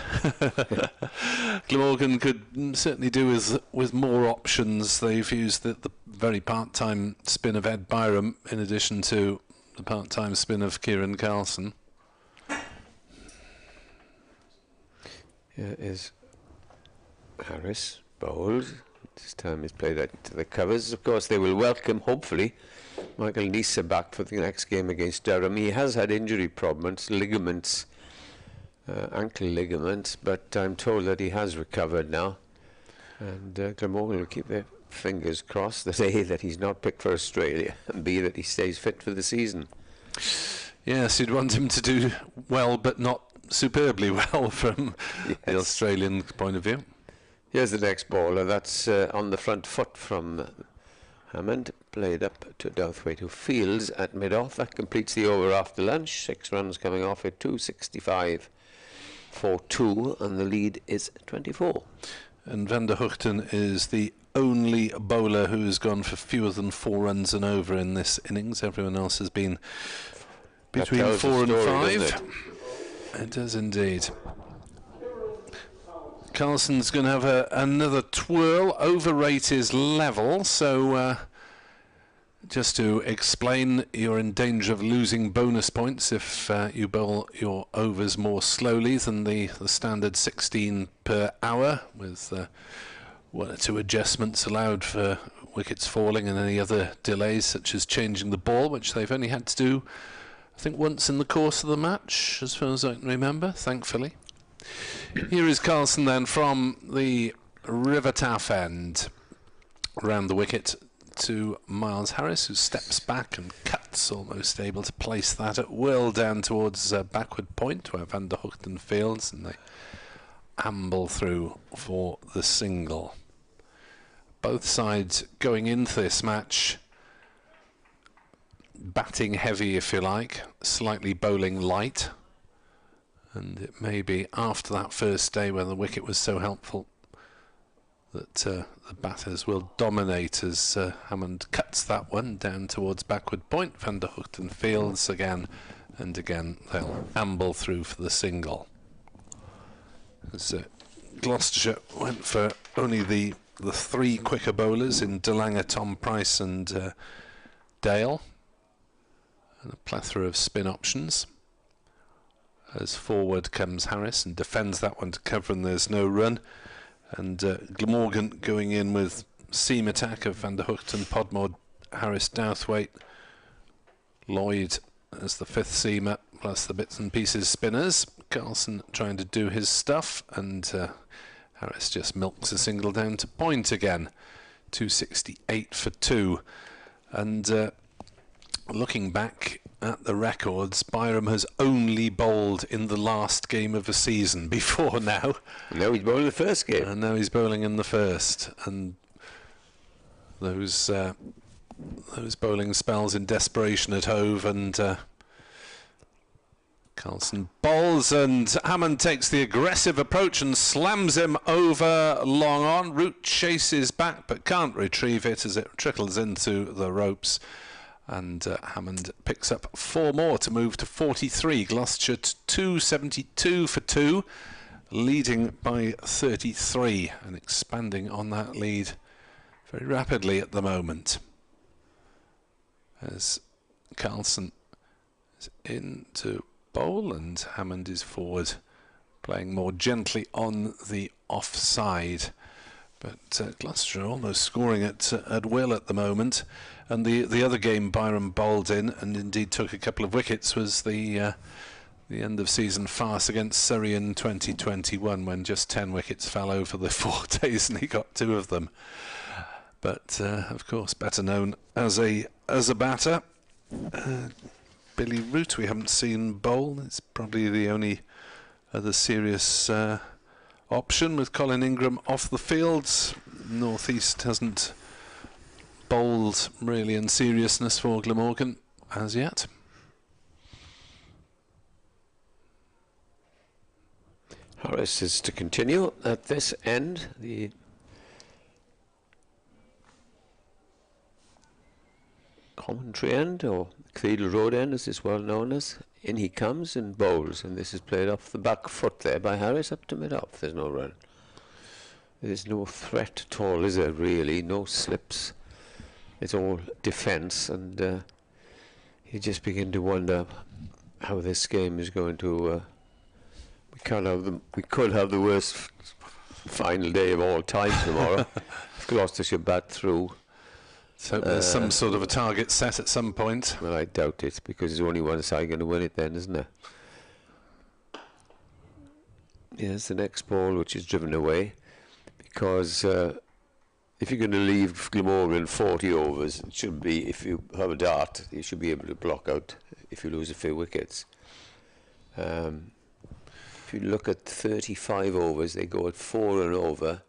Glamorgan could certainly do with more options. They've used the very part-time spin of Ed Byram in addition to the part-time spin of Kiran Carlson. Here is Harris, bowled. This time he's played out to the covers. Of course, they will welcome, hopefully, Michael Nisa back for the next game against Durham. He has had injury problems, ligaments, ankle ligaments, but I'm told that he has recovered now. And Glamorgan will keep their fingers crossed that A, that he's not picked for Australia, and B, that he stays fit for the season. Yes, you'd want him to do well, but not superbly well from the Australian point of view. Here's the next bowler. That's on the front foot from Hammond. Played up to Douthwaite, who fields at mid-off. That completes the over after lunch. 6 runs coming off at 265 for 2, and the lead is 24. And Van der Hoogten is the only bowler who has gone for fewer than 4 runs and over in this innings. Everyone else has been between 4 and 5. It does indeed. Carlson's going to have another twirl. Over rate is level, so just to explain, you're in danger of losing bonus points if you bowl your overs more slowly than the standard 16 per hour, with 1 or 2 adjustments allowed for wickets falling and any other delays, such as changing the ball, which they've only had to do, I think, once in the course of the match, as far as I can remember, thankfully. Here is Carlson then from the River Taff end, around the wicket to Miles Harris, who steps back and cuts, almost able to place that at will down towards backward point where Van der Hoogten fields, and they amble through for the single. Both sides going into this match batting heavy, if you like, slightly bowling light, and it may be after that first day when the wicket was so helpful that the batters will dominate as Hammond cuts that one down towards backward point. Van der Hoogten fields again, and again they'll amble through for the single. As Gloucestershire went for only the 3 quicker bowlers in DeLange, Tom Price and Dale, and a plethora of spin options. As forward comes Harris and defends that one to cover, and there's no run. And Glamorgan going in with seam attack of Van der Hoogten, Podmore, Harris, Douthwaite, Lloyd as the 5th seamer, plus the bits and pieces spinners. Carlson trying to do his stuff, and Harris just milks a single down to point again. 268 for 2. And looking back at the records, Byram has only bowled in the last game of a season before now. Now he's bowling the first game. And now he's bowling in the first. And those bowling spells in desperation at Hove, and Carlson bowls, and Hammond takes the aggressive approach and slams him over long on. Root chases back but can't retrieve it as it trickles into the ropes. And Hammond picks up 4 more to move to 43. Gloucestershire 272 for 2, leading by 33 and expanding on that lead very rapidly at the moment. As Carlson is in to bowl, and Hammond is forward, playing more gently on the offside. But Gloucestershire almost scoring at will at the moment. And the other game Byram bowled in, and indeed took a couple of wickets, was the end of season farce against Surrey in 2021, when just 10 wickets fell over the 4 days and he got 2 of them. But of course, better known as a batter. Billy Root we haven't seen bowl. It's probably the only other serious option, with Colin Ingram off the field. North East hasn't bowled really in seriousness for Glamorgan as yet. Harris is to continue at this end. The commentary end, or Credle Road end as it's well known as. In he comes and bowls, and this is played off the back foot there by Harris up to mid-off. There's no run. There's no threat at all, is there, really? No slips. It's all defence, and you just begin to wonder how this game is going to. We could have the worst final day of all time tomorrow. If Gloucestershire bat through. So there's some sort of a target set at some point. Well, I doubt it, because there's only one side going to win it then, isn't there? Yes, the next ball, which is driven away, because if you're going to leave Glamorgan 40 overs, it should be, if you have a dart, you should be able to block out if you lose a few wickets. If you look at 35 overs, they go at 4 and over.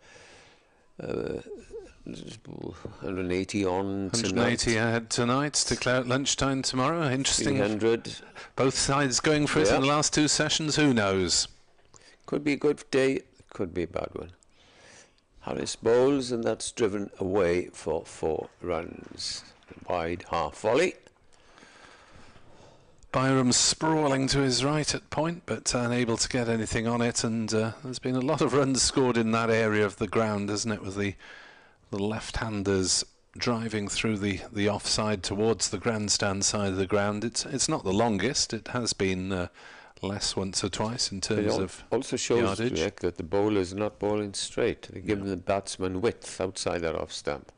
180 on 180 ahead tonight, to declare at lunchtime tomorrow. Interesting. 300. Both sides going for it in the last 2 sessions. Who knows? Could be a good day, could be a bad one. Harris bowls, and that's driven away for 4 runs. Wide half volley. Byram sprawling to his right at point, but unable to get anything on it, and there's been a lot of runs scored in that area of the ground, hasn't it, with the left-handers driving through the offside towards the grandstand side of the ground. It's not the longest. It has been less once or twice in terms of also shows yardage. Rick, that the bowler's not bowling straight. They're giving the batsman width outside that off stump.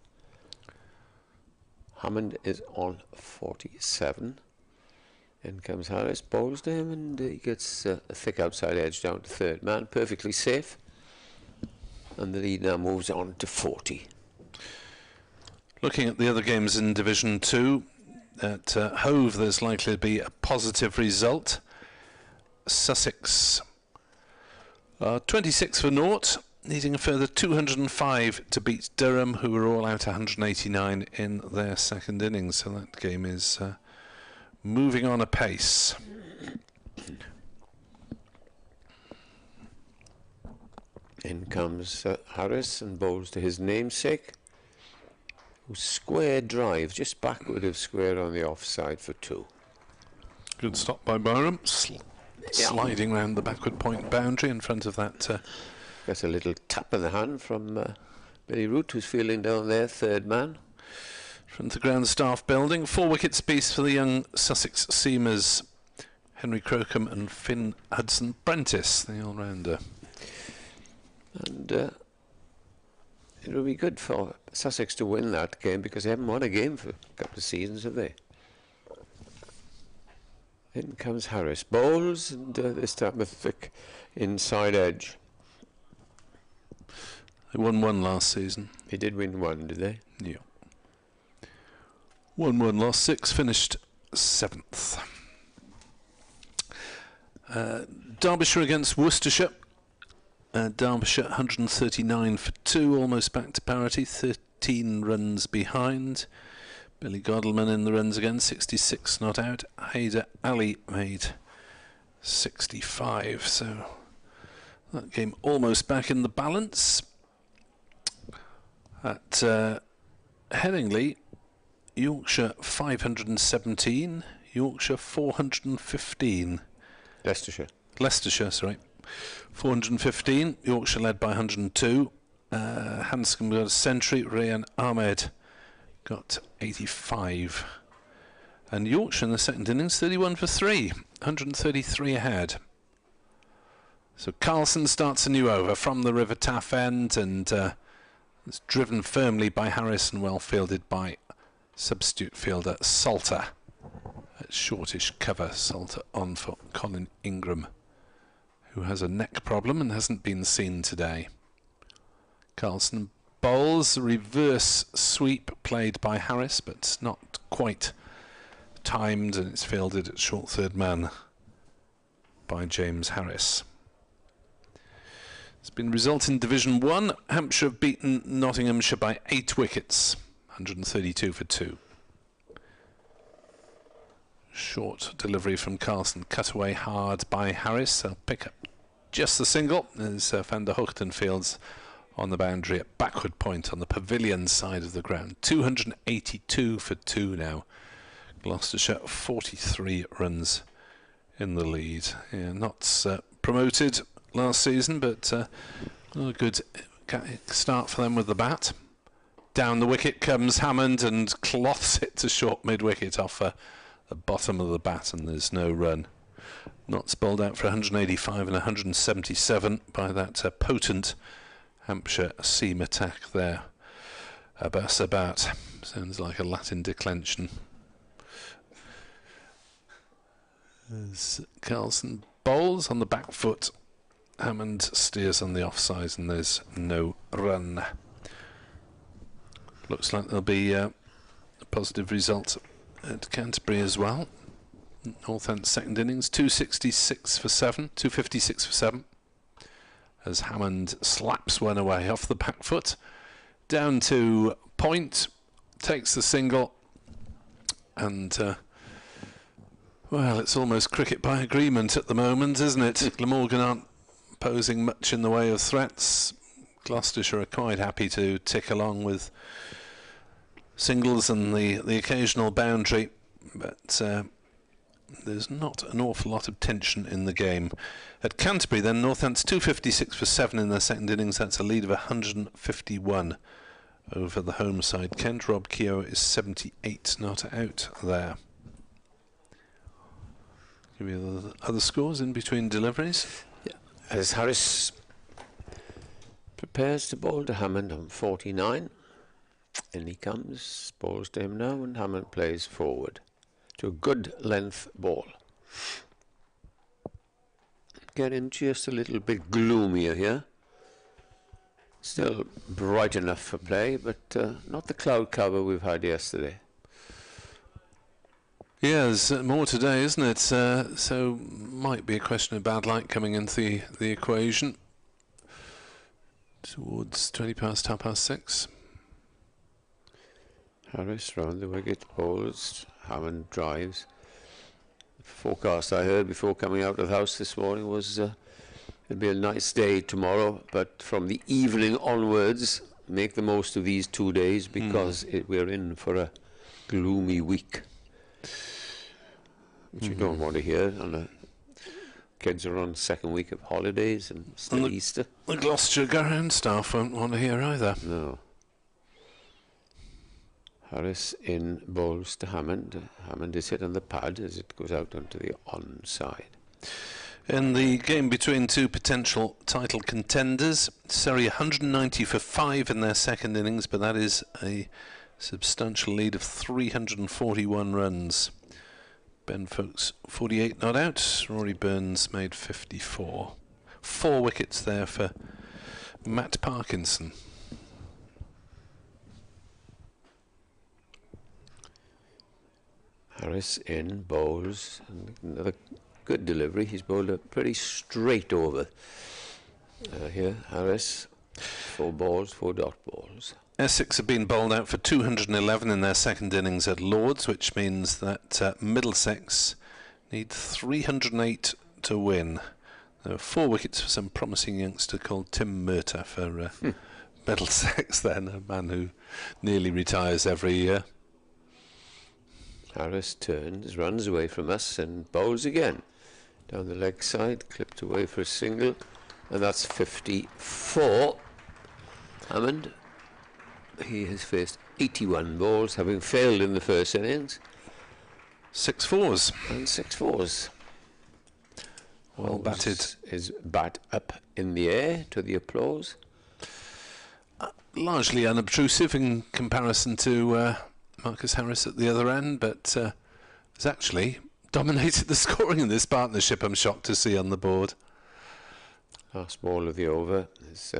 Hammond is on 47. In comes Harris, bowls to him, and he gets a thick outside edge down to third man, perfectly safe. And the lead now moves on to 40. Looking at the other games in Division 2, at Hove there's likely to be a positive result. Sussex 26 for naught, needing a further 205 to beat Durham, who were all out 189 in their second innings. So that game is moving on apace. In comes Harris and bowls to his namesake, who square drive, just backward of square on the offside for 2. Good stop by Byram, sliding round the backward point boundary in front of that. Gets a little tap in the hand from Billy Root, who's feeling down there, third man. From the ground staff building, 4 wickets apiece for the young Sussex seamers, Henry Crocombe and Finn Hudson-Prentice, the all-rounder. And it will be good for Sussex to win that game, because they haven't won a game for a couple of seasons, have they? In comes Harris, bowls, and this time a thick inside edge. They won 1 last season. They did win 1, did they? Yeah. 1-1, lost 6, finished 7th. Derbyshire against Worcestershire. Derbyshire 139 for 2, almost back to parity, 13 runs behind. Billy Godleman in the runs again, 66 not out. Haider Ali made 65, so that game almost back in the balance. At Headingley, Yorkshire 517, Yorkshire 415. Leicestershire, sorry. 415, Yorkshire led by 102. Hanscom got a century, Rayan Ahmed got 85. And Yorkshire in the second innings, 31 for 3, 133 ahead. So Carlson starts a new over from the River Taff end, and it's driven firmly by Harris and well fielded by substitute fielder Salter. At shortish cover, Salter on for Colin Ingram, who has a neck problem and hasn't been seen today. Carlson bowls, reverse sweep played by Harris, but not quite timed, and it's fielded at short third man by James Harris. It's been result in Division 1. Hampshire have beaten Nottinghamshire by 8 wickets, 132 for 2. Short delivery from Carlson, cut away hard by Harris. They'll pick up just the single as Van der Hoogten fields on the boundary at backward point on the pavilion side of the ground. 282 for 2 now. Gloucestershire 43 runs in the lead. Yeah, not promoted last season, but a good start for them with the bat. Down the wicket comes Hammond and cloths it to short mid-wicket off the bottom of the bat, and there's no run. Knots bowled out for 185 and 177 by that potent Hampshire seam attack there. Abbas Abbat. Sounds like a Latin declension. As Carlson bowls on the back foot, Hammond steers on the offside, and there's no run. Looks like there'll be a positive result at Canterbury as well. Northant's second innings, 256 for 7, 256 for 7. As Hammond slaps one away off the back foot, down to point, takes the single, and well, it's almost cricket by agreement at the moment, isn't it? Glamorgan aren't posing much in the way of threats. Gloucestershire are quite happy to tick along with singles and the occasional boundary, but there's not an awful lot of tension in the game. At Canterbury then, Northant's 256 for 7 in their second innings. That's a lead of 151 over the home side. Kent Rob Keogh is 78 not out there. Give you the other scores in between deliveries. As Harris prepares to bowl to Hammond on 49. In he comes, bowls to him now, and Hammond plays forward to a good length ball. Getting just a little bit gloomier here. Still bright enough for play, but not the cloud cover we've had yesterday. Yeah, there's more today, isn't it? So might be a question of bad light coming into the equation. Towards 6:20. Harris round the wicket, bowls. Hammond drives. The forecast I heard before coming out of the house this morning was it'll be a nice day tomorrow, but from the evening onwards, make the most of these 2 days because we're in for a gloomy week, which you don't want to hear. Kids are on second week of holidays and still Easter. The Gloucestershire ground staff won't want to hear either. No. Harris in bowls to Hammond. Hammond is hit on the pad as it goes out onto the onside. In the game between two potential title contenders, Surrey 190 for 5 in their second innings, but that is a substantial lead of 341 runs. Ben Foakes 48 not out. Rory Burns made 54. 4 wickets there for Matt Parkinson. Harris in bowls, and another good delivery. He's bowled a pretty straight over here. Harris, 4 balls, 4 dot balls. Essex have been bowled out for 211 in their second innings at Lords, which means that Middlesex need 308 to win. There are 4 wickets for some promising youngster called Tim Murtagh for Middlesex then, a man who nearly retires every year. Harris turns, runs away from us and bowls again. Down the leg side, clipped away for a single, and that's 54. Hammond, he has faced 81 balls, having failed in the first innings. 6 fours. And 6 fours. Well batted. His bat up in the air to the applause. Largely unobtrusive in comparison to Marcus Harris at the other end, but has actually dominated the scoring in this partnership, I'm shocked to see on the board. Last ball of the over is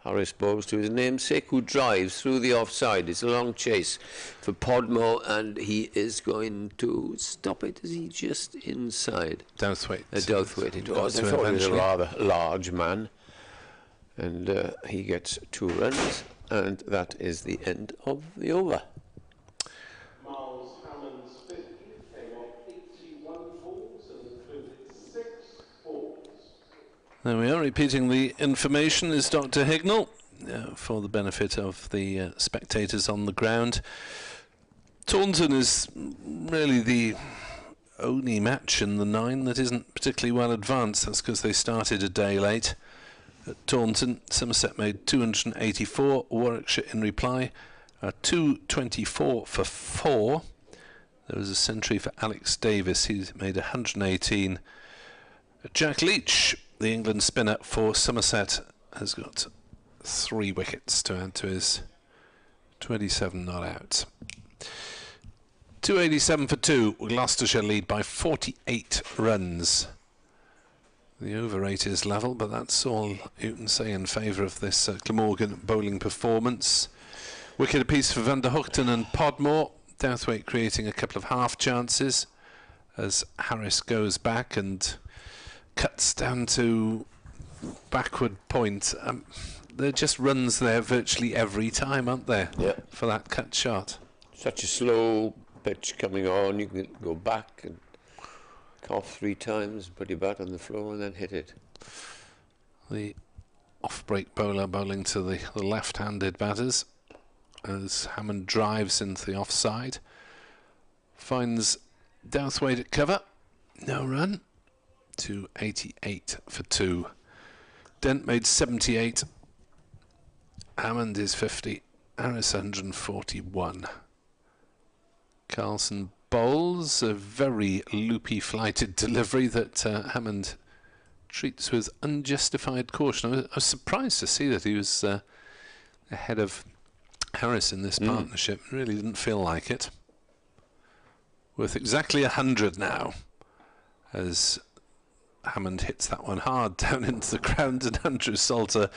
Harris bowls to his namesake, who drives through the offside. It's a long chase for Podmore, and he is going to stop it. Is he just inside? Douthwaite. Douthwaite it was. I thought he was a rather large man. And he gets 2 runs, and that is the end of the over. Miles Hammond's 50 came off 81 balls and included 6 balls. There we are, repeating the information is Dr. Hignell for the benefit of the spectators on the ground. Taunton is really the only match in the 9 that isn't particularly well advanced. That's because they started a day late. At Taunton, Somerset made 284, Warwickshire in reply 224 for 4. There was a century for Alex Davis, he's made 118. Jack Leach, the England spinner for Somerset, has got 3 wickets to add to his 27 not out. 287 for 2, Gloucestershire lead by 48 runs. The over rate is level, but that's all you can say in favour of this Glamorgan bowling performance. Wicket apiece for Van der Hoogten and Podmore. Douthwaite creating a couple of half chances as Harris goes back and cuts down to backward point. There just runs there virtually every time, aren't there? Yeah. For that cut shot. Such a slow pitch coming on. You can go back and cough 3 times, put your bat on the floor and then hit it. The off-break bowler bowling to the left-handed batters as Hammond drives into the offside. Finds Douthwaite at cover. No run. 288 for 2. Dent made 78. Hammond is 50. Harris 141. Carlson bowls. A very loopy flighted delivery that Hammond treats with unjustified caution. I was surprised to see that he was ahead of Harris in this partnership. Really didn't feel like it. Worth exactly 100 now, as Hammond hits that one hard down into the ground, and Andrew Salter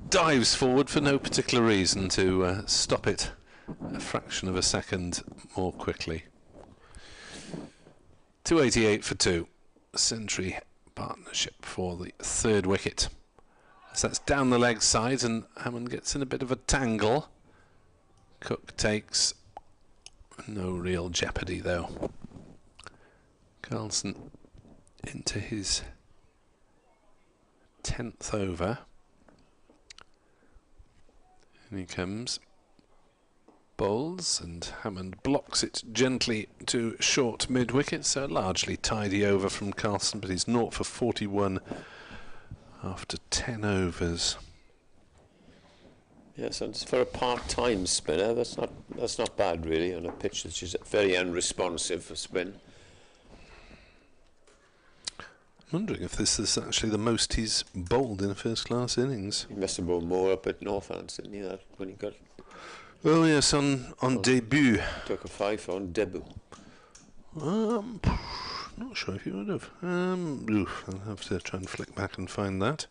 dives forward for no particular reason to stop it a fraction of a second more quickly. 288 for 2. Century partnership for the third wicket. So that's down the leg side, and Hammond gets in a bit of a tangle. Cook takes no real jeopardy though. Carlson into his 10th over. And he comes, bowls, and Hammond blocks it gently to short mid-wicket, so largely tidy over from Carlson, but he's 0 for 41 after 10 overs. Yes, and for a part-time spinner, that's not bad really on a pitch that's just very unresponsive for spin. Wondering if this is actually the most he's bowled in a first-class innings. He must have bowled more up at Northants, didn't he? That when he got. Oh yes, on debut. Took a 5 on debut. Not sure if you would have. I'll have to try and flick back and find that.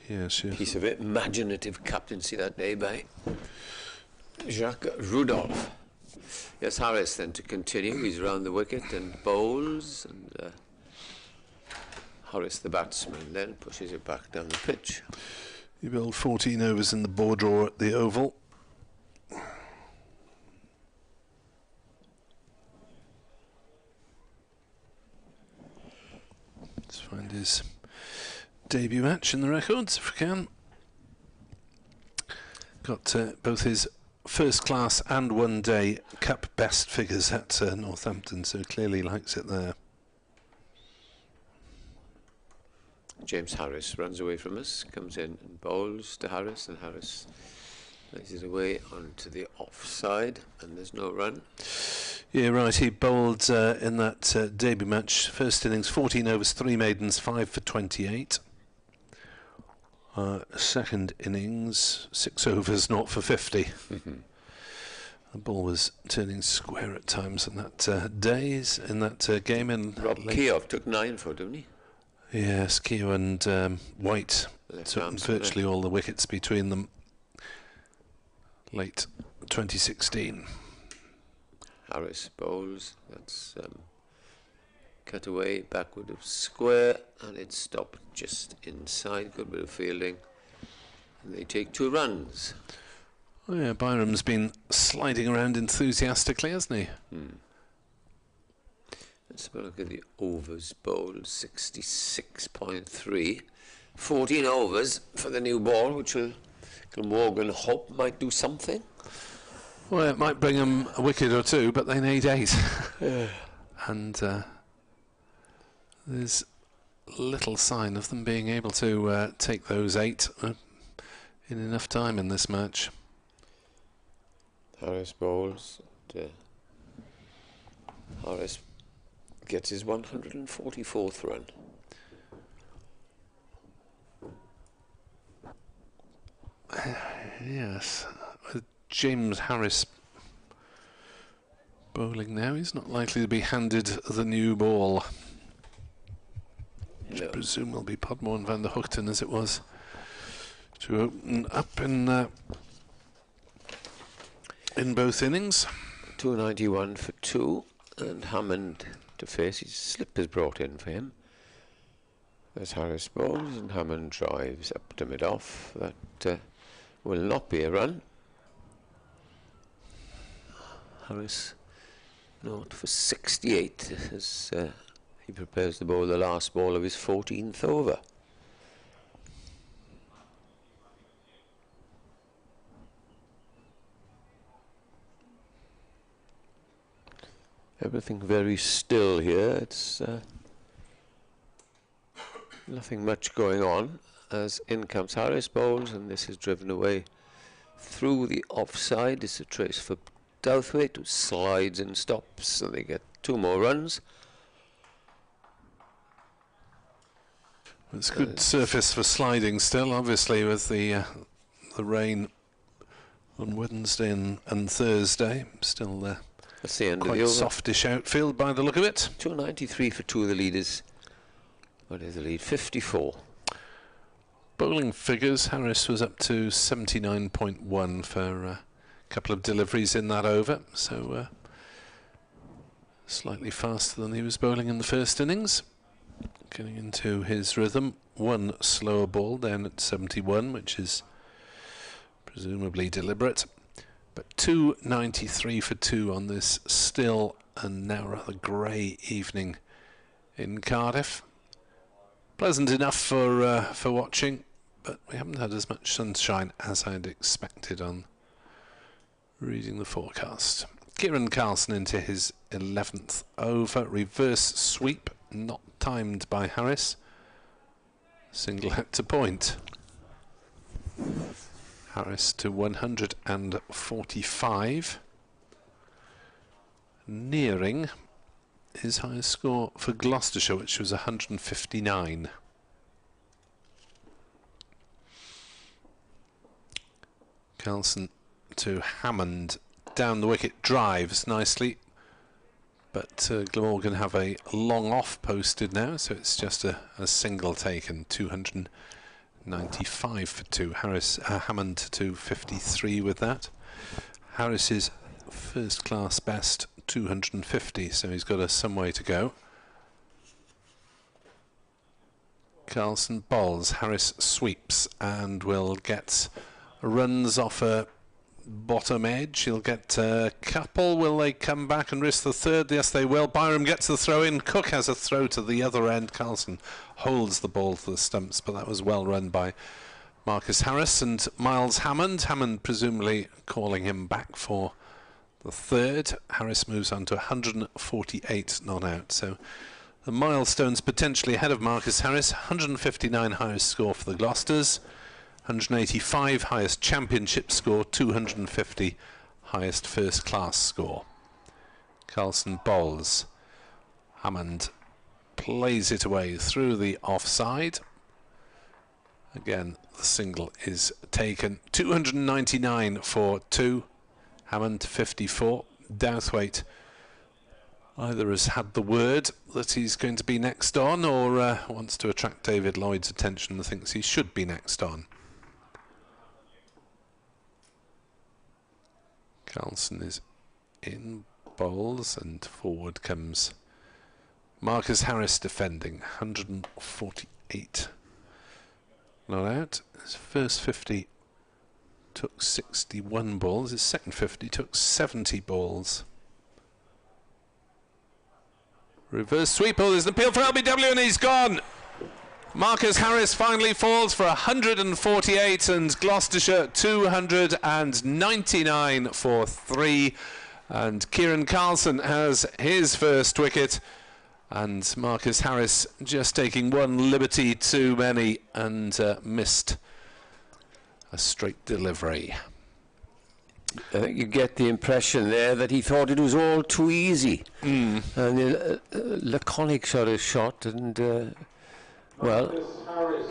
Yes. Piece of imaginative captaincy that day by Jacques Rudolph. Yes, Harris then to continue. He's round the wicket and bowls, and Harris, the batsman, then pushes it back down the pitch. He bowled 14 overs in the ball draw at the Oval. Let's find his debut match in the records if we can. Got both his first class and one day cup best figures at Northampton, so clearly likes it there. James Harris runs away from us, comes in and bowls to Harris, and Harris lays it away onto the offside, and there's no run. Yeah, right, he bowled in that debut match, first innings 14 overs, 3 maidens, 5 for 28. Second innings 6 overs, 0 for 50. The ball was turning square at times in that game. And Rob Keogh took 9 for, didn't he? Yes, Keogh and White took virtually all the wickets between them. Late 2016. Harris bowls. That's cut away, backward of square, and it stopped just inside. Good bit of fielding. And they take 2 runs. Oh yeah, Byram's been sliding around enthusiastically, hasn't he? Let's have a look at the overs bowled. 66.3. 14 overs for the new ball, which will Glamorgan hope might do something. Well, it might bring them a wicket or 2, but they need 8. And there's little sign of them being able to take those 8 in enough time in this match. Harris bowls. Harris gets his 144th run. Yes, with James Harris bowling now, he's not likely to be handed the new ball. Which I presume will be Podmore and Van der Hoogten, as it was to open up in both innings. 291 for 2, and Hammond to face. His slip is brought in for him. There's Harris bowls, and Hammond drives up to mid-off. That will not be a run. Harris 0 for 68 as he prepares to bowl the last ball of his 14th over. Everything very still here. It's nothing much going on as in comes Harris bowls, and this is driven away through the offside. It's a trace for Douthwaite, who slides and stops, so they get 2 more runs. It's good surface for sliding still, obviously, with the rain on Wednesday and Thursday. Still That's the end of the quite over. softish outfield by the look of it. 293 for 2 of the leaders. What is the lead? 54. Bowling figures, Harris was up to 79.1 for a couple of deliveries in that over, so slightly faster than he was bowling in the first innings. Getting into his rhythm. 1 slower ball down at 71, which is presumably deliberate. But 293 for 2 on this still and now rather grey evening in Cardiff. Pleasant enough for watching, but we haven't had as much sunshine as I'd expected on reading the forecast. Kiran Carlson into his 11th over. Reverse sweep, not timed by Harris. Single out to point. Harris to 145. Nearing his highest score for Gloucestershire, which was 159. Carlson to Hammond. Down the wicket, drives nicely. But Glamorgan have a long off posted now, so it's just a single taken. 295 for 2. Hammond to 53 with that. Harris's first class best 250, so he's got some way to go. Carlson bowls, Harris sweeps and will get runs off a bottom edge. He'll get a couple. Will they come back and risk the third? Yes, they will. Byram gets the throw in. Cook has a throw to the other end. Carlson holds the ball to the stumps, but that was well run by Marcus Harris and Miles Hammond. Hammond presumably calling him back for the third. Harris moves on to 148 not out. So the milestones potentially ahead of Marcus Harris. 159 highest score for the Gloucesters. 185 highest championship score, 250 highest first class score. Carlson bowls. Hammond plays it away through the offside. Again, the single is taken. 299 for 2. Hammond 54. Douthwaite either has had the word that he's going to be next on, or wants to attract David Lloyd's attention and thinks he should be next on. Carlson is in, bowls, and forward comes Marcus Harris defending. 148 not out. His first 50 took 61 balls. His second 50 took 70 balls. Reverse sweep. Oh, there's an appeal for LBW and he's gone. Marcus Harris finally falls for 148 and Gloucestershire 299 for 3. And Kiran Carlson has his first wicket. And Marcus Harris just taking one liberty too many and missed a straight delivery. I think you get the impression there that he thought it was all too easy. And laconic sort of shot, and well,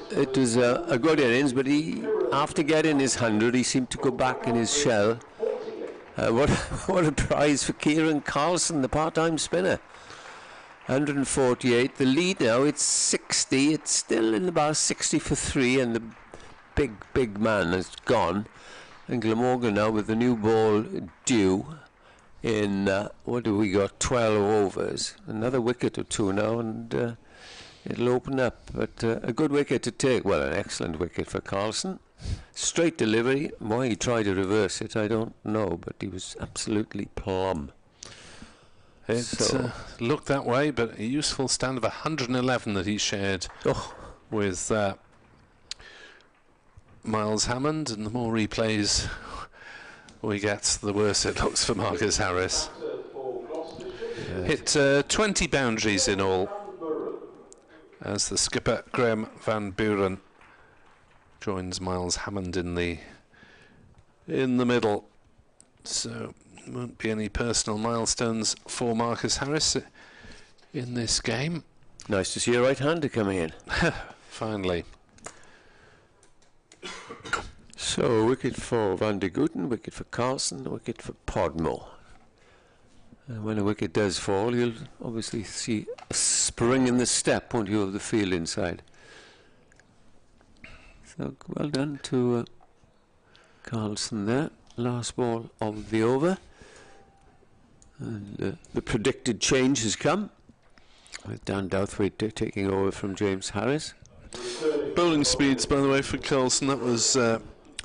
it was a good innings, but he, after getting his 100, he seemed to go back in his shell. What a prize for Kiran Carlson, the part-time spinner. 148, the lead now, it's 60, it's still in about 60 for 3, and the big man has gone. And Glamorgan now with the new ball due in, what do we got, 12 overs. Another wicket or two now, and it'll open up. But a good wicket to take. Well, an excellent wicket for Carlson. Straight delivery. Why he tried to reverse it, I don't know, but he was absolutely plumb. It looked that way, but a useful stand of 111 that he shared with Miles Hammond, and the more replays we get, the worse it looks for Marcus Harris. Hit 20 boundaries in all, as the skipper Graham Van Buren joins Miles Hammond in the in the middle. So won't be any personal milestones for Marcus Harris in this game. Nice to see a right-hander coming in. Finally. So, wicket for Van der Gutten, wicket for Carlson, wicket for Podmore. And when a wicket does fall, you'll obviously see a spring in the step, won't you, of the field inside. So, well done to Carlson there. Last ball of the over. And the predicted change has come, with Dan Douthwaite taking over from James Harris. Bowling speeds, by the way, for Carlson, that was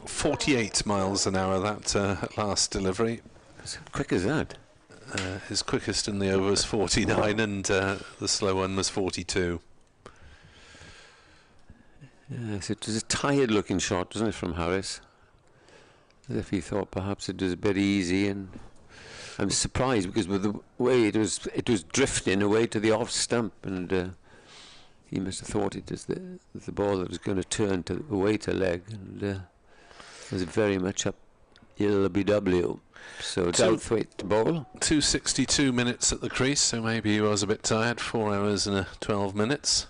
48 miles an hour, that last delivery. As quick as that. His quickest in the over was 49, and the slow one was 42. Yes, it was a tired-looking shot, wasn't it, from Harris? As if he thought perhaps it was a bit easy, and I'm surprised because with the way it was drifting away to the off stump, and he must have thought it was the ball that was going to turn to away to leg, and it was very much up LBW. So Douthwaite to bowl. 2:62 minutes at the crease, so maybe he was a bit tired. 4 hours and 12 minutes.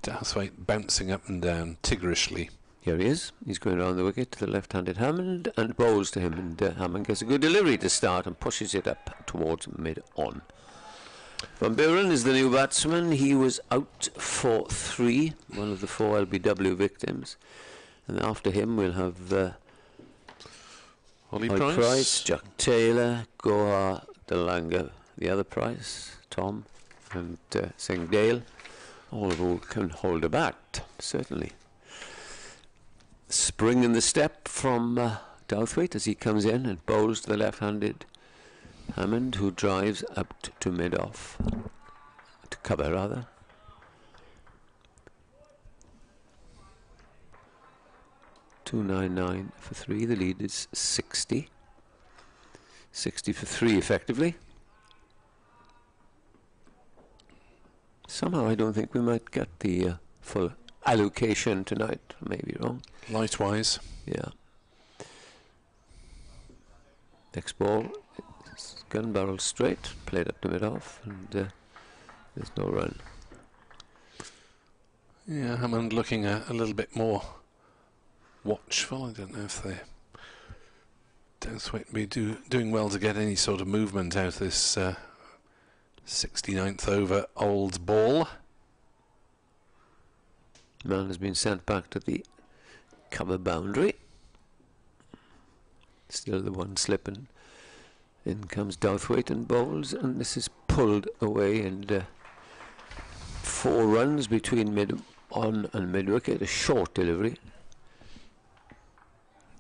Douthwaite bouncing up and down tigerishly. Here he is. He's going around the wicket to the left-handed Hammond and bowls to him, and Hammond gets a good delivery to start and pushes it up towards mid-on. Van Buren is the new batsman. He was out for 3, one of the 4 LBW victims, and after him we'll have Ollie Price, Jack Taylor, Goa, Delanga, the other Price, Tom, and Singh Dale, all of whom can hold a bat, certainly. Spring in the step from Douthwaite as he comes in and bowls to the left-handed Hammond, who drives up to mid-off, to cover rather. .299 for 3, the lead is 60. 60 for 3 effectively. Somehow I don't think we might get the full allocation tonight. I may be wrong. Lightwise. Yeah. Next ball, gun barrel straight, played up to mid-off, and there's no run. Yeah, Hammond looking a little bit more watchful. I don't know if Douthwaite be doing well to get any sort of movement out of this 69th over old ball. Man has been sent back to the cover boundary. Still the one slipping. In comes Douthwaite and bowls, and this is pulled away, and 4 runs between mid-on and mid-wicket. A short delivery.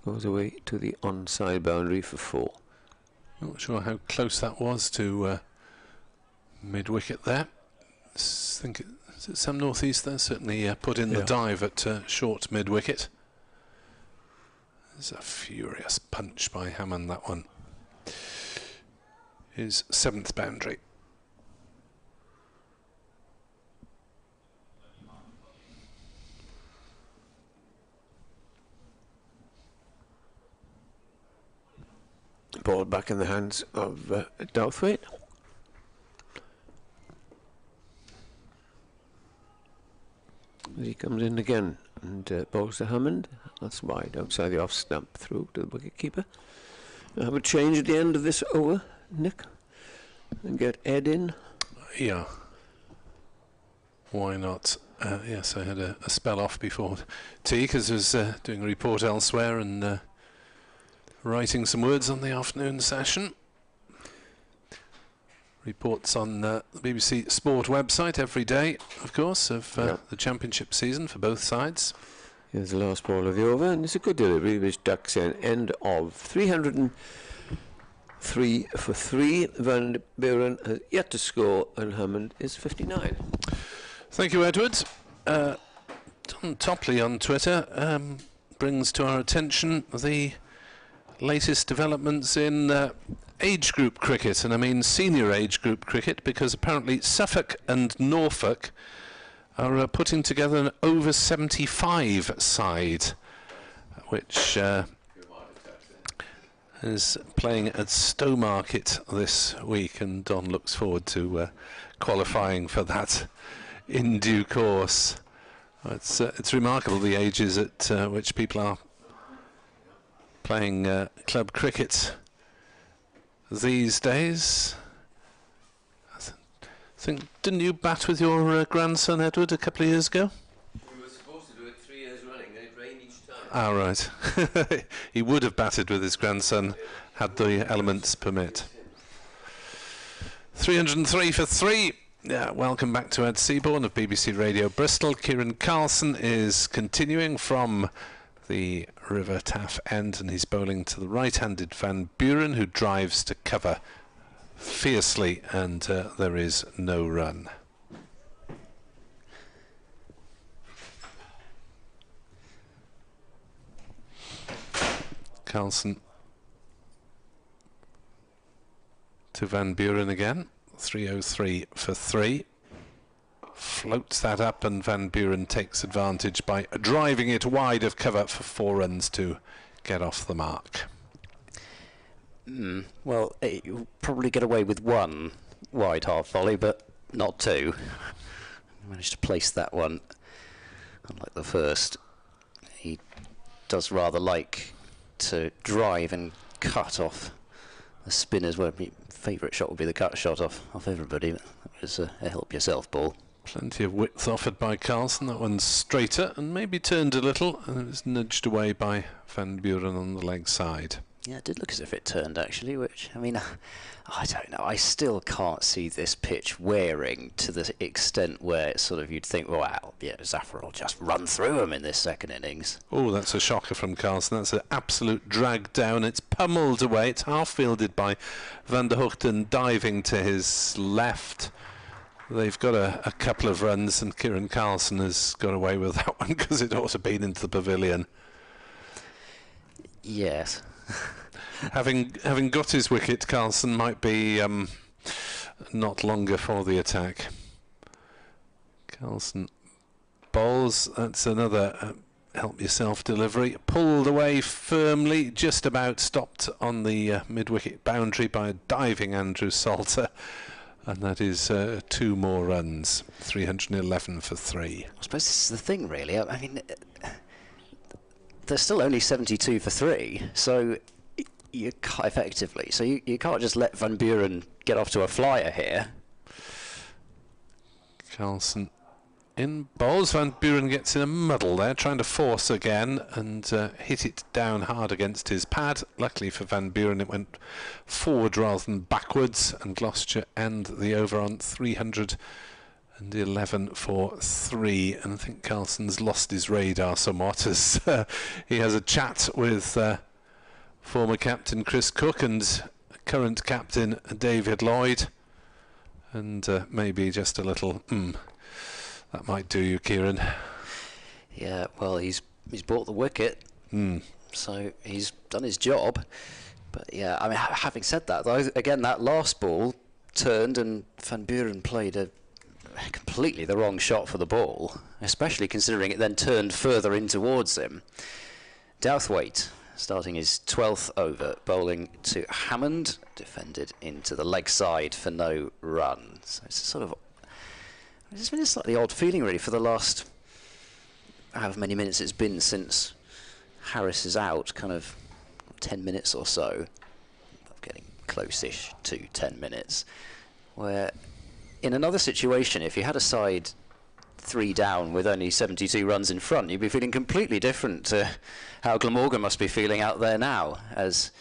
Goes away to the onside boundary for 4. Not sure how close that was to mid-wicket there. I think is it some northeast there? Certainly put in the dive at short mid-wicket. There's a furious punch by Hammond, that one. His 7th boundary. Ball back in the hands of Douthwaite. He comes in again and bowls to Hammond. That's wide outside the off stump through to the wicketkeeper. We'll have a change at the end of this over, Nick, and get Ed in. Yeah. Why not? Yes, I had a spell off before tea because I was doing a report elsewhere and writing some words on the afternoon session. Reports on the BBC Sport website every day, of course, of the championship season for both sides. Here's the last ball of the over, and it's a good delivery, which ducks in. End of 303 for 3. Van Buren has yet to score, and Hammond is 59. Thank you, Edward. Don Topley on Twitter brings to our attention the latest developments in age group cricket, and I mean senior age group cricket, because apparently Suffolk and Norfolk are putting together an over 75 side, which is playing at Stowmarket this week, and Don looks forward to qualifying for that in due course. It's remarkable the ages at which people are playing club cricket these days. I think, didn't you bat with your grandson Edward a couple of years ago? We were supposed to do it 3 years running, and it rained each time. Ah, right. He would have batted with his grandson had the elements permit. 303 for 3. Yeah, welcome back to Ed Seaborn of BBC Radio Bristol. Kiran Carlson is continuing from the River Taff end, and he's bowling to the right-handed Van Buren, who drives to cover fiercely, and there is no run. Carlson to Van Buren again. 303 for 3. Floats that up, and Van Buren takes advantage by driving it wide of cover for 4 runs to get off the mark. Well, you'll probably get away with 1 wide half volley, but not 2. Managed to place that one, unlike the first. He does rather like to drive and cut off the spinners. Well, my favourite shot would be the cut shot off everybody. That was a help yourself ball. Plenty of width offered by Carlson. That one's straighter and maybe turned a little, and it was nudged away by Van Buren on the leg side. Yeah, it did look as if it turned, actually, which, I mean, I don't know. I still can't see this pitch wearing to the extent where it's sort of, you'd think, well, yeah, Zafar will just run through him in this second innings. Oh, that's a shocker from Carlson. That's an absolute drag down. It's pummeled away. It's half fielded by Van der Hoogten, diving to his left. They've got a couple of runs, and Kiran Carlson has got away with that one because it ought to have been into the pavilion. Yes. Having got his wicket, Carlson might be not longer for the attack. Carlson bowls. That's another help yourself delivery. Pulled away firmly, just about stopped on the mid-wicket boundary by a diving Andrew Salter. And that is 2 more runs. 311 for 3. I suppose this is the thing, really. I mean, there's still only 72 for 3, so you can't effectively. So you can't just let Van Buren get off to a flyer here. Carlson in bowls. Van Buren gets in a muddle there, trying to force again and hit it down hard against his pad. Luckily for Van Buren, it went forward rather than backwards, and Gloucestershire end the over on 311 for 3. And I think Carlson's lost his radar somewhat as he has a chat with former captain Chris Cook and current captain David Lloyd, and maybe just a little that might do you, Kiran. Yeah, well, he's bought the wicket, so he's done his job. But yeah, I mean, having said that, though, again, that last ball turned, and Van Buren played completely the wrong shot for the ball, especially considering it then turned further in towards him. Douthwaite starting his 12th over, bowling to Hammond, defended into the leg side for no run. So it's sort of, it's been a slightly odd feeling, really, for the last however many minutes it's been since Harris is out, kind of 10 minutes or so, getting close-ish to 10 minutes, where in another situation, if you had a side 3 down with only 72 runs in front, you'd be feeling completely different to how Glamorgan must be feeling out there now, as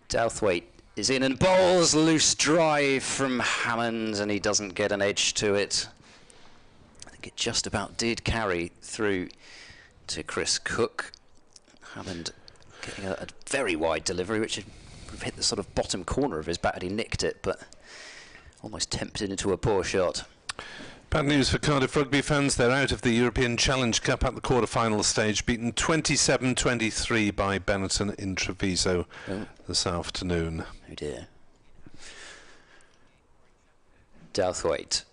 Douthwaite is in and bowls loose drive from Hammond, and he doesn't get an edge to it. I think it just about did carry through to Chris Cook. Hammond getting a very wide delivery, which would have hit the sort of bottom corner of his bat had he nicked it, but almost tempted into a poor shot. Bad news for Cardiff rugby fans. They're out of the European Challenge Cup at the quarter-final stage, beaten 27-23 by Benetton in Treviso this afternoon. Oh dear. Douthwaite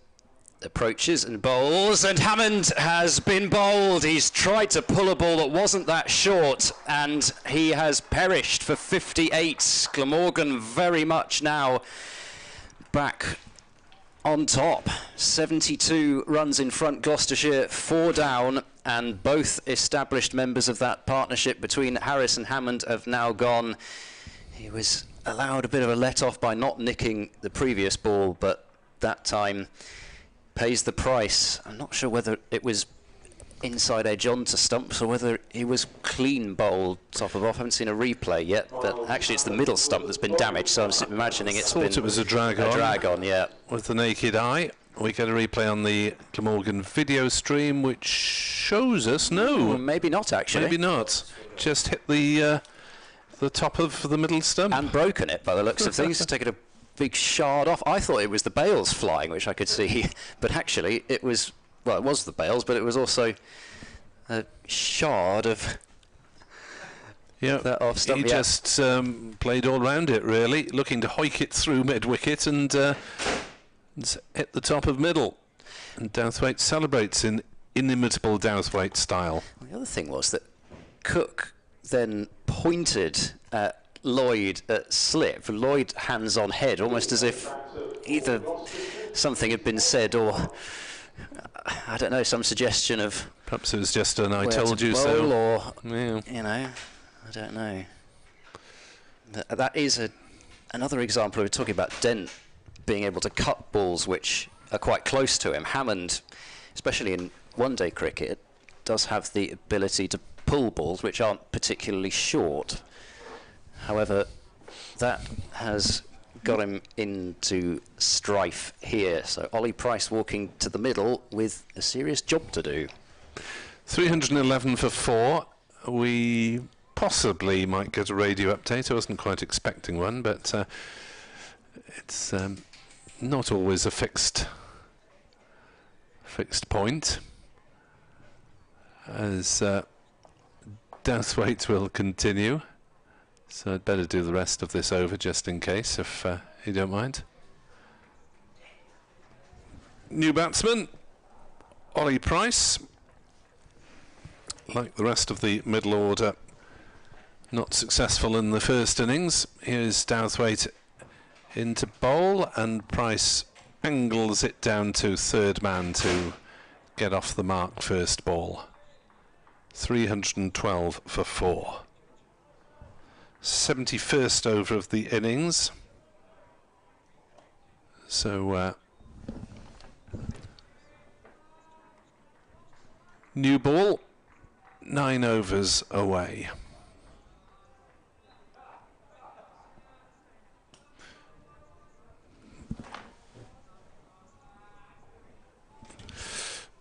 approaches and bowls, and Hammond has been bowled. He's tried to pull a ball that wasn't that short, and he has perished for 58. Glamorgan very much now back on top. 72 runs in front, Gloucestershire 4 down, and both established members of that partnership between Harris and Hammond have now gone. He was allowed a bit of a let-off by not nicking the previous ball, but that time pays the price. I'm not sure whether it was inside edge onto stumps or whether he was clean bowled top of off. I haven't seen a replay yet, but actually it's the middle stump that's been damaged, so I'm imagining it's been... Thought it was a drag on. A drag on, yeah. With the naked eye. We get a replay on the Glamorgan video stream, which shows us, no. Maybe not, actually. Maybe not. Just hit the top of the middle stump. And broken it, by the looks of things. Taken a big shard off. I thought it was the bails flying, which I could see, but actually it was... Well, it was the bails, but it was also a shard of that off stump. He just played all round it, really, looking to hoik it through mid-wicket and hit the top of middle. And Douthwaite celebrates in inimitable Douthwaite style. The other thing was that Cook then pointed at Lloyd at slip. Lloyd hands on head, almost as if either something had been said or... I don't know, some suggestion of... Perhaps it was just an I told you so. Or, yeah. You know, I don't know. That is another example of talking about Dent being able to cut balls which are quite close to him. Hammond, especially in one-day cricket, does have the ability to pull balls which aren't particularly short. However, that has got him into strife here. So Ollie Price walking to the middle with a serious job to do. 311 for 4. We possibly might get a radio update. I wasn't quite expecting one, but it's not always a fixed point. As Douthwaite will continue. So I'd better do the rest of this over just in case, if you don't mind. New batsman, Ollie Price. Like the rest of the middle order, not successful in the first innings. Here's Douthwaite into bowl, and Price angles it down to third man to get off the mark first ball. 312 for 4. 71st over of the innings. So new ball, 9 overs away.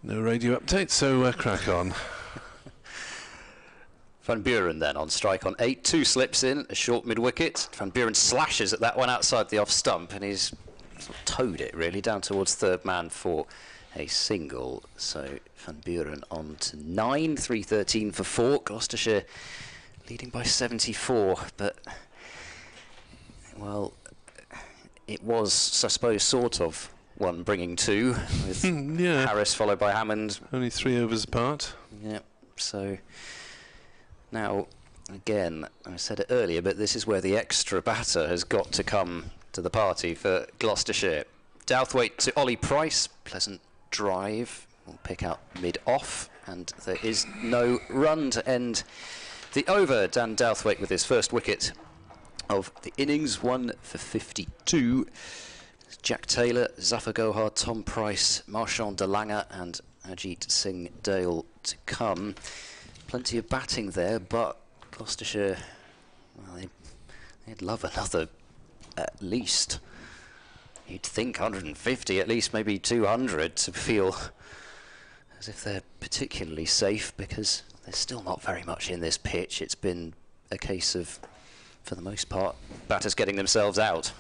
No radio update, so crack on. Van Buren then on strike on 8, 2 slips in, a short mid-wicket. Van Buren slashes at that one outside the off stump, and he's sort of towed it really down towards third man for a single. So Van Buren on to 9, 313 for 4. Gloucestershire leading by 74, but well, it was, I suppose, sort of one bringing 2 with Harris followed by Hammond. Only 3 overs apart. Yeah, so now, again, I said it earlier, but this is where the extra batter has got to come to the party for Gloucestershire. Douthwaite to Ollie Price, pleasant drive, will pick out mid-off, and there is no run to end the over. Dan Douthwaite with his first wicket of the innings, 1 for 52. Jack Taylor, Zafar Gohar, Tom Price, Marchand de Lange and Ajit Singh Dale to come. Plenty of batting there, but Gloucestershire, well, they'd love another at least. You'd think 150, at least maybe 200 to feel as if they're particularly safe, because there's still not very much in this pitch. It's been a case of, for the most part, batters getting themselves out.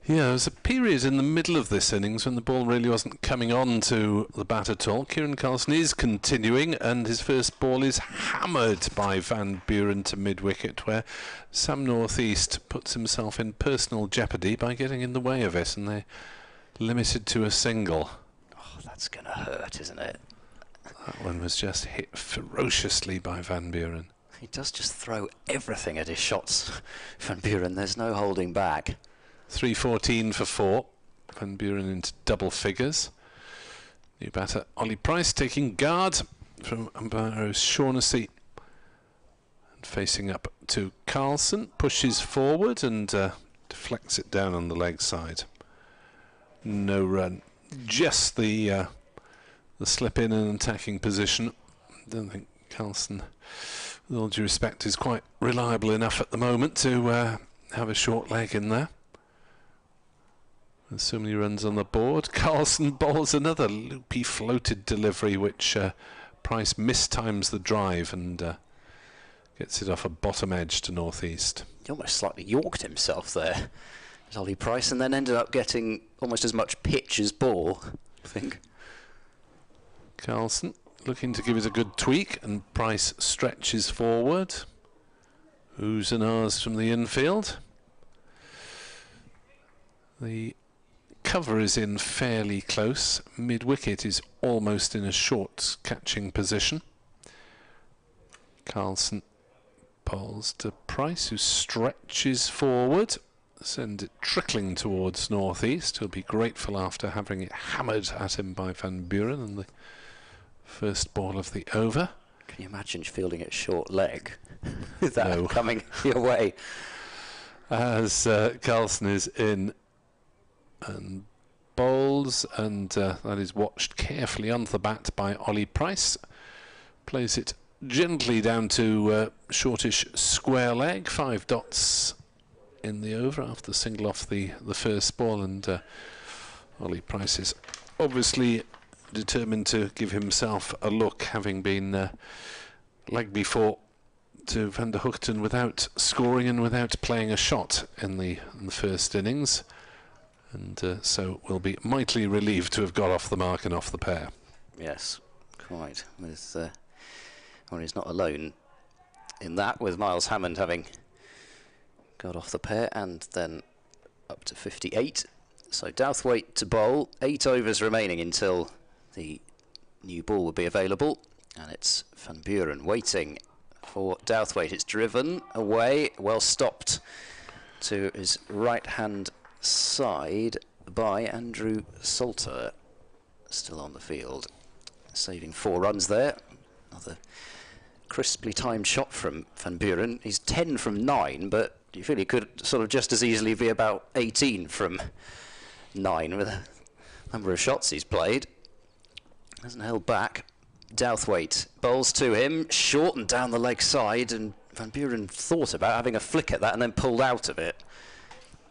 Yeah, there was a period in the middle of this innings when the ball really wasn't coming on to the bat at all. Kiran Carlson is continuing, and his first ball is hammered by Van Buren to mid-wicket, where Sam North East puts himself in personal jeopardy by getting in the way of it, and they're limited to a single. That's going to hurt, isn't it? That one was just hit ferociously by Van Buren. He does just throw everything at his shots, Van Buren. There's no holding back. 314 for 4. Van Buren into double figures. New batter Ollie Price taking guard from umpire Shaughnessy. And facing up to Carlson. Pushes forward and deflects it down on the leg side. No run. Just the slip in an attacking position. Don't think Carlson, with all due respect, is quite reliable enough at the moment to have a short leg in there. There's so many runs on the board. Carlson bowls another loopy floated delivery, which Price mistimes the drive and gets it off a bottom edge to northeast. He almost slightly yorked himself there, Ollie Price, and then ended up getting almost as much pitch as ball, I think. Carlson looking to give it a good tweak, and Price stretches forward. Oohs and ahs from the infield. The cover is in fairly close. Mid-wicket is almost in a short catching position. Carlson bowls to Price, who stretches forward. Send it trickling towards northeast. He'll be grateful after having it hammered at him by Van Buren in the first ball of the over. Can you imagine fielding it short leg with that coming your way? As Carlson is in and bowls, and that is watched carefully on the bat by Ollie Price. Plays it gently down to shortish square leg. 5 dots in the over after single off the first ball, and Ollie Price is obviously determined to give himself a look, having been leg before to Van der Hoogten without scoring and without playing a shot in the first innings. And so we'll be mightily relieved to have got off the mark and off the pair. Yes, quite. With well, he's not alone in that, with Miles Hammond having got off the pair and then up to 58. So Douthwaite to bowl. 8 overs remaining until the new ball will be available, and it's Van Buren waiting for Douthwaite. It's driven away, well stopped to his right hand side by Andrew Salter, still on the field, saving 4 runs there. Another crisply timed shot from Van Buren. He's 10 from 9, but you feel he could sort of just as easily be about 18 from 9 with the number of shots he's played. Hasn't held back. Douthwaite bowls to him, short and down the leg side, and Van Buren thought about having a flick at that and then pulled out of it.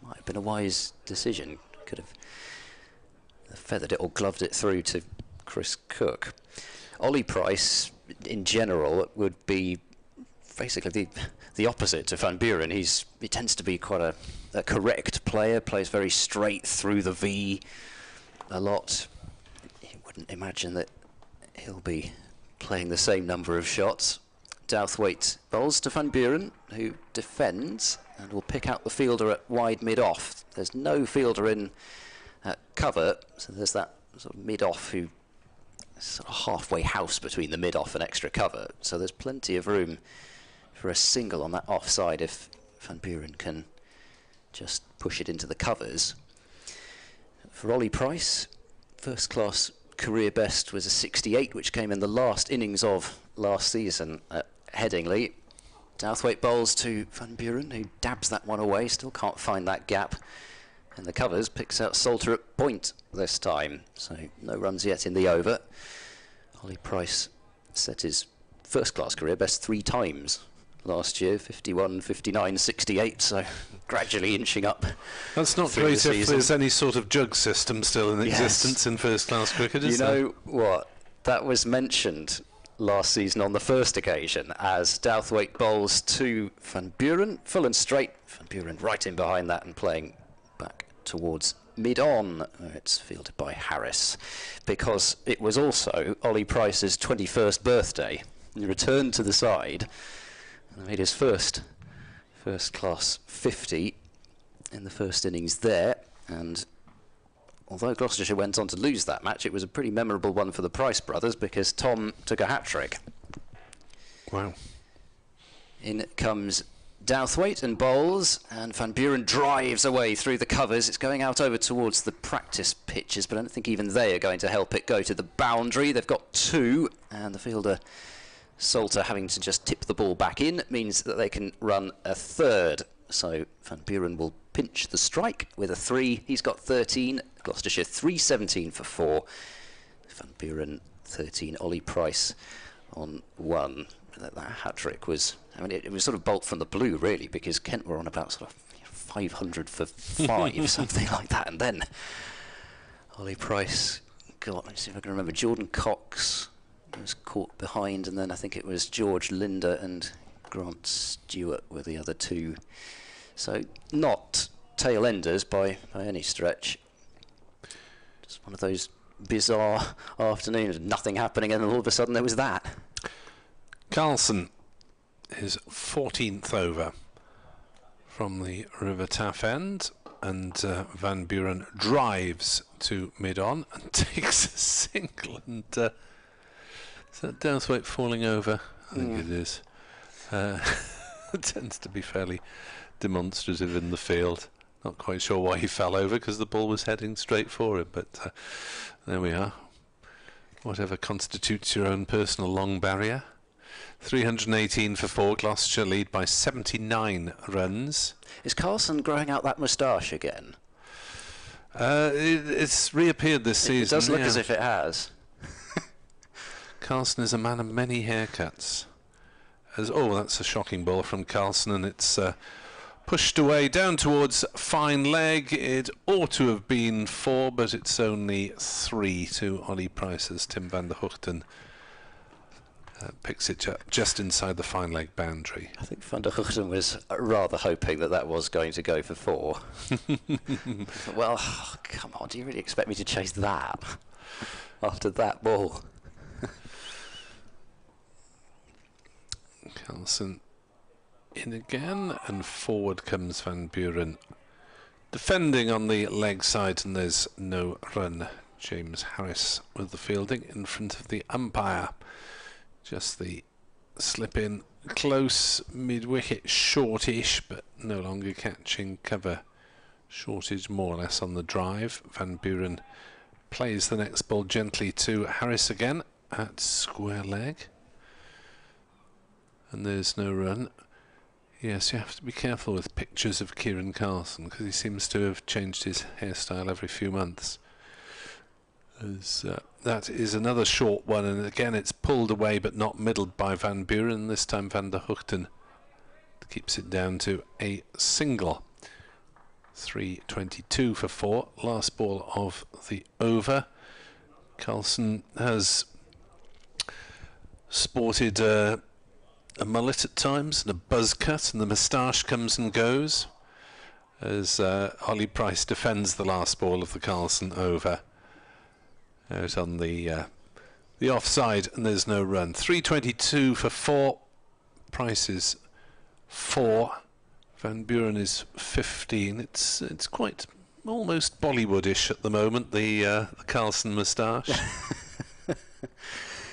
Might have been a wise decision. Could have feathered it or gloved it through to Chris Cook. Ollie Price, in general, would be basically the opposite to Van Buren. He tends to be quite a correct player, plays very straight through the V a lot. You wouldn't imagine that he'll be playing the same number of shots. Douthwaite bowls to Van Buren, who defends and will pick out the fielder at wide mid-off. There's no fielder in at cover, so there's that sort of mid-off who sort of halfway house between the mid-off and extra cover. So there's plenty of room for a single on that offside if Van Buren can just push it into the covers. For Ollie Price, first class career best was a 68, which came in the last innings of last season at Headingley. Douthwaite bowls to Van Buren, who dabs that one away, still can't find that gap in the covers, picks out Salter at point this time, so no runs yet in the over. Ollie Price set his first class career best 3 times last year, 51, 59, 68, so gradually inching up. That's not great if there's any sort of jug system still in existence in first class cricket, is there? You know what, that was mentioned last season on the first occasion as Douthwaite bowls to Van Buren, full and straight. Van Buren right in behind that and playing back towards mid-on. It's fielded by Harris, because it was also Ollie Price's 21st birthday. He returned to the side and made his first class 50 in the first innings there, and although Gloucestershire went on to lose that match, it was a pretty memorable one for the Price brothers because Tom took a hat-trick. Wow. In comes Douthwaite and bowls, and Van Buren drives away through the covers. It's going out over towards the practice pitches, but I don't think even they are going to help it go to the boundary. They've got 2, and the fielder, Salter, having to just tip the ball back in means that they can run a 3rd. So Van Buren will pinch the strike with a 3. He's got 13. Gloucestershire 317 for 4. Van Buren 13. Ollie Price on 1. That hat-trick was, I mean, it was sort of bolt from the blue, really, because Kent were on about sort of 500 for 5, something like that, and then Ollie Price got, let's see if I can remember, Jordan Cox was caught behind, and then I think it was George Linder and Grant Stewart were the other 2. So not tail enders by any stretch. Just one of those bizarre afternoons, nothing happening, and then all of a sudden there was that. Carlson is 14th over from the River Taff end, and Van Buren drives to mid-on and takes a single. And is that Douthwaite falling over? I think it is. It tends to be fairly demonstrative in the field. Not quite sure why he fell over, because the ball was heading straight for him, but there we are. Whatever constitutes your own personal long barrier. 318 for 4. Gloucestershire lead by 79 runs. Is Carlson growing out that moustache again? It's reappeared this season. It does look as if it has. Carlson is a man of many haircuts. That's a shocking ball from Carlson, and it's pushed away down towards fine leg. It ought to have been 4, but it's only 3 to Ollie Price as Tim van der Hoogten picks it just inside the fine leg boundary. I think Van der Hoogten was rather hoping that was going to go for 4. Well, come on, do you really expect me to chase that after that ball? Carlson in again, and forward comes Van Buren. Defending on the leg side, and there's no run. James Harris with the fielding in front of the umpire. Just the slip in close, mid-wicket, shortish, but no longer catching cover. Shortage more or less on the drive. Van Buren plays the next ball gently to Harris again at square leg. And there's no run. Yes, you have to be careful with pictures of Kiran Carlson, because he seems to have changed his hairstyle every few months. That is another short one, and again it's pulled away but not middled by Van Buren. This time Van der Hoogten keeps it down to a single. 322 for 4. Last ball of the over. Carlson has sported a mullet at times and a buzz cut, and the moustache comes and goes as Ollie Price defends the last ball of the Carlson over. Out on the offside, and there's no run. 322 for 4. Price is 4. Van Buren is 15. It's quite almost Bollywoodish at the moment. The Carlson moustache.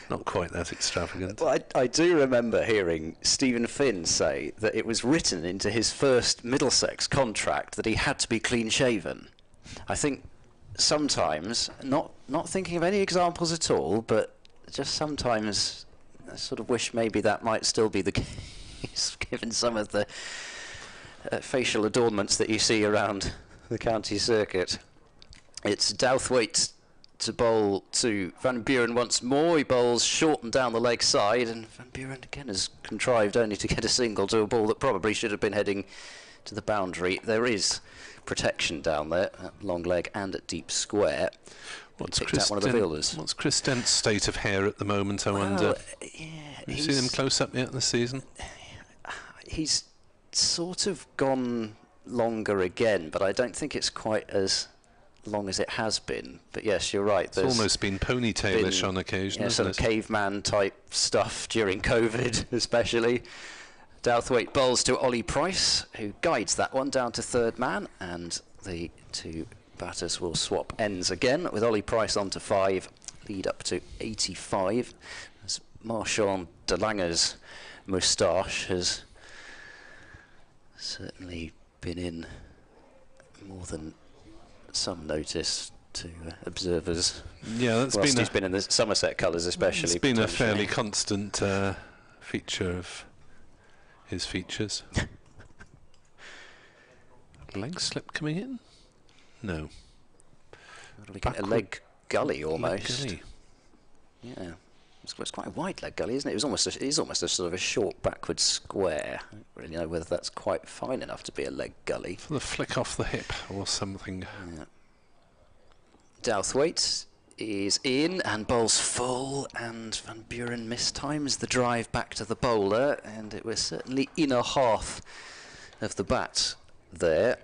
Not quite that extravagant. Well, I do remember hearing Stephen Finn say that it was written into his first Middlesex contract that he had to be clean shaven. I think sometimes, not thinking of any examples at all, but just sometimes I sort of wish maybe that might still be the case, given some of the facial adornments that you see around the county circuit. It's Douthwaite to bowl to Van Buren once more. He bowls short and down the leg side, and Van Buren again has contrived only to get a single to a ball that probably should have been heading to the boundary. There is protection down there at long leg and at deep square. What's one of the fielders. What's Chris Dent's state of hair at the moment, I wonder? Yeah, Have you seen him close up yet this season? He's sort of gone longer again, but I don't think it's quite as long as it has been. But yes, you're right. It's almost been ponytailish on occasion, yeah, isn't sort of caveman type stuff during COVID especially. Douthwaite bowls to Ollie Price, who guides that one down to third man, and the two batters will swap ends again, with Ollie Price on to 5, lead up to 85. As Marchand de Lange's moustache has certainly been in more than some notice to observers. Yeah, that's Whilst he's been in the Somerset colours especially. It's been a fairly constant feature of his features. Leg slip coming in? No. We get a leg gully almost. Leg gully. Yeah. It's quite a wide leg gully, isn't it? It is almost a sort of a short backward square. I don't really know whether that's quite fine enough to be a leg gully. For the flick off the hip or something. Yeah. Douthwaite is in and bowls full, and Van Buren mistimes the drive back to the bowler, and it was certainly inner half of the bat there,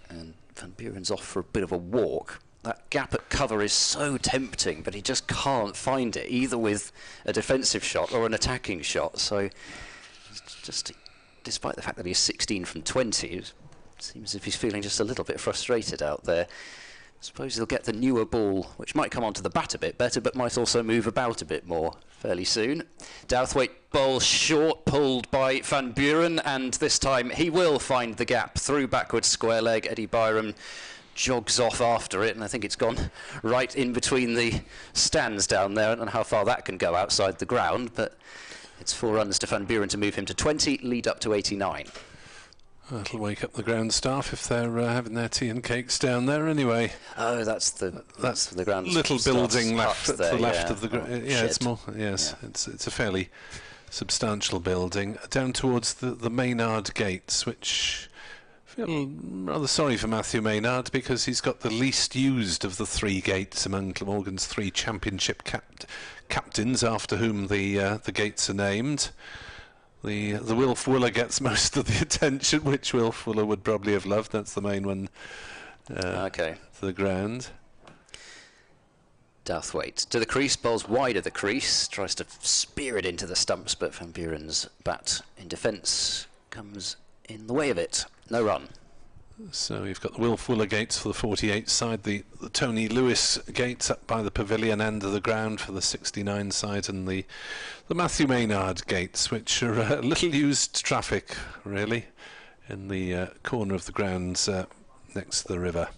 and Van Buren's off for a bit of a walk. That gap at cover is so tempting, but he just can't find it, either with a defensive shot or an attacking shot. So, just despite the fact that he's 16 from 20, it seems as if he's feeling just a little bit frustrated out there. I suppose he'll get the newer ball, which might come onto the bat a bit better, but might also move about a bit more fairly soon. Douthwaite bowls short, pulled by Van Buren, and this time he will find the gap through backward square leg. Eddie Byram jogs off after it, and I think it's gone right in between the stands down there. I don't know how far that can go outside the ground, but it's 4 runs to Van Buren to move him to 20, lead up to 89. That'll wake up the ground staff if they're having their tea and cakes down there anyway. Oh, that's the ground little building left at the left of the yeah, it's more, yes, yeah. It's a fairly substantial building down towards the Maynard gates, which I feel rather sorry for Matthew Maynard, because he's got the least used of the 3 gates among Glamorgan's 3 championship captains, after whom the gates are named. The Wilf Wooler gets most of the attention, which Wilf Wooler would probably have loved. That's the main one. Okay. To the ground. Douthwaite to the crease, bowls wide of the crease, tries to spear it into the stumps, but Van Buren's bat in defence comes in the way of it. No run. So you've got the Wilf Wooler gates for the 48 side, the Tony Lewis gates up by the pavilion end of the ground for the 69 side, and the Matthew Maynard gates, which are little used traffic really, in the corner of the grounds next to the river.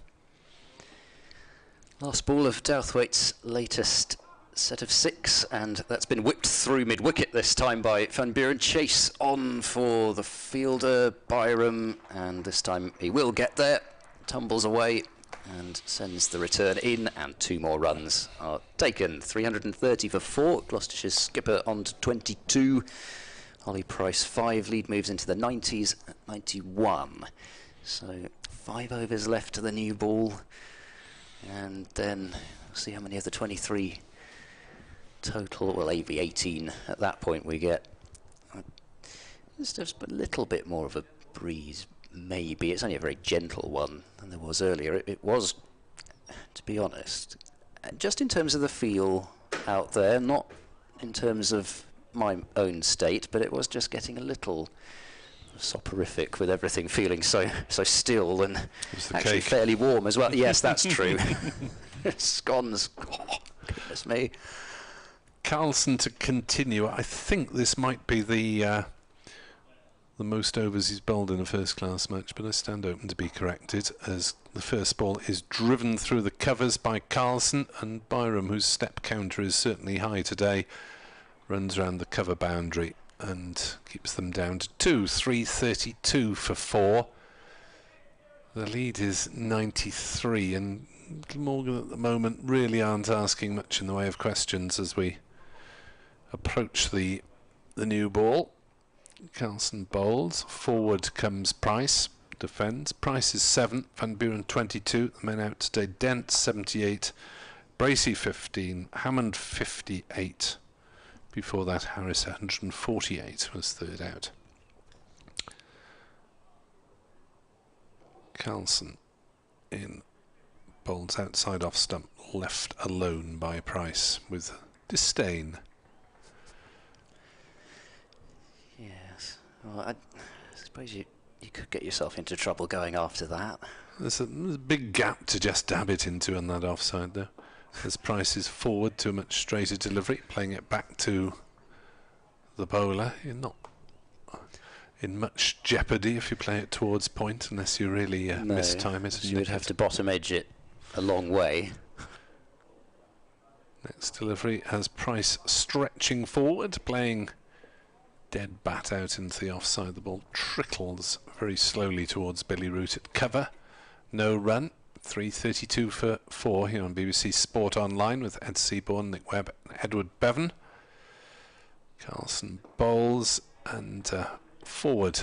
Last ball of Douthwaite's latest set of 6, and that's been whipped through mid-wicket this time by Van Buren. Chase on for the fielder, Byram, and this time he will get there. Tumbles away and sends the return in, and 2 more runs are taken. 330 for 4. Gloucestershire's skipper on to 22. Ollie Price 5. Lead moves into the 90s at 91. So 5 overs left to the new ball, and then we'll see how many of the 23 total, well, AV 18 at that point we get. There's just a little bit more of a breeze, maybe. It's only a very gentle one than there was earlier. It was, to be honest, just in terms of the feel out there, not in terms of my own state, but it was just getting a little soporific with everything feeling so still and actually cake. Fairly warm as well. Yes, that's true. Scones, oh, goodness me. Carlson to continue. I think this might be the most overs he's bowled in a first-class match, but I stand open to be corrected, as the first ball is driven through the covers by Carlson, and Byram, whose step counter is certainly high today, runs round the cover boundary and keeps them down to 2. 332 for 4. The lead is 93, and Glamorgan at the moment really aren't asking much in the way of questions as we approach the new ball. Carlson bowls. Forward comes Price. Defends. Price is 7. Van Buren 22. The men out today. Dent 78. Bracey 15. Hammond 58. Before that, Harris 148 was third out. Carlson in. Bowls outside off stump. Left alone by Price with disdain. Yes. Well, I suppose you you could get yourself into trouble going after that. There's a big gap to just dab it into on that offside, though. As Price is forward to a much straighter delivery, playing it back to the bowler. You're not in much jeopardy if you play it towards point, unless you really mistime it. You would have to bottom edge it a long way. Next delivery has Price stretching forward, playing dead bat out into the offside. The ball trickles very slowly towards Billy Root at cover. No run. 3:32 for 4 here on BBC Sport Online with Ed Seaborn, Nick Webb and Edward Bevan. Carlson bowls and forward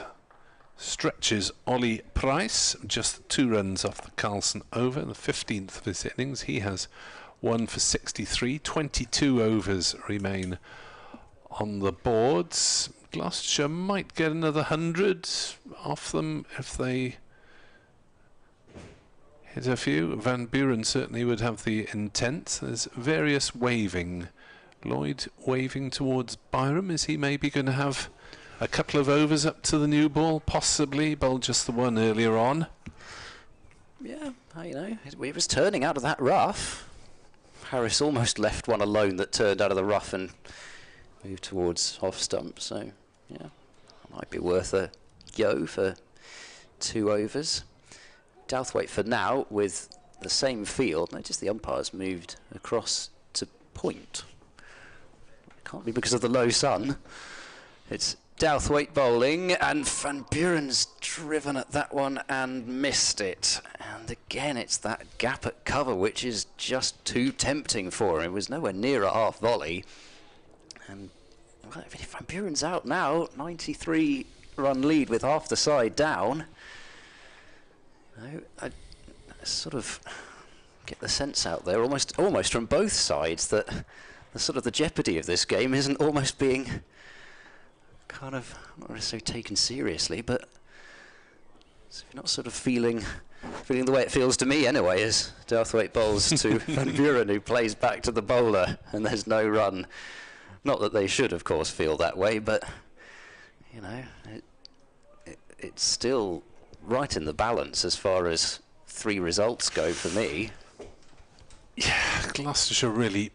stretches Ollie Price. Just 2 runs off the Carlson over in the 15th of his innings. He has 1 for 63. 22 overs remain on the boards. Gloucestershire might get another 100 off them if they hit a few. Van Buren certainly would have the intent. There's various waving. Lloyd waving towards Byram. Is he maybe going to have a couple of overs up to the new ball? Possibly. Bowled just the one earlier on. Yeah, you know, it was turning out of that rough. Harris almost left one alone that turned out of the rough and moved towards off stump. So, yeah, might be worth a go for 2 overs. Douthwaite for now with the same field. Notice the umpires moved across to point. It can't be because of the low sun. It's Douthwaite bowling, and Van Buren's driven at that one and missed it. And again, it's that gap at cover which is just too tempting for him. It was nowhere near a half volley. And well, if Van Buren's out now, 93 run lead with half the side down. I sort of get the sense out there, almost from both sides, that the jeopardy of this game isn't almost being kind of, not necessarily taken seriously, but if you're not sort of feeling the way it feels to me anyway, as Douthwaite bowls to Van Buren, who plays back to the bowler, and there's no run. Not that they should, of course, feel that way, but you know, it's still right in the balance as far as 3 results go for me. Yeah, Gloucestershire really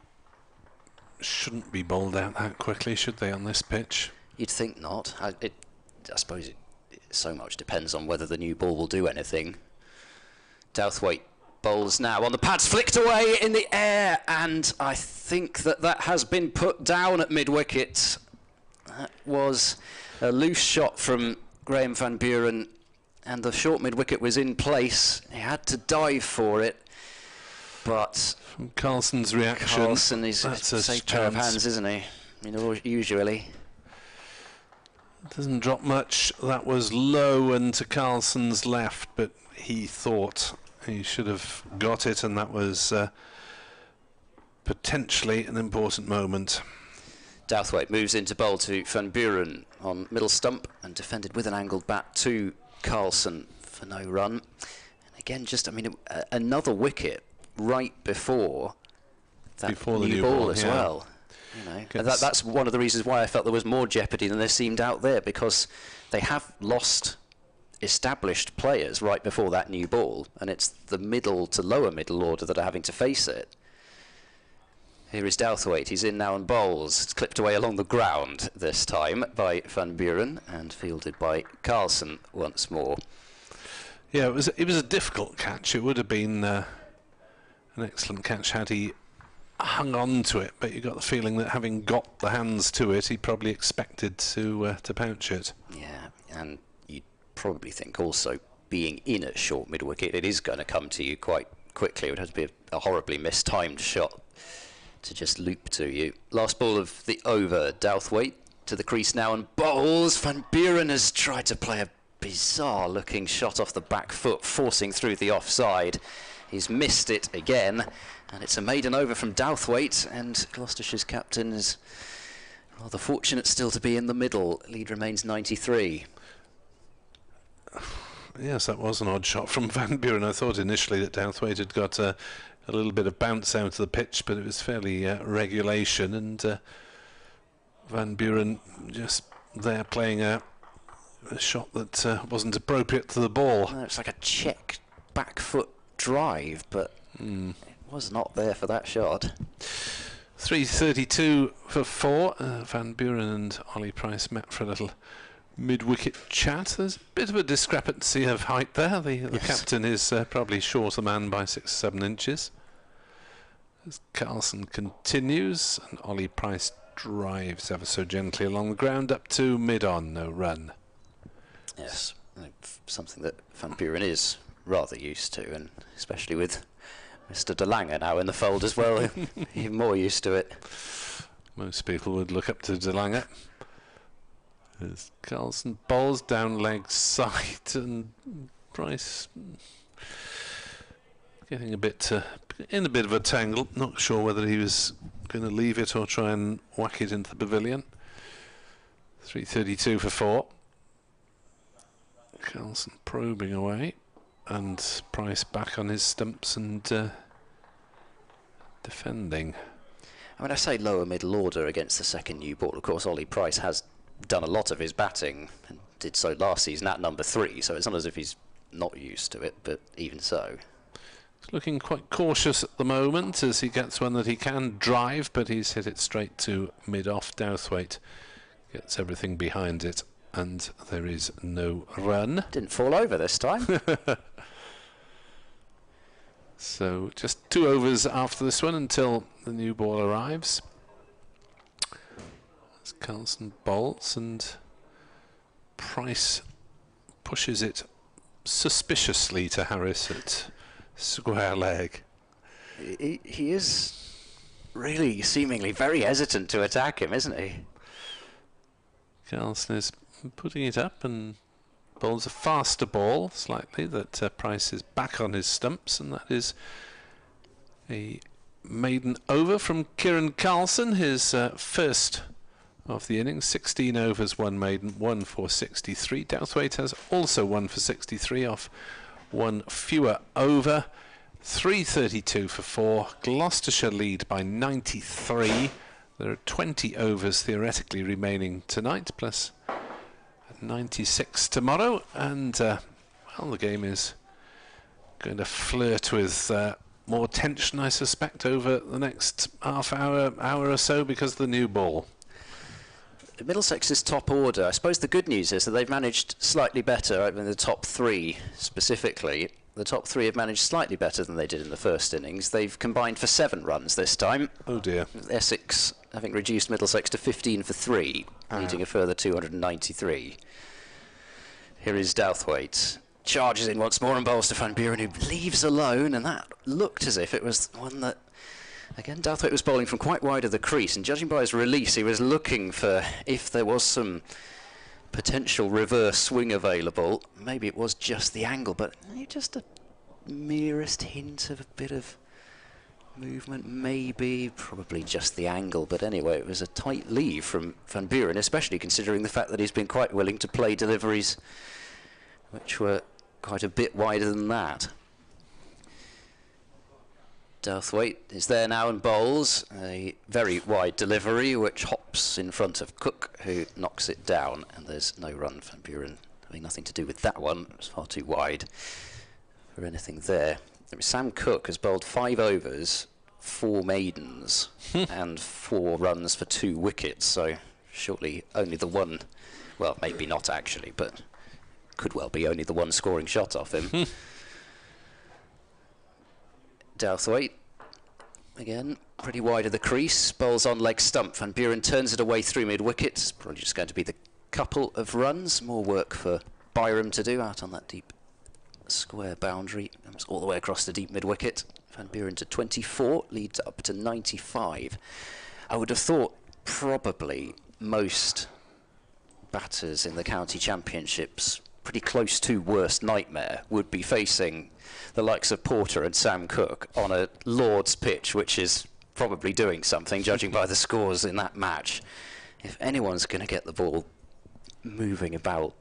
shouldn't be bowled out that quickly, should they, on this pitch? You'd think not. I suppose it so much depends on whether the new ball will do anything. Douthwaite bowls now on the pads, flicked away in the air, and I think that has been put down at mid-wicket. That was a loose shot from Graham Van Buren, and the short mid-wicket was in place. He had to dive for it, but from Carlson's reaction, Carlson is a safe pair of hands, isn't he? You know, usually. Doesn't drop much. That was low and to Carlson's left, but he thought he should have got it, and that was potentially an important moment. Douthwaite moves into bowl to Van Buren on middle stump and defended with an angled bat to Carlson for no run. And again, just, I mean, another wicket right before that new ball as well. You know, and that's one of the reasons why I felt there was more jeopardy than there seemed out there, because they have lost established players right before that new ball, and it's the middle to lower middle order that are having to face it. Here is Douthwaite. He's in now and bowls. It's clipped away along the ground this time by Van Buren and fielded by Carlson once more. Yeah, it was a difficult catch. It would have been an excellent catch had he hung on to it, but you got the feeling that having got the hands to it, he probably expected to pounce it. Yeah, and you'd probably think also, being in at short mid-wicket, it is going to come to you quite quickly. It would have to be a horribly mistimed shot to just loop to you. Last ball of the over. Douthwaite to the crease now and bowls. Van Buren has tried to play a bizarre looking shot off the back foot, forcing through the offside. He's missed it again, and it's a maiden over from Douthwaite, and Gloucestershire's captain is rather fortunate still to be in the middle. Lead remains 93. Yes, that was an odd shot from Van Buren. I thought initially that Douthwaite had got a little bit of bounce out of the pitch, but it was fairly regulation, and Van Buren just there playing a a shot that wasn't appropriate to the ball. No, it's like a check back foot drive, but it was not there for that shot. 3:32 for 4. Van Buren and Ollie Price met for a little mid-wicket chat. There's a bit of a discrepancy of height there. The captain is probably shorter man by 6 or 7 inches. As Carlson continues, and Ollie Price drives ever so gently along the ground up to mid-on, no run. Yes, something that Van Buren is rather used to, and especially with Mr. De Lange now in the fold as well, even more used to it. Most people would look up to De Lange. As Carlson bowls down leg side, and Price getting a bit in a bit of a tangle. Not sure whether he was going to leave it or try and whack it into the pavilion. 3:32 for 4. Carlson probing away, and Price back on his stumps and defending. I mean, I say lower middle order against the second new ball. Of course, Ollie Price has done a lot of his batting and did so last season at number 3, so it's not as if he's not used to it, but even so. He's looking quite cautious at the moment as he gets one that he can drive, but he's hit it straight to mid-off. Douthwaite gets everything behind it, and there is no run. Didn't fall over this time. So just 2 overs after this one until the new ball arrives. As Carlson bowls and Price pushes it suspiciously to Harris at square leg. He is really seemingly very hesitant to attack him, isn't he? Carlson is putting it up and bowls a faster ball slightly that Price is back on his stumps, and that is a maiden over from Kiran Carlson, his first of the innings. 16 overs, 1 maiden, 1 for 63. Douthwaite has also 1 for 63 off 1 fewer over. 3:32 for 4. Gloucestershire lead by 93. There are 20 overs theoretically remaining tonight, plus 96 tomorrow, and well, the game is going to flirt with more tension, I suspect, over the next half hour or so because of the new ball. Middlesex's top order, I suppose the good news is that they've managed slightly better. In the top 3 specifically, the top 3 have managed slightly better than they did in the first innings. They've combined for 7 runs this time. Oh dear. Essex having reduced Middlesex to 15 for 3, needing a further 293. Here is Douthwaite. Charges in once more and bowls to Van Buren, who leaves alone, and that looked as if it was one that, again, Douthwaite was bowling from quite wide of the crease, and judging by his release, he was looking for if there was some potential reverse swing available. Maybe it was just the angle, but just a merest hint of a bit of movement, maybe, probably just the angle, but anyway, it was a tight leave from Van Buren, especially considering the fact that he's been quite willing to play deliveries which were quite a bit wider than that. Douthwaite is there now and bowls a very wide delivery which hops in front of Cook, who knocks it down, and there's no run. Van Buren having nothing to do with that one. It was far too wide for anything there. Sam Cook has bowled 5 overs, 4 maidens and 4 runs for 2 wickets, so surely only the one, well, maybe not actually, but could well be only the one scoring shot off him. Douthwaite, again, pretty wide of the crease, bowls on leg stump. Van Buren turns it away through mid-wicket. It's probably just going to be the couple of runs. More work for Byram to do out on that deep square boundary. Comes all the way across the deep mid-wicket. Van Buren to 24, leads up to 95. I would have thought probably most batters in the county championships, pretty close to worst nightmare, would be facing the likes of Porter and Sam Cook on a Lord's pitch, which is probably doing something, judging by the scores in that match. If anyone's going to get the ball moving about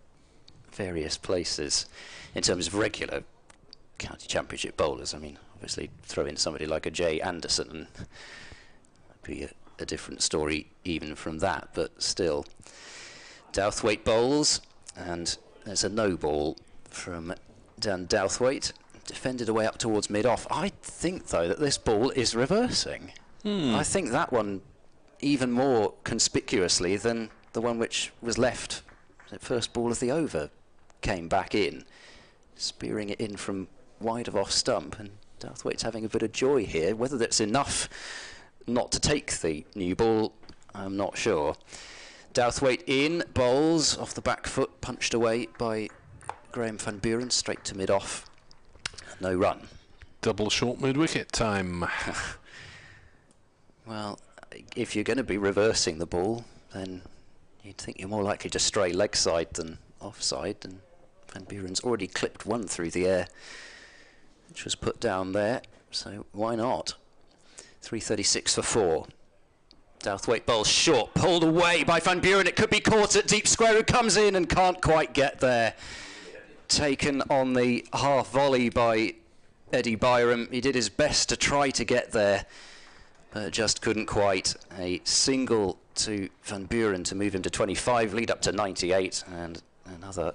various places in terms of regular county championship bowlers, I mean, obviously throw in somebody like a Jay Anderson and that'd be a different story even from that, but still. Douthwaite bowls. And there's a no ball from Dan Douthwaite, defended away up towards mid-off. I think, though, that this ball is reversing. I think that one even more conspicuously than the one which was left at first ball of the over came back in, spearing it in from wide of off stump, and Douthwaite's having a bit of joy here. Whether that's enough not to take the new ball, I'm not sure. Douthwaite in, bowls off the back foot, punched away by Graham van Buren, straight to mid-off. No run. Double short mid-wicket time. Well, if you're going to be reversing the ball, then you'd think you're more likely to stray leg side than offside, and Van Buren's already clipped one through the air, which was put down there, so why not? 336 for 4. Douthwaite bowls short, pulled away by Van Buren. It could be caught at deep square, who comes in and can't quite get there. Taken on the half volley by Eddie Byram. He did his best to try to get there, but just couldn't quite. A single to Van Buren to move him to 25, lead up to 98, and another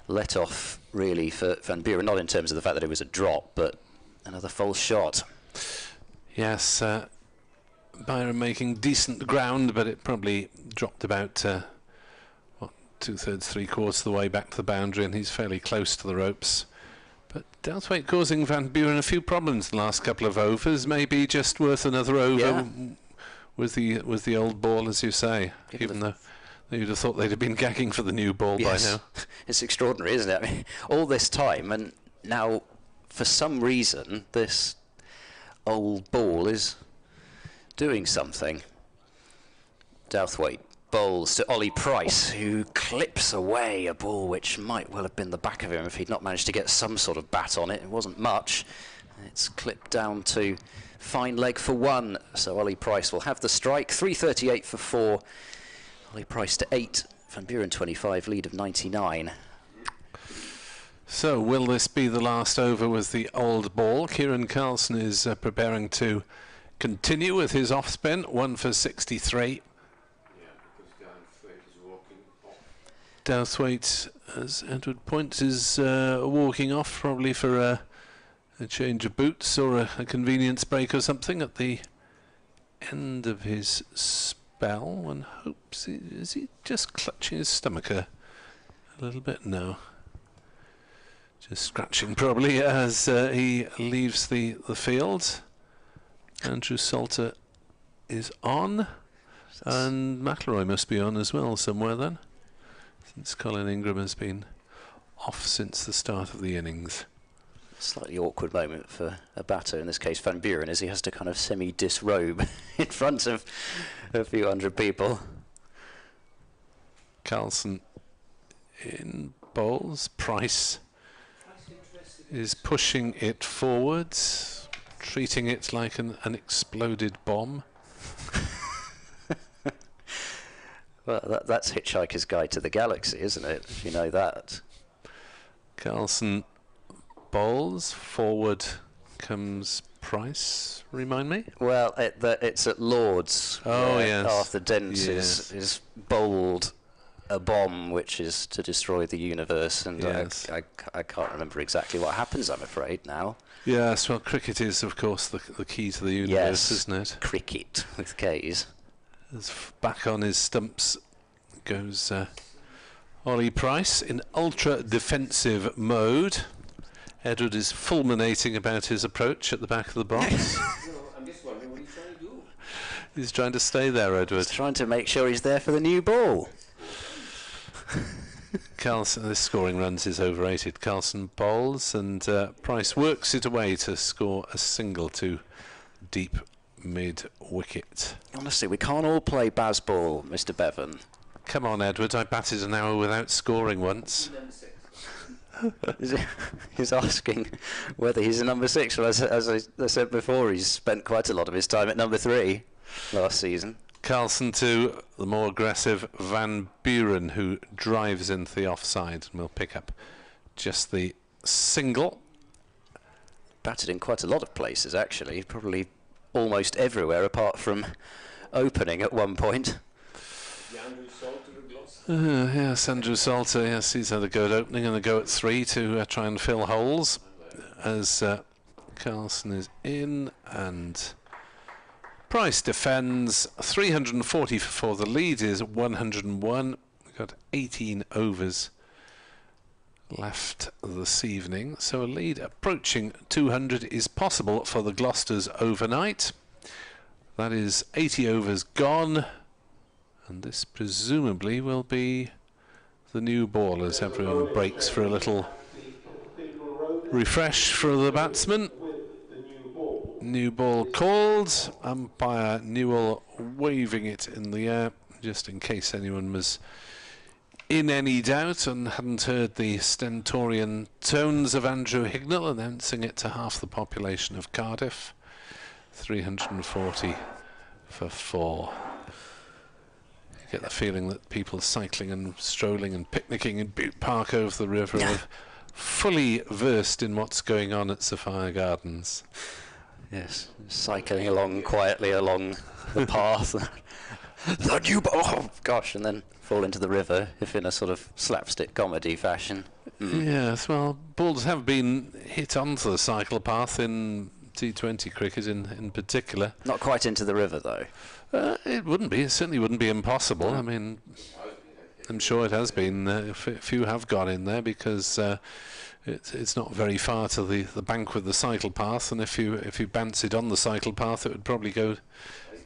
let off really for Van Buren, not in terms of the fact that it was a drop, but another false shot. Yes, Byram making decent ground, but it probably dropped about, what, 2/3, 3/4 of the way back to the boundary, and he's fairly close to the ropes. But Douthwaite causing Van Buren a few problems the last couple of overs, maybe just worth another over with the old ball, as you say, even though you'd have thought they'd have been gagging for the new ball by now. It's extraordinary, isn't it? I mean, all this time, and now, for some reason, this old ball is doing something. Douthwaite bowls to Ollie Price, who clips away a ball which might well have been the back of him if he'd not managed to get some sort of bat on it. It wasn't much. It's clipped down to fine leg for 1, so Ollie Price will have the strike. 338 for 4. Ollie Price to 8. Van Buren 25, lead of 99. So will this be the last over with the old ball? Kiran Carlson is preparing to continue with his off spin, 1 for 63. Douthwaite, as Edward points, is walking off, probably for a change of boots or a convenience break or something at the end of his spell. One hopes. Is he just clutching his stomach a little bit? No. Just scratching probably as he leaves the field. Andrew Salter is on, and McIlroy must be on as well somewhere then, since Colin Ingram has been off since the start of the innings. Slightly awkward moment for a batter, in this case Van Buren, as he has to kind of semi-disrobe in front of a few hundred people. Carlson in bowls. Price is pushing it forwards, treating it like an exploded bomb. Well, that's Hitchhiker's Guide to the Galaxy, isn't it? If you know that. Carlson bowls. Forward comes Price, remind me? Well, it's at Lord's. Oh, yes. Arthur Dent is bowled a bomb which is to destroy the universe, and yes. I can't remember exactly what happens, I'm afraid, now. Yes, well, cricket is, of course, the key to the universe, isn't it? Cricket, with K's. As back on his stumps goes Ollie Price in ultra-defensive mode. Edward is fulminating about his approach at the back of the box. I'm just wondering what he's trying to do. He's trying to stay there, Edward. He's trying to make sure he's there for the new ball. Carlson, this scoring runs is overrated. Carlson bowls, and Price works it away to score a single to deep mid-wicket. Honestly, we can't all play Bazball, Mr. Bevan. Come on, Edward, I batted an hour without scoring once. He's asking whether he's a number 6. Well, as I said before, he's spent quite a lot of his time at number 3 last season. Carlson to the more aggressive Van Buren, who drives into the offside and will pick up just the single. Batted in quite a lot of places, actually. Probably almost everywhere, apart from opening at one point. The Andrew Salter of Gloucester. Yes, Andrew Salter, yes, he's had a go at opening and a go at 3 to try and fill holes as Carlson is in and Price defends. 340 for 4. The lead is 101. We've got 18 overs left this evening, so a lead approaching 200 is possible for the Gloucesters overnight. That is 80 overs gone, and this presumably will be the new ball as everyone breaks for a little refresh for the batsman. New ball called, umpire Newell waving it in the air just in case anyone was in any doubt and hadn't heard the stentorian tones of Andrew Hignell announcing it to half the population of Cardiff. 340 for 4. You get the feeling that people cycling and strolling and picnicking in Butte Park over the river are fully versed in what's going on at Sophia Gardens. Yes, cycling along quietly along the path. The new ball, oh gosh, and then fall into the river, if in a sort of slapstick comedy fashion. Yes, well, balls have been hit onto the cycle path in T20 cricket in particular. Not quite into the river, though. It wouldn't be. It certainly wouldn't be impossible. I mean, I'm sure it has been. A few have gone in there because it's not very far to the bank with the cycle path, and if you bounce it on the cycle path, it would probably go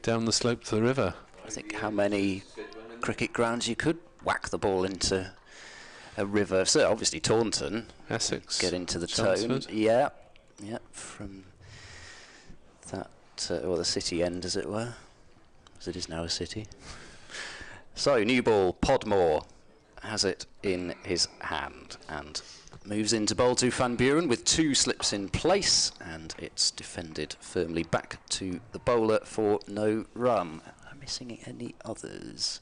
down the slope to the river. I think how many cricket grounds you could whack the ball into a river. So obviously Taunton, Essex, get into the Chelmsford. tone. Yeah, from that, or the city end, as it were, as it is now a city. So new ball, Podmore has it in his hand and moves into bowl to Van Buren with 2 slips in place, and it's defended firmly back to the bowler for no run. Am I missing any others?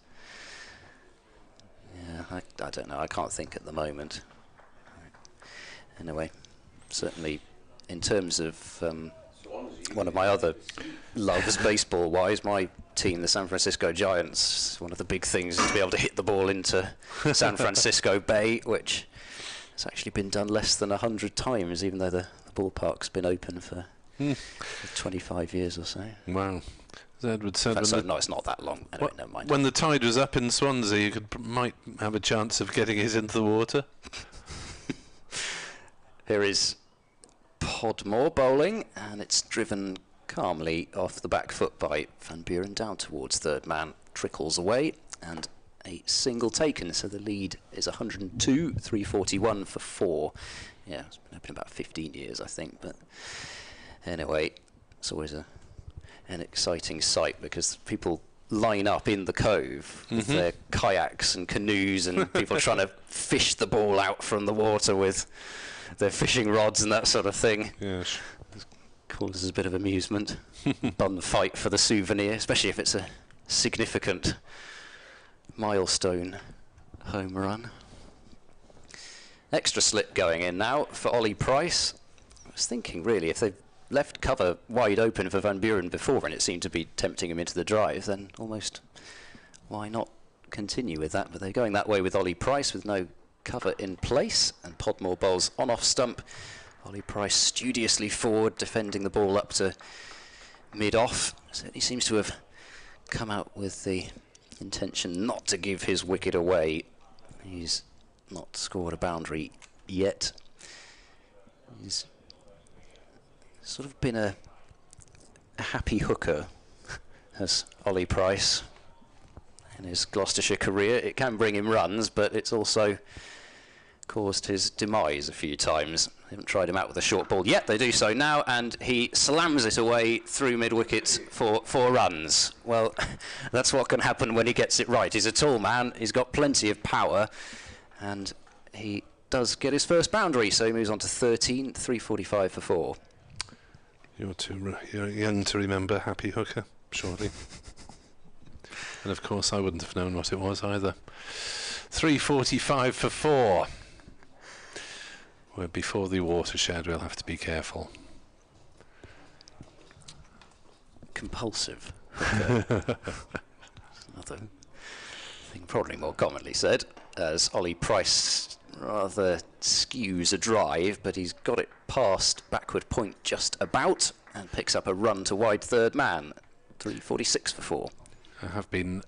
Yeah, I don't know. I can't think at the moment. Anyway, certainly in terms of one of my other loves baseball-wise, my team, the San Francisco Giants, one of the big things is to be able to hit the ball into San Francisco Bay, which has actually been done less than 100 times, even though the ballpark's been open for 25 years or so. Wow. As Edward said, No, it's not that long. Anyway, never mind. When the tide was up in Swansea, you might have a chance of getting it into the water. Here is Podmore bowling, and it's driven calmly off the back foot by Van Buren down towards third man, trickles away, and a single taken, so the lead is 102, 341 for 4. Yeah, it's been open about 15 years, I think, but anyway, it's always an exciting sight because people line up in the cove with their kayaks and canoes and people trying to fish the ball out from the water with their fishing rods and that sort of thing. Yes. Causes a bit of amusement. Bun fight for the souvenir, especially if it's a significant milestone home run. Extra slip going in now for Ollie Price. I was thinking really if they've left cover wide open for Van Buren before and it seemed to be tempting him into the drive, then almost why not continue with that? But they're going that way with Ollie Price with no cover in place, and Podmore bowls on off stump. Ollie Price studiously forward, defending the ball up to mid-off. Certainly seems to have come out with the intention not to give his wicket away. He's not scored a boundary yet. He's sort of been a happy hooker, as Ollie Price, in his Gloucestershire career. It can bring him runs, but it's also caused his demise a few times. They haven't tried him out with a short ball yet. They do so now, and he slams it away through mid-wicket for 4 runs. Well, that's what can happen when he gets it right. He's a tall man, he's got plenty of power, and he does get his first boundary, so he moves on to 13, 345 for 4. You're young to remember Happy Hooker, surely. And of course I wouldn't have known what it was either. 345 for 4. We're before the watershed, we'll have to be careful. Compulsive. Another probably more commonly said, as Ollie Price rather skews a drive, but he's got it past backward point just about and picks up a run to wide third man. 346 for 4. I have been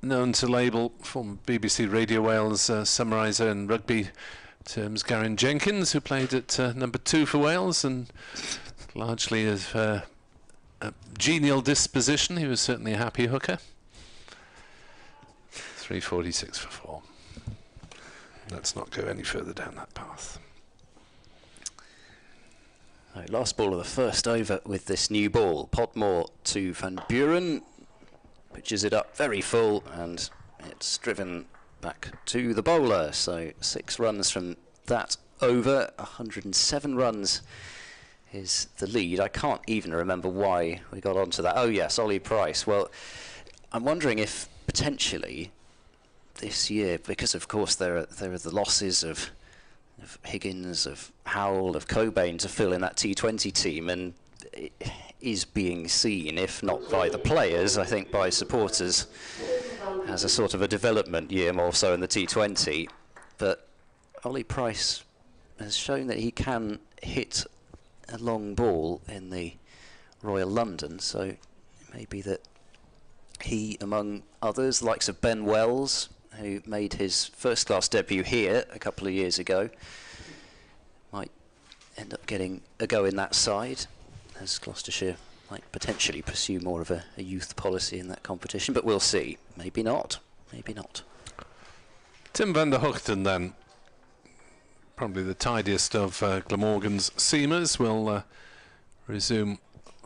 known to label from BBC Radio Wales summariser in rugby terms Garen Jenkins, who played at number 2 for Wales, and largely of a genial disposition. He was certainly a happy hooker. 346 for 4. Let's not go any further down that path. Right, last ball of the first over with this new ball. Podmore to Van Buren. Pitches it up very full, and it's driven back to the bowler. So 6 runs from that over. 107 runs is the lead. I can't even remember why we got onto that. Oh yes, Ollie Price. Well, I'm wondering if potentially this year, because of course there are the losses of Higgins, of Howell, of Cobain to fill in that T20 team, and it is being seen, if not by the players, I think by supporters, as a sort of a development year more so in the T20. But Ollie Price has shown that he can hit a long ball in the Royal London, so it may be that he, among others, the likes of Ben Wells, who made his first-class debut here a couple of years ago, might end up getting a go in that side, as Gloucestershire might potentially pursue more of a youth policy in that competition. But we'll see. Maybe not. Maybe not. Tim van der Hoogten then, probably the tidiest of Glamorgan's seamers, will resume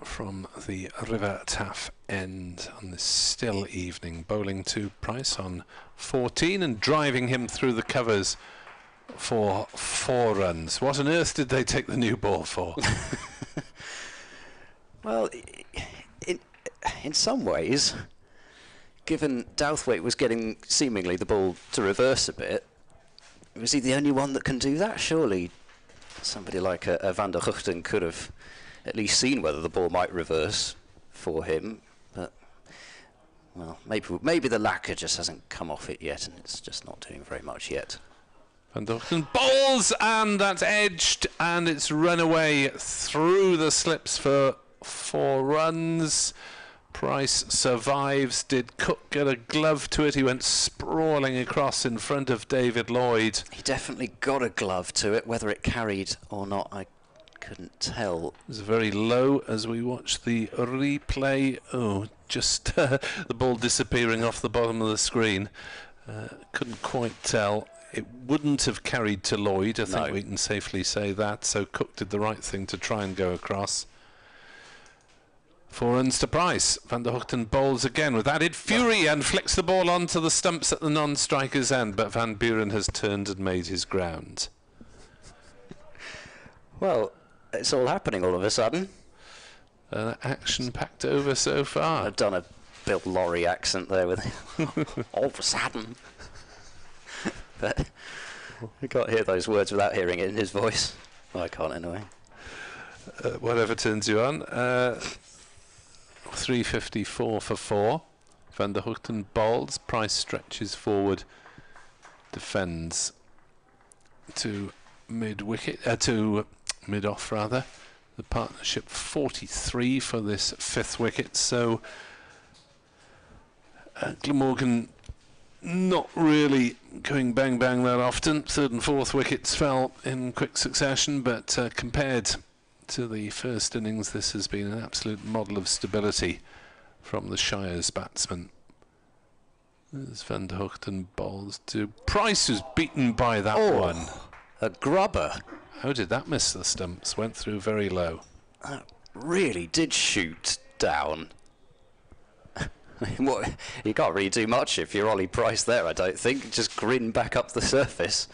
from the River Taff end on this still evening, bowling to Price on 14 and driving him through the covers for 4 runs. What on earth did they take the new ball for? Well, in some ways, given Douthwaite was getting seemingly the ball to reverse a bit, was he the only one that can do that? Surely somebody like a Van der Hoogten could have at least seen whether the ball might reverse for him. But, well, maybe the lacquer just hasn't come off it yet, and it's just not doing very much yet. Van der Hoogten bowls, and that's edged, and it's run away through the slips for 4 runs. Price survives. Did Cook get a glove to it? He went sprawling across in front of David Lloyd. He definitely got a glove to it. Whether it carried or not, I couldn't tell. It was very low as we watched the replay. Oh, just the ball disappearing off the bottom of the screen. Couldn't quite tell. It wouldn't have carried to Lloyd, I think we can safely say that. So Cook did the right thing to try and go across. 4 runs to Price. Van der Hoogten bowls again with added fury and flicks the ball onto the stumps at the non-striker's end, but Van Buren has turned and made his ground. Well, it's all happening all of a sudden. Action-packed over so far. I've done a Bill Lorry accent there with all of a sudden. But you can't hear those words without hearing it in his voice. Well, I can't anyway. Whatever turns you on. 354 for 4. Van der Hoogten bowls. Price stretches forward, defends to mid-wicket, to mid-off rather. The partnership 43 for this 5th wicket. So Glamorgan not really going bang bang that often. 3rd and 4th wickets fell in quick succession, but compared to the first innings, this has been an absolute model of stability from the Shire's batsman. There's Van der Hoogten bowls to Price, who's beaten by that one. A grubber. How did that miss the stumps? Went through very low. That really did shoot down. You can't really do much if you're Ollie Price there, I don't think. Just grin back up the surface.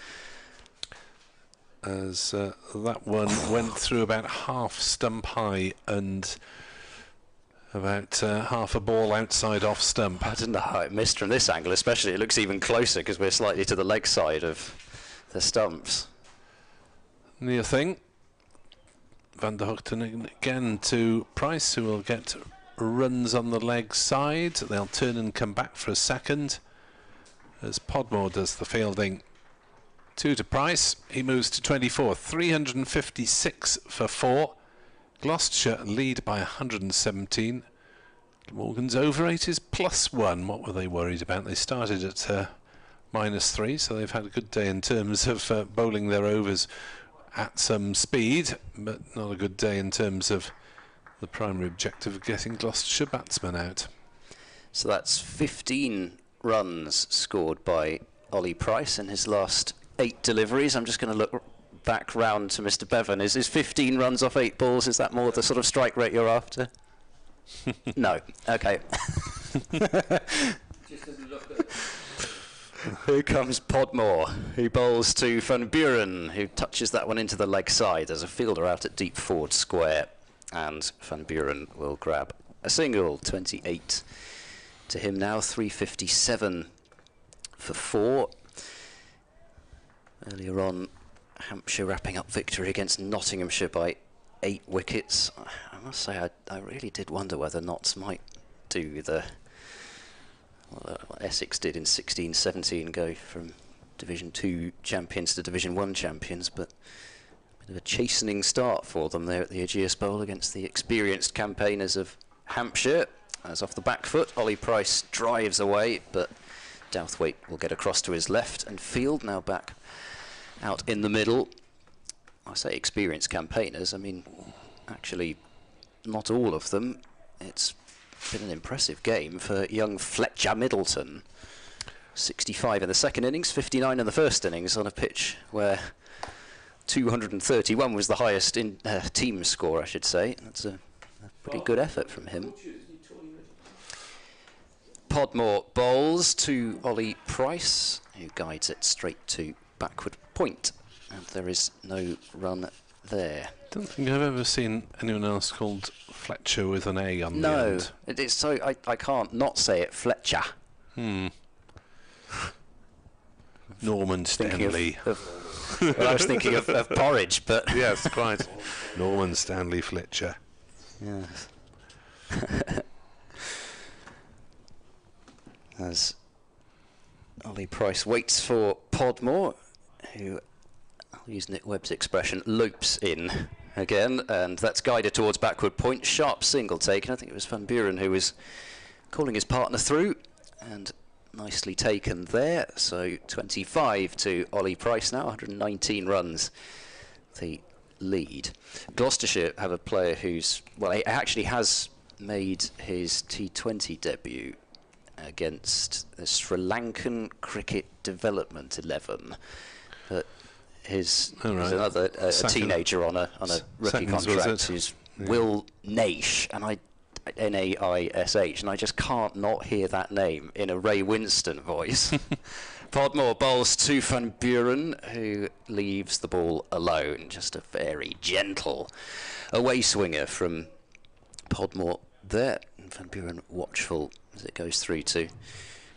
As that one went through about half stump high and about half a ball outside off stump. I don't know how it missed from this angle, especially. It looks even closer because we're slightly to the leg side of the stumps. Near thing. Van der Hoogten again to Price, who will get runs on the leg side. They'll turn and come back for a second. as Podmore does the fielding. 2 to Price. He moves to 24. 356 for 4. Gloucestershire lead by 117. Morgan's over 8 is +1. What were they worried about? They started at -3, so they've had a good day in terms of bowling their overs at some speed, but not a good day in terms of the primary objective of getting Gloucestershire batsmen out. So that's 15 runs scored by Ollie Price in his last 8 deliveries. I'm just going to look back round to Mr. Bevan. Is 15 runs off 8 balls, is that more the sort of strike rate you're after? No. Okay. Here comes Podmore, who bowls to Van Buren, who touches that one into the leg side. There's a fielder out at deep forward square, and Van Buren will grab a single. 28 to him now, 357 for 4. Earlier on, Hampshire wrapping up victory against Nottinghamshire by 8 wickets. I must say, I really did wonder whether Notts might do the what Essex did in 16-17, go from Division 2 champions to Division 1 champions, but a bit of a chastening start for them there at the Ageas Bowl against the experienced campaigners of Hampshire. As off the back foot, Ollie Price drives away, but Douthwaite will get across to his left, and Field now back out in the middle. I say experienced campaigners, I mean actually not all of them. It's been an impressive game for young Fletcher Middleton. 65 in the second innings, 59 in the first innings on a pitch where 231 was the highest in team score, I should say. That's a pretty good effort from him. Podmore bowls to Ollie Price, who guides it straight to backward point, and there is no run there. Don't think I've ever seen anyone else called Fletcher with an A on the end. No, it is so I can't not say it. Fletcher. Norman Stanley. Well, I was thinking of porridge, but Yes, quite. Norman Stanley Fletcher. yes. As Ollie Price waits for Podmore, who, I'll use Nick Webb's expression, lopes in again, and that's guided towards backward point. Sharp single taken. I think it was Van Buren who was calling his partner through, and nicely taken there. So 25 to Ollie Price now, 119 runs, the lead. Gloucestershire have a player who's, well, he actually has made his T20 debut against the Sri Lankan Cricket Development 11, but he's another a teenager on a rookie contract who's Will Naish, and Naish, and I just can't not hear that name in a Ray Winston voice. Podmore bowls to Van Buren, who leaves the ball alone. Just a very gentle away swinger from Podmore there. And Van Buren watchful as it goes through to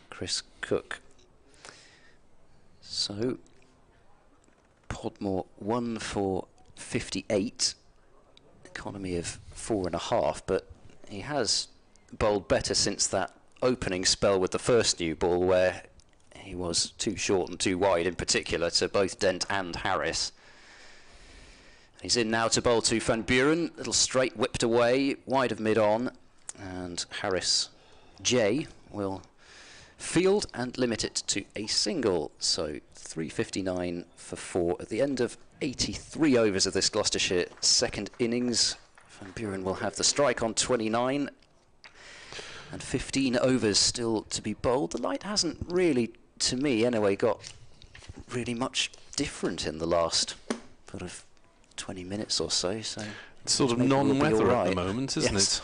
Chris Cook. So Podmore 1 for 58, economy of 4.5, but he has bowled better since that opening spell with the first new ball, where he was too short and too wide, in particular to both Dent and Harris. He's in now to bowl to Van Buren, little straight whipped away, wide of mid-on, and Harris J will field and limit it to a single. So 359 for 4 at the end of 83 overs of this Gloucestershire second innings. Van Buren will have the strike on 29, and 15 overs still to be bowled. The light hasn't really, to me anyway, got really much different in the last sort of 20 minutes or so. So it's sort of non-weather at the moment, isn't Yes. it?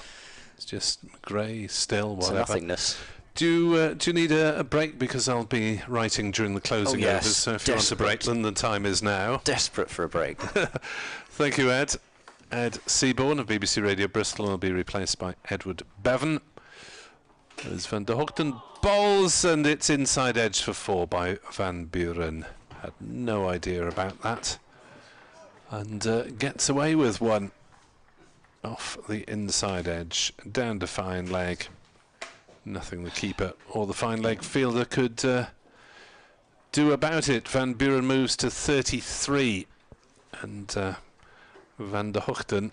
It's just grey, still, It's whatever. nothingness. Do you need a break, because I'll be writing during the closing yes, overs, so if you want a break, then the time is now. Desperate for a break. Thank you, Ed. Ed Seaborn of BBC Radio Bristol will be replaced by Edward Bevan. As Van der Hoogten bowls, and it's inside edge for 4 by Van Buren. Had no idea about that. And gets away with one off the inside edge, down to fine leg. Nothing the keeper or the fine leg fielder could do about it. Van Buren moves to 33, and Van der Hoogten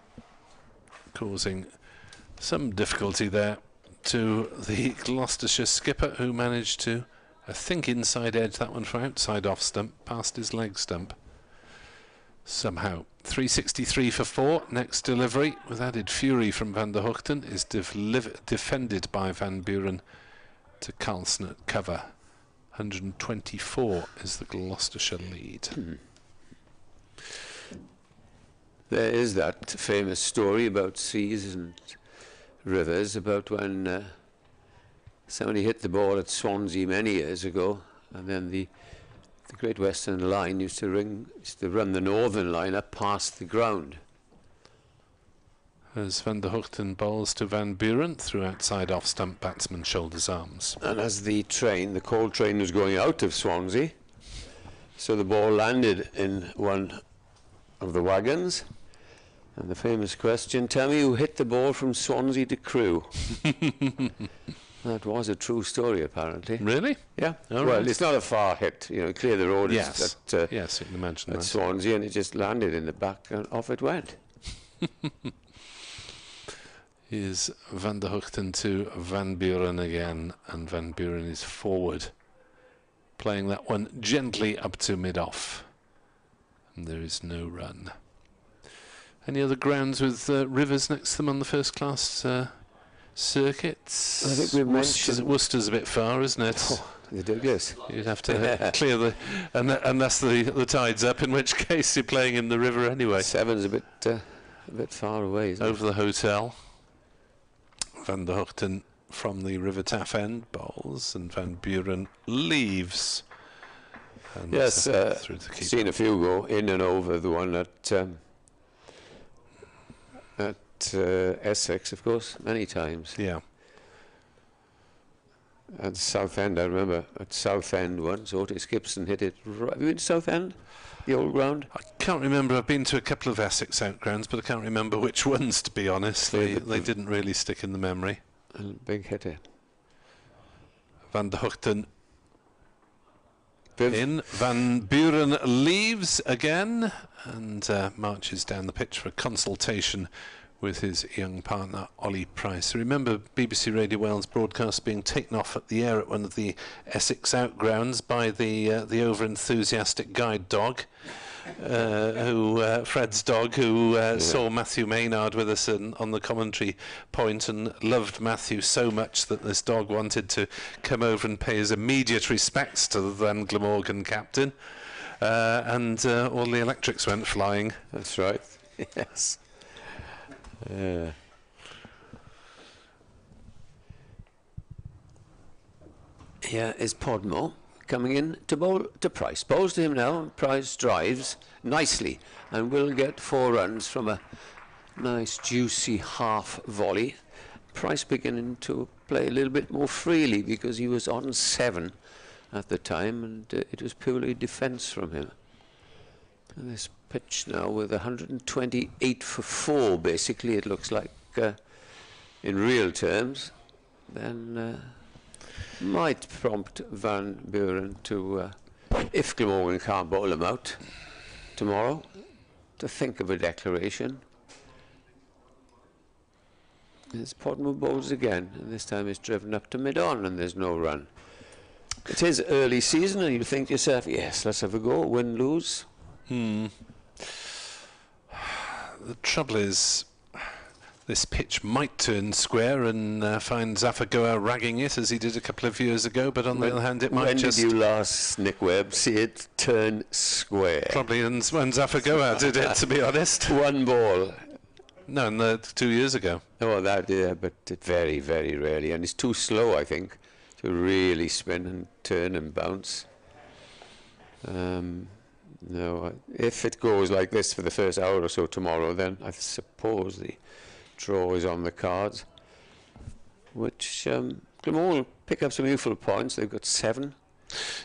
causing some difficulty there to the Gloucestershire skipper, who managed to, I think, inside edge that one for outside off stump, past his leg stump somehow. 363 for 4. Next delivery with added fury from Van der Hoogten is defended by Van Buren to Carlson at cover. 124 is the Gloucestershire lead. There is that famous story about seas and rivers, about when somebody hit the ball at Swansea many years ago, and then the Great Western Line used to run the Northern Line up past the ground. As Van der Hoogten bowls to Van Buren through outside off stump, batsman shoulders arms. And as the coal train was going out of Swansea, so the ball landed in one of the wagons. And the famous question, tell me who hit the ball from Swansea to Crewe. That was a true story, apparently. Really? Yeah. All well, right. It's not a far hit. You know, clear the road Yes. yes, You can imagine at that. Swansea, and it just landed in the back, and off it went. Is Van der Hoogten to Van Buren again, and Van Buren is forward, playing that one gently up to mid-off. And there is no run. Any other grounds with rivers next to them on the first-class circuits? I think we've mentioned Worcester's a bit far, isn't it? Oh, the Douglas. You'd have to clear the... unless the tide's up, in which case you're playing in the river anyway. Seven's a bit far away, isn't Over the hotel. Van der Hoogten from the River Taff end bowls, and Van Buren leaves. And Yes, through the keeper. seen a few go in and over the one at Essex, of course, many times. Yeah. At Southend, I remember at Southend once, Otis Gibson hit it. Have you been to Southend, the old ground? I can't remember. I've been to a couple of Essex outgrounds, but I can't remember which ones, to be honest. They didn't really stick in the memory. A big hitter. Van der Hoogten Viv? in. Van Buren leaves again and marches down the pitch for a consultation with his young partner Ollie Price. Remember BBC Radio Wales broadcast being taken off at the air at one of the Essex outgrounds by the over-enthusiastic guide dog, Fred's dog, who saw Matthew Maynard with us on the commentary point and loved Matthew so much that this dog wanted to come over and pay his immediate respects to the then Glamorgan captain, and all the electrics went flying. That's right. Yes. Here is Podmore coming in to bowl to Price. Bowls to him now. Price drives nicely and will get 4 runs from a nice juicy half volley. Price beginning to play a little bit more freely because he was on 7 at the time, and it was purely defence from him. And this pitch now with 128 for 4, basically, it looks like in real terms, then might prompt Van Buren to, if Glamorgan can't bowl him out tomorrow, to think of a declaration. As Podmore bowls again, and this time it's driven up to mid-on and there's no run. It is early season and you think to yourself, yes, let's have a go, win, lose. The trouble is, this pitch might turn square and find Zafar Goa ragging it as he did a couple of years ago, but on the other hand, it might when just... When did you last, Nick Webb, see it turn square? Probably when Zafar Goa did it, to be honest. One ball. No, 2 years ago. Oh, that, yeah, but very, very rarely. And it's too slow, I think, to really spin and turn and bounce. No, if it goes like this for the first hour or so tomorrow, then I suppose the draw is on the cards, which Glamorgan will pick up some useful points. They've got 7.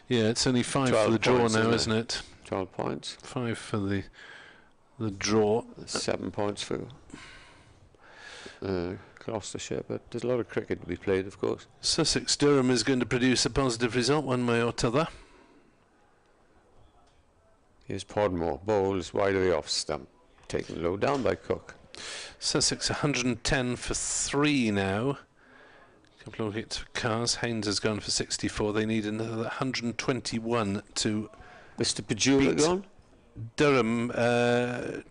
Yeah, it's only 5 for the draw points, now, isn't it? 12 points. 5 for the draw. 7 points for Gloucestershire, but there's a lot of cricket to be played, of course. Sussex Durham is going to produce a positive result one way or t'other. Here's Podmore, bowls wide of the off stump, taken low down by Cook. Sussex 110 for 3 now. Couple of wickets for Cars. Haynes has gone for 64. They need another 121 to Mr. Pajula gone? Durham.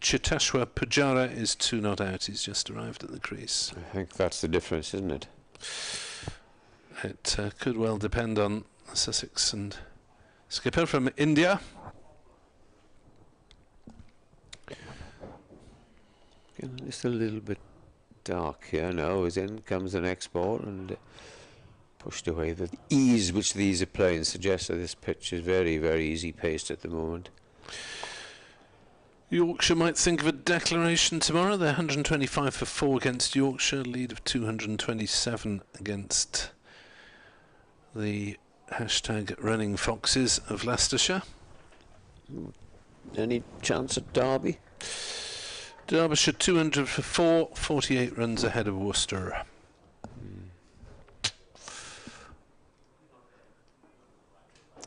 Chitashwa Pujara is 2 not out. He's just arrived at the crease. I think that's the difference, isn't it? It could well depend on Sussex and skipper from India. Just a little bit dark here now, as in comes the next ball and pushed away. The ease which these are playing suggests that this pitch is very, very easy paced at the moment. Yorkshire might think of a declaration tomorrow. They're 125 for 4 against Yorkshire, lead of 227 against the #running foxes of Leicestershire. Any chance at Derby? Derbyshire 200 for 4, 48 runs ahead of Worcester.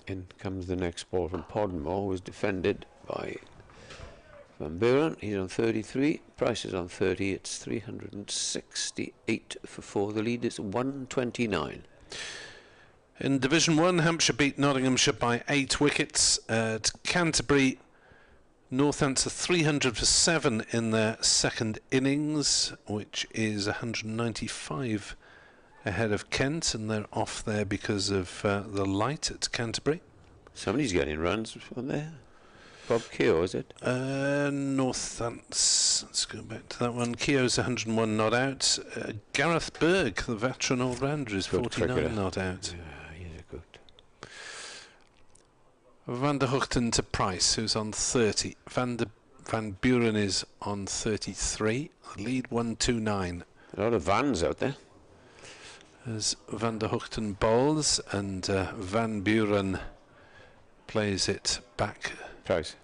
In comes the next ball from Podmore, was defended by Van Buren. He's on 33. Price is on 30. It's 368 for 4. The lead is 129. In Division 1, Hampshire beat Nottinghamshire by 8 wickets. At Canterbury, Northants are 300 for 7 in their second innings, which is 195 ahead of Kent, and they're off there because of the light at Canterbury. Somebody's getting runs from there. Bob Keogh, is it? Northants, let's go back to that one. Keogh's 101 not out. Gareth Berg, the veteran all-rounder, is 49 not out. Yeah, he's a good. Van der Hoogten to Price, who's on 30. Van Buren is on 33. Lead 129. A lot of vans out there. As Van der Hoogten bowls and Van Buren plays it back. Price.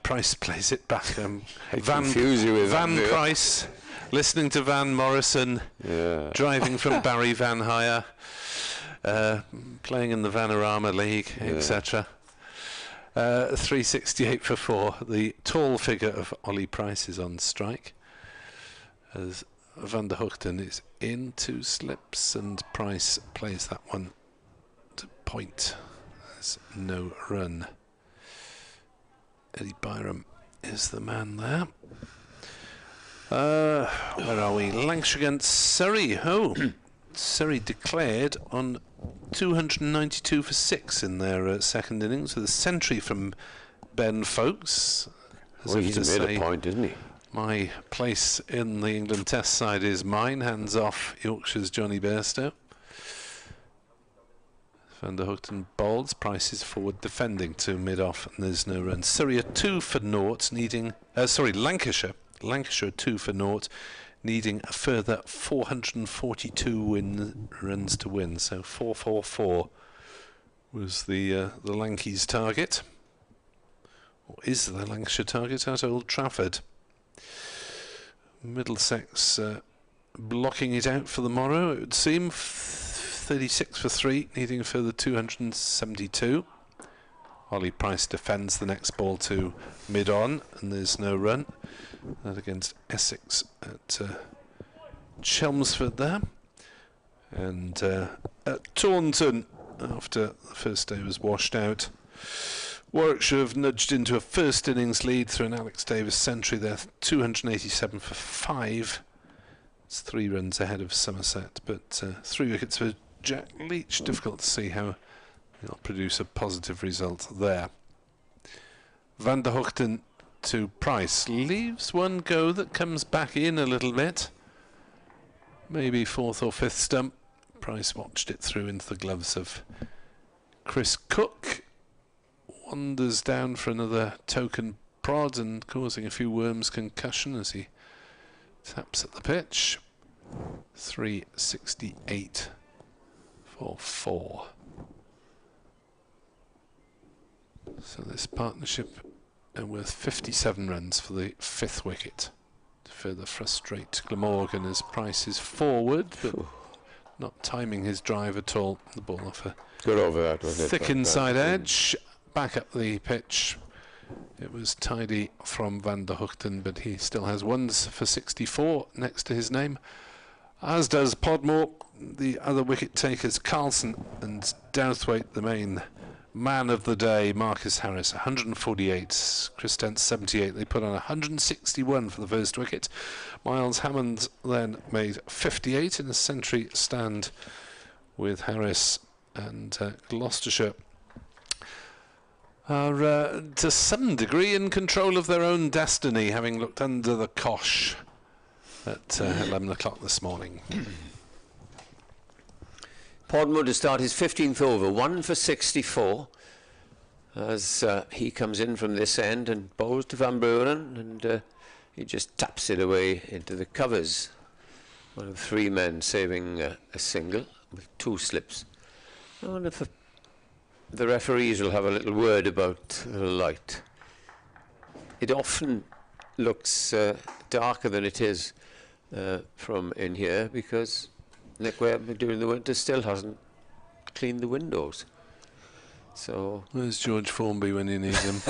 Price plays it back. Confuse you with Van Price, listening to Van Morrison, driving from Barry Van Hire, playing in the Vanarama League, etc. 368 for 4. The tall figure of Ollie Price is on strike, as Van der Hoogten is in 2 slips, and Price plays that one to point. There's no run. Eddie Byram is the man there. Where are we? Lancashire against Surrey. Oh, Surrey declared on 292 for 6 in their second innings with a century from Ben Folkes. Well, he's made a point, isn't he? My place in the England Test side is mine. Hands off Yorkshire's Johnny Bairstow. Van der Hoogten bowls. Price is forward defending to mid-off, and there's no run. Surrey are 2 for 0, needing... Lancashire. Lancashire 2 for 0, needing a further 442 runs to win. So 444 was the Lankies' target. Or is the Lancashire target at Old Trafford. Middlesex blocking it out for the morrow, it would seem. 36 for 3, needing a further 272. Ollie Price defends the next ball to mid-on, and there's no run. That against Essex at Chelmsford there. And at Taunton, after the first day was washed out, Warwickshire have nudged into a first innings lead through an Alex Davis century there, 287 for 5. It's 3 runs ahead of Somerset, but 3 wickets for Jack Leach. Difficult to see how he'll produce a positive result there. Van der Hoogten to Price. Leaves one go that comes back in a little bit. Maybe 4th or 5th stump. Price watched it through into the gloves of Chris Cook. Wanders down for another token prod and causing a few worms concussion as he taps at the pitch. 368 for 4. So this partnership worth 57 runs for the 5th wicket to further frustrate Glamorgan as Price is forward, but not timing his drive at all. The ball off a good over that, wasn't it? thick inside edge. Back up the pitch It was tidy from Van der Hoogten, but he still has ones for 64 next to his name, as does Podmore. The other wicket takers, Carlson and Douthwaite, the main man of the day, Marcus Harris, 148, Chris Dent, 78. They put on 161 for the first wicket. Miles Hammond then made 58 in a century stand with Harris, and Gloucestershire are to some degree in control of their own destiny, having looked under the cosh at 11 o'clock this morning. Podmore to start his 15th over, 1 for 64, as he comes in from this end and bowls to Van Buren, and he just taps it away into the covers. One of 3 men saving a single with 2 slips. I wonder if the referees will have a little word about the light. It often looks darker than it is from in here, because Nick Webb during the winter still hasn't cleaned the windows. So where's George Formby when you need him?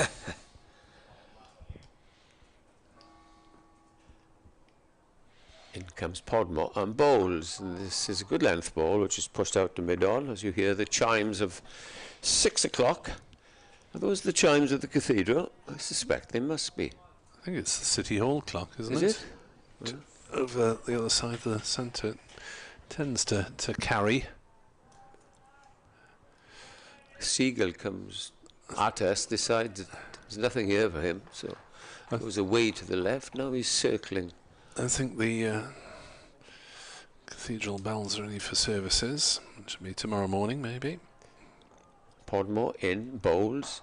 in comes Podmore and bowls, and this is a good length ball which is pushed out to mid-on as you hear the chimes of 6 o'clock. Are those the chimes of the cathedral? I suspect they must be. I think it's the City Hall clock, isn't it? Is it? Over the other side of the centre. It tends to carry. Seagull comes at us, decides that there's nothing here for him, so goes away to the left. Now he's circling. I think the cathedral bells are ready for services. It should be tomorrow morning, maybe. Podmore in, bowls,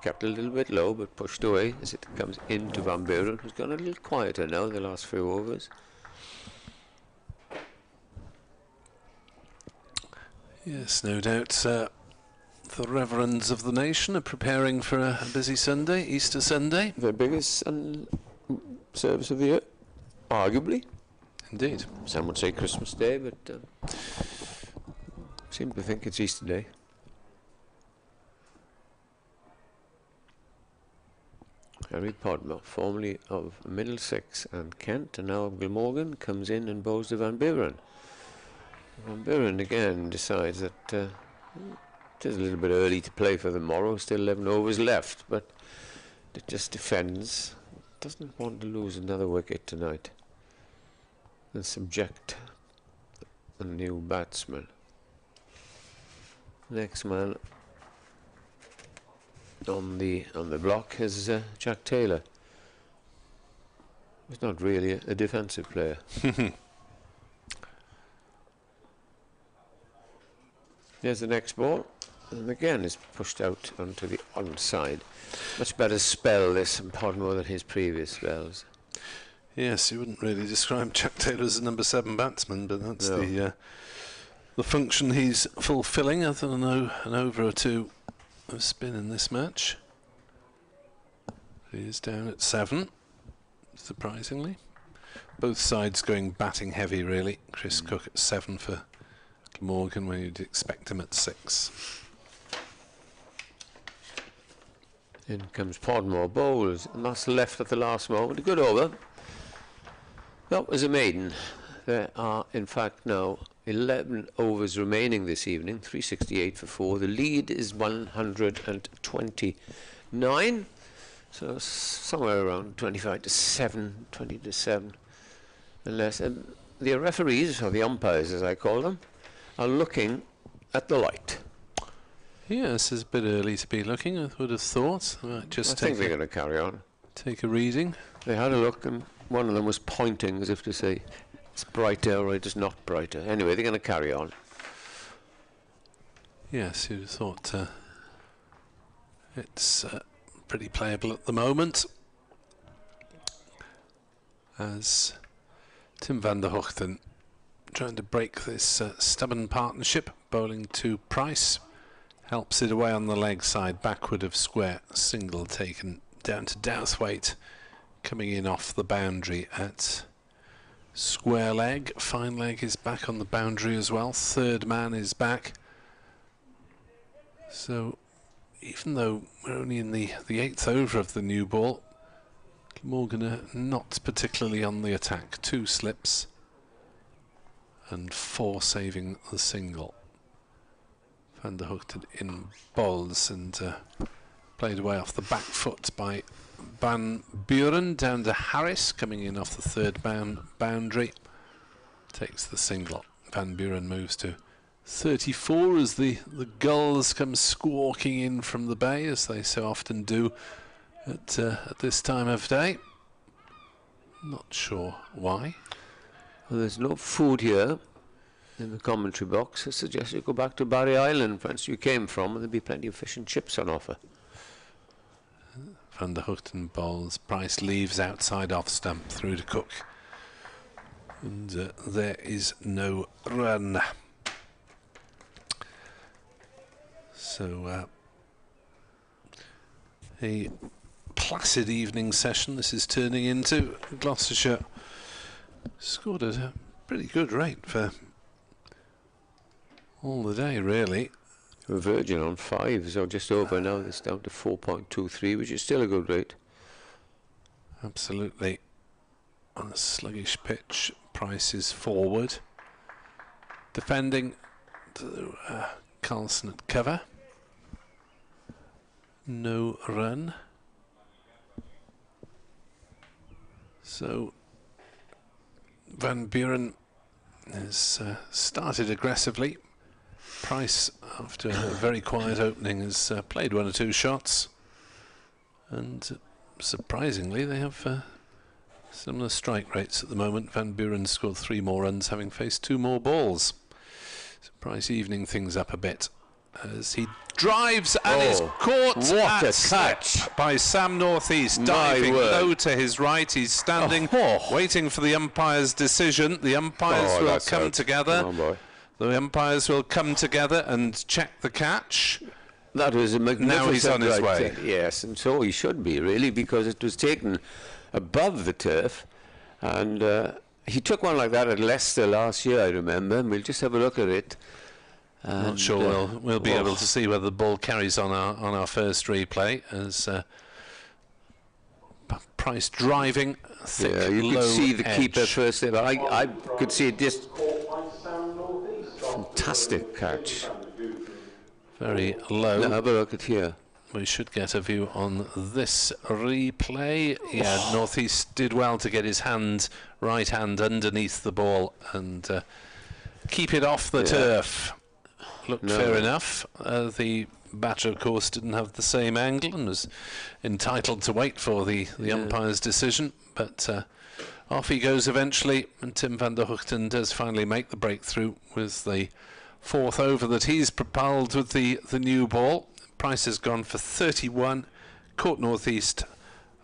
kept a little bit low but pushed away as it comes into Van Buren, who's gone a little quieter now in the last few overs. Yes, no doubt the reverends of the nation are preparing for a busy Sunday, Easter Sunday. The biggest service of the year, arguably. Indeed. Some would say Christmas Day, but seem to think it's Easter Day. Harry Podmore, formerly of Middlesex and Kent, and now of Glamorgan, comes in and bowls to Van Buren. Van Buren again decides that it is a little bit early to play for the morrow, still 11 overs left, but it just defends, doesn't want to lose another wicket tonight and subject a new batsman. Next man on the block is Jack Taylor. He's not really a defensive player. Here's the next ball, and again is pushed out onto the onside. Much better spell this in Podmore than his previous spells. Yes, you wouldn't really describe Jack Taylor as a number 7 batsman, but that's the function he's fulfilling, other than an over or 2 of spin in this match. He is down at 7, surprisingly. Both sides going batting heavy, really. Chris Cook at 7 for Morgan, when you'd expect him at 6. In comes Podmore, bowls, and that's left at the last moment. A good over. That was a maiden. There are, in fact, now 11 overs remaining this evening, 368 for 4. The lead is 129, so somewhere around 25 to 7, 20 to 7. Unless the referees, or the umpires as I call them, are looking at the light. Yes, it's a bit early to be looking, I would have thought. I think they're going to carry on. Take a reading. They had a look, and one of them was pointing as if to say, it's brighter or it is not brighter. Anyway, they're going to carry on. Yes, you thought it's pretty playable at the moment, as Tim van der Hoogten trying to break this stubborn partnership, bowling to Price, helps it away on the leg side, backward of square, single taken down to Douthwaite, coming in off the boundary at square leg. Fine leg is back on the boundary as well. Third man is back. So even though we're only in the 8th over of the new ball, Glamorgan are not particularly on the attack. 2 slips and 4 saving the single. Van der Hoogten in bowls and played away off the back foot by Van Buren. Down to Harris, coming in off the 3rd boundary. Takes the single. Van Buren moves to 34 as the gulls come squawking in from the bay, as they so often do at this time of day. Not sure why. Well, there's no food here in the commentary box. I suggest you go back to Barry Island, whence you came from, and there'll be plenty of fish and chips on offer. Van der Hoogten bowls. Price leaves outside off stump through to Cook. And there is no run. So a placid evening session this is turning into. Gloucestershire scored at a pretty good rate for all the day, really. We're verging on 5, so just over now. It's down to 4.23, which is still a good rate. Absolutely. On a sluggish pitch, Price is forward. Defending to Carlson at cover. No run. So Van Buren has started aggressively. Price, after a very quiet opening, has played 1 or 2 shots, and surprisingly they have similar strike rates at the moment. Van Buren scored 3 more runs, having faced 2 more balls. So Price evening things up a bit as he drives and is caught. What a catch by Sam Northeast, diving low to his right. He's standing, waiting for the umpire's decision. The umpires will come together. Come on, boy. The umpires will come together and check the catch. That was a magnificent. Now he's on his way. Yes, and so he should be, really, because it was taken above the turf. And he took one like that at Leicester last year, I remember. And we'll just have a look at it. Not sure we'll be able to see whether the ball carries on our first replay, as Price driving thick, you could see the edge. keeper first there. I could see it just. Fantastic catch. Very low. Now have a look at here. We should get a view on this replay. Yeah, Northeast did well to get his right hand underneath the ball and keep it off the turf. Looked fair enough. The batter, of course, didn't have the same angle and was entitled to wait for the umpire's decision. But off he goes eventually, and Tim van der Hoogten does finally make the breakthrough with the 4th over that he's propelled with the new ball. Price has gone for 31, caught Northeast,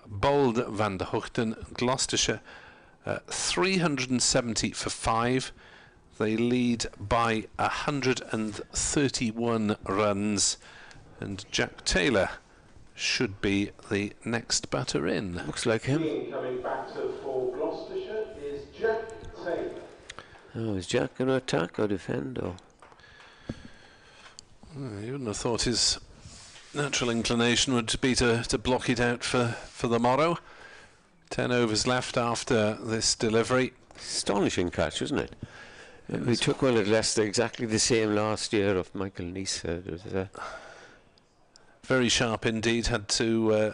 bowled van der Hoogten. Gloucestershire 370 for 5. They lead by 131 runs, and Jack Taylor should be the next batter in. Looks like him. Coming batter for Gloucestershire is Jack Taylor. Oh, is Jack going to attack or defend? Or? You wouldn't have thought his natural inclination would be to block it out for the morrow. 10 overs left after this delivery. Astonishing catch, wasn't it? We took one at Leicester, exactly the same last year, of Michael Neese. Very sharp indeed. Had to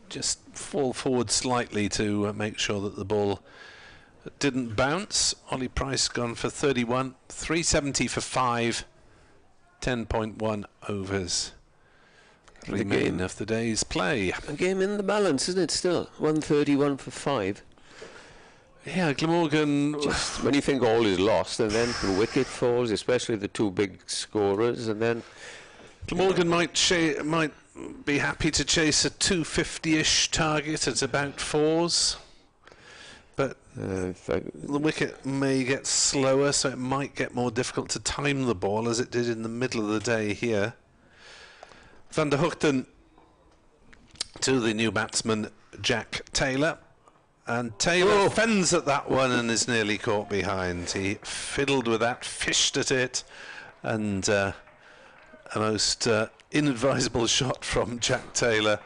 just fall forward slightly to make sure that the ball didn't bounce. Ollie Price gone for 31, 370 for 5, 10.1 overs remain of the day's play. A game in the balance, isn't it, still? 131 for 5. Yeah, Glamorgan. Just when you think all is lost, and then the wicket falls, especially the 2 big scorers, and then Glamorgan might be happy to chase a 250-ish target at about 4s, but the wicket may get slower, so it might get more difficult to time the ball, as it did in the middle of the day here. Van der Hoogten to the new batsman Jack Taylor. And Taylor fends at that one and is nearly caught behind. He fiddled with that, fished at it, and a most inadvisable shot from Jack Taylor,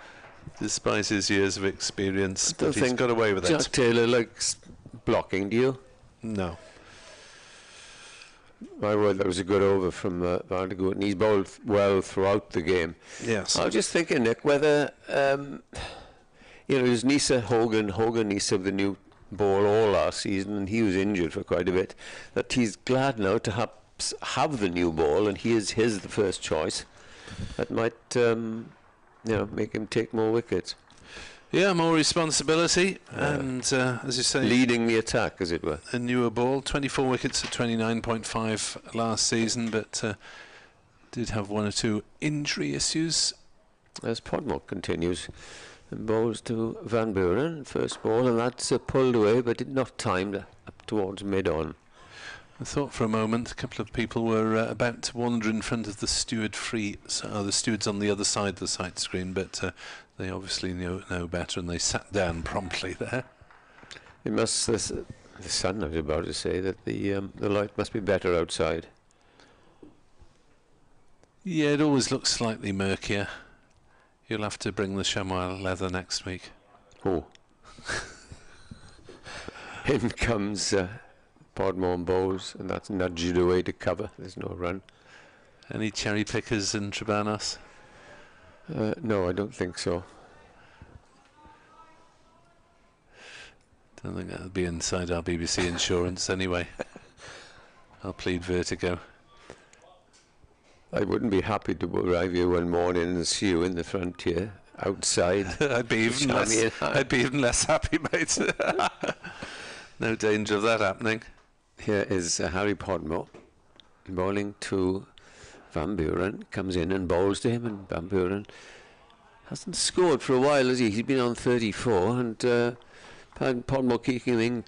despite his years of experience. But he's got away with it. Jack Taylor likes blocking, do you? No. My word, that was a good over from Van der Gooten. He's bowled well throughout the game. Yes. I was just thinking, Nick, whether, there's Nisa Hogan Nisa, the new ball all last season, and he was injured for quite a bit, that he's glad now to have the new ball, and he is the first choice. That might, make him take more wickets. Yeah, more responsibility, and as you say, leading the attack, as it were. A newer ball, 24 wickets at 29.5 last season, but did have one or two injury issues. As Podmore continues and bowls to Van Buren, first ball, and that's pulled away, but did not time up towards mid-on. I thought for a moment a couple of people were about to wander in front of the the stewards on the other side of the sight screen, but they obviously know better, and they sat down promptly there. It must. The sun, I was about to say that the light must be better outside. Yeah, it always looks slightly murkier. You'll have to bring the chamois leather next week. Oh. In comes Podmore and bowls, and that's nudged away to cover. There's no run. Any cherry pickers in Trebanos? No, I don't think so. Don't think that'll be inside our BBC insurance anyway. I'll plead vertigo. I wouldn't be happy to arrive here one morning and see you in the front here, outside. I'd be even less happy, mate. No danger of that happening. Here is Harry Podmore bowling to Van Buren, comes in and bowls to him, and Van Buren hasn't scored for a while, has he? He's been on 34, and Podmore keeping him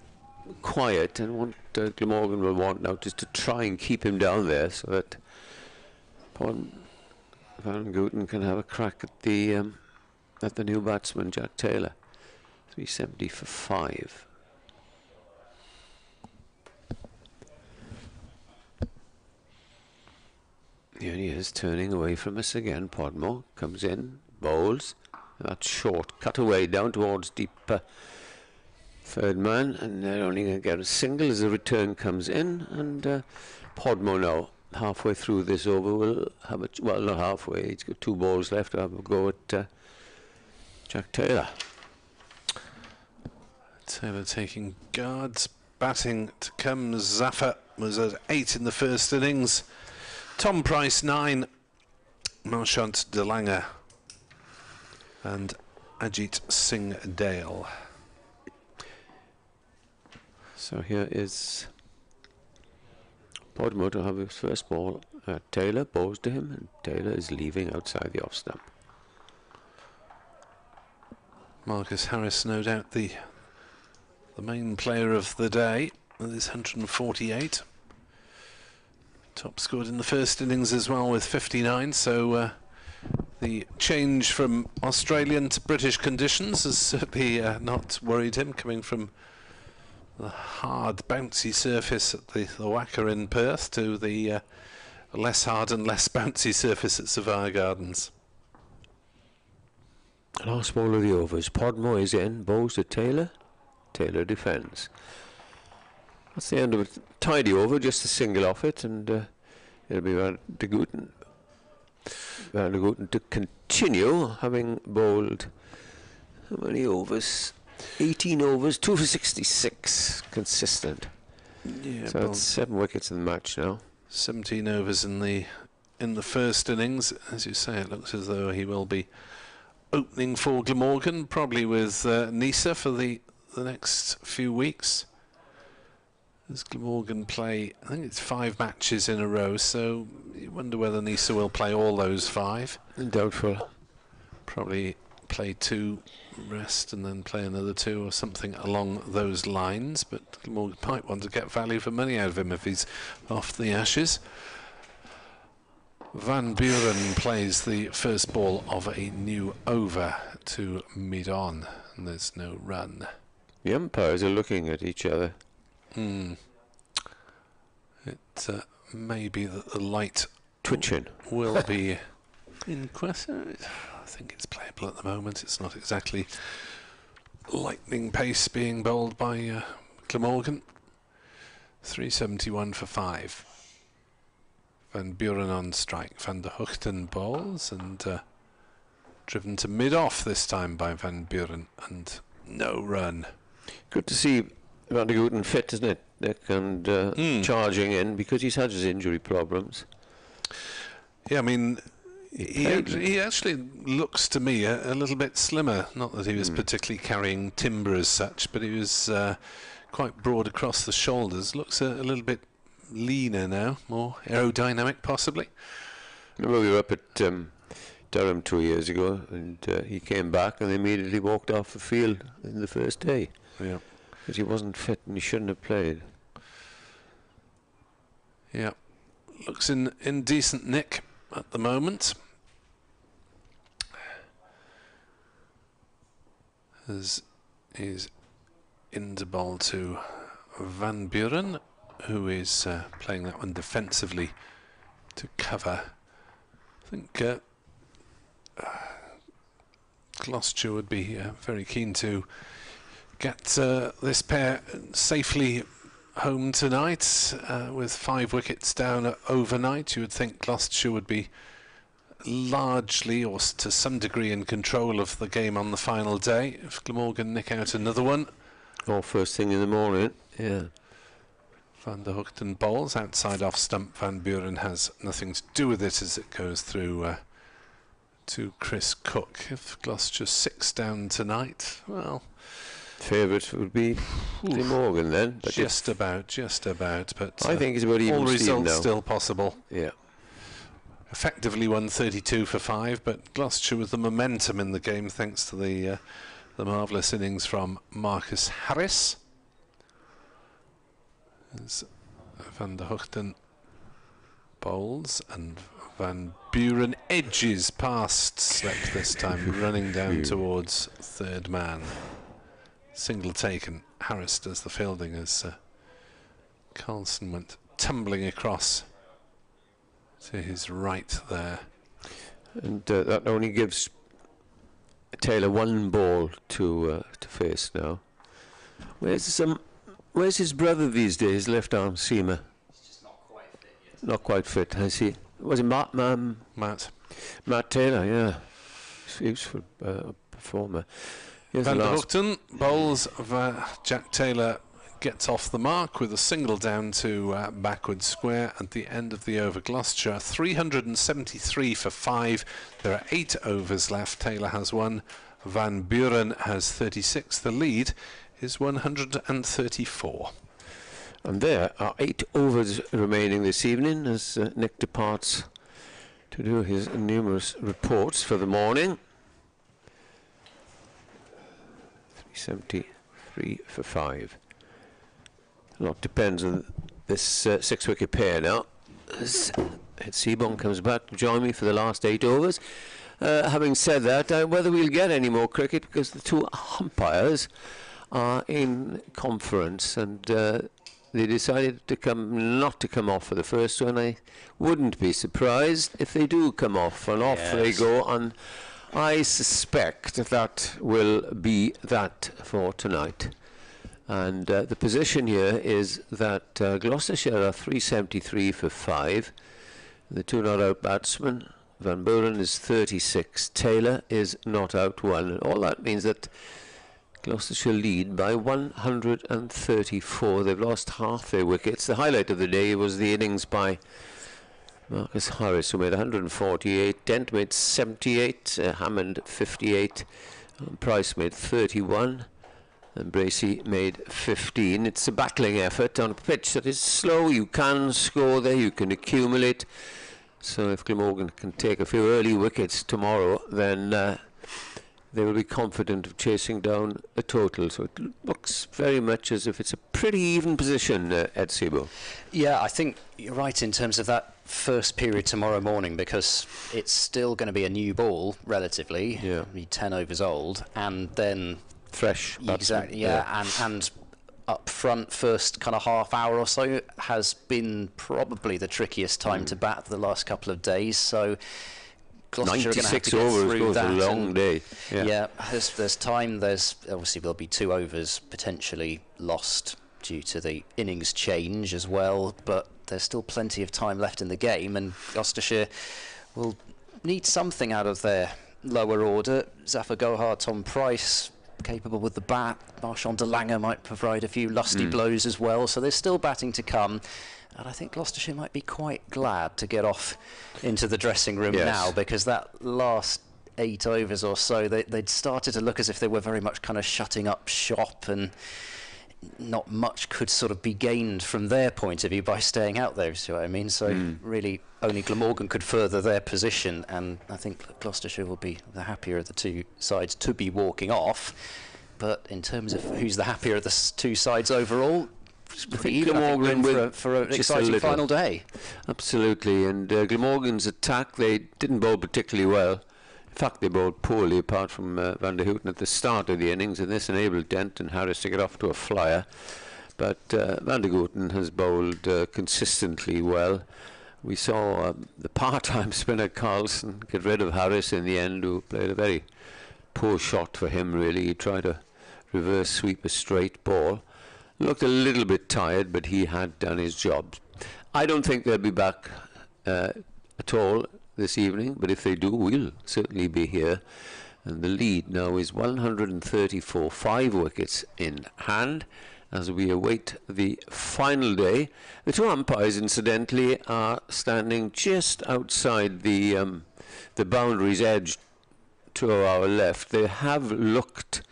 quiet, and what Glamorgan will want now is to try and keep him down there so that Van Gooten can have a crack at the new batsman, Jack Taylor. 370 for 5. Here he is, turning away from us again. Podmore comes in, bowls. That's short, cut away down towards deep third man, and they're only going to get a single as the return comes in. And Podmore now, halfway through this over, will have a well, not halfway. He's got 2 balls left to have a go at Jack Taylor. Taylor taking guards, batting to come. Zafar was at 8 in the first innings. Tom Price 9, Marchant de Lange and Ajit Singh Dale. So here is Podmore to have his first ball. Taylor bowls to him, and Taylor is leaving outside the off stump. Marcus Harris, no doubt the main player of the day with his 148. Top scored in the first innings as well with 59, so the change from Australian to British conditions has certainly not worried him, coming from the hard bouncy surface at the Wacker in Perth to the less hard and less bouncy surface at Savannah Gardens. Last ball of the overs. Podmore is in, bowls to Taylor. Taylor defends. That's the end of a tidy over, just a single off it, and it'll be Van der Gooten. Van der Gooten to continue, having bowled how many overs? 18 overs, 2 for 66, consistent. Yeah, so it's 7 wickets in the match now. 17 overs in the first innings. As you say, it looks as though he will be opening for Glamorgan, probably with Nisa for the next few weeks. As Glamorgan play, I think it's 5 matches in a row, so you wonder whether Nisa will play all those 5. Doubtful. Probably play 2, rest, and then play another 2 or something along those lines, but Glamorgan might want to get value for money out of him if he's off the Ashes. Van Buren plays the first ball of a new over to mid-on, and there's no run. The umpires are looking at each other. It may be that the light twitching will be in question. I think it's playable at the moment. It's not exactly lightning pace being bowled by Glamorgan. 371 for 5. Van Buren on strike. Van der Hoogten bowls and driven to mid-off this time by Van Buren and no run. Good to see Van der Hoogten fit, isn't it, Nick? And charging in because he's had his injury problems. Yeah, I mean, he actually looks to me a little bit slimmer. Not that he was particularly carrying timber as such, but he was quite broad across the shoulders. Looks a little bit leaner now, more aerodynamic possibly. Well, we were up at Durham 2 years ago, and he came back and immediately walked off the field in the first day. Yeah, because he wasn't fit and he shouldn't have played. Yeah, looks in decent nick at the moment. As he's in the ball to Van Buren, who is playing that one defensively to cover. I think Gloucestershire would be very keen to get this pair safely home tonight. With 5 wickets down overnight, you would think Gloucestershire would be largely or to some degree in control of the game on the final day. If Glamorgan nick out another one. Or first thing in the morning, yeah. Van der Hoogten bowls outside off stump. Van Buren has nothing to do with it as it goes through to Chris Cook. If Gloucestershire 6 down tonight, well, favourite would be Glamorgan then. But just about. But I think it's about even all results now. Still possible. Yeah. Effectively 132 for 5, but Gloucestershire with the momentum in the game thanks to the marvellous innings from Marcus Harris. As Van der Hoogten bowls and Van Buren edges past Slip this time, running down towards third man. Single taken. Harris does the fielding as Carlson went tumbling across to his right there. And that only gives Taylor 1 ball to face now. Where's his brother these days, left arm seamer? He's just not quite fit yet. Not quite fit, I see. Was it Matt Taylor, yeah. Useful performer. Here's Van der Hoogten bowls. Jack Taylor gets off the mark with a single down to backward square at the end of the over. Gloucestershire 373 for 5. There are 8 overs left. Taylor has 1. Van Buren has 36. The lead is 134. And there are 8 overs remaining this evening as Nick departs to do his numerous reports for the morning. 373 for 5. A lot depends on this 6-wicket pair now. As Ed Seaborn comes back to join me for the last 8 overs. Having said that, whether we'll get any more cricket, because the 2 umpires are in conference and they decided to not to come off for the first one. I wouldn't be surprised if they do come off, and off they go, and I suspect that will be that for tonight. And the position here is that Gloucestershire are 373 for 5. The 2 not out batsmen, Van Buren is 36, Taylor is not out 1. And all that means that Gloucestershire lead by 134. They've lost half their wickets. The highlight of the day was the innings by Marcus Harris, who made 148. Dent made 78. Hammond 58. Price made 31. And Bracey made 15. It's a battling effort on a pitch that is slow. You can score there. You can accumulate. So if Glamorgan can take a few early wickets tomorrow, then they will be confident of chasing down a total. So it looks very much as if it's a pretty even position, Ed Sebo. Yeah, I think you're right in terms of that first period tomorrow morning, because it's still going to be a new ball, relatively. Yeah. Be 10 overs old, and then Fresh. Exactly, yeah. And up front, first kind of half hour or so has been probably the trickiest time to bat the last couple of days. So Gloucestershire are going to have to 96 get overs through goes that. a long day. Yeah, there's time. There's obviously there'll be 2 overs potentially lost due to the innings change as well, but there's still plenty of time left in the game, and Gloucestershire will need something out of their lower order. Zafar Gohar, Tom Price, capable with the bat. Marchand de Lange might provide a few lusty blows as well, so there's still batting to come. And I think Gloucestershire might be quite glad to get off into the dressing room now, because that last 8 overs or so, they'd started to look as if they were very much kind of shutting up shop, and not much could sort of be gained from their point of view by staying out there, see what I mean? So really only Glamorgan could further their position, and I think Gloucestershire will be the happier of the 2 sides to be walking off. But in terms of who's the happier of the 2 sides overall, Glamorgan for an exciting final day. Absolutely, and Glamorgan's attack, they didn't bowl particularly well. In fact, they bowled poorly, apart from Van der Houten at the start of the innings, and this enabled Dent and Harris to get off to a flyer. But Van der Houten has bowled consistently well. We saw the part-time spinner Carlson get rid of Harris in the end, who played a very poor shot for him, really. He tried to reverse sweep a straight ball. Looked a little bit tired, but he had done his job. I don't think they'll be back at all this evening, but if they do, we'll certainly be here. And the lead now is 134, 5 wickets in hand, as we await the final day. The 2 umpires, incidentally, are standing just outside the boundary's edge to our left. They have looked.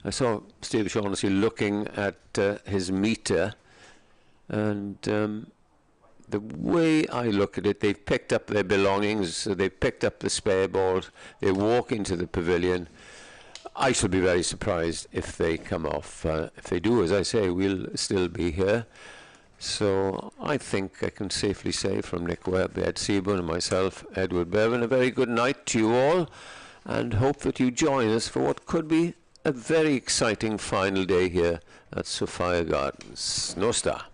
I saw Steve O'Shaughnessy looking at his meter, and the way I look at it, they've picked up their belongings, so they've picked up the spare balls, they walk into the pavilion. I shall be very surprised if they come off. If they do, as I say, we'll still be here. So I think I can safely say from Nick Webb, Ed Seaburn and myself, Edward Bevan, a very good night to you all, and hope that you join us for what could be a very exciting final day here at Sophia Gardens. No star.